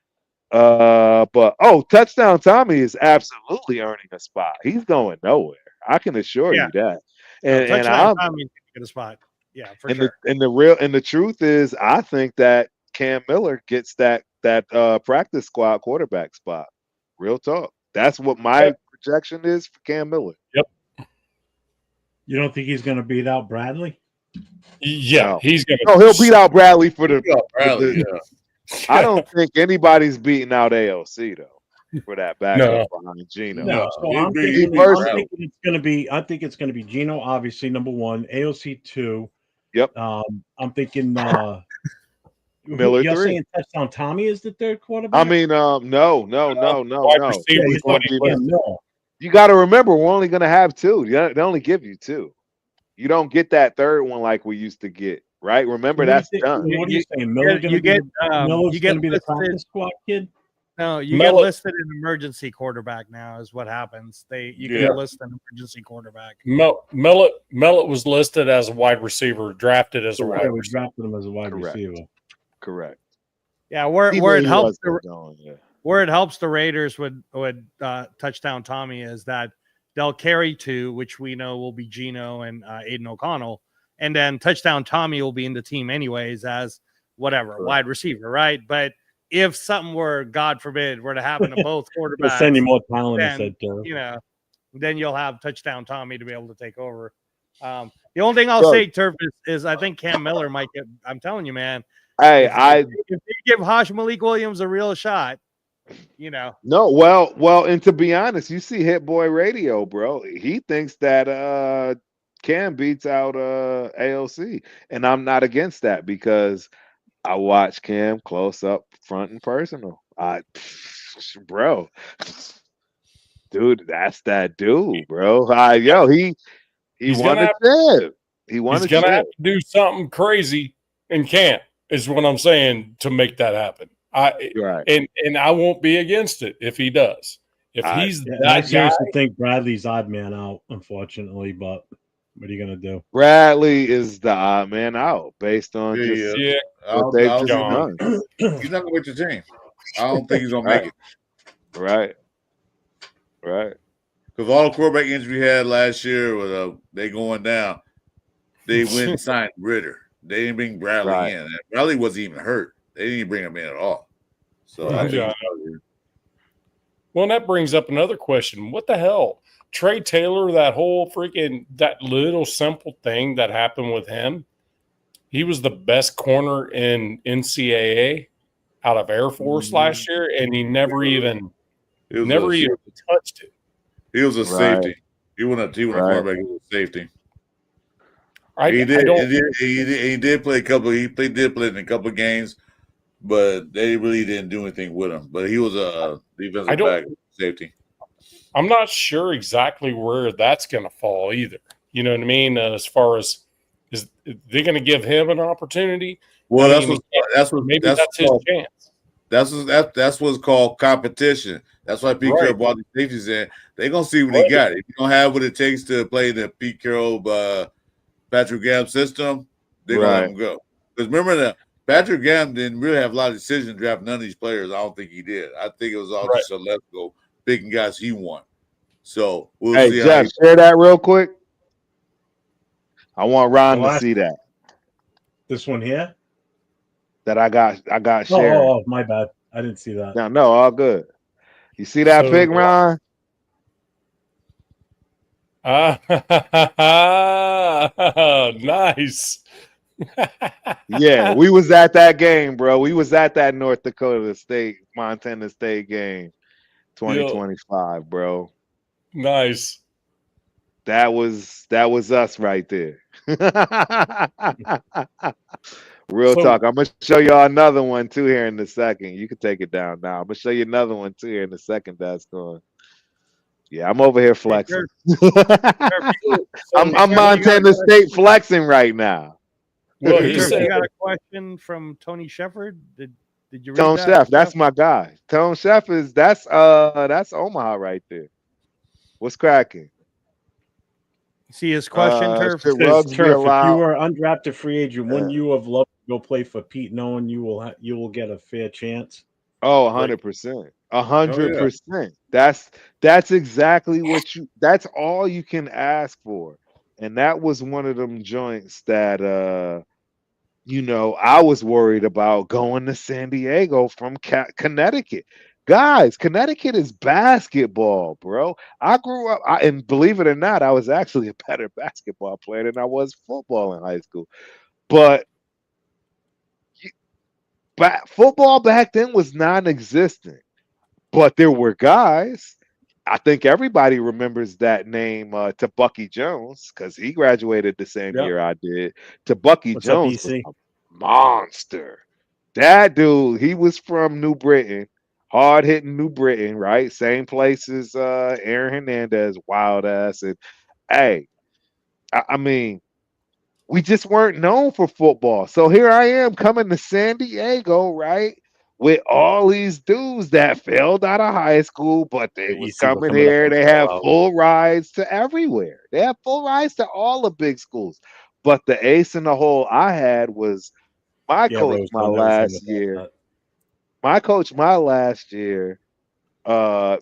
S5: But Touchdown Tommy is absolutely earning a spot. He's going nowhere. I can assure you that. And I'm
S7: Tommy's in a spot. Yeah, for
S5: and
S7: sure.
S5: The truth is, I think that Cam Miller gets that practice squad quarterback spot. Real talk. That's what my projection is for Cam Miller.
S8: Yep.
S2: You don't think he's going to beat out Bradley?
S8: Yeah,
S5: No.
S8: he's gonna.
S5: No, he'll beat out Bradley for the.
S1: Bradley,
S5: I don't think anybody's beating out AOC though for that backup behind Gino.
S2: No, so I'm
S1: he'd
S2: thinking,
S1: be
S2: it's going to be. I think it's going to be Gino, obviously number one, AOC 2.
S5: Yep.
S2: I'm thinking
S5: Miller
S2: You're
S5: 3.
S2: saying touchdown Tommy is the third quarterback?
S5: I mean, no.
S8: Wide receiver is gonna be
S2: No.
S5: You got to remember, we're only going to have 2. They only give you 2. You don't get that third one like we used to get, right? Remember, that's done.
S2: What are you saying? Miller's going to be the practice squad kid?
S7: No, you get listed an emergency quarterback now is what happens. You get listed an emergency quarterback.
S8: Mellet was listed as a wide receiver, drafted as a wide receiver.
S2: We drafted him as a wide receiver.
S5: Correct.
S7: Yeah, where it helps where it helps the Raiders with touchdown Tommy is that they'll carry 2, which we know will be Gino and Aiden O'Connell, and then touchdown Tommy will be in the team anyways as whatever wide receiver, right? But if something were, God forbid, were to happen to both quarterbacks,
S2: we'll send you more talent,
S7: then, then you'll have touchdown Tommy to be able to take over. The only thing I'll say, Turf, is I think Cam Miller might get. I'm telling you, man.
S5: Hey,
S7: if you give Hosh Malik Williams a real shot,
S5: No, well, and to be honest, you see Hit Boy Radio, bro. He thinks that Cam beats out AOC, and I'm not against that because I watch Cam close up, front and personal. Bro, dude, that's that dude, bro. He's gonna have to
S8: have to do something crazy and can't, is what I'm saying, to make that happen. And I won't be against it if he does. If he's that
S2: I seriously
S8: guy,
S2: think Bradley's odd man out, unfortunately, but what are you gonna do?
S5: Bradley is the odd man out based on what they've just done.
S1: He's not gonna win your team. I don't think he's gonna make it.
S5: Right.
S1: Because all the quarterback injury we had last year was they going down. They went and signed Ritter. They didn't bring Bradley in. And Bradley wasn't even hurt. They didn't even bring him in at all. So
S8: well, that brings up another question. What the hell? Trey Taylor, that little simple thing that happened with him, he was the best corner in NCAA out of Air Force last year, and he never even touched it.
S1: He was a safety. He wasn't a quarterback. He was a safety. He did play a couple. He did play in a couple of games, but they really didn't do anything with him. But he was a defensive back safety.
S8: I'm not sure exactly where that's going to fall either. You know what I mean? As far as is they going to give him an opportunity?
S1: Well, that's his
S8: chance.
S1: That's what's called competition. That's why Pete Carroll brought the safeties in. They're gonna see what he got. If you don't have what it takes to play the Pete Carroll, Patrick Graham system, they're gonna let him go. Because remember that Patrick Graham didn't really have a lot of decisions drafting none of these players. I don't think he did. I think it was all just a let's go picking guys he won. So we'll see.
S5: Hey, Jeff, share that real quick. I want Ron to see that.
S2: This one here?
S5: That I got shared.
S2: Oh, my bad. I didn't see that.
S5: No, all good. You see that pick, Ron?
S8: Nice.
S5: Yeah, we was at that game, bro. We was at that North Dakota State, Montana State game, 2025, bro.
S8: Nice.
S5: That was us right there. Real talk. I'm gonna show y'all another one too here in a second. You can take it down now. I'm gonna show you another one too here in a second. That's going. Yeah, I'm over here flexing. I'm Montana State flexing right now.
S7: Well, you got a question from Tony Shepard. Did you read
S5: Tone
S7: that?
S5: Chef? That's my guy. Tone Chef is that's Omaha right there. What's cracking?
S7: See his question, Turf.
S2: Turf, if you are undrafted free agent, wouldn't you have loved to go play for Pete, knowing you will get a fair chance?
S5: Oh, 100%. 100%. That's exactly what that's all you can ask for. And that was one of them joints that I was worried about going to San Diego from Connecticut. Guys, Connecticut is basketball, bro. I grew up, and believe it or not, I was actually a better basketball player than I was football in high school. But football back then was non-existent. But there were guys. I think everybody remembers that name to Bucky Jones because he graduated the same year I did. To Bucky Jones was a monster. That dude, he was from New Britain, hard hitting New Britain, right? Same place as Aaron Hernandez, wild ass. And hey, I mean, we just weren't known for football. So here I am coming to San Diego, right? With all these dudes that failed out of high school, but they was coming here. They have full rides to everywhere. They have full rides to all the big schools. But the ace in the hole I had was my coach my last year. My coach my last year was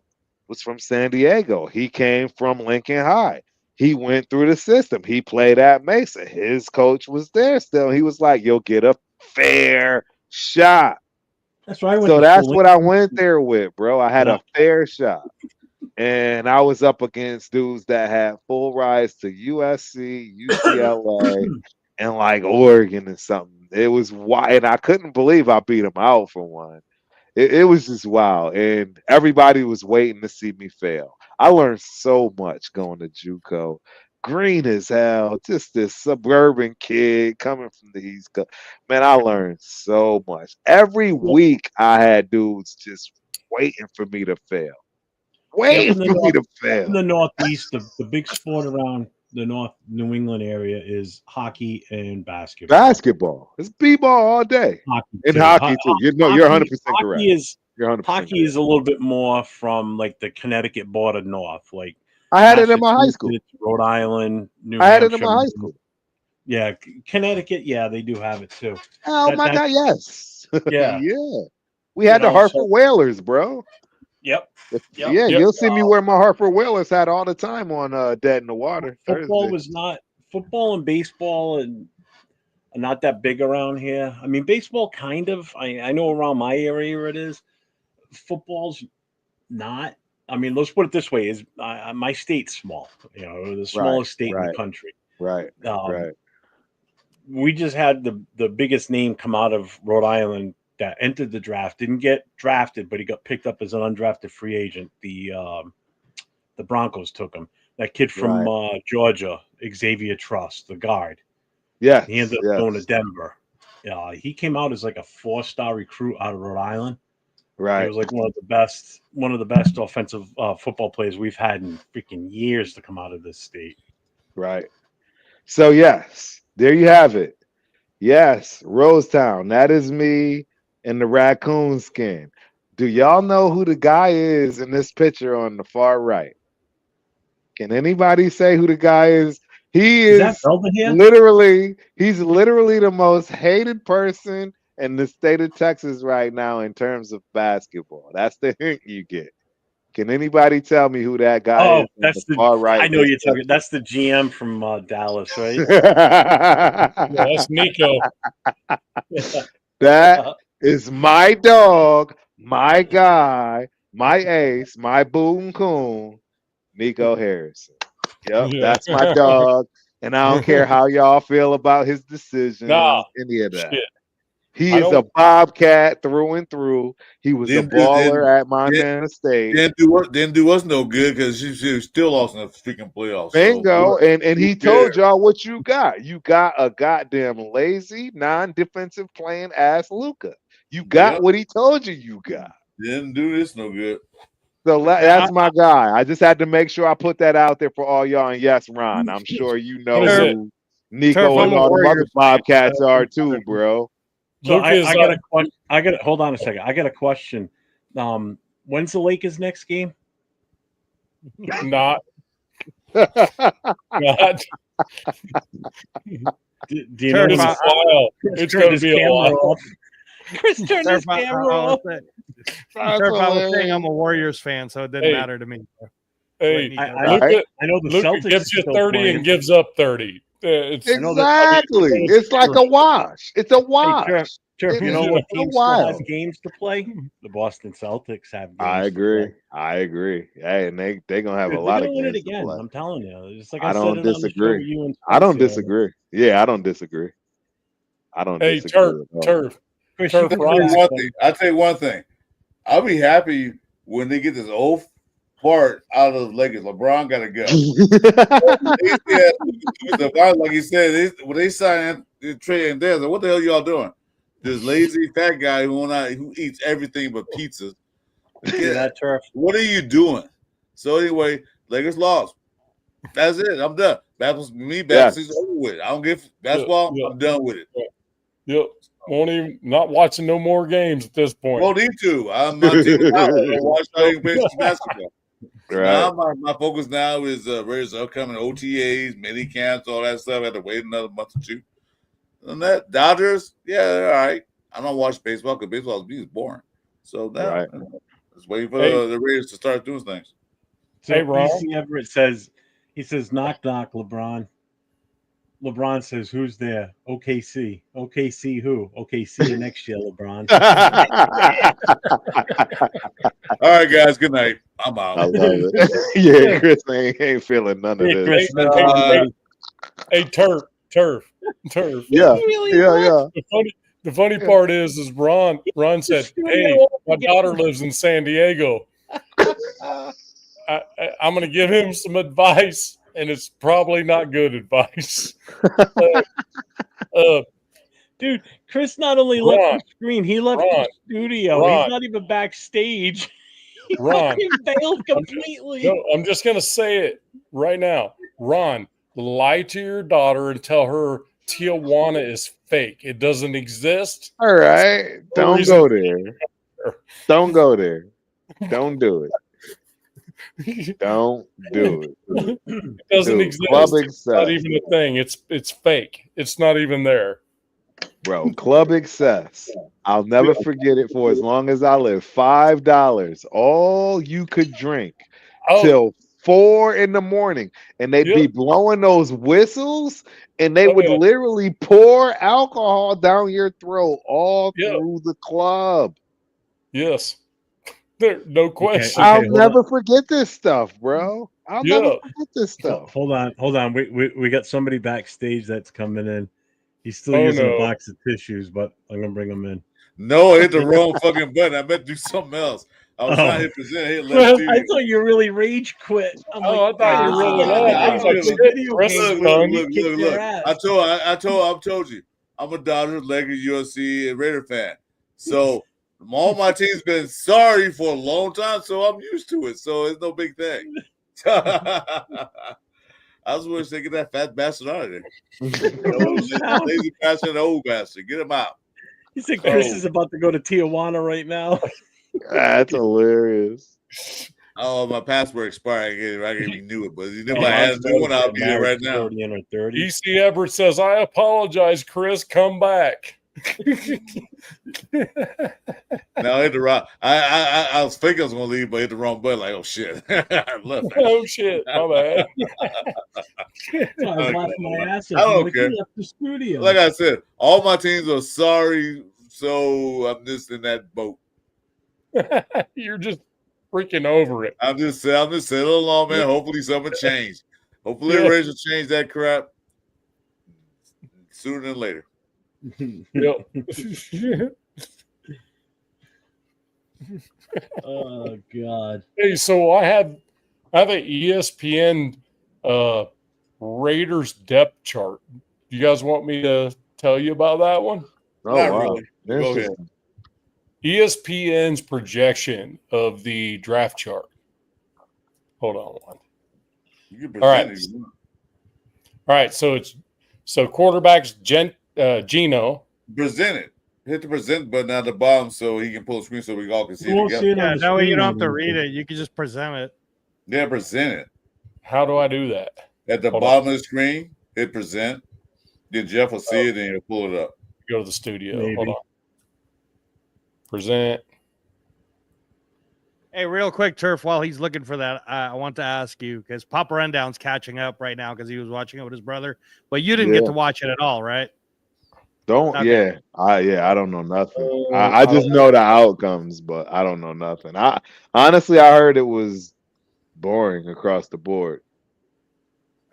S5: from San Diego. He came from Lincoln High. He went through the system. He played at Mesa. His coach was there still. He was like, you'll get a fair shot.
S2: That's right.
S5: So that's what I went there with, bro. I had a fair shot. And I was up against dudes that had full rides to USC, UCLA, and like Oregon and something. It was wild. And I couldn't believe I beat them out for one. It was just wild. And everybody was waiting to see me fail. I learned so much going to JUCO. Green as hell, just this suburban kid coming from the East Coast. Man, I learned so much. Every week I had dudes just waiting for me to fail. In
S2: the Northeast, the big sport around the North New England area is hockey and basketball.
S5: Basketball. It's b-ball all day. Hockey too. You're 100% correct.
S2: Hockey is a little bit more from like the Connecticut border north. Like
S5: I had it in my high school.
S2: Rhode Island, New Hampshire.
S5: I had it in my high school.
S2: Yeah, Connecticut. Yeah, they do have it too.
S5: Oh my God, yes.
S2: Yeah,
S5: yeah. We had the Hartford Whalers, bro.
S2: Yep.
S5: You'll see me wear my Hartford Whalers hat all the time on Dead in the Water.
S2: Football and baseball and not that big around here. I mean, baseball kind of. I know around my area it is. Football's not. I mean, let's put it this way: is my state's small. The smallest state in the country.
S5: Right.
S2: We just had the biggest name come out of Rhode Island that entered the draft. Didn't get drafted, but he got picked up as an undrafted free agent. The Broncos took him. That kid from Georgia, Xavier Truss, the guard.
S5: Yeah,
S2: he ended up going to Denver. He came out as like a 4-star recruit out of Rhode Island.
S5: Right.
S2: He was like one of the best offensive football players we've had in freaking years to come out of this state.
S5: Right. So yes, there you have it. Yes, Rosetown. That is me in the raccoon skin. Do y'all know who the guy is in this picture on the far right? Can anybody say who the guy is? He's literally the most hated person in the state of Texas right now in terms of basketball. That's the hint you get. Can anybody tell me who that guy is?
S2: That's the far right. I know you're talking. That's the GM from Dallas, right?
S8: That's Nico.
S5: That is my dog, my guy, my ace, my boom coon, Nico Harrison. Yep, that's my dog. And I don't care how y'all feel about his decision, any of that. Shit. He is a Bobcat through and through. He was a baller at Montana State.
S1: Didn't do us no good because she still lost in the freaking playoffs.
S5: Bingo. So, and he told y'all what you got. You got a goddamn lazy, non-defensive playing ass Luka. You got what he told you got.
S1: Didn't do this no good.
S5: So that's my guy. I just had to make sure I put that out there for all y'all. And yes, Ron, I'm sure you know who Nico and all the other Bobcats are too, bro.
S2: So I got a question. Hold on a second. I got a question. When's the Lakers' next game?
S8: Not.
S2: Do you know
S8: it's going to be a while.
S2: Chris turned his camera off.
S7: I was saying I'm a Warriors fan, so it didn't matter to me.
S8: Hey,
S2: I know the
S8: Luka
S2: Celtics
S8: gives you 30 and gives up 30.
S5: Exactly. It's like a wash. It's a wash.
S2: Hey, Turf, you know what
S5: It's
S2: team still has
S5: wild.
S2: games to play? The Boston Celtics have games.
S5: I
S2: to
S5: agree.
S2: play.
S5: I agree. Hey, and they're gonna have
S2: Dude,
S5: a
S2: they're
S5: lot
S2: gonna
S5: of
S2: win it
S5: games to
S2: again.
S5: play.
S2: I'm telling you. Just like
S5: I
S2: I said
S5: don't
S2: it on the show
S5: disagree.
S2: with you and
S5: I don't
S2: Spencer.
S5: disagree. Yeah, I don't disagree. I don't
S8: Hey,
S5: disagree at all.
S8: Turf.
S2: Chris,
S8: Turf
S2: you can
S8: Ron
S2: back
S1: One
S2: them.
S1: thing, I'll tell you one thing. I'll be happy when they get this old fart out of the Lakers. LeBron got to go. Like you said, when they signed Trey and Dez, what the hell y'all doing? This lazy fat guy who eats everything but pizzas.
S2: See that, Turf?
S1: What are you doing? So anyway, Lakers lost. That's it. I'm done. Basketball season's over with. I don't give basketball.
S8: Yeah.
S1: I'm done with it.
S8: Yep. Won't even not watching no more games at this point.
S1: Won't need to. I'm not team out. I don't watch how you play some basketball. So now my focus now is Raiders upcoming OTAs, mini camps, all that stuff. I had to wait another month or two. And that Dodgers, yeah, they're all right. I don't watch baseball because baseball is boring. So now just waiting for the Raiders to start doing things.
S2: So
S8: Hey, Ron.
S2: EC Everett says, knock, knock, LeBron. LeBron says, who's there? OKC. OKC who? Okay, see you next year, LeBron.
S1: All right, guys. Good night. I'm out.
S5: I love it. Yeah, Chris ain't feeling none of this.
S2: Chris,
S8: Hey, Turf.
S5: Yeah.
S8: The funny part is Ron said, "Hey, my daughter lives in San Diego. I'm going to give him some advice, and it's probably not good advice."
S2: Dude, Chris not only left the screen, he left the studio. He's not even backstage.
S8: Ron,
S2: he failed completely.
S8: I'm just going to say it right now. Ron, lie to your daughter and tell her Tijuana is fake. It doesn't exist.
S5: All right. Don't go there. Don't go there. Don't do it. Don't do it.
S8: It doesn't exist. It's not even a thing. It's fake. It's not even there.
S5: Bro, Club Excess. I'll never forget it for as long as I live. $5. All you could drink till 4 a.m. And they'd be blowing those whistles and they would literally pour alcohol down your throat all through the club.
S8: Yes. No question.
S5: I'll never forget this stuff, bro. I'll never forget this stuff.
S2: Hold on. We got somebody backstage that's coming in. He's still using a box of tissues, but I'm gonna bring him in.
S1: No, I hit the wrong fucking button. I meant to do something else. I was trying to hit present. Hit left.
S2: I thought you really rage quit.
S8: I thought you really
S1: I told you. I'm a Dodgers, Lakers, UFC, and Raider fan. So all my team's been sorry for a long time, so I'm used to it. So it's no big thing. I just wish they get that fat bastard out of there. Lazy bastard and old bastard. Get him out.
S2: He said Chris is about to go to Tijuana right now.
S5: That's hilarious.
S1: Oh, my passport expired. I didn't even knew it, but if I had a new one, I'll be there right now.
S8: EC Everett says, "I apologize, Chris. Come back."
S1: No, I hit the wrong. I was thinking I was gonna leave, but I hit the wrong button. Like, oh shit! I left.
S8: Oh shit! My bad.
S2: I laughing my ass off.
S1: I don't care.
S2: Left the studio.
S1: Like I said, all my teams are sorry, so I'm just in that boat.
S8: You're just freaking over it.
S1: I'm just saying a little long, man. Hopefully something changed. Hopefully the Raiders will change that crap sooner than later.
S8: Yep.
S2: Oh God.
S8: Hey, so I have an ESPN Raiders depth chart. Do you guys want me to tell you about that one?
S5: Oh,
S1: Not
S5: wow.
S1: really. Go ahead.
S8: ESPN's projection of the draft chart. Hold on one. All right. So quarterbacks Geno.
S1: Present it. Hit the present button at the bottom so he can pull the screen so we all can see it together.
S7: Yeah, that way you don't have to read it. You can just present it.
S1: Yeah, present it.
S8: How do I do that?
S1: At the bottom of the screen, hit present. Then Jeff will see it and he'll pull it up.
S8: Go to the studio.
S2: Maybe.
S8: Hold on. Present.
S7: Hey, real quick, Turf, while he's looking for that, I want to ask you, because Papa Rundown's catching up right now because he was watching it with his brother, but you didn't get to watch it at all, right? Okay.
S5: I don't know nothing. I just know the outcomes, but I don't know nothing. I heard it was boring across the board.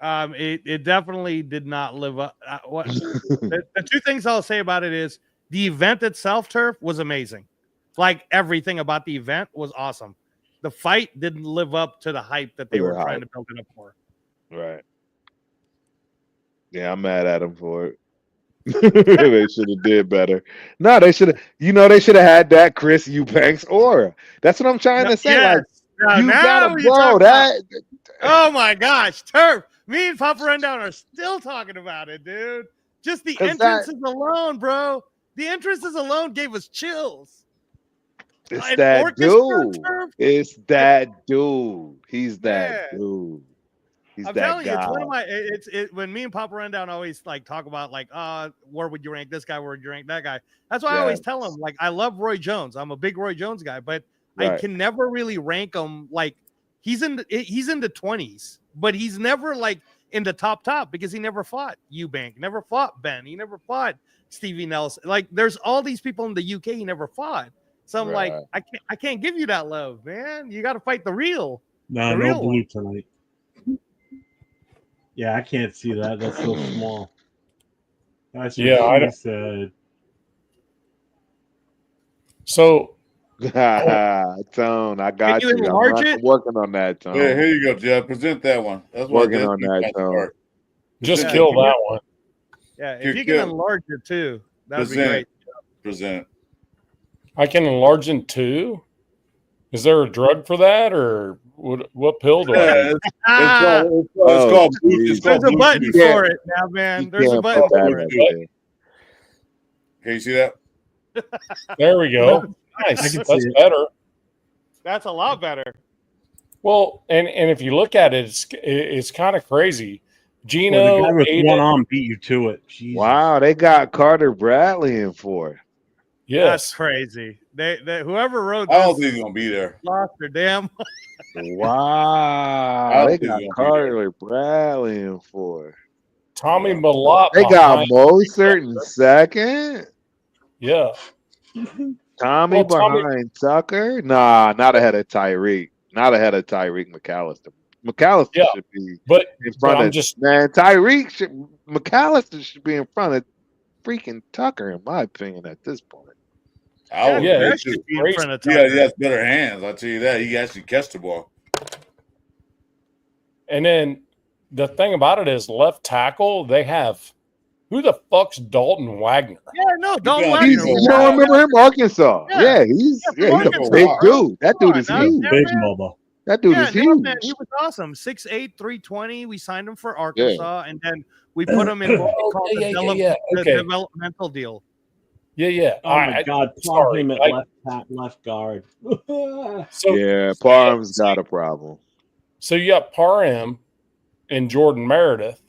S7: It definitely did not live up. The two things I'll say about it is the event itself, Turf, was amazing. Like everything about the event was awesome. The fight didn't live up to the hype that they were trying to build it up for.
S5: Right. Yeah, I'm mad at them for it. They should have did better. No, they should have. They should have had that Chris Eubanks aura. That's what I'm trying to say.
S7: Yes.
S5: Like, you
S7: now
S5: gotta blow that.
S7: Oh my gosh, Turf! Me and Papa Rundown are still talking about it, dude. Just the entrances alone, bro. The entrances alone gave us chills.
S5: It's that dude. It's that dude. He's that dude.
S7: I'm telling you, it's one of my. When me and Papa Rundown always like talk about like, where would you rank this guy? Where would you rank that guy? That's why I always tell him like, I love Roy Jones. I'm a big Roy Jones guy, but I can never really rank him like he's in the 20s, but he's never like in the top because he never fought Eubank, never fought Ben, he never fought Stevie Nelson. Like there's all these people in the UK he never fought. So I'm like, I can't give you that love, man. You got to fight the real.
S2: No,
S7: the
S2: no
S7: real
S2: blue tonight. Yeah, I can't see that. That's so small. That's
S8: I
S2: said.
S8: So,
S5: Tone, I got you. I'm working on that, Tone.
S1: Yeah, here you go, Jeff. Present that one. That's
S5: working on that, Tone.
S8: Just kill that one.
S7: Yeah, if you can enlarge it too, that would be great.
S1: Present.
S8: I can enlarge it too. Is there a drug for that, or what pill do I?
S1: It's called.
S7: There's a button for it now, man. There's a button for it.
S1: Can you see that?
S8: There we go. Nice. That's better.
S7: That's a lot better.
S8: Well, and if you look at it, it's kind of crazy. Gino,
S2: the guy with one arm beat you to it. Jesus.
S5: Wow, they got Carter Bradley in for it.
S8: Yes.
S7: That's crazy. They whoever wrote this,
S1: I don't think he's gonna be there.
S7: Lost their damn.
S5: Wow, they got Carter Bradley in for it.
S8: Tommy Mellet.
S5: They got Mozart in second.
S8: Yeah.
S5: Tommy behind Tucker. Nah, not ahead of Tyreek. Not ahead of Tyreek McAllister. McAllister should be in front of Tyreek. McAllister should be in front of freaking Tucker, in my opinion, at this point.
S1: He has better hands. I'll tell you that. He actually catch the ball.
S8: And then the thing about it is, left tackle, they have who the fuck's Dalton Wagner?
S7: Yeah, no, Dalton Wagner.
S5: You don't remember him, Arkansas? Yeah, he's a big dude. That dude is huge.
S2: Big mobile.
S5: That dude is huge.
S7: Man, he was awesome. 6'8", 320. We signed him for Arkansas, and then we put him in what we call the developmental deal.
S8: Yeah.
S2: Oh my God! Sorry, him at left guard.
S5: Parham's got a problem.
S8: So you got Parham and Jordan Meredith.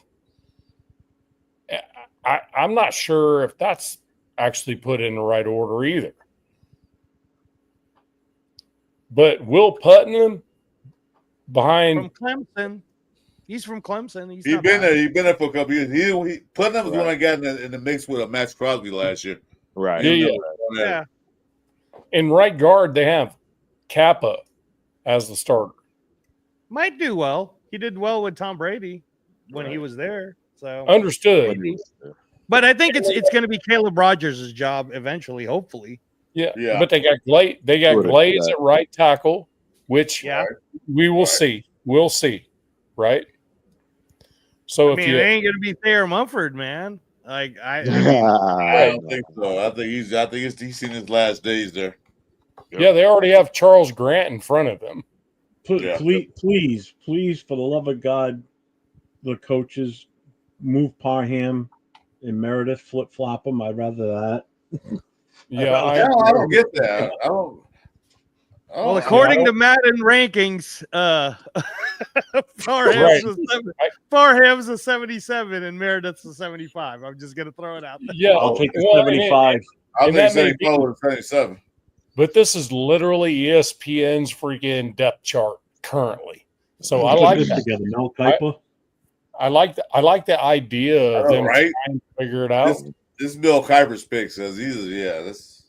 S8: I'm not sure if that's actually put in the right order either. But Will Putnam behind
S7: from Clemson. He's from Clemson. He's
S1: been there. He's been there for a couple years. He Putnam was when I got in the mix with Maxx Crosby last year.
S5: Right.
S8: Yeah. In right guard, they have Kappa as the starter.
S7: Might do well. He did well with Tom Brady when he was there. So
S8: understood.
S7: But I think it's going to be Caleb Rogers' job eventually, hopefully.
S8: Yeah. But they got Glaze at right tackle, which we will see. We'll see, right? So
S7: it ain't going to be Thayer Mumford, man. Like I
S1: don't think so. I think he's seen his last days there.
S8: Yeah, they already have Charles Grant in front of them.
S2: Please, for the love of God, the coaches move Parham and Meredith, flip flop them. I'd rather that.
S1: I don't get that.
S7: Well, according to Madden rankings, Parham's a 77 and Meredith's a 75. I'm just gonna throw it out there.
S8: Yeah,
S2: I'll take the 75.
S1: I'll take 75 with 77.
S8: but this is literally ESPN's freaking depth chart currently. So I
S2: Put
S8: like
S2: this
S8: that.
S2: together. Mel Kiper.
S8: I like the idea of them
S1: right?
S8: trying to figure it out.
S1: This Bill Kuiper's pick says this.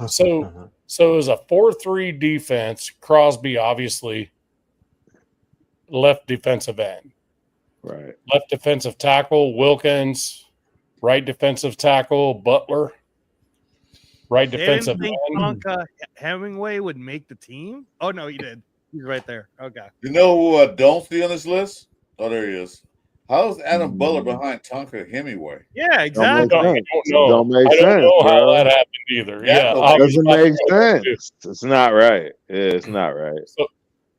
S8: So as a 4-3 defense, Crosby obviously left defensive end.
S5: Right.
S8: Left defensive tackle, Wilkins. Right defensive tackle, Butler. Right
S7: They
S8: defensive
S7: didn't
S8: end.
S7: think Hemingway would make the team? Oh, no, he did. He's right there. Okay.
S1: You know who I don't see on this list? Oh, there he is. How is Adam Butler behind Tonka Hemingway?
S7: Yeah, exactly.
S8: I don't know.
S5: Don't make
S8: I don't
S5: sense,
S8: know how
S5: bro.
S8: that happened either. Yeah,
S1: It
S5: Doesn't make
S8: sense.
S5: sense. It's not right. Yeah, it's not right.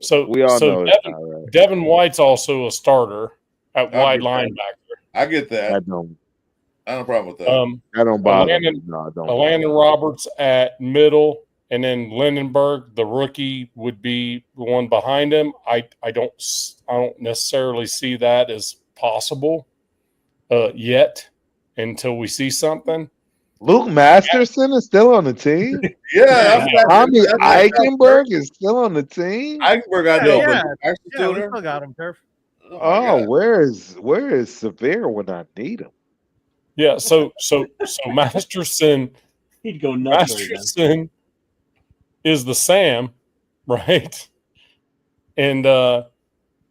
S8: So
S5: We all know it's not right.
S8: Devin White's also a starter at
S1: I
S8: wide
S1: get that.
S8: linebacker.
S1: I get that.
S5: That don't
S1: I don't have a problem with that.
S5: that don't bother
S8: Landon-
S5: me. No, it don't.
S8: Landon Roberts at middle, and then Lindenberg, the rookie, would be the one behind him. I don't necessarily see that as possible yet until we see something.
S5: Luke Masterson is still on the team.
S1: Yeah,
S5: Tommy
S1: that's
S5: Eichenberg is still on the team.
S1: Eichenberg, I know,
S7: Yeah,
S1: but actually
S7: Yeah,
S1: still
S7: we
S1: there.
S7: still got him, Turf.
S1: my
S5: Oh,
S1: God.
S5: where is Severe when I need him?
S8: Yeah, so Masterson
S2: He'd go nuts. right then.
S8: Masterson is the Sam, right? And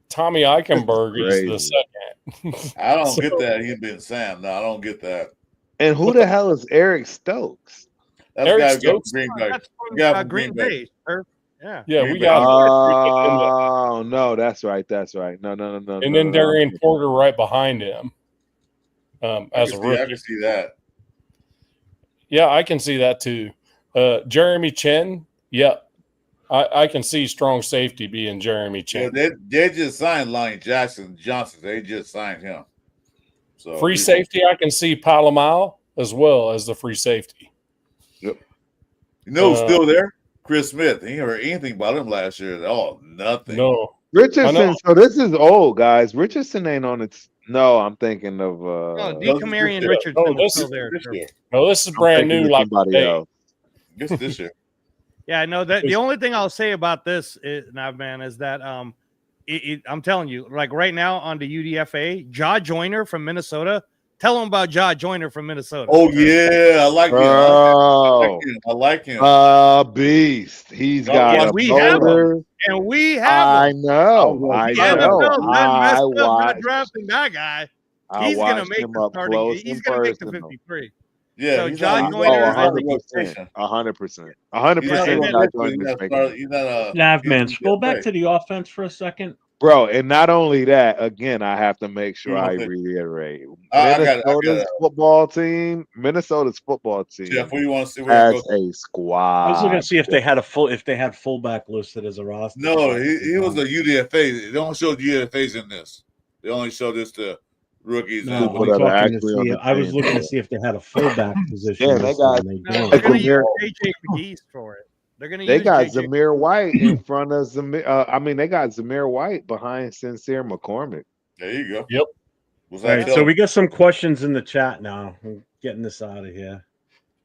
S8: Tommy Eichenberg is the second.
S1: I don't
S8: So-
S1: get that. He's been Sam. No, I don't get that.
S5: And who the hell is Eric Stokes?
S1: That's
S8: Eric
S1: the guy who got
S8: Stokes?
S1: Green Bay.
S7: That's from
S1: Yeah, from
S7: Green
S1: Green Bay.
S7: Bay, Turf. Yeah.
S8: Yeah,
S1: Green
S8: we
S1: Bay.
S8: got
S5: Oh no, that's right. That's right. No.
S8: and then Darian Porter right behind him as a
S1: I
S8: rookie.
S1: can see that.
S8: Yeah, I can see that too. Jeremy Chin, yeah, I can see strong safety being Jeremy
S1: Yeah,
S8: Chin.
S1: they just signed Lonnie Johnson. They just signed him. So
S8: Free safety, I can see Palomar as well as the free safety.
S1: You know who's still there? Chris Smith. He heard anything about him last year at all. Nothing.
S8: No,
S5: Richardson. So this is old, guys. Richardson ain't on its. No, I'm thinking of.
S7: No,
S1: this is
S7: DeCamarion
S1: this
S7: Richardson
S8: year.
S7: is still there.
S1: This
S7: Turf.
S1: year.
S8: no, this is
S5: I'm
S8: brand
S5: thinking
S8: new.
S5: of
S8: Like
S5: somebody
S8: today.
S5: else.
S1: This year.
S7: Yeah, no. That the only thing I'll say about this, man, is that I'm telling you, like right now on the UDFA, Ja Joyner from Minnesota. Tell him about Ja Joyner from Minnesota.
S1: Oh yeah, I like him.
S5: Oh,
S1: I like him.
S5: beast. He's
S1: Oh,
S5: got
S1: yeah,
S5: a
S7: we have
S5: motor.
S7: And we have
S5: I
S7: him.
S5: know. I
S7: The
S5: know.
S7: NFL done
S5: I
S7: messed up not
S5: watched.
S7: drafting that guy.
S5: I
S7: He's gonna
S5: watched
S7: make
S5: him
S7: the
S5: up
S7: starting.
S5: close
S7: He's
S5: in
S7: gonna make the
S5: person.
S7: 53.
S1: Yeah,
S7: So
S1: he's
S7: Ja
S1: not-
S7: Joyner-
S1: he's not a
S5: 100%. 100%.
S1: He's
S5: 100%.
S1: not
S7: Yeah,
S1: a-
S5: Joyner
S1: he's
S5: is
S1: not
S5: making
S1: a-
S5: it.
S1: he's not a-
S2: Nav man,
S1: he's
S2: scroll
S1: a-
S2: back to the offense for a second.
S5: Bro, and not only that, again, I have to make sure I
S1: Okay.
S5: reiterate.
S1: I got it.
S5: Minnesota's football team
S1: Jeff, what do you want to see?
S5: has a squad.
S2: I was looking to see if they had fullback listed as a roster.
S1: No, he was a UDFA. They don't show UDFAs in this. They only show this to rookies.
S2: No,
S1: and
S5: People
S2: I'm
S5: that are
S2: talking to
S5: actually
S2: see.
S5: on the
S2: I was
S5: team.
S2: looking to see if they had a fullback position.
S5: Yeah, they
S2: listed,
S5: got-
S2: and they
S7: No,
S2: don't.
S7: they're gonna use
S5: Zamir-
S7: JJ McGee for it. They're gonna
S5: They
S7: use
S5: got
S7: JJ.
S5: Zamir White in front of Zamir. They got Zamir White behind Sincere McCormick.
S1: There you go.
S8: Yep.
S1: Was
S2: All
S1: that
S2: right, so we got some questions in the chat now. I'm getting this out of here.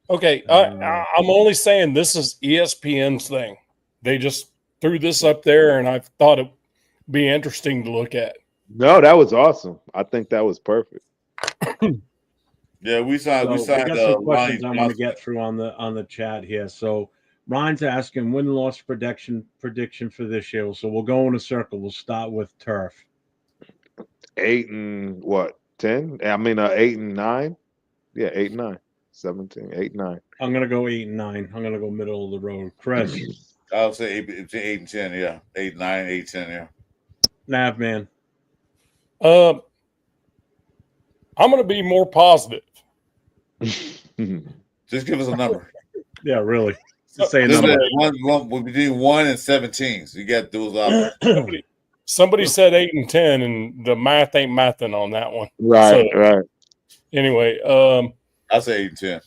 S8: Okay, I'm only saying this is ESPN's thing. They just threw this up there, and I thought it'd be interesting to look at.
S5: No, that was awesome. I think that was perfect.
S1: Yeah, we signed.
S2: So
S1: We
S2: we
S1: signed.
S2: got some
S1: Lonnie
S2: questions I want to
S1: Johnson.
S2: get through on the chat here. So Ryan's asking win-loss prediction for this year. So we'll go in a circle. We'll start with Turf.
S5: 8 and what? 10? 8 and 9. Yeah, 8 and 9. 17, 8 and 9.
S2: I'm gonna go 8 and 9. I'm gonna go middle of the road. Chris,
S1: I would say 8 and 10. Yeah, 8, 9, 8, 10. Yeah.
S2: Nav man.
S8: I'm going to be more positive.
S1: Just give us a number.
S2: Yeah, really. Just say a
S1: Just
S2: number.
S1: one between 1 and 17. So you got those out.
S8: Somebody said 8 and 10, and the math ain't mathing on that one.
S5: Right,
S8: So,
S5: right.
S8: Anyway,
S1: I say 8 and 10.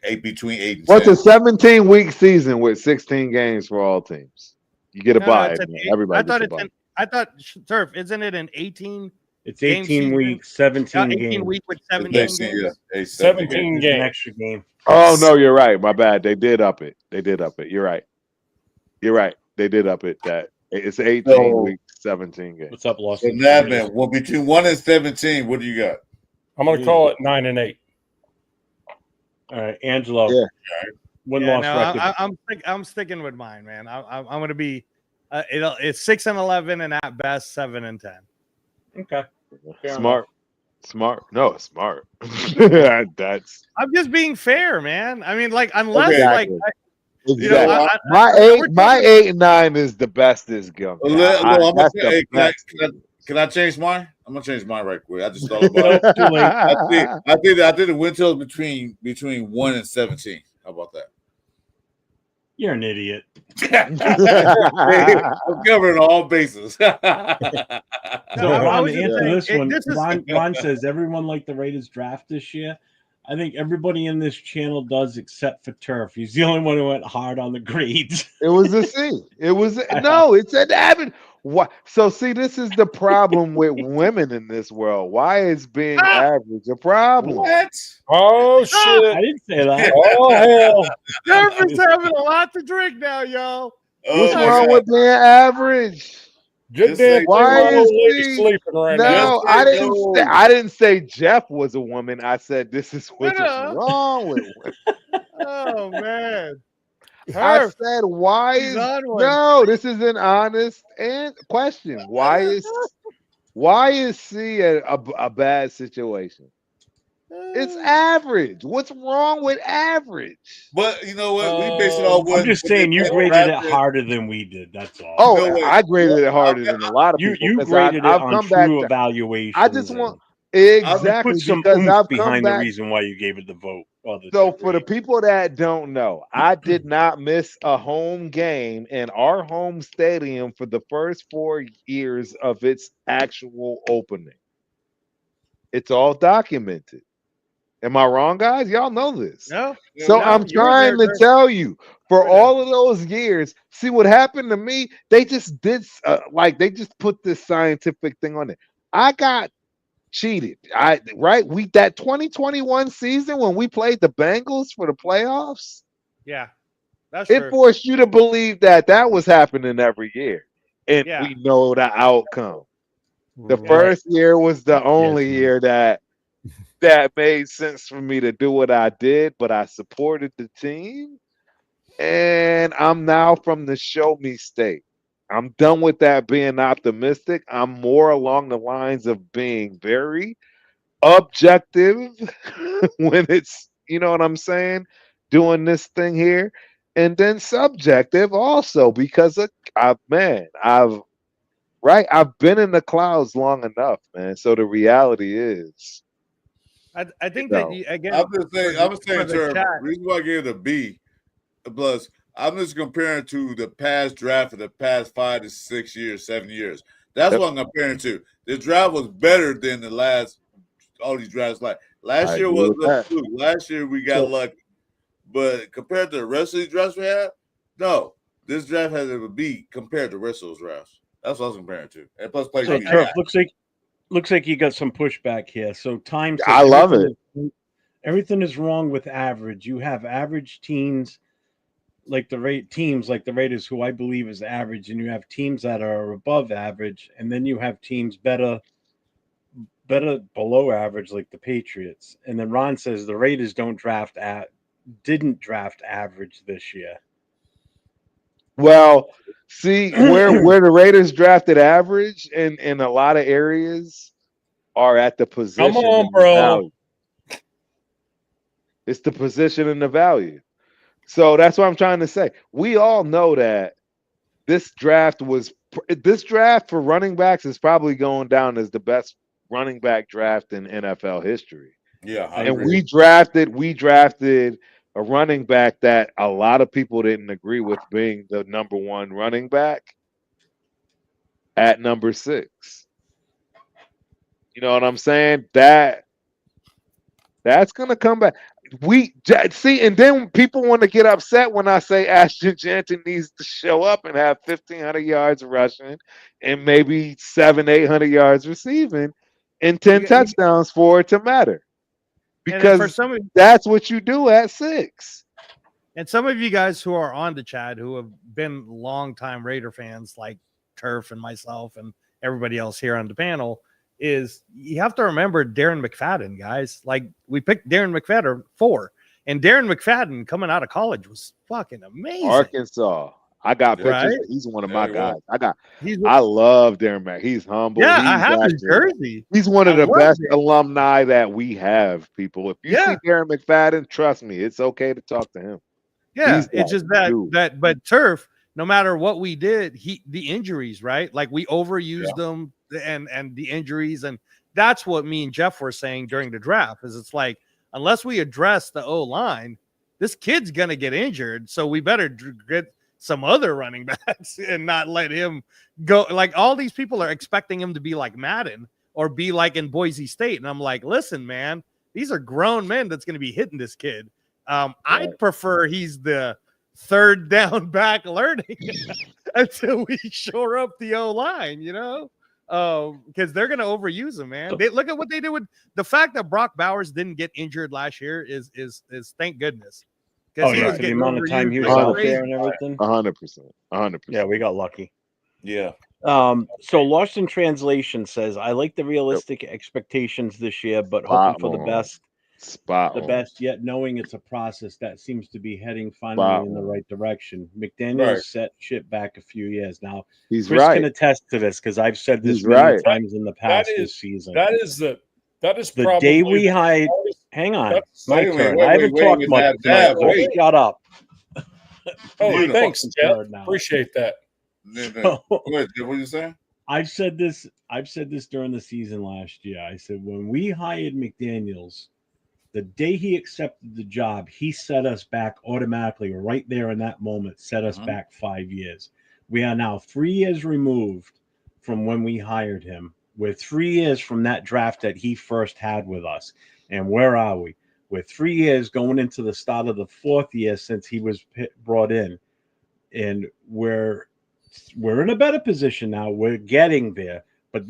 S1: Eight between 8 and
S5: What's
S1: 10.
S5: a 17-week season with 16 games for all teams? You get a
S7: No,
S5: bye.
S7: it's
S5: man.
S7: an
S5: Everybody
S7: I thought
S5: gets a
S7: it's
S5: bye.
S7: an. I thought Turf. Isn't it an 18
S2: It's
S7: Game
S2: 18
S7: season.
S2: weeks, 17
S7: 18
S2: games.
S7: week with
S1: It's
S7: 17
S1: 18,
S7: games.
S1: yeah,
S8: 17
S2: There's
S8: games.
S2: an extra game.
S5: Oh no, you're right. My bad. They did up it. You're right. They did up it. That it's 18
S1: So-
S5: weeks, 17 games.
S2: What's up,
S1: So
S2: Lawson?
S1: now, man, well, between 1 and 17, what do you got?
S8: I'm going to call it 9 and 8.
S2: All right, Angelo.
S5: Yeah.
S2: Win-loss
S7: no,
S2: record.
S7: I'm sticking with mine, man. I'm going to be. It's 6 and 11, and at best 7 and 10.
S2: Okay. Fair
S5: Smart. No, it's smart. That's
S7: I'm just being fair, man. I mean, like, unless
S1: Okay.
S7: like
S5: exactly.
S7: know, I-
S5: my 8 and 9 is the best it's going.
S1: Can I change mine? I'm gonna change mine right quick. I just thought about it.
S2: Too late.
S1: I did a win total between 1 and 17. How about that?
S2: You're an idiot.
S1: I'm covering all bases.
S2: So
S7: I
S2: Ron,
S7: was
S2: to
S7: just
S2: answer
S7: saying,
S2: this one,
S7: this is-
S2: Ron says everyone liked the Raiders draft this year. I think everybody in this channel does except for Turf. He's the only one who went hard on the grades.
S5: It was a C. It's an average. What? So see, this is the problem with women in this world. Why is being average a problem?
S1: What?
S8: Oh, shit.
S2: I didn't say that.
S8: Oh, hell.
S7: Turf is having a lot to drink now, yo.
S5: What's
S1: Oh,
S5: wrong
S1: God.
S5: with being average?
S8: Good
S1: Just
S8: damn
S1: say-
S5: Why
S8: thing, my
S5: is
S8: old lady
S5: he-
S8: sleeping right
S5: No,
S8: now.
S1: Yes,
S5: I didn't say Jeff was a woman. I said this is what's
S7: Yeah.
S5: wrong with women.
S7: Oh man.
S5: I
S7: Turf.
S5: said why
S7: He's
S5: is
S7: on one.
S5: no? This is an honest question. Why is C a bad situation? It's average. What's wrong with average?
S1: But you know what? We base it on what
S2: I'm just
S1: what they
S2: saying you
S1: get
S2: graded it
S1: drafted.
S2: harder than we did. That's all.
S5: Oh,
S1: No way.
S5: I graded it harder than a lot of
S2: you
S5: people.
S2: you
S5: 'cause
S2: graded
S5: I've
S2: it on
S5: come back
S2: true
S5: to-
S2: evaluation.
S5: I just want
S2: you
S5: exactly
S2: put some
S5: because
S2: oomph
S5: I've come
S2: behind the
S5: back.
S2: reason why you gave it the vote.
S5: So for the people that don't know, I did not miss a home game in our home stadium for the first 4 years of its actual opening. It's all documented. Am I wrong, guys? Y'all know this.
S7: No.
S5: So
S7: No,
S5: I'm
S7: you were
S5: trying
S7: there,
S5: to
S7: Turf.
S5: tell you, for
S7: You were there.
S5: all of those years, see what happened to me? They just did they just put this scientific thing on it. I got cheated. We that 2021 season when we played the Bengals for the playoffs,
S7: Yeah. That's
S5: it
S7: true.
S5: forced you to believe that was happening every year. And
S7: Yeah.
S5: we know the outcome. The
S8: Right.
S5: first year was the only
S2: man.
S5: year that made sense for me to do what I did, but I supported the team. And I'm now from the show me state. I'm done with that being optimistic. I'm more along the lines of being very objective when it's, you know what I'm saying, doing this thing here. And then subjective also because I've been in the clouds long enough, man. So the reality is
S7: I think
S5: No.
S7: that you, again.
S1: I'm just saying,
S7: for
S1: the
S7: the chat.
S1: reason why I gave it a B plus I'm just comparing to the past draft of the past 5 to 6 years, 7 years. That's
S5: Yep.
S1: what I'm comparing to. The draft was better than the all these drafts. Like last
S5: I
S1: year
S5: agree
S1: was
S5: with
S1: a
S5: that.
S1: fluke. Last year we got lucky. But compared to the rest of these drafts we had, no, this draft has a B compared to the rest of those drafts. That's what I was comparing to. And plus play
S2: So
S1: me.
S2: Turf, looks like you got some pushback here. So time says
S5: I love
S2: everything is wrong with average. You have average teams like the Raiders, who I believe is average, and you have teams that are above average, and then you have teams better below average, like the Patriots. And then Ron says the Raiders didn't draft average this year.
S5: Well, see where the Raiders drafted average in a lot of areas are at the position.
S8: Come on,
S5: and the
S8: bro.
S5: value. It's the position and the value. So that's what I'm trying to say. We all know that this draft for running backs is probably going down as the best running back draft in NFL history.
S1: Yeah, I
S5: And
S1: agree.
S5: we drafted a running back that a lot of people didn't agree with being the number one running back at number 6. You know what I'm saying? That's gonna come back. See, and then people want to get upset when I say Ashton Jansen needs to show up and have 1,500 yards rushing and maybe 700-800 yards receiving. and 10 touchdowns for it to matter. Because that's what you do at 6.
S7: And some of you guys who are on the chat who have been longtime Raider fans like Turf and myself and everybody else here on the panel is you have to remember Darren McFadden, guys. Like we picked Darren McFadden 4, and Darren McFadden coming out of college was fucking amazing.
S5: Arkansas. I got pictures.
S7: Right?
S5: He's one of my guys. I love Darren Mack. He's humble.
S7: Yeah,
S5: he's
S7: I have his jersey.
S5: He's one of the best alumni that we have, people. If you see Darren McFadden, trust me, it's okay to talk to him.
S7: Yeah, it's just but Turf, no matter what we did, the injuries, right? Like we overused them and the injuries, and that's what me and Jeff were saying during the draft. Is it's like unless we address the O-line, this kid's gonna get injured, so we better get some other running backs and not let him go. Like all these people are expecting him to be like Madden or be like in Boise State, and I'm like, listen, man, these are grown men that's going to be hitting this kid. I'd prefer he's the third down back learning until we shore up the O-line, you know, because they're going to overuse him, man. Look at what they did with the fact that Brock Bowers didn't get injured last year is thank goodness.
S2: Oh, yeah, the amount of time he was out there and everything.
S5: 100%.
S2: Yeah, we got lucky.
S1: Yeah.
S2: So Lost in Translation says, I like the realistic expectations this year, but hoping for the best. Best, yet knowing it's a process that seems to be heading finally in the right direction. McDaniels set shit back a few years now.
S5: Chris
S2: can attest to this because I've said this many times in the past this season.
S8: That is the
S2: day we hide. Hang on, my turn. I haven't talked much. Shut up.
S8: Oh, thanks, Jeff. Appreciate that.
S1: What are you saying?
S2: I've said this during the season last year. I said when we hired McDaniels, the day he accepted the job, he set us back automatically right there in that moment, set us back 5 years. We are now 3 years removed from when we hired him. We're 3 years from that draft that he first had with us. And where are we? We're 3 years going into the start of the 4th year since he was brought in. And we're in a better position now. We're getting there. But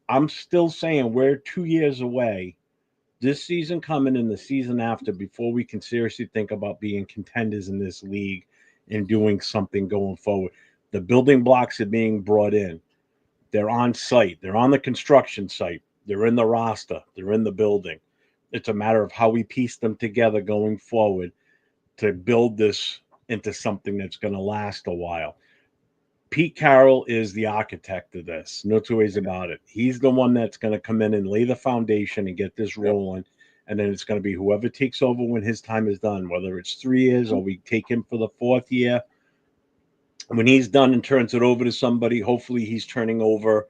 S2: I'm still saying we're 2 years away. This season coming and the season after before we can seriously think about being contenders in this league and doing something going forward. The building blocks are being brought in. They're on site. They're on the construction site. They're in the roster. They're in the building. It's a matter of how we piece them together going forward to build this into something that's going to last a while. Pete Carroll is the architect of this. No two ways about it. He's the one that's going to come in and lay the foundation and get this rolling. And then it's going to be whoever takes over when his time is done, whether it's 3 years or we take him for the 4th year. When he's done and turns it over to somebody, hopefully he's turning over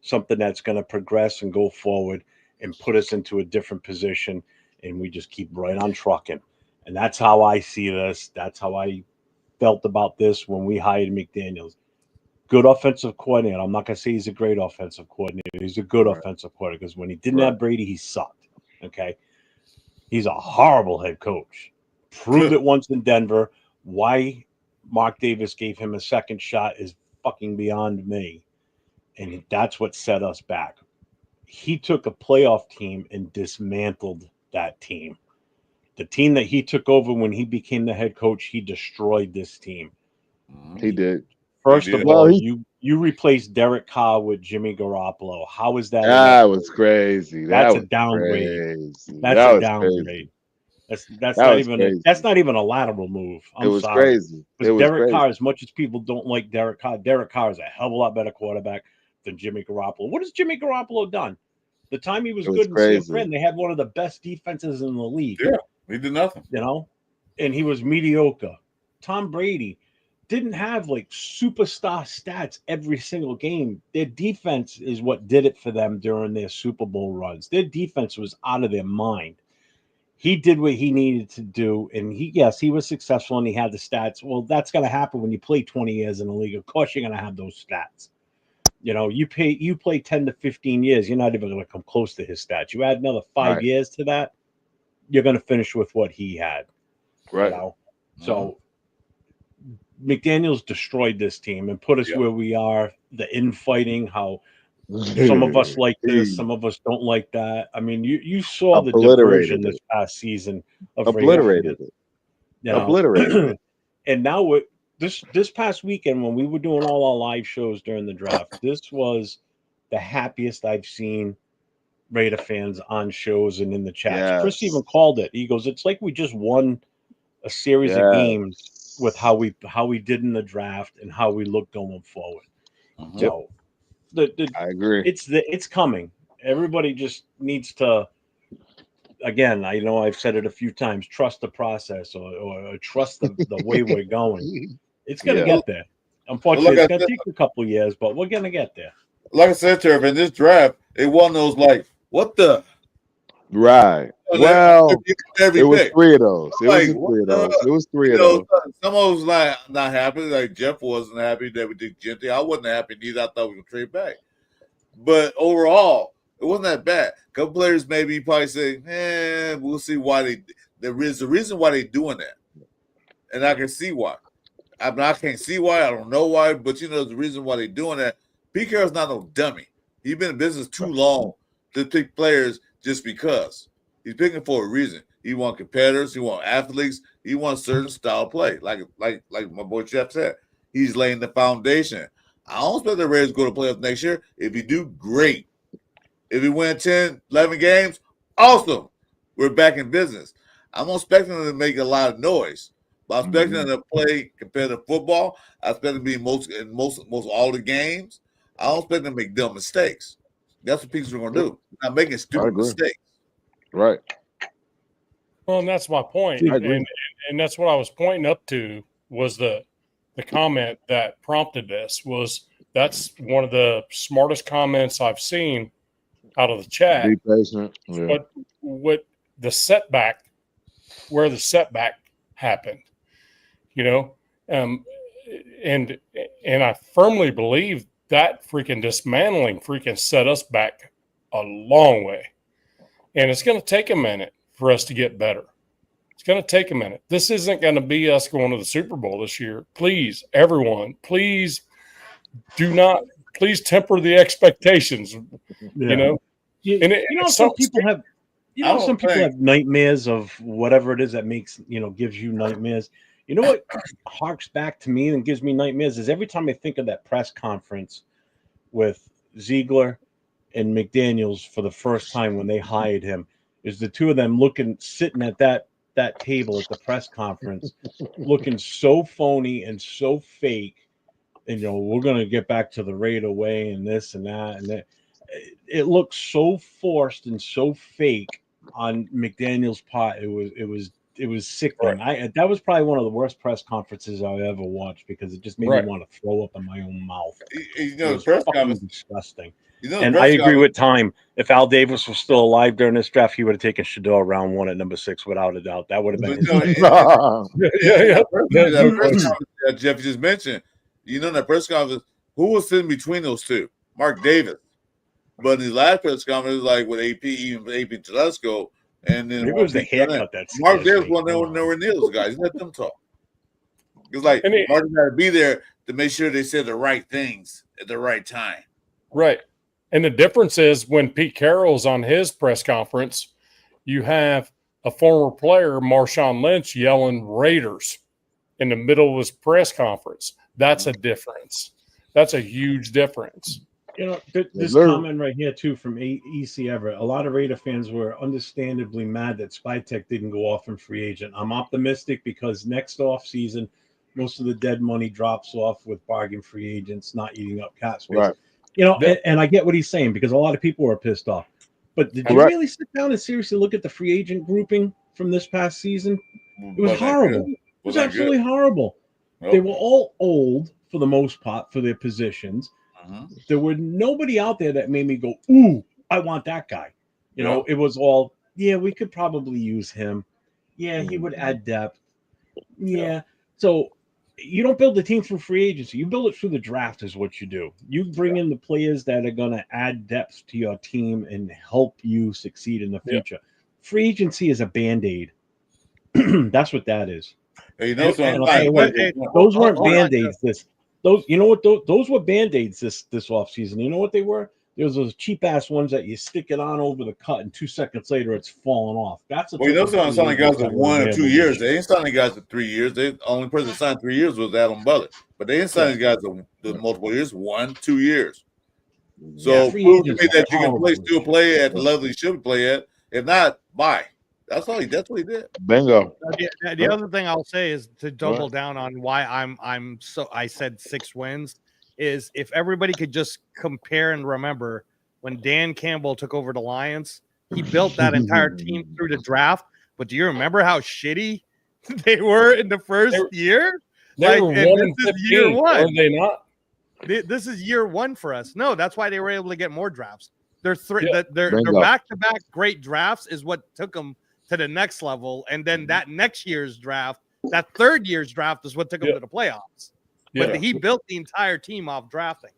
S2: something that's going to progress and go forward and put us into a different position. And we just keep right on trucking. And that's how I see this. That's how I felt about this when we hired McDaniels. Good offensive coordinator. I'm not going to say he's a great offensive coordinator. He's a good offensive coordinator because when he didn't have Brady, he sucked. Okay. He's a horrible head coach. Proved it once in Denver. Why Mark Davis gave him a second shot is fucking beyond me. And that's what set us back. He took a playoff team and dismantled that team. The team that he took over when he became the head coach, he destroyed this team.
S5: He did.
S2: First of all, you replaced Derek Carr with Jimmy Garoppolo. How is that?
S5: That was crazy.
S2: That's a downgrade. That's a downgrade. That's not even a lateral move.
S5: It was crazy.
S2: Because Derek Carr, as much as people don't like Derek Carr is a hell of a lot better quarterback than Jimmy Garoppolo. What has Jimmy Garoppolo done? The time he was good in San Fran, they had one of the best defenses in the league.
S1: Yeah, he did nothing.
S2: You know, and he was mediocre. Tom Brady didn't have like superstar stats every single game. Their defense is what did it for them during their Super Bowl runs. Their defense was out of their mind. He did what he needed to do, and he was successful and he had the stats. Well, that's going to happen when you play 20 years in the league. Of course, you're going to have those stats. You know, you play 10 to 15 years, you're not even going to come close to his stats. You add another 5 years to that, you're going to finish with what he had.
S5: Right.
S2: You know? So McDaniels destroyed this team and put us where we are. The infighting, how Some of us like this, some of us don't like that. I mean, you saw the
S5: Obliterated
S2: diversion this past season of
S5: Obliterated it.
S2: You know?
S5: Obliterated it.
S2: And now this past weekend when we were doing all our live shows during the draft, this was the happiest I've seen Raider fans on shows and in the chats.
S5: Yes.
S2: Chris even called it. He goes, "It's like we just won a series of games with how we did in the draft and how we look going forward." So
S5: I agree.
S2: It's coming. Everybody just needs to. Again, I know I've said it a few times. Trust the process, or trust the way we're going. It's gonna get there. Unfortunately, it's gonna take a couple of years, but we're gonna get there.
S1: Like I said, Turf, in this draft, it wasn't those like, what the?
S5: Right. Well,
S1: every
S5: it was
S1: pick.
S5: 3 of those. It
S1: Like,
S5: was 3 of those. It was 3
S1: You
S5: of
S1: know,
S5: those.
S1: some of us like not happy. Like Jeff wasn't happy that we did Genty. I wasn't happy neither. I thought we could trade back. But overall, it wasn't that bad. A couple players maybe probably say, we'll see why there is a reason why they're doing that. And I can see why. I mean, I can't see why. I don't know why, but you know the reason why they're doing that. Pete Carroll's not no dummy. He's been in business too long to pick players just because. He's picking for a reason. He wants competitors. He wants athletes. He wants certain style of play. Like my boy Jeff said, he's laying the foundation. I don't expect the Raiders to go to playoffs next year. If you do, great. If we win 10, 11 games, awesome. We're back in business. I'm not expecting them to make a lot of noise, but I'm expecting them to play competitive football. I expect them to be in most all the games. I don't expect them to make dumb mistakes. That's what people are going to do. Not making stupid mistakes.
S5: Right.
S8: Well, and that's my point. And that's what I was pointing up to was the comment that prompted this was that's one of the smartest comments I've seen out of the chat.
S5: Be patient. Yeah.
S8: But what the setback, where the setback happened, you know, and I firmly believe that freaking dismantling freaking set us back a long way. And it's going to take a minute for us to get better. It's going to take a minute. This isn't going to be us going to the Super Bowl this year. Please, everyone, please temper the expectations.
S2: Yeah.
S8: You know,
S2: some people have. Some people have nightmares of whatever it is that makes gives you nightmares. You know what harks back to me and gives me nightmares is every time I think of that press conference with Ziegler and McDaniels for the first time when they hired him, is the two of them sitting at that table at the press conference, looking so phony and so fake. And we're gonna get back to the Raider way and this and that and that. It looks so forced and so fake on McDaniel's part. It was sickening. Right. That was probably one of the worst press conferences I ever watched because it just made me want to throw up in my own mouth.
S1: The press conference
S2: disgusting. And I agree with Time. If Al Davis was still alive during this draft, he would have taken Shador round 1 at number 6 without a doubt. That would have been.
S1: That press conference that Jeff just mentioned. That press conference. Who was sitting between those two? Mark Davis. But in the last press conference, like with AP, even AP Telesco, and then
S2: it was the haircut that
S1: Mark Davis wasn't nowhere near those guys. Let them talk. It's like Mark had to be there to make sure they said the right things at the right time.
S8: Right. And the difference is when Pete Carroll's on his press conference, you have a former player, Marshawn Lynch, yelling Raiders in the middle of his press conference. That's a difference. That's a huge difference.
S2: This comment right here, too, from EC Everett. A lot of Raider fans were understandably mad that Spytek didn't go off in free agent. I'm optimistic because next offseason, most of the dead money drops off with bargain free agents not eating up cap space. Right. And I get what he's saying because a lot of people were pissed off. But did you really sit down and seriously look at the free agent grouping from this past season? It was horrible. It was absolutely horrible. Nope. They were all old for the most part for their positions. There were nobody out there that made me go, ooh, I want that guy. It was all, we could probably use him. Yeah, he would add depth. Yeah. So you don't build the team through free agency. You build it through the draft is what you do. You bring in the players that are going to add depth to your team and help you succeed in the future. Free agency is a Band-Aid. That's what that is.
S1: Hey,
S2: those weren't Band-Aids. Those were Band-Aids this offseason. You know what they were? There's those cheap ass ones that you stick it on over the cut, and 2 seconds later it's falling off. That's the
S1: Well, you know, some signing guys for 1 or 2 years.
S2: They
S1: They ain't signing guys for 3 years. The only person that signed 3 years was Adam Butler. But they ain't signing guys the multiple years, 1, 2 years. So prove to me that you can still play at the level you should play at. If not, bye. That's what he did.
S5: Bingo.
S7: The other thing I'll say is to double down on why I said 6 wins is if everybody could just compare and remember when Dan Campbell took over the Lions, he built that entire team through the draft. But do you remember how shitty they were in the first year?
S8: They were 1-15,
S7: year one.
S8: were they not?
S7: This is year 1 for us. No, that's why they were able to get more drafts. Their
S5: Bingo.
S7: back-to-back great drafts is what took them to the next level, and then that next year's draft, that third year's draft, is what took them to the playoffs. But he built the entire team off drafting.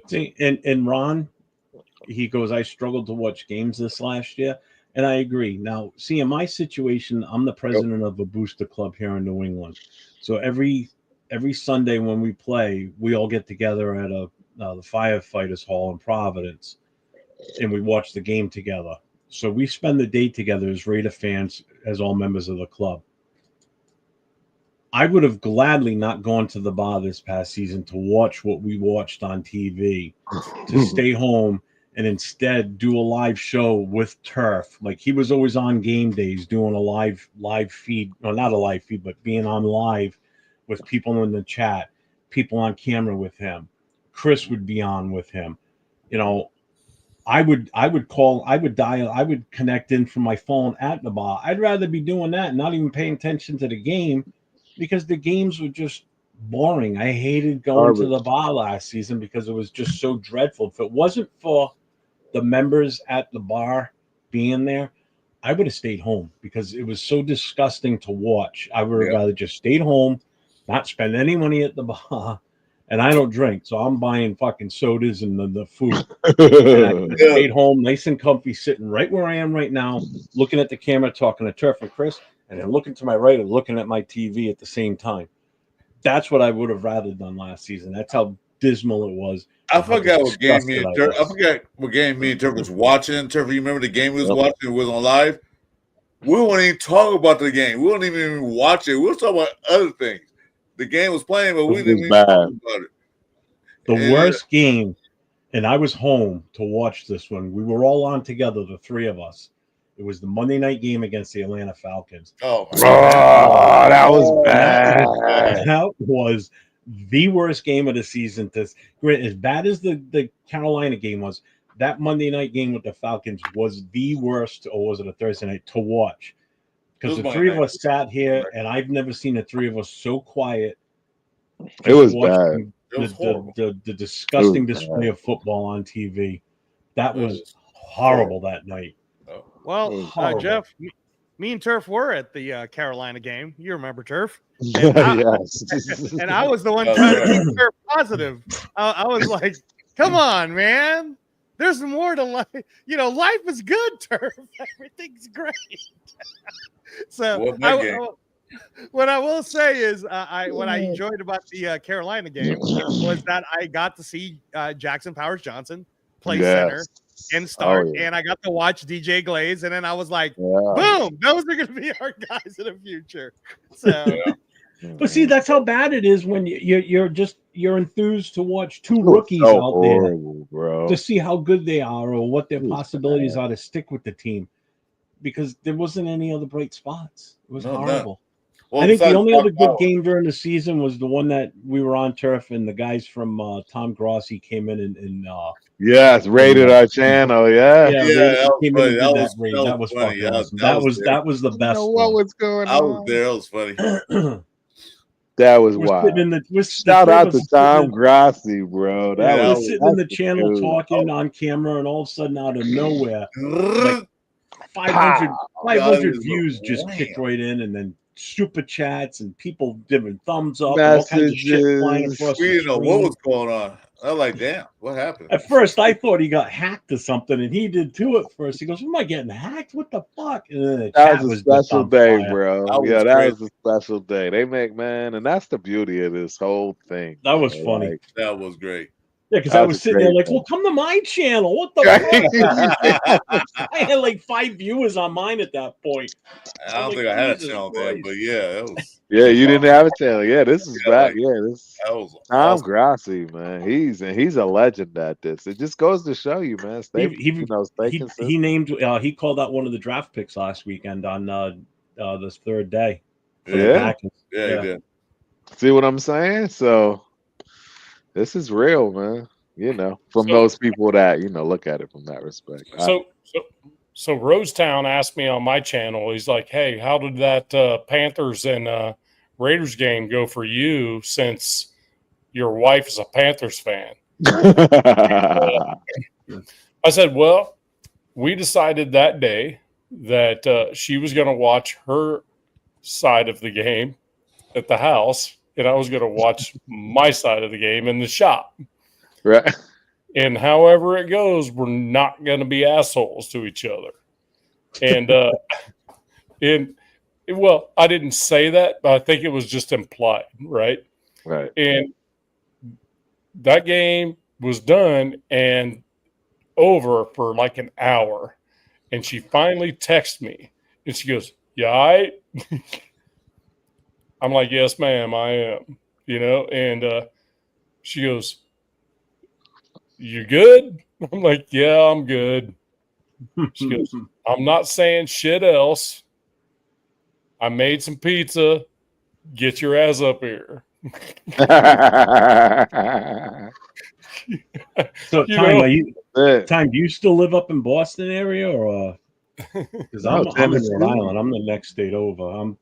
S2: See, and Ron, he goes, I struggled to watch games this last year, and I agree. Now, see, in my situation, I'm the president of a booster club here in New England. So every Sunday when we play, we all get together at the Firefighters Hall in Providence, and we watch the game together. So we spend the day together as Raider fans, as all members of the club. I would have gladly not gone to the bar this past season to watch what we watched on TV, to stay home and instead do a live show with Turf. Like he was always on game days doing a live feed, or not a live feed, but being on live with people in the chat, people on camera with him. Chris would be on with him. You know, I would connect in from my phone at the bar. I'd rather be doing that and not even paying attention to the game, because the games were just boring. I hated going to the bar last season because it was just so dreadful. If it wasn't for the members at the bar being there, I would have stayed home because it was so disgusting to watch. I would have rather just stayed home, not spend any money at the bar. And I don't drink, so I'm buying fucking sodas and the food. And I stayed home, nice and comfy, sitting right where I am right now, looking at the camera, talking to Turf and Chris, and then looking to my right and looking at my TV at the same time. That's what I would have rather done last season. That's how dismal it was.
S1: I forgot what game me and Turf. I forgot what game me and Turf was watching. Turf, you remember the game we was watching? It was on live. We wouldn't even talk about the game. We wouldn't even watch it. We were talking about other things. The game was playing, but we didn't even talk about it.
S2: The worst game, and I was home to watch this one. We were all on together, the three of us. It was the Monday night game against the Atlanta Falcons.
S5: Oh, that was bad.
S2: That was the worst game of the season. As bad as the Carolina game was, that Monday night game with the Falcons was the worst, or was it a Thursday night, to watch? Because the three of us sat here, and I've never seen the three of us so quiet.
S5: It was bad.
S2: The disgusting display of football on TV. That was horrible that night.
S7: Well, Jeff, me and Turf were at the Carolina game. You remember Turf? And and I was the one trying to keep Turf positive. I was like, come on, man. There's more to life. You know, life is good, Turf. Everything's great. So what I will say is what I enjoyed about the Carolina game was that I got to see Jackson Powers Johnson play center and start, and I got to watch DJ Glaze, and then I was like, boom, those are going to be our guys in the future. So,
S2: but see, that's how bad it is when you're enthused to watch two rookies out there,
S5: bro,
S2: to see how good they are or what their possibilities are to stick with the team, because there wasn't any other bright spots. It was horrible. Well, I think the only other good game during the season was the one that we were on Turf, and the guys from Tom Grossi came in and
S5: rated our channel.
S2: That was funny. That was the best.
S5: What was going on?
S1: I was there. It was funny.
S5: That was wild. Shout out to Tom Grossi, bro.
S2: That was sitting in the channel talking on camera, and all of a sudden, out of nowhere, like 500 views just kicked right in, and then super chats and people giving thumbs up, all kinds of shit flying across.
S1: We didn't know what was going on. I was like, damn, what happened?
S2: At first, I thought he got hacked or something, and he did too at first. He goes, am I getting hacked? What the fuck? And then the
S5: that was a special day, bro. That was a special day. They make, man, and that's the beauty of this whole thing.
S2: That was funny.
S1: That was great.
S2: Yeah, because I was sitting there like, well, come to my channel. What the fuck? I had like 5 viewers on mine at that point.
S1: I don't think I had a channel then, but yeah, it was.
S5: Yeah, you didn't have a channel. Yeah, this is back.
S1: Like,
S5: This
S1: that was
S5: Tom
S1: awesome.
S5: Grassi, man. He's a legend at this. It just goes to show you, man. Stay consistent.
S2: He named he called out one of the draft picks last weekend on this third day.
S5: Yeah,
S1: he did.
S5: See what I'm saying? So this is real, man. From those people that look at it from that respect.
S8: So Rosetown asked me on my channel. He's like, "Hey, how did that Panthers and Raiders game go for you? Since your wife is a Panthers fan." I said, "Well, we decided that day that she was going to watch her side of the game at the house, and I was going to watch my side of the game in the shop."
S5: Right.
S8: And however it goes, we're not going to be assholes to each other. And well, I didn't say that, but I think it was just implied, right?
S5: Right.
S8: And that game was done and over for like an hour. And she finally texted me, and she goes, "You all right?" I'm like, "Yes, ma'am, I am." And she goes, "You good?" I'm like, "Yeah, I'm good." She goes, "I'm not saying shit else. I made some pizza. Get your ass up here."
S2: So, Time, do you still live up in Boston area, or because I'm in Rhode Island? I'm the next state over.
S5: Man,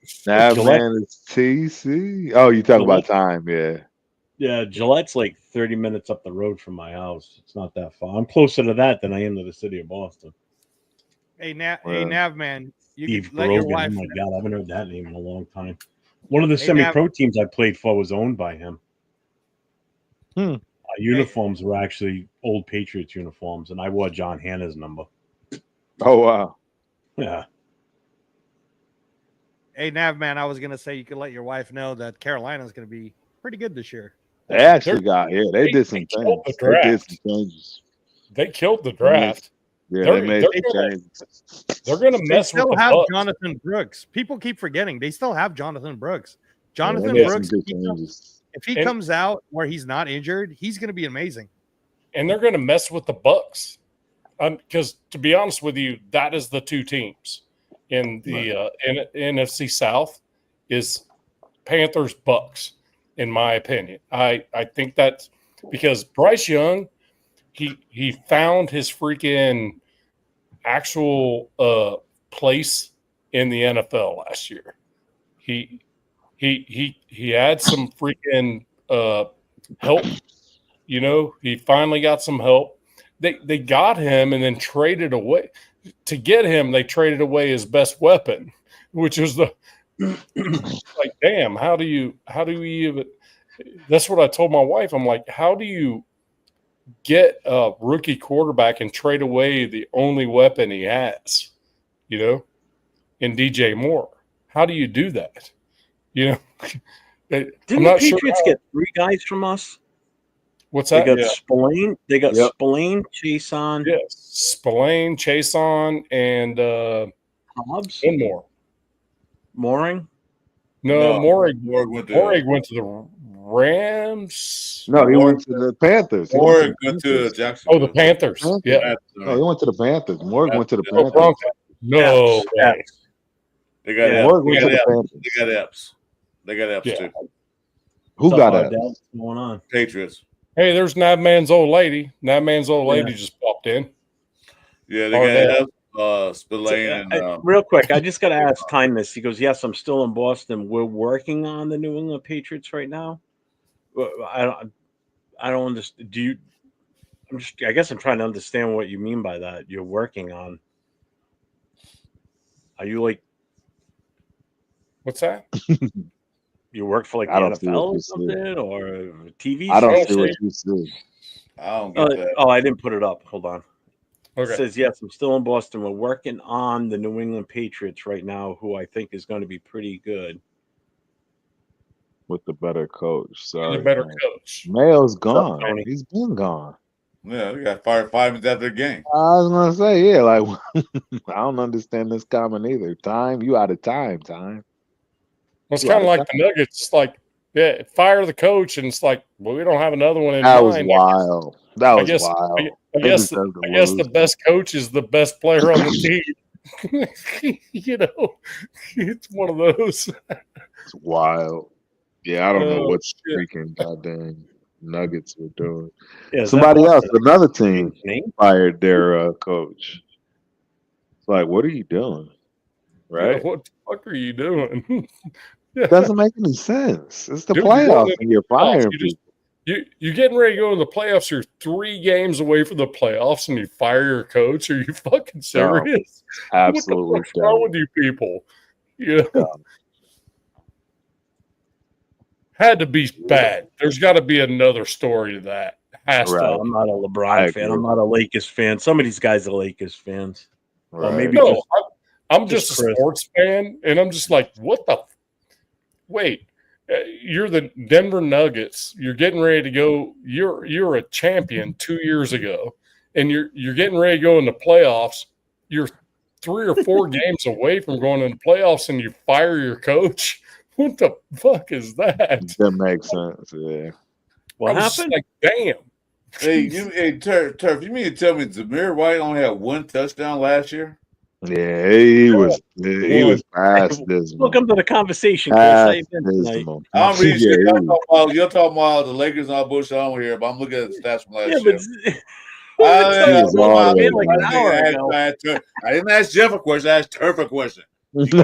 S5: it's TC. Oh, you talk about Time, yeah.
S2: Yeah, Gillette's like 30 minutes up the road from my house. It's not that far. I'm closer to that than I am to the city of Boston.
S7: Hey, Nav, man.
S2: Steve Grogan. Oh, my God. I haven't heard that name in a long time. One of the semi-pro teams I played for was owned by him. Our uniforms were actually old Patriots uniforms, and I wore John Hanna's number.
S5: Oh, wow.
S2: Yeah.
S7: Hey, Nav, man, I was going to say you could let your wife know that Carolina's going to be pretty good this year.
S5: They actually they did some things. They did some changes.
S8: They killed the draft.
S5: Yeah, they made some changes.
S8: They're going to mess with the
S7: have
S8: Bucks.
S7: Jonathan Brooks. People keep forgetting they still have Jonathan Brooks. Jonathan Brooks, if he comes out where he's not injured, he's going to be amazing.
S8: And they're going to mess with the Bucks. Because to be honest with you, that is the two teams in the NFC South is Panthers Bucks. In my opinion, I think that's because Bryce Young, he found his freaking actual place in the NFL last year. He had some freaking help. He finally got some help. They got him and then traded away. To get him, they traded away his best weapon, which was the like, damn, how do you even? That's what I told my wife. I'm like, how do you get a rookie quarterback and trade away the only weapon he has, in DJ Moore? How do you do that?
S2: Didn't the Patriots get 3 guys from us?
S8: What's that?
S2: They got Spillane. They got Spillane, Chason.
S8: Yes, Spillane, Chason, and
S2: Hobbs.
S8: One more.
S2: Mooring.
S8: No, Mooring went to the Rams.
S5: No, he went to the Panthers.
S1: Mooring went to Jackson.
S8: Oh, the Panthers. Yeah.
S5: No, he went to the Panthers. Mooring went to the Panthers.
S8: No.
S1: They got Epps. They got Epps too.
S5: Who got Epps?
S2: What's going on?
S1: Patriots.
S8: Hey, there's Navman's old lady. Navman's old lady just popped in.
S1: Yeah, they got Spillane and
S2: real quick, I just got to ask Time this. He goes, "Yes, I'm still in Boston. We're working on the New England Patriots right now." I don't understand. Do you? I guess I'm trying to understand what you mean by that. You're working on. Are you like?
S8: What's that?
S2: You work for like the NFL or something, or a TV show?
S5: I don't see what you see.
S1: I don't get that.
S2: Oh, I didn't put it up. Hold on.
S8: Okay.
S2: It says, "Yes, I'm still in Boston. We're working on the New England Patriots right now, who I think is going to be pretty good."
S5: with the better coach. Sorry,
S8: the better
S5: man.
S8: coach.
S5: Mayo's gone.
S2: Tony?
S5: He's been gone.
S1: Yeah, we got fired 5 minutes after the game.
S5: I was gonna say, yeah, like I don't understand this comment either. Time, you out of time.
S8: It's
S5: You
S8: kind
S5: out
S8: of like the Nuggets. It's like, yeah, fire the coach, and it's like, well, we don't have another one in
S5: That was
S8: mind.
S5: wild. That
S8: I
S5: was
S8: guess,
S5: wild.
S8: I guess the best coach is the best player on the team. You know, it's one of those.
S5: It's wild. Yeah, I don't know
S8: Oh,
S5: what
S8: shit.
S5: freaking goddamn Nuggets were doing.
S2: Yeah, is
S5: Somebody
S2: that
S5: else, another team,
S2: name?
S5: fired their coach. It's like, what are you doing? Right?
S8: Yeah, what the fuck are you doing?
S5: Doesn't make any sense. It's the
S8: Dude, you're going
S5: playoffs,
S8: into
S5: and you're
S8: the playoffs.
S5: firing
S8: You just-
S5: people.
S8: You're getting ready to go in the playoffs. You're 3 games away from the playoffs, and you fire your coach. Are you fucking serious?
S5: Absolutely
S8: What the fuck's wrong with you people? You know? Had to be bad. There's got to be another story to that. Has
S5: Right.
S8: to.
S2: I'm not a LeBron fan. I'm not a Lakers fan. Some of these guys are Lakers fans. Well, maybe
S8: No,
S2: just,
S8: I'm just a
S2: Chris.
S8: sports fan, and I'm just like, what the? Wait, you're the Denver Nuggets. You're getting ready to go. You're a champion 2 years ago, and you're getting ready to go in the playoffs. You're 3 or 4 games away from going in the playoffs, and you fire your coach. What the fuck is that?
S5: That makes sense. Yeah.
S2: what
S8: I was just
S2: happened?
S8: like, damn.
S1: Hey, Turf, you mean to tell me Zamir White only had 1 touchdown last year?
S5: Yeah, he was past this.
S2: Welcome to the conversation, Chris. How you been tonight?
S1: I'm reading
S5: Yeah,
S1: shit.
S5: he was-
S1: You're talking about the Lakers and all bullshit. I don't hear, but I'm looking at the stats from last
S2: Yeah,
S1: year.
S2: but
S5: He was all the way
S2: like an hour ago.
S1: I didn't ask Jeff a question. I asked Turf a question.
S8: I'm maybe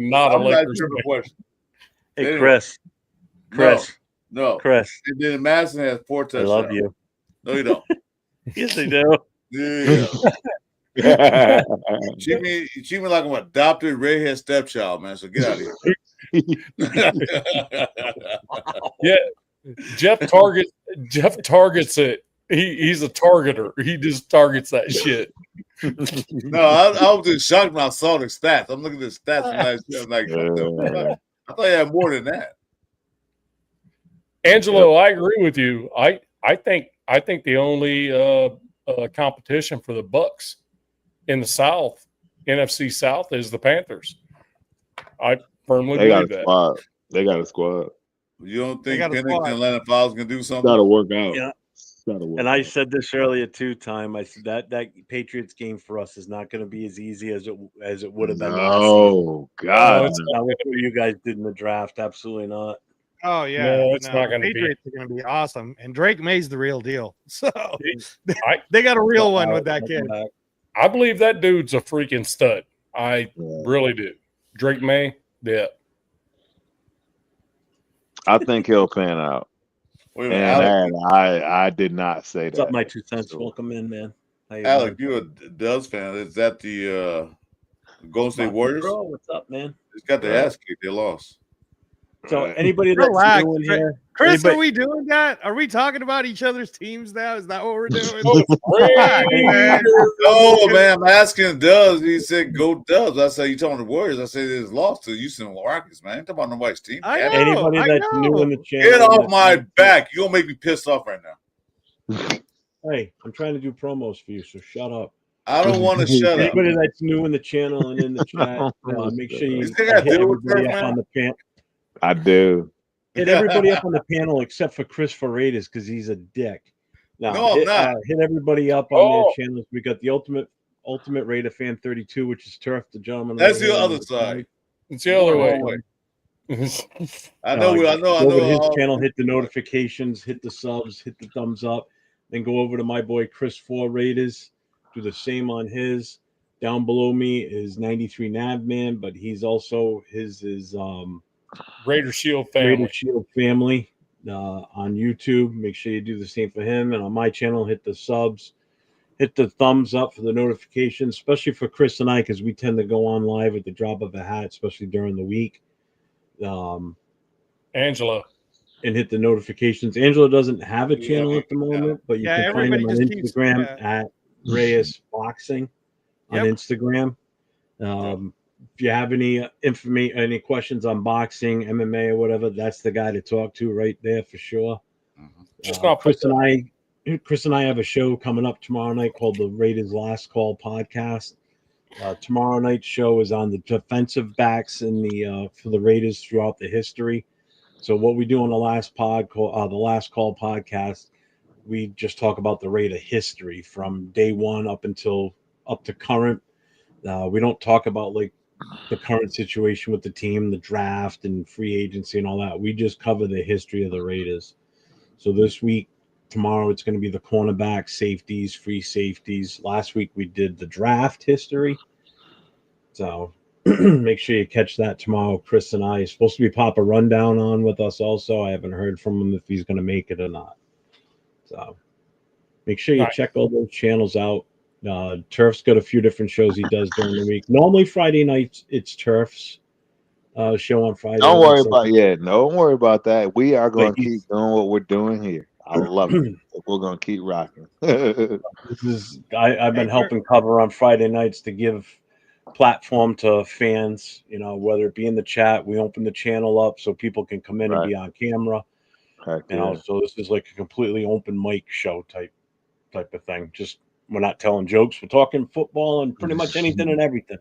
S8: not a
S1: I'm not
S8: Lakers
S1: Turf a
S8: fan.
S1: question.
S2: Hey,
S1: Anyway.
S2: Chris.
S1: No.
S2: Chris,
S1: And then Madison has 4
S2: I
S1: touchdowns.
S2: love you.
S1: No, you don't.
S2: Yes, I do.
S1: Yeah. Treat me like I'm an adopted redhead stepchild, man. So get out of here.
S8: Yeah, Jeff targets it. He's a targeter. He just targets that shit.
S1: No, I was just shocked when I saw the stats. I'm looking at the stats from last year. I'm like, what the fuck? I thought you had more than that.
S8: Angelo, I agree with you. I think the only competition for the Bucks in the South, NFC South, is the Panthers. I firmly
S5: They got
S8: believe
S5: a
S8: that.
S5: squad. They got a squad.
S1: You don't
S7: They
S1: think
S7: got a
S1: Penix
S7: squad.
S1: and Atlanta Falcons can do something?
S5: Got to work out.
S2: Yeah.
S5: Gotta work
S2: And I
S5: out.
S2: said this earlier too, Time. I said that Patriots game for us is not going to be as easy as it would have been last season.
S5: Oh God!
S8: it's
S2: Not what you guys did in the draft. Absolutely not.
S7: Oh yeah,
S8: No, it's not
S7: the
S8: gonna be.
S7: Patriots are going to be awesome, and Drake May's the real deal. So
S8: I-
S7: they got a real one with that kid.
S8: I believe that dude's a freaking stud. I
S5: Yeah.
S8: really do. Drake May, yeah.
S5: I think he'll pan out.
S1: Wait a minute, Alec,
S5: And I did not say
S2: What's
S5: that.
S2: up, my 2 cents?
S5: So-
S2: Welcome in, man. How you
S1: Alec,
S2: doing?
S1: you're a Dubs fan. Is that the Golden State
S2: My
S1: Warriors?
S2: bro, what's up, man?
S1: It's got the ass kicked. They lost.
S2: So
S5: Right.
S2: anybody that's
S7: Relax,
S2: new in here,
S7: Chris,
S2: anybody-
S7: are we doing that? Are we talking about each other's teams now? Is that what we're doing?
S1: No, man, I'm asking Dubs. He said go Dubs. I said you talking the Warriors. I said it's lost to Houston Rockets, man. Ain't talking about nobody's team.
S7: I
S1: Get
S7: know.
S2: anybody that's new in the channel,
S1: Get off
S2: that's
S1: my
S2: new-
S1: back. You're gonna make me pissed off right now.
S2: Hey, I'm trying to do promos for you, so shut up.
S1: I don't want to shut up.
S2: Anybody that's new in the channel and in the chat, make sure you
S1: You think I
S2: hit
S1: deal with
S2: everybody
S1: that,
S2: up
S1: man?
S2: on the panel.
S5: I do.
S2: Hit everybody up on the panel except for Chris Ferreira because he's a dick. Now,
S1: No, I'm not.
S2: hit everybody up on
S8: Oh.
S2: their channels. We got the Ultimate Raider Fan 32, which is Turf, the gentleman.
S1: That's
S2: right
S1: the
S2: here on
S1: other
S2: the
S1: side.
S8: It's the other way.
S1: I know.
S2: Go over to his
S1: all-
S2: channel, hit the notifications, hit the subs, hit the thumbs up, then go over to my boy Chris 4 Raiders. Do the same on his. Down below me is 93 Navman, but he's also his
S8: Raider Shield family.
S2: Raider Shield family on YouTube. Make sure you do the same for him. And on my channel, hit the subs, hit the thumbs up for the notifications, especially for Chris and I, because we tend to go on live at the drop of a hat, especially during the week.
S8: Angela.
S2: And hit the notifications. Angela doesn't have a channel at the moment, but you
S7: Yeah,
S2: can find him on
S7: everybody just keeps-
S2: Instagram at Reyes Boxing on
S7: Yep.
S2: Instagram. if you have any information, any questions on boxing, MMA, or whatever, that's the guy to talk to right there for sure.
S8: Just not
S2: Chris and I have a show coming up tomorrow night called the Raiders Last Call podcast. Tomorrow night's show is on the defensive backs in the for the Raiders throughout the history. So what we do on the last Last Call podcast, we just talk about the Raider history from day one up to current. We don't talk about like the current situation with the team, the draft and free agency and all that. We just cover the history of the Raiders. So this week, tomorrow, it's going to be the cornerback, safeties, free safeties. Last week, we did the draft history. So make sure you catch that tomorrow. Chris and I are supposed to be Papa Rundown on with us also. I haven't heard from him if he's going to make it or not. So make sure you check all those channels out. Turf's got a few different shows he does during the week. Normally Friday nights, it's Turf's show on Friday.
S5: Don't worry about that. We are going to keep doing what we're doing here. I love it. We're going to keep rocking.
S2: I've been helping cover on Friday nights to give platform to fans, whether it be in the chat. We open the channel up so people can come in and be on camera. So this is like a completely open mic show type of thing. Just we're not telling jokes. We're talking football and pretty much anything and everything.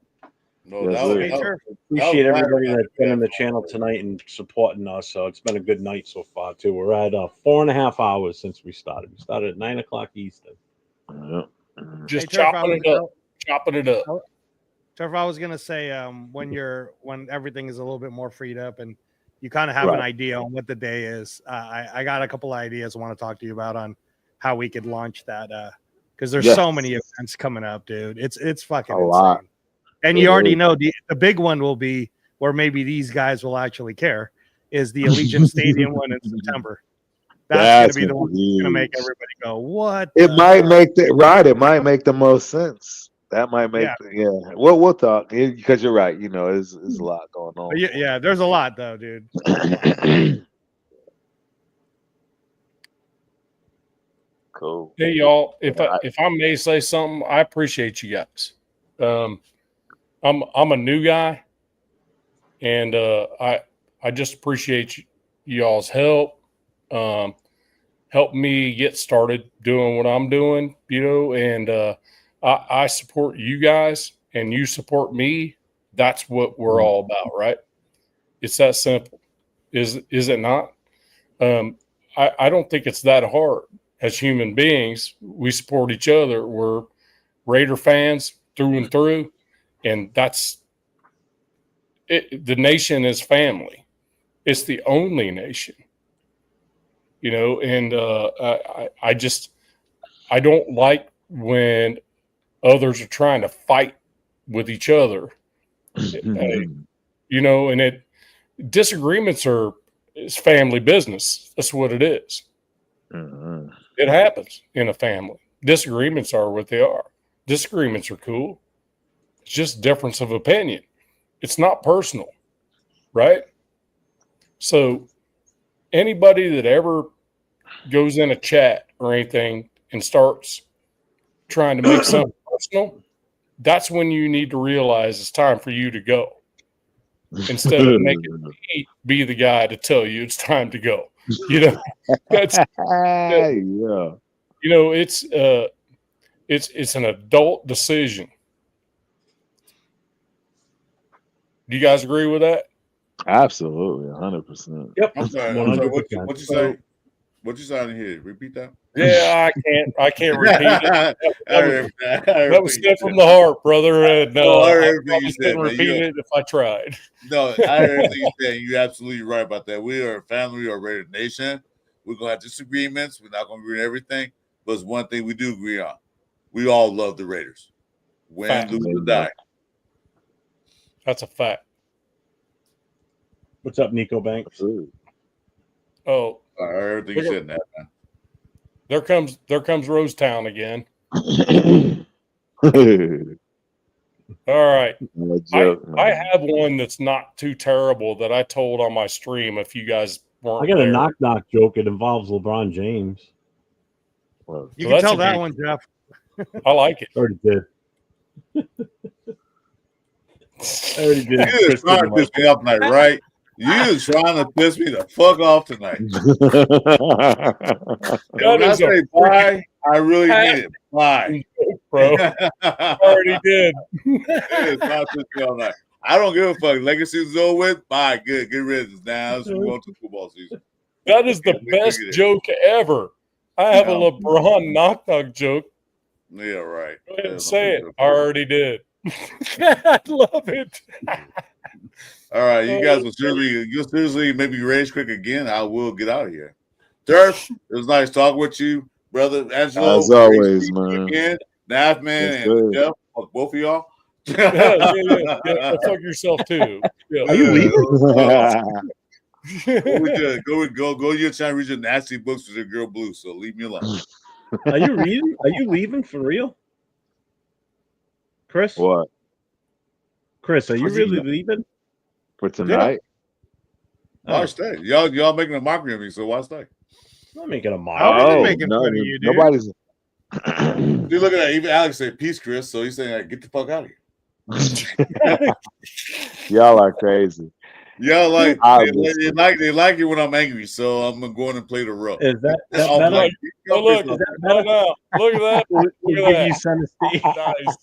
S2: Appreciate everybody that's been in the channel tonight and supporting us. So it's been a good night so far too. We're at 4.5 hours since we started. We started at 9 o'clock Eastern.
S8: Just chopping it up.
S7: Trevor, I was gonna say when everything is a little bit more freed up and you kind of have an idea on what the day is. I got a couple of ideas I want to talk to you about on how we could launch that because there's so many events coming up, dude. It's fucking insane. Lot. And you already know the big one will be, or maybe these guys will actually care, is the Allegiant Stadium one in September. That's going to be the one that's going to make everybody go, what?
S5: It might make it might make the most sense. That might make Well, we'll talk because you're right. There's a lot going on.
S7: Yeah, there's a lot though, dude.
S5: Cool.
S8: Hey, y'all. If I may say something, I appreciate you guys. I'm a new guy, and I just appreciate y'all's help. Help me get started doing what I'm doing, and I support you guys, and you support me. That's what we're all about, right? It's that simple. Is it not? I don't think it's that hard. As human beings, we support each other. We're Raider fans through and through. And that's it. The nation is family. It's the only nation, and I don't like when others are trying to fight with each other, and disagreements is family business. That's what it is.
S5: Mm-hmm.
S8: It happens in a family. Disagreements are what they are. Disagreements are cool. It's just difference of opinion. It's not personal, right? So anybody that ever goes in a chat or anything and starts trying to make something personal, that's when you need to realize it's time for you to go. Instead of making me be the guy to tell you it's time to go. That's it's an adult decision. Do you guys agree with that?
S5: Absolutely, 100%.
S2: Yep.
S1: I'm sorry. What you say? What you saying here? Repeat that.
S8: Yeah, I can't repeat it. That was sent from the heart, brother. And I couldn't repeat it if I tried.
S1: No, I heard everything you said. You're absolutely right about that. We are a family. We are a Raider nation. We're gonna have disagreements. We're not gonna agree on everything, but it's one thing we do agree on. We all love the Raiders. Win, lose, or die.
S8: That's a fact.
S2: What's up, Nico Banks?
S8: Oh,
S1: I heard everything you said, man.
S8: There comes Rosetown again. All right. I have one that's not too terrible that I told on my stream if you guys weren't
S2: I got
S8: there.
S2: a knock joke. It involves LeBron James.
S7: Well, you can tell that one, Jeff.
S8: I like it.
S2: Already did. I already did.
S1: You just trying to piss me off tonight, right? You just trying to piss me the fuck off tonight. When I say bye, I really mean it. Bye.
S8: Bro. Already did.
S1: It's not piss me off tonight. I don't give a fuck. Legacy season's over with. Bye. Good. Get rid of this now. Let's move on to football season.
S8: That is the best joke ever. I have a LeBron knock joke.
S1: Yeah, right.
S8: Go ahead and say it. I already did. I love it.
S1: All right, you guys will seriously maybe rage quick again. I will get out of here. Turf, it was nice talking with you, brother Angelo.
S5: As always, man.
S1: Again, Nav man and Jeff, fuck both of y'all.
S8: Yeah, fuck yourself too. Yeah.
S2: Are you leaving?
S1: Go to your channel, read your nasty books with your girl Blue. So leave me alone.
S2: Are you reading? Are you leaving for real, Chris?
S5: What?
S2: Chris, are you really leaving
S5: for tonight?
S1: Yeah. Why stay? Y'all making a mockery of me, so why stay?
S2: I'm not making a mockery.
S5: No, nobody's.
S1: Dude, look at that. Even Alex said, "Peace, Chris." So he's saying, like, "Get the fuck out of here."
S5: Y'all are crazy.
S1: Yeah, they like it when I'm angry, so I'm gonna go in and play the role.
S2: Is that
S8: look at that.
S2: We'll give you center stage.
S8: Nice.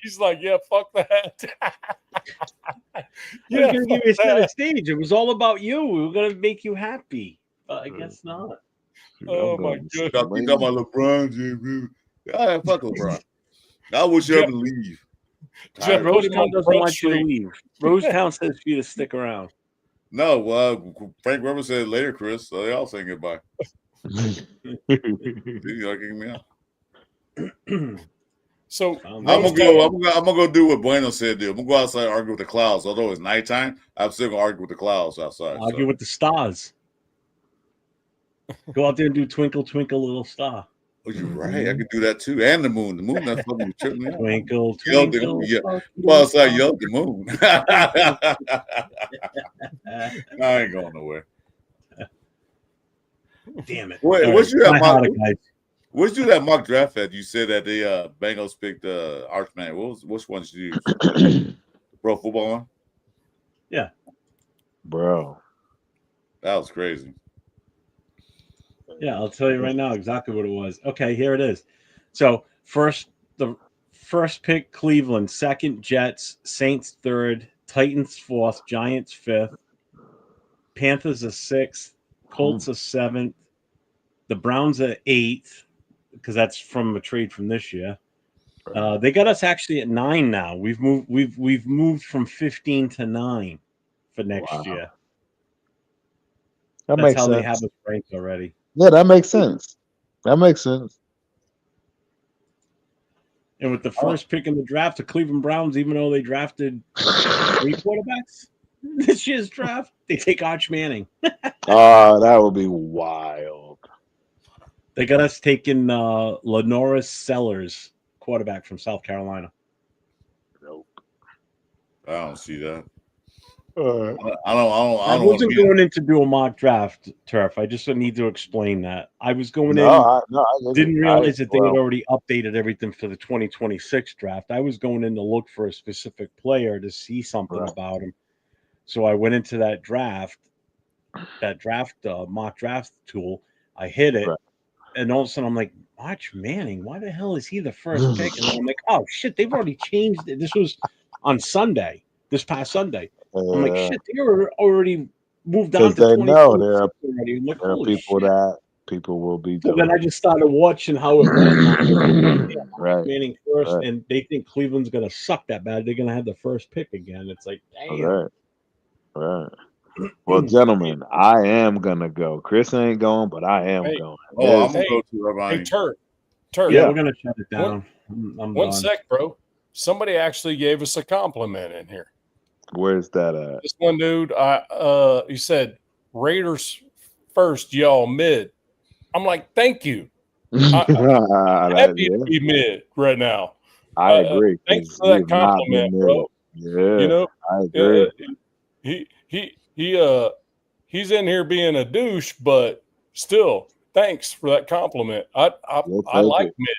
S8: He's like, yeah, fuck that.
S2: I was gonna give you center stage. It was all about you. We were gonna make you happy, but I guess not.
S8: Oh my goodness!
S1: You got my LeBron James. Yeah, fuck LeBron. I wish you ever leave.
S2: Rosetown doesn't want you to leave. Rosetown says for you to stick around.
S1: No, Frank Weber said later, Chris. So they all saying goodbye. You're kicking me out.
S8: So
S1: I'm gonna go do what Bueno said. I'm gonna go outside and argue with the clouds. Although it's nighttime, I'm still gonna argue with the clouds outside.
S2: Argue with the stars. Go out there and do Twinkle Twinkle Little Star.
S1: Oh, you're right. I could do that too, and the moon. The moon that's fucking tripping me out.
S2: Twinkle, twinkle.
S1: Well, outside, yell the moon. I ain't going nowhere.
S2: Damn it!
S1: What's you that mock draft at? You said that the Bengals picked Archman. Which one did you use? Pro Football one?
S2: Yeah,
S5: bro,
S1: that was crazy.
S2: Yeah, I'll tell you right now exactly what it was. Okay, here it is. So the first pick, Cleveland. Second, Jets. Saints third. Titans fourth. Giants fifth. Panthers are sixth. Colts are seventh. The Browns are eighth because that's from a trade from this year. They got us actually at 9 now. We've moved from 15 to 9 for next year. That's how they have us ranked already.
S5: Yeah, that makes sense. And
S2: with the first pick in the draft, the Cleveland Browns, even though they drafted 3 quarterbacks this year's draft, they take Arch Manning.
S5: That would be wild.
S2: They got us taking Lenoris Sellers, quarterback from South Carolina.
S5: Nope.
S1: I don't see that.
S2: I wasn't going in to do a mock draft, Turf. I just need to explain that. I was going didn't realize that they had already updated everything for the 2026 draft. I was going in to look for a specific player to see something about him. So I went into that mock draft tool. I hit it, and all of a sudden I'm like, Arch Manning, why the hell is he the first pick? And then I'm like, oh shit, they've already changed it. This was on Sunday, this past Sunday. I'm like, shit, they were already moved on to 20.
S5: There are people that people will be.
S2: So then I just started watching how it went. Manning first, and they think Cleveland's gonna suck that bad. They're gonna have the first pick again. It's like, damn.
S5: Right. Well, gentlemen, I am gonna go. Chris ain't going, but I am going.
S1: Oh, I'm gonna go to Rabbi.
S8: Hey, Turk.
S2: Yeah, we're gonna shut it down.
S8: One sec, bro. Somebody actually gave us a compliment in here.
S5: Where's that at?
S8: This one dude, he said, Raiders first, y'all mid. I'm like, thank you. I'm happy to be mid right now.
S5: I agree.
S8: Thanks for that compliment, bro.
S5: Yeah,
S8: you know,
S5: I agree.
S8: He's in here being a douche, but still, thanks for that compliment. I like mid.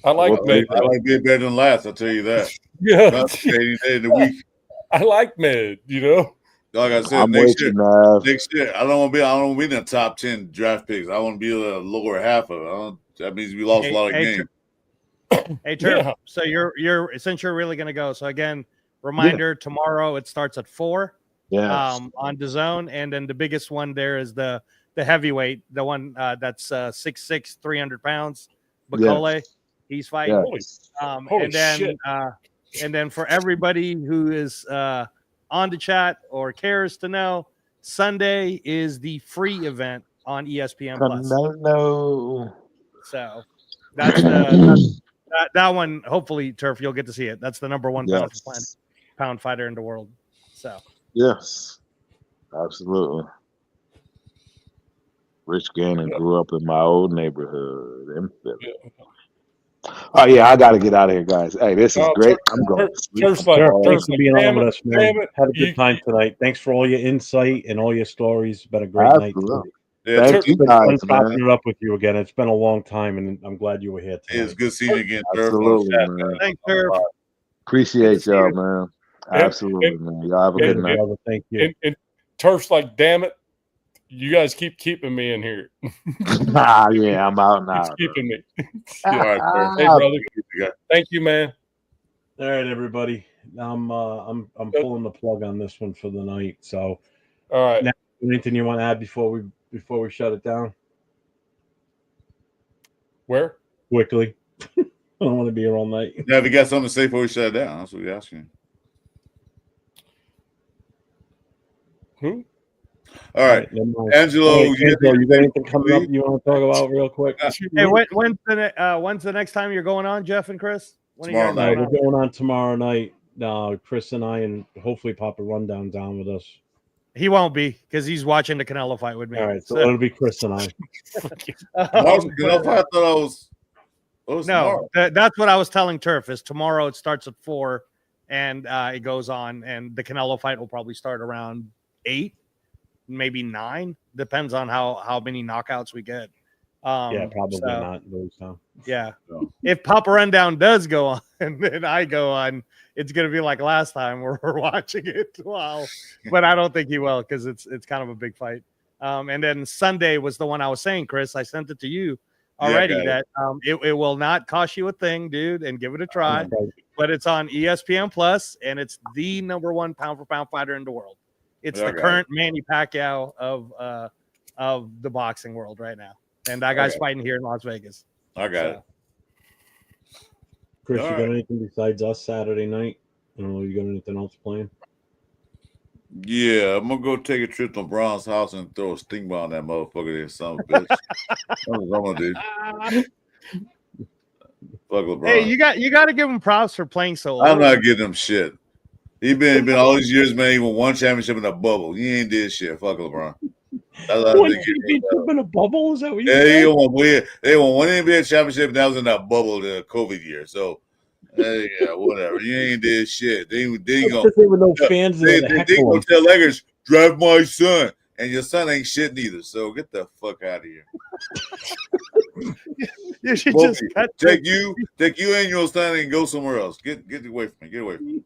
S8: I like Med.
S1: I like being better than last. I'll tell you that.
S8: Yeah.
S1: Not any day in the week.
S8: I like Med. You know.
S1: Like I said,
S5: I'm with you, man.
S1: next year, I don't want to be in the top 10 draft picks. I want to be the lower half of it. That means we lost a lot of games.
S7: Hey, Turf.
S8: Yeah.
S7: So you're since you're really gonna go. So again, reminder: tomorrow it starts at 4.
S5: Yeah.
S7: On DAZN, and then the biggest one there is the heavyweight, the one that's 6'6", 300 pounds. Bakole, he's fighting.
S8: Holy shit.
S7: And then for everybody who is on the chat or cares to know, Sunday is the free event on ESPN Plus.
S5: No.
S7: So that's that one. Hopefully, Turf, you'll get to see it. That's the number 1 pound fighter in the world. So
S5: Yes, absolutely. Rich Gannon grew up in my old neighborhood in Philly. Oh yeah, I gotta get out of here, guys. Hey, this is great. I'm going.
S2: Thanks for being on with us, man. Had a good time tonight. Thanks for all your insight and all your stories. It's been a great night.
S1: Yeah,
S5: thank you guys,
S2: talking it up with you again. It's been a long time, and I'm glad you were here tonight.
S1: It's good seeing you again,
S5: Absolutely, man.
S7: Thanks, Turf.
S5: Appreciate y'all, man. Absolutely, man. Y'all have a good night.
S2: Thank you.
S8: And Turf's like, damn it, you guys keep keeping me in here.
S5: Yeah, I'm out now.
S8: Keep keeping me.
S1: All right,
S8: Hey, brother. Thank you, man.
S2: All right, everybody. I'm pulling the plug on this one for the night. So,
S8: all right.
S2: Now, anything you want to add before we shut it down?
S8: Where?
S2: Quickly. I don't want to be here all night.
S1: Yeah, if you got something to say before we shut it down, that's what we're asking.
S8: Who?
S1: All right, Angelo.
S2: You got anything coming up you want to talk about real quick?
S7: Hey, when's the next time you're going on, Jeff and Chris?
S2: Tomorrow night. We're going on tomorrow night. Chris and I, and hopefully Papa Rundown down with us.
S7: He won't be because he's watching the Canelo fight with me.
S2: All right, so it'll be Chris and I.
S1: I thought I was.
S7: No, that's what I was telling Turf. Is tomorrow it starts at 4, and it goes on, and the Canelo fight will probably start around 8, maybe 9. Depends on how many knockouts we get.
S2: Yeah, probably not those times.
S7: Yeah, if Papa Rundown does go on, and then I go on, it's gonna be like last time where we're watching it. Wow, but I don't think he will because it's kind of a big fight. And then Sunday was the one I was saying, Chris. I sent it to you already. That it will not cost you a thing, dude, and give it a try. But it's on ESPN Plus, and it's the number 1 pound for pound fighter in the world. It's the current Manny Pacquiao of the boxing world right now. And that guy's fighting here in Las Vegas.
S1: I got it.
S2: Chris, you got anything besides us Saturday night? I don't know. You got anything else playing?
S1: Yeah, I'm gonna go take a trip to LeBron's house and throw a stink bomb on that motherfucker there, son of a bitch. That's what I'm gonna do. Fuck LeBron.
S7: Hey, you got to give him props for playing so long.
S1: I'm not giving him shit. He been all these years, man. He won 1 championship in a bubble. He ain't did shit. Fuck LeBron.
S2: In a bubble? Is that what you
S1: said? They won 1 NBA championship, and that was in that bubble the COVID year. So, yeah, whatever. You ain't did shit. They gonna
S2: no fans.
S1: They gonna tell Lakers, draft my son, and your son ain't shit neither. So get the fuck out of here.
S7: You should just
S1: take you and your son and go somewhere else. Get away from me. Get away from me.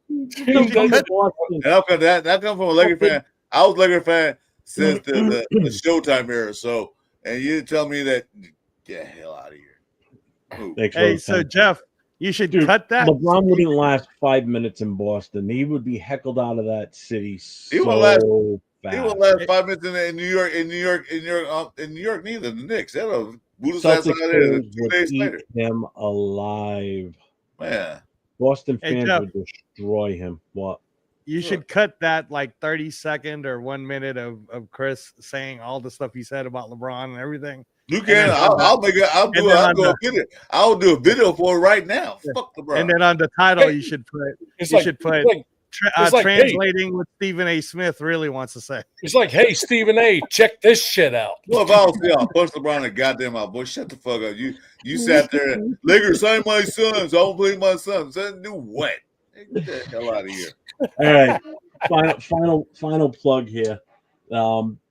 S1: And that come from a Lakers fan. I was a Lakers fan since the Showtime era. So, and you tell me that, get the hell out of here.
S7: Hey, so Jeff, you should cut that.
S2: LeBron wouldn't last 5 minutes in Boston. He would be heckled out of that city.
S1: He won't last 5 minutes in New York. In New York, neither. The Knicks. That'll boot his ass out of there 2 days later.
S2: Him alive,
S1: man.
S2: Boston fans would destroy him. What?
S7: You should cut that like 30-second or 1 minute of Chris saying all the stuff he said about LeBron and everything.
S1: You can. I'll do a video for it right now. Fuck LeBron.
S7: And then on the title, you should put translating what Stephen A. Smith really wants to say.
S8: It's like, hey, Stephen A., check this shit out.
S1: Well, if I was there, I'll punch LeBron and goddamn my boy. Shut the fuck up. You sat there and Lakers sign my sons. I don't play my sons. Do what? Get the hell out of here.
S2: All right. Final plug here.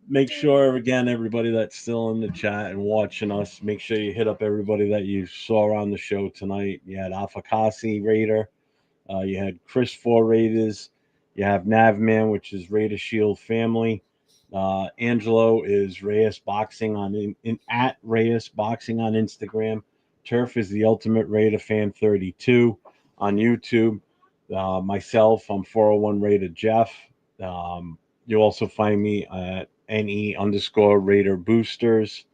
S2: make sure, again, everybody that's still in the chat and watching us, make sure you hit up everybody that you saw on the show tonight. You had Afakasi Raider. You had Chris 4 Raiders. You have Navman, which is Raider Shield family. Angelo is Reyes Boxing at Reyes Boxing on Instagram. Turf is the Ultimate Raider Fan 32 on YouTube. Myself, I'm 401 Raider Jeff. You'll also find me at NE_Raider Boosters.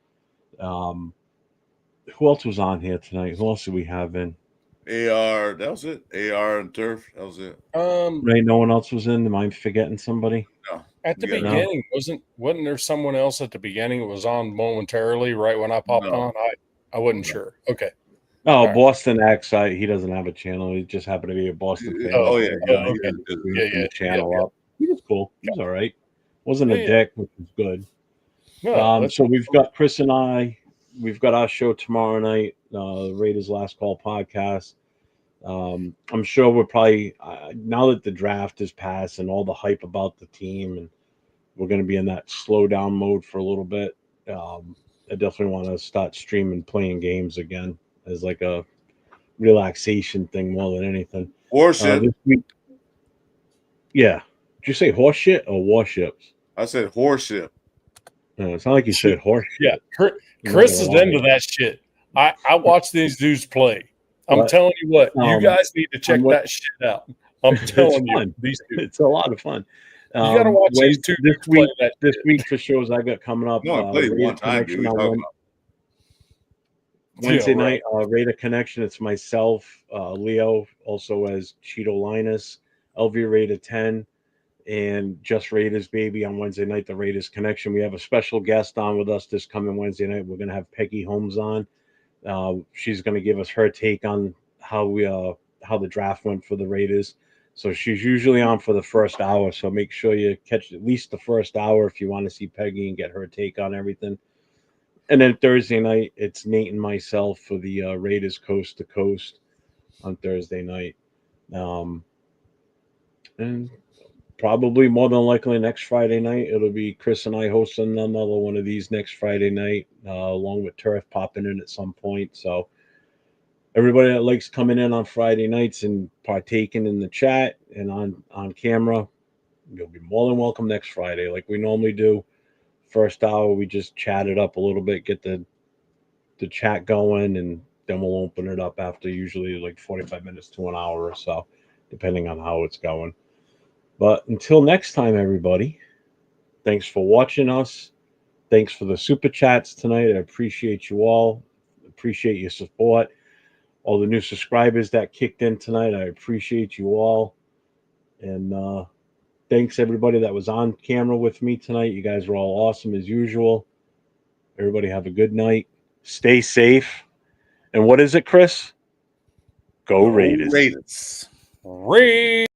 S2: Who else was on here tonight? Who else do we have in?
S1: AR, that was it. AR and Turf, that was it.
S2: Right, no one else was in. Am I forgetting somebody?
S1: No.
S8: At the beginning, wasn't there someone else at the beginning? It was on momentarily right when I popped on. I wasn't sure. Okay.
S2: Oh, right. Boston X. He doesn't have a channel. He just happened to be a Boston fan.
S1: Oh yeah,
S2: okay. Channel up. He was cool. He was all right. Wasn't a dick, which was good.
S8: No,
S2: so we've got Chris and I. We've got our show tomorrow night, Raiders Last Call podcast. I'm sure we're probably now that the draft is passed and all the hype about the team, and we're going to be in that slow down mode for a little bit. I definitely want to start streaming, playing games again as like a relaxation thing more than anything.
S1: Horseshit.
S2: Yeah. Did you say horse shit or warships?
S1: I said horseship.
S2: No, it's not like you said horse shit.
S8: Yeah, Chris is into that shit. I watch these dudes play. I'm telling you what, you guys need to check that shit out. I'm telling you, these dudes.
S2: It's a lot of fun.
S8: You got to watch these two
S2: this week for shows I got coming up.
S1: No, I played one time. Dude,
S2: Wednesday night, Raider Connection. It's myself, Leo, also as Cheeto Linus, LV Raider 10, and Just Raiders Baby on Wednesday night. The Raiders Connection. We have a special guest on with us this coming Wednesday night. We're going to have Peggy Holmes on. She's going to give us her take on how the draft went for the Raiders. So she's usually on for the first hour. So make sure you catch at least the first hour if you want to see Peggy and get her take on everything. And then Thursday night, it's Nate and myself for the Raiders Coast to Coast on Thursday night. And probably more than likely next Friday night, it'll be Chris and I hosting another one of these next Friday night, along with Turf popping in at some point. So everybody that likes coming in on Friday nights and partaking in the chat and on camera, you'll be more than welcome next Friday like we normally do. First hour, we just chat it up a little bit, get the chat going, and then we'll open it up after usually like 45 minutes to an hour or so, depending on how it's going. But until next time, everybody, thanks for watching us. Thanks for the super chats tonight. I appreciate you all. Appreciate your support. All the new subscribers that kicked in tonight, I appreciate you all. And thanks everybody that was on camera with me tonight. You guys were all awesome as usual. Everybody have a good night. Stay safe. And what is it, Chris? Go Raiders.
S1: Raiders.
S8: Raiders.